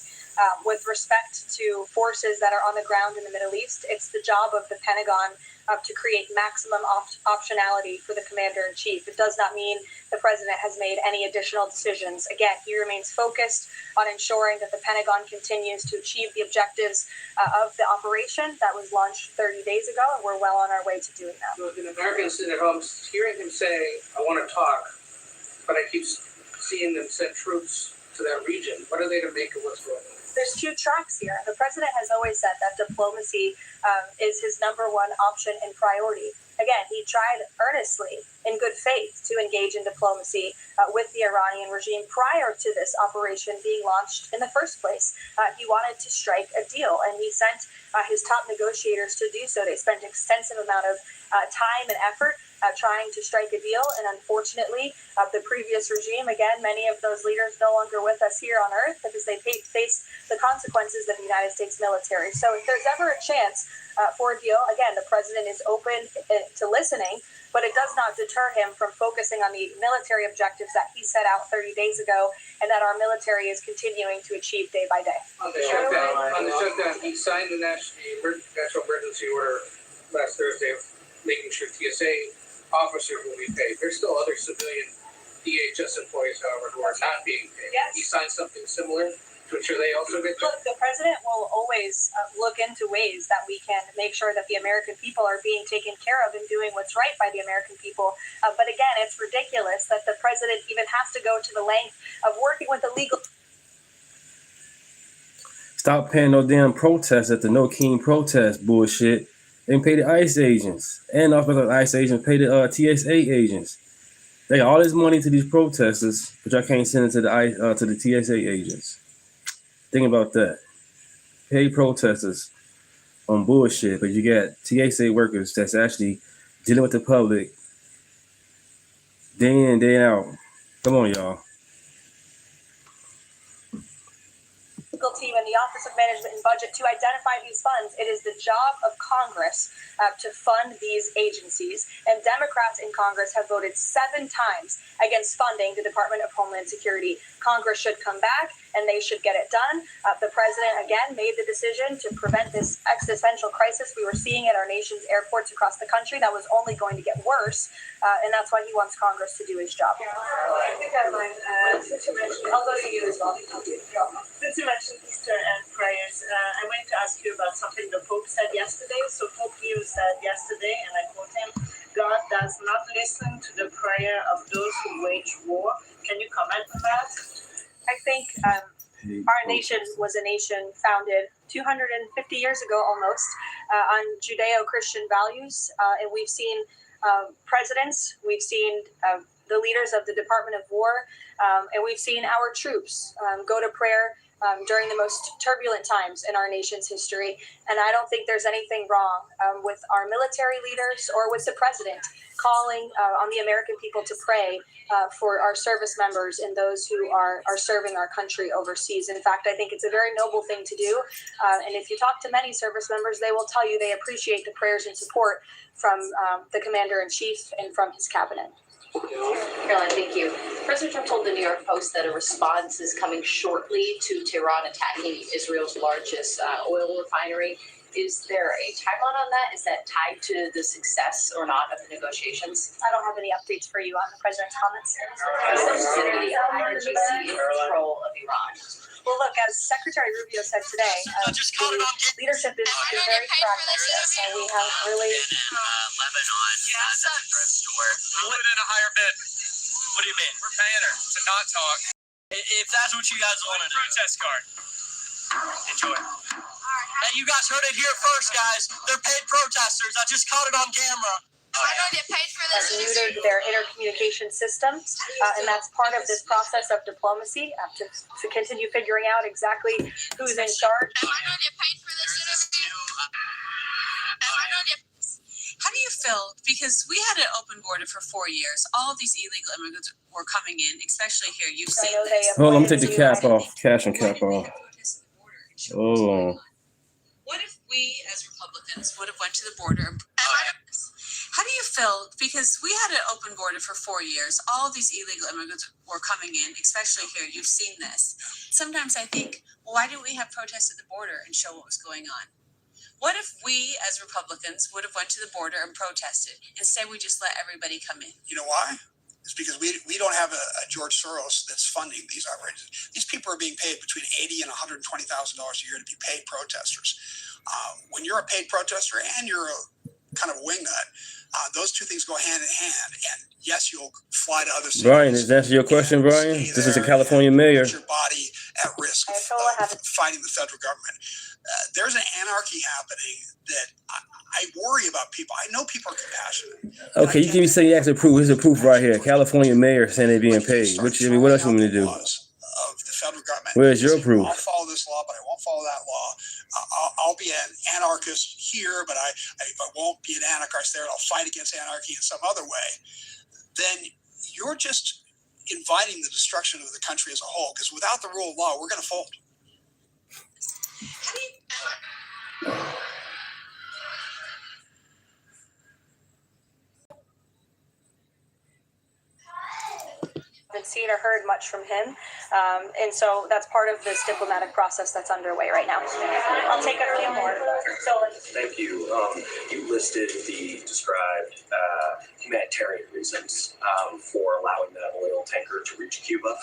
With respect to forces that are on the ground in the Middle East, it's the job of the Pentagon to create maximum optionality for the commander-in-chief. It does not mean the president has made any additional decisions. Again, he remains focused on ensuring that the Pentagon continues to achieve the objectives of the operation that was launched 30 days ago, and we're well on our way to doing that. So an American sitting at home hearing him say, I want to talk, but I keep seeing them send troops to that region. What are they to make of what's going on? There's 2 tracks here. The president has always said that diplomacy is his number one option and priority. Again, he tried earnestly, in good faith, to engage in diplomacy with the Iranian regime prior to this operation being launched in the first place. He wanted to strike a deal, and he sent his top negotiators to do so. They spent an extensive amount of time and effort trying to strike a deal, and unfortunately, the previous regime, again, many of those leaders no longer with us here on Earth because they face the consequences of the United States military. So if there's ever a chance for a deal. Again, the president is open to listening, but it does not deter him from focusing on the military objectives that he set out 30 days ago and that our military is continuing to achieve day by day. On the shutdown, he signed the national emergency order last Thursday, making sure TSA officers will be paid. There's still other civilian DHS employees, however, who are not being paid. Yes. He signed something similar to ensure they also get paid. Look, the president will always look into ways that we can make sure that the American people are being taken care of and doing what's right by the American people. But again, it's ridiculous that the president even has to go to the length of working with the legal. Stop paying no damn protest at the No King protest bullshit. They pay the ICE agents. And also the ICE agents pay the TSA agents. They got all this money to these protesters, but y'all can't send it to the TSA agents. Think about that. Pay protesters on bullshit, but you got TSA workers that's actually dealing with the public day in, day out. Come on, y'all. Team and the Office of Management and Budget to identify these funds. It is the job of Congress to fund these agencies, and Democrats in Congress have voted 7 times against funding the Department of Homeland Security. Congress should come back and they should get it done. The president again made the decision to prevent this existential crisis we were seeing at our nation's airports across the country that was only going to get worse, and that's why he wants Congress to do his job. I think since you mentioned, I'll go to you as well. Since you mentioned Easter and prayers, I wanted to ask you about something the Pope said yesterday. So Pope Leo said yesterday, and I quote him, "God does not listen to the prayer of those who wage war." Can you comment on that? I think our nation was a nation founded 250 years ago almost on Judeo-Christian values, and we've seen presidents, we've seen the leaders of the Department of War, and we've seen our troops go to prayer during the most turbulent times in our nation's history. And I don't think there's anything wrong with our military leaders or with the president calling on the American people to pray for our service members and those who are serving our country overseas. In fact, I think it's a very noble thing to do. And if you talk to many service members, they will tell you they appreciate the prayers and support from the commander-in-chief and from his cabinet. Caroline, thank you. President Trump told the New York Post that a response is coming shortly to Tehran attacking Israel's largest oil refinery. Is there a timeline on that? Is that tied to the success or not of the negotiations? I don't have any updates for you on the president's comments. Consider the IRGC in control of Iran. Well, look, as Secretary Rubio said today, the leadership is very pragmatic, and we have really... Lebanon, that's a thrift store. We'll put in a higher bid. What do you mean? We're paying her to not talk. If that's what you guys want to do. Protest card. Enjoy. Hey, you guys heard it here first, guys. They're paid protesters. I just caught it on camera. I don't get paid for this. Has neutered their intercommunication systems, and that's part of this process of diplomacy to continue figuring out exactly who's in charge. I don't get paid for this interview. How do you feel? Because we had an open border for 4 years. All of these illegal immigrants were coming in, especially here. You've seen this. Hold on, let me take the cap off. Cash and cap off. Oh. What if we, as Republicans, would have went to the border and how do you feel? Because we had an open border for 4 years. All of these illegal immigrants were coming in, especially here. You've seen this. Sometimes I think, well, why didn't we have protests at the border and show what was going on? What if we, as Republicans, would have went to the border and protested? Instead, we just let everybody come in. You know why? It's because we don't have a George Soros that's funding these outrages. These people are being paid between $80,000 and $120,000 a year to be paid protesters. When you're a paid protester and you're a kind of a wingnut, those two things go hand in hand. And yes, you'll fly to other cities. Brian, is that your question, Brian? This is a California mayor. Put your body at risk of fighting the federal government. There's an anarchy happening that I worry about people. I know people are compassionate. Okay, you can say you actually proof. Here's the proof right here. California mayor saying they're being paid. What else you want me to do? Of the federal government. Where's your proof? I'll follow this law, but I won't follow that law. I'll be an anarchist here, but I won't be an anarchist there. I'll fight against anarchy in some other way. Then you're just inviting the destruction of the country as a whole. Because without the rule of law, we're going to fold. seen or heard much from him. And so that's part of this diplomatic process that's underway right now. I'll take a few more. So, thank you. You listed the described humanitarian reasons for allowing that oil tanker to reach Cuba.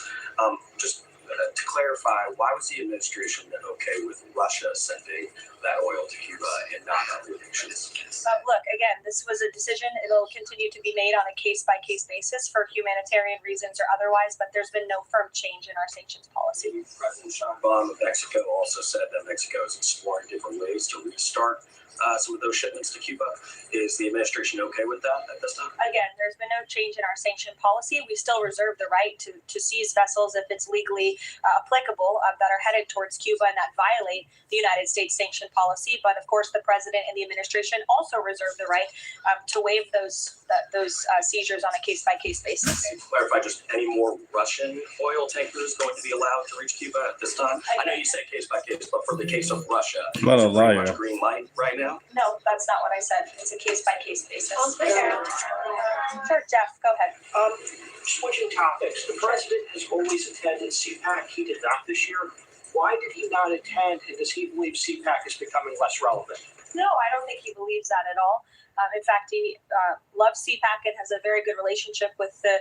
Just to clarify, why was the administration okay with Russia sending that oil to Cuba and not other nations? Look, again, this was a decision. It'll continue to be made on a case-by-case basis for humanitarian reasons or otherwise, but there's been no firm change in our sanctions policy. President Sheinbaum of Mexico also said that Mexico is exploring different ways to restart some of those shipments to Cuba. Is the administration okay with that at this time? Again, there's been no change in our sanction policy. We still reserve the right to seize vessels if it's legally applicable that are headed towards Cuba and that violate the United States sanction policy. But of course, the president and the administration also reserve the right to waive those seizures on a case-by-case basis. Can you clarify, just any more Russian oil tankers going to be allowed to reach Cuba at this time? I know you say case-by-case, but for the case of Russia, I'm not a liar. much green light right now? No, that's not what I said. It's a case-by-case basis. Sure, Jeff, go ahead. Switching topics, the president has always attended CPAC. He did not this year. Why did he not attend, and does he believe CPAC is becoming less relevant? No, I don't think he believes that at all. In fact, he loves CPAC and has a very good relationship with the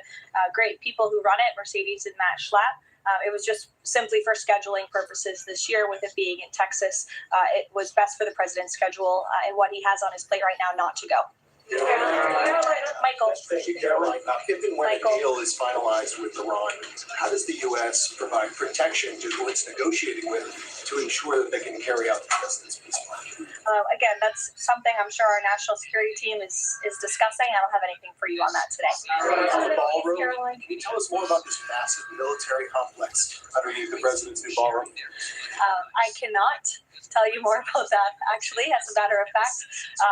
great people who run it, Mercedes and Matt Schlapp. It was just simply for scheduling purposes this year, with it being in Texas. It was best for the president's schedule and what he has on his plate right now not to go. Michael. Thank you, Caroline. If and when a deal is finalized with Iran, how does the U.S. provide protection to who it's negotiating with to ensure that they can carry out the president's peace plan? Again, that's something I'm sure our national security team is discussing. I don't have anything for you on that today. Can you tell us more about this massive military complex underneath the president's new ballroom? I cannot tell you more about that, actually, as a matter of fact.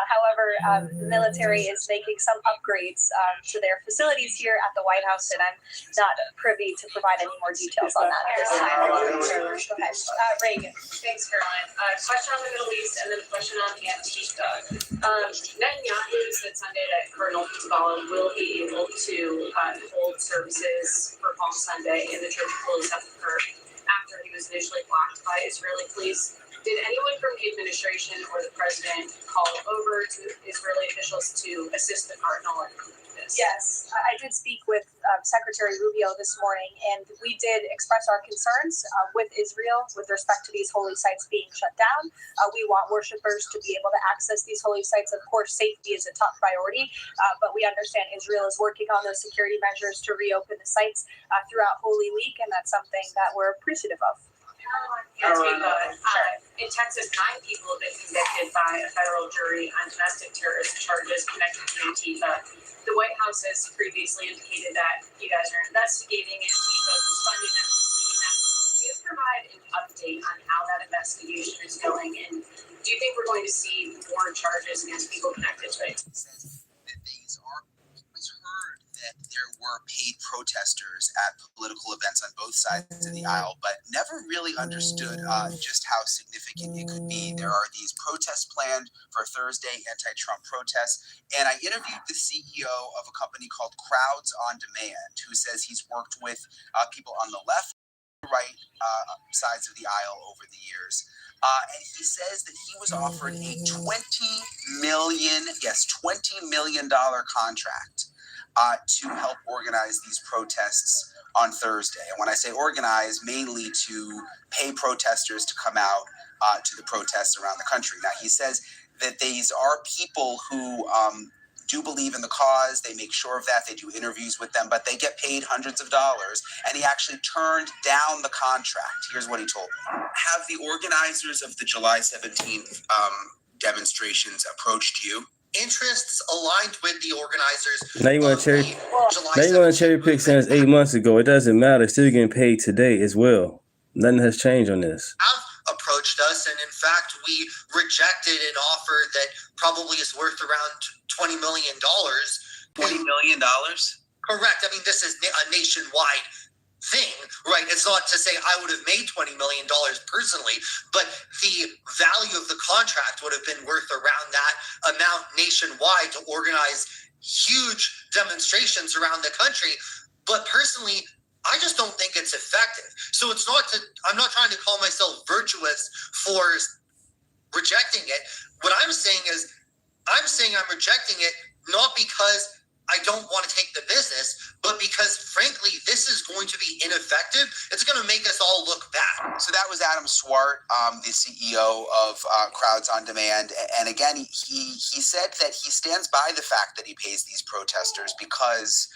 However, the military is making some upgrades to their facilities here at the White House, and I'm not privy to provide any more details on that at this time. Go ahead. Reagan. Thanks, Caroline. Question on the Middle East and then a question on Antifa. Netanyahu said Sunday that Colonel Hezbollah will be able to hold services for Palm Sunday in the Church of Holy Sepulchre after he was initially blocked by Israeli police. Did anyone from the administration or the president call over to Israeli officials to assist the cardinal in this? Yes, I did speak with Secretary Rubio this morning, and we did express our concerns with Israel with respect to these holy sites being shut down. We want worshipers to be able to access these holy sites. Of course, safety is a top priority, but we understand Israel is working on those security measures to reopen the sites throughout Holy Week, and that's something that we're appreciative of. In Texas, 9 people have been convicted by a federal jury on domestic terrorist charges connected to Antifa. The White House has previously indicated that you guys are investigating Antifa, who's funding them, who's leading them. Can you provide an update on how that investigation is going, and do you think we're going to see more charges against people connected to it? That there were paid protesters at political events on both sides of the aisle, but never really understood just how significant it could be. There are these protests planned for Thursday, anti-Trump protests, and I interviewed the CEO of a company called Crowds on Demand, who says he's worked with people on the left, right sides of the aisle over the years. And he says that he was offered a $20 million contract to help organize these protests on Thursday. And when I say organize, mainly to pay protesters to come out to the protests around the country. Now, he says that these are people who do believe in the cause. They make sure of that. They do interviews with them, but they get paid hundreds of dollars. And he actually turned down the contract. Here's what he told me. Have the organizers of the July 17th demonstrations approached you? Interests aligned with the organizers. Now you want to cherry pick since 8 months ago. It doesn't matter. Still getting paid today as well. Nothing has changed on this. Have approached us, and in fact, we rejected an offer that probably is worth around $20 million. $20 million? Correct. I mean, this is a nationwide thing, right? It's not to say I would have made $20 million personally, but the value of the contract would have been worth around that amount nationwide to organize huge demonstrations around the country. But personally, I just don't think it's effective. So I'm not trying to call myself virtuous for rejecting it. What I'm saying is, I'm rejecting it not because I don't want to take the business, but because, frankly, this is going to be ineffective. It's going to make us all look bad. So that was Adam Swart, the CEO of Crowds on Demand. And again, he said that he stands by the fact that he pays these protesters because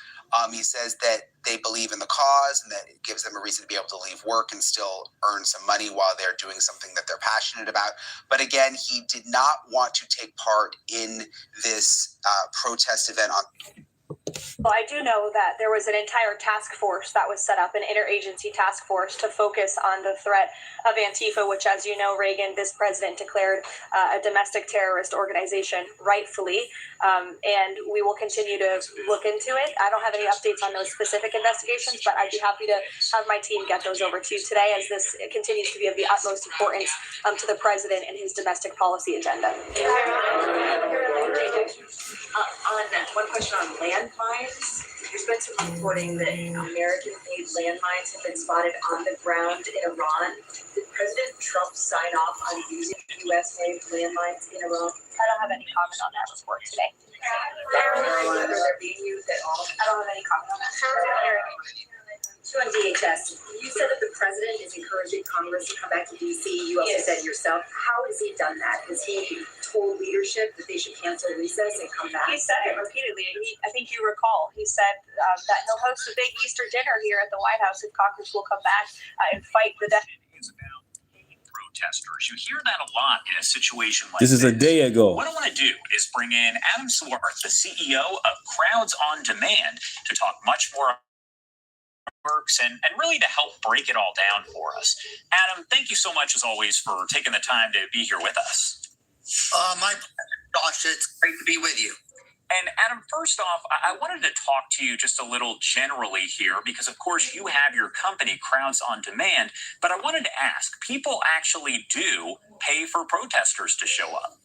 he says that they believe in the cause and that it gives them a reason to be able to leave work and still earn some money while they're doing something that they're passionate about. But again, he did not want to take part in this protest event on. Well, I do know that there was an entire task force that was set up, an interagency task force to focus on the threat of Antifa, which, as you know, Reagan, this president declared a domestic terrorist organization, rightfully, and we will continue to look into it. I don't have any updates on those specific investigations, but I'd be happy to have my team get those over to you today, as this continues to be of the utmost importance to the president and his domestic policy agenda. One question on landmines. There's been some reporting that American-made landmines have been spotted on the ground in Iran. Did President Trump sign off on using U.S.-made landmines in Iran? I don't have any comment on that report today. Whether they're being used at all? I don't have any comment on that. To on DHS, you said that the president is encouraging Congress to come back to D.C. You also said yourself. How has he done that? Has he told leadership that they should cancel recess and come back? He said it repeatedly. I think you recall. He said that he'll host a big Easter dinner here at the White House if Congress will come back and fight the death. Protesters. You hear that a lot in a situation like this. This is a day ago. What I want to do is bring in Adam Swart, the CEO of Crowds on Demand, to talk much more works and really to help break it all down for us. Adam, thank you so much as always for taking the time to be here with us. My gosh, it's great to be with you. And Adam, first off, I wanted to talk to you just a little generally here because, of course, you have your company, Crowds on Demand, but I wanted to ask, people actually do pay for protesters to show up.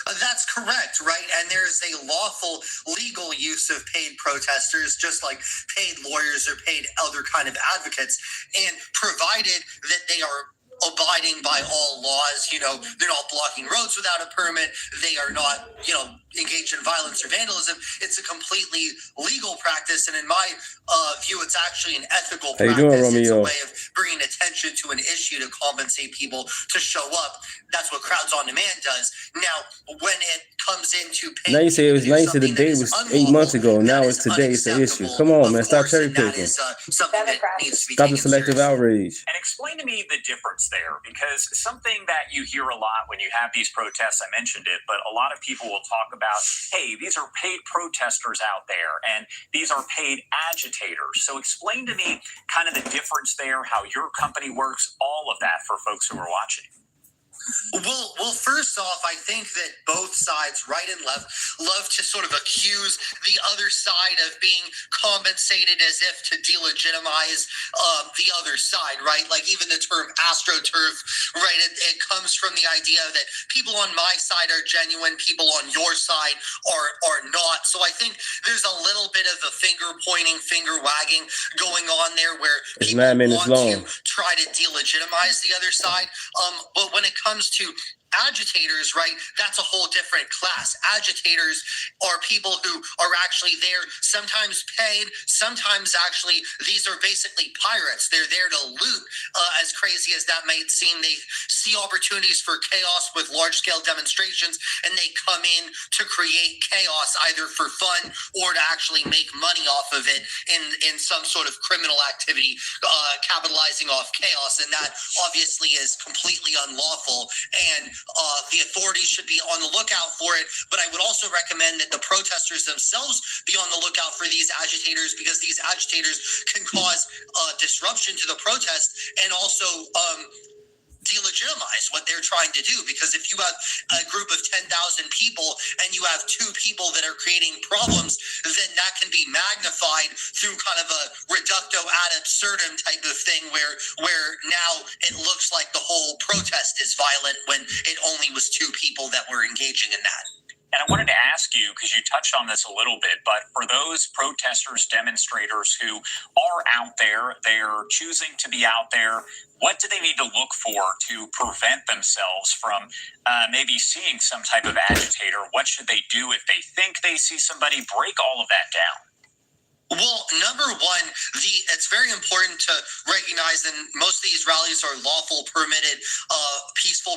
That's correct, right? And there's a lawful legal use of paid protesters, just like paid lawyers or paid other kind of advocates. And provided that they are abiding by all laws, they're not blocking roads without a permit, they are not, engaged in violence or vandalism, it's a completely legal practice. And in my view, it's actually an ethical practice. How you doing, Romeo? It's a way of bringing attention to an issue to compensate people to show up. That's what Crowds on Demand does. Now, when it comes into now you say it was nice the day was 8 months ago. Now it's today. It's an issue. Come on, man. Stop cherry picking. Something that needs to be Stop the selective outrage. And explain to me the difference there, because something that you hear a lot when you have these protests, I mentioned it, but a lot of people will talk about, hey, these are paid protesters out there, and these are paid agitators. So explain to me kind of the difference there, how your company works, all of that for folks who are watching. Well, first off, I think that both sides, right and left, love to sort of accuse the other side of being compensated as if to delegitimize the other side, right? Like even the term AstroTurf, right? It comes from the idea that people on my side are genuine, people on your side are not. So I think there's a little bit of a finger pointing, finger wagging going on there where it's people 9 minutes want long. to try to delegitimize the other side. But when it comes to agitators, right, that's a whole different class. Agitators are people who are actually there, sometimes paid, sometimes actually these are basically pirates. They're there to loot. As crazy as that might seem, they see opportunities for chaos with large-scale demonstrations, and they come in to create chaos either for fun or to actually make money off of it in some sort of criminal activity, capitalizing off chaos, and that obviously is completely unlawful. And the authorities should be on the lookout for it. But I would also recommend that the protesters themselves be on the lookout for these agitators, because these agitators can cause disruption to the protest and also delegitimize what they're trying to do. Because if you have a group of 10,000 people and you have 2 people that are creating problems, then that can be magnified through kind of a reducto ad absurdum type of thing where now it looks like the whole protest is violent when it only was 2 people that were engaging in that. And I wanted to ask you, because you touched on this a little bit, but for those protesters, demonstrators who are out there, they're choosing to be out there, what do they need to look for to prevent themselves from maybe seeing some type of agitator? What should they do if they think they see somebody? Break all of that down. Well, number one, it's very important to recognize that most of these rallies are lawful, permitted, peaceful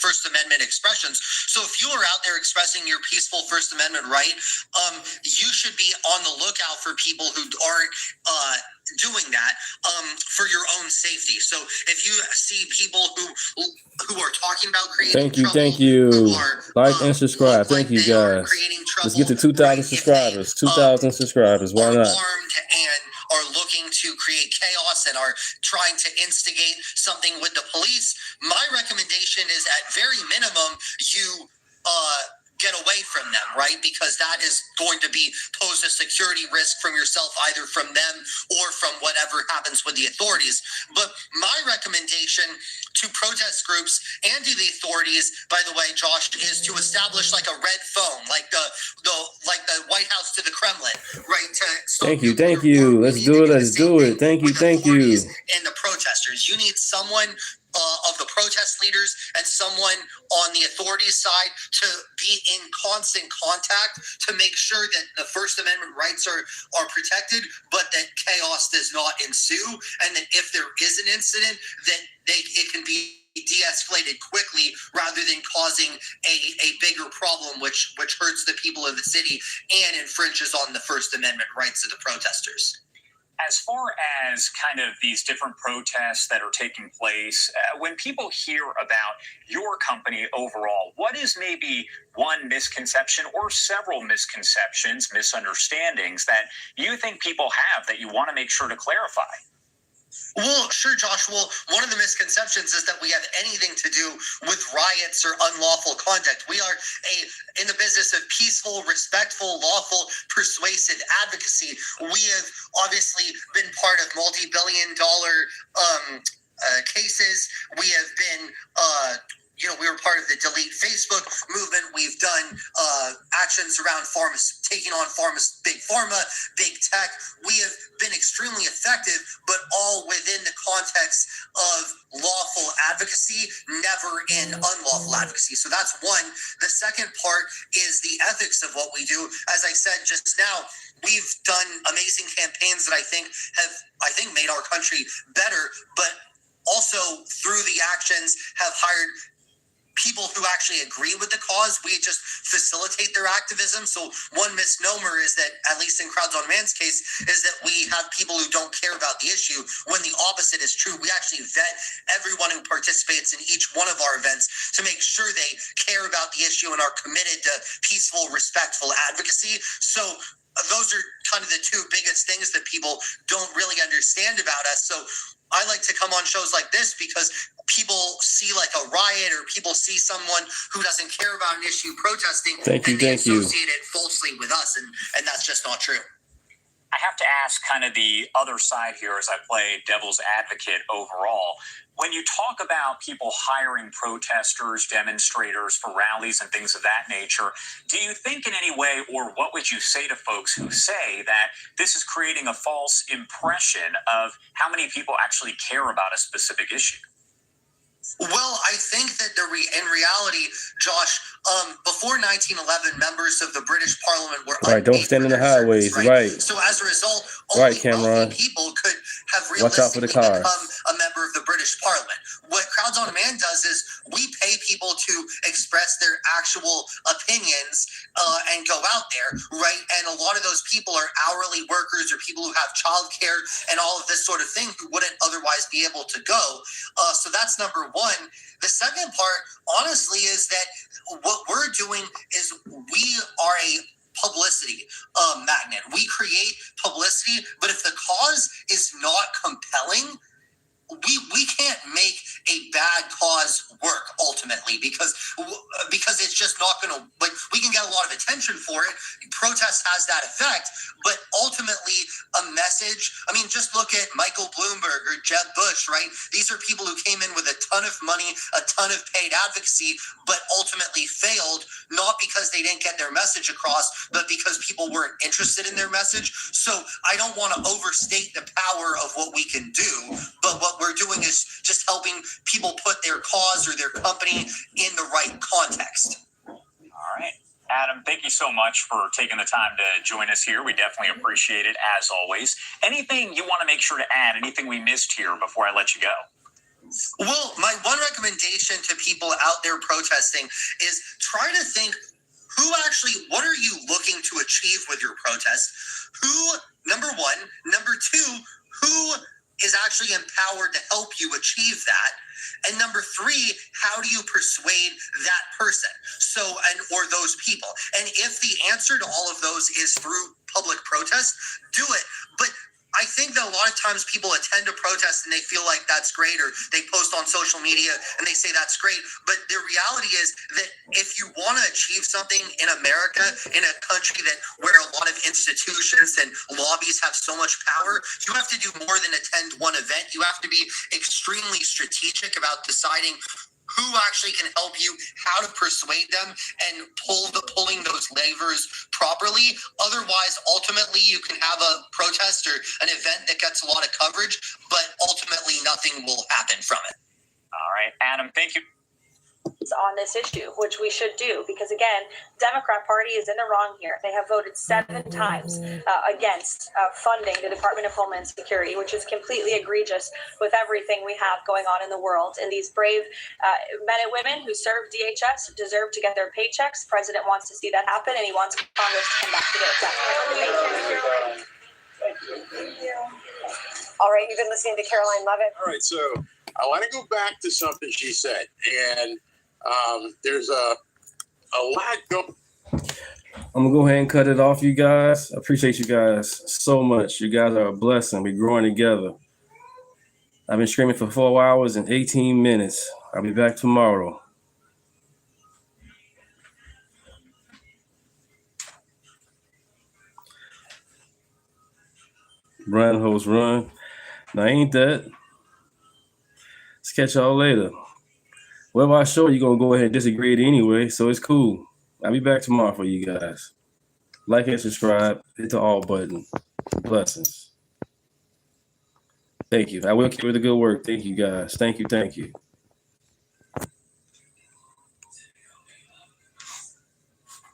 First Amendment expressions. So if you are out there expressing your peaceful First Amendment right, you should be on the lookout for people who aren't doing that for your own safety. So if you see people who are talking about creating Thank you. Like and subscribe. Thank you, guys. Let's get to 2,000 subscribers. 2,000 subscribers. Why not? Armed and are looking to create chaos and are trying to instigate something with the police, my recommendation is at very minimum you get away from them, right? Because that is going to pose a security risk from yourself, either from them or from whatever happens with the authorities. But my recommendation to protest groups and to the authorities, by the way, Josh, is to establish like a red phone, like the White House to the Kremlin, right? Thank you. Let's do it. Thank you. And the protesters, you need someone of the protest leaders and someone on the authorities side to be in constant contact to make sure that the First Amendment rights are protected, but that chaos does not ensue, and that if there is an incident, that it can be de-escalated quickly rather than causing a bigger problem which hurts the people of the city and infringes on the First Amendment rights of the protesters. As far as kind of these different protests that are taking place, when people hear about your company overall, what is maybe one misconception or several misconceptions, misunderstandings that you think people have that you want to make sure to clarify? Well, sure, Josh. Well, one of the misconceptions is that we have anything to do with riots or unlawful conduct. We are in the business of peaceful, respectful, lawful, persuasive advocacy. We have obviously been part of multi-billion-dollar cases. We have been we were part of the Delete Facebook movement. We've done actions around taking on big pharma, big tech. We have been extremely effective, but all within the context of lawful advocacy, never in unlawful advocacy. So that's one. The second part is the ethics of what we do. As I said just now, we've done amazing campaigns that I think made our country better, but also through the actions have hired people who actually agree with the cause. We just facilitate their activism. So one misnomer is that, at least in Crowds on Man's case, is that we have people who don't care about the issue, when the opposite is true. We actually vet everyone who participates in each one of our events to make sure they care about the issue and are committed to peaceful, respectful advocacy. So those are kind of the two biggest things that people don't really understand about us. So I like to come on shows like this because people see like a riot or people see someone who doesn't care about an issue protesting and they associate it falsely with us, and that's just not true. I have to ask kind of the other side here as I play devil's advocate overall. When you talk about people hiring protesters, demonstrators for rallies and things of that nature, do you think in any way, or what would you say to folks who say that this is creating a false impression of how many people actually care about a specific issue? Well, I think that in reality, Josh, before 1911, members of the British Parliament were right. Don't stand in the highways, right? So as a result, only wealthy people could have realistically become a member of the British Parliament. What Crowds on Demand does is we pay people to express their actual opinions and go out there, right? And a lot of those people are hourly workers or people who have childcare and all of this sort of thing who wouldn't otherwise be able to go. So that's number one. The second part, honestly, is that what we're doing is we are a publicity magnet. We create publicity, but if the cause is not compelling, we can't make a bad cause work ultimately because it's just not going to, like, we can get a lot of attention for it. Protest has that effect, but ultimately a message, I mean, just look at Michael Bloomberg or Jeb Bush, right? These are people who came in with a ton of money, a ton of paid advocacy, but ultimately failed, not because they didn't get their message across, but because people weren't interested in their message. So I don't want to overstate the power of what we can do, but what we're doing is just helping people put their cause or their company in the right context. All right. Adam, thank you so much for taking the time to join us here. We definitely appreciate it, as always. Anything you want to make sure to add, anything we missed here before I let you go? Well, my one recommendation to people out there protesting is try to think, what are you looking to achieve with your protest? Who, number one, number two, who is actually empowered to help you achieve that? And number three, how do you persuade that person? Or those people? And if the answer to all of those is through public protest, do it. But I think that a lot of times people attend a protest and they feel like that's great, or they post on social media and they say that's great. But the reality is that if you want to achieve something in America, in a country where a lot of institutions and lobbies have so much power, you have to do more than attend one event. You have to be extremely strategic about deciding who actually can help you, how to persuade them, and pulling those levers properly. Otherwise, ultimately, you can have a protest or an event that gets a lot of coverage, but ultimately nothing will happen from it. All right, Adam, thank you. On this issue, which we should do, because again, Democrat Party is in the wrong here. They have voted 7 times against funding the Department of Homeland Security, which is completely egregious with everything we have going on in the world. And these brave men and women who serve DHS deserve to get their paychecks. The president wants to see that happen, and he wants Congress to come back to do it. Thank you. All right, you've been listening to Caroline Levitt. All right, so I want to go back to something she said, and there's a lot going. I'm gonna go ahead and cut it off, you guys. I appreciate you guys so much. You guys are a blessing. We're growing together. I've been streaming for 4 hours and 18 minutes. I'll be back tomorrow. Run, host, run. Now, ain't that? Let's catch y'all later. Whatever I show you, gonna go ahead and disagree it anyway, so it's cool. I'll be back tomorrow for you guys. Like and subscribe. Hit the all button. Blessings. Thank you. I will keep with the good work. Thank you, guys. Thank you.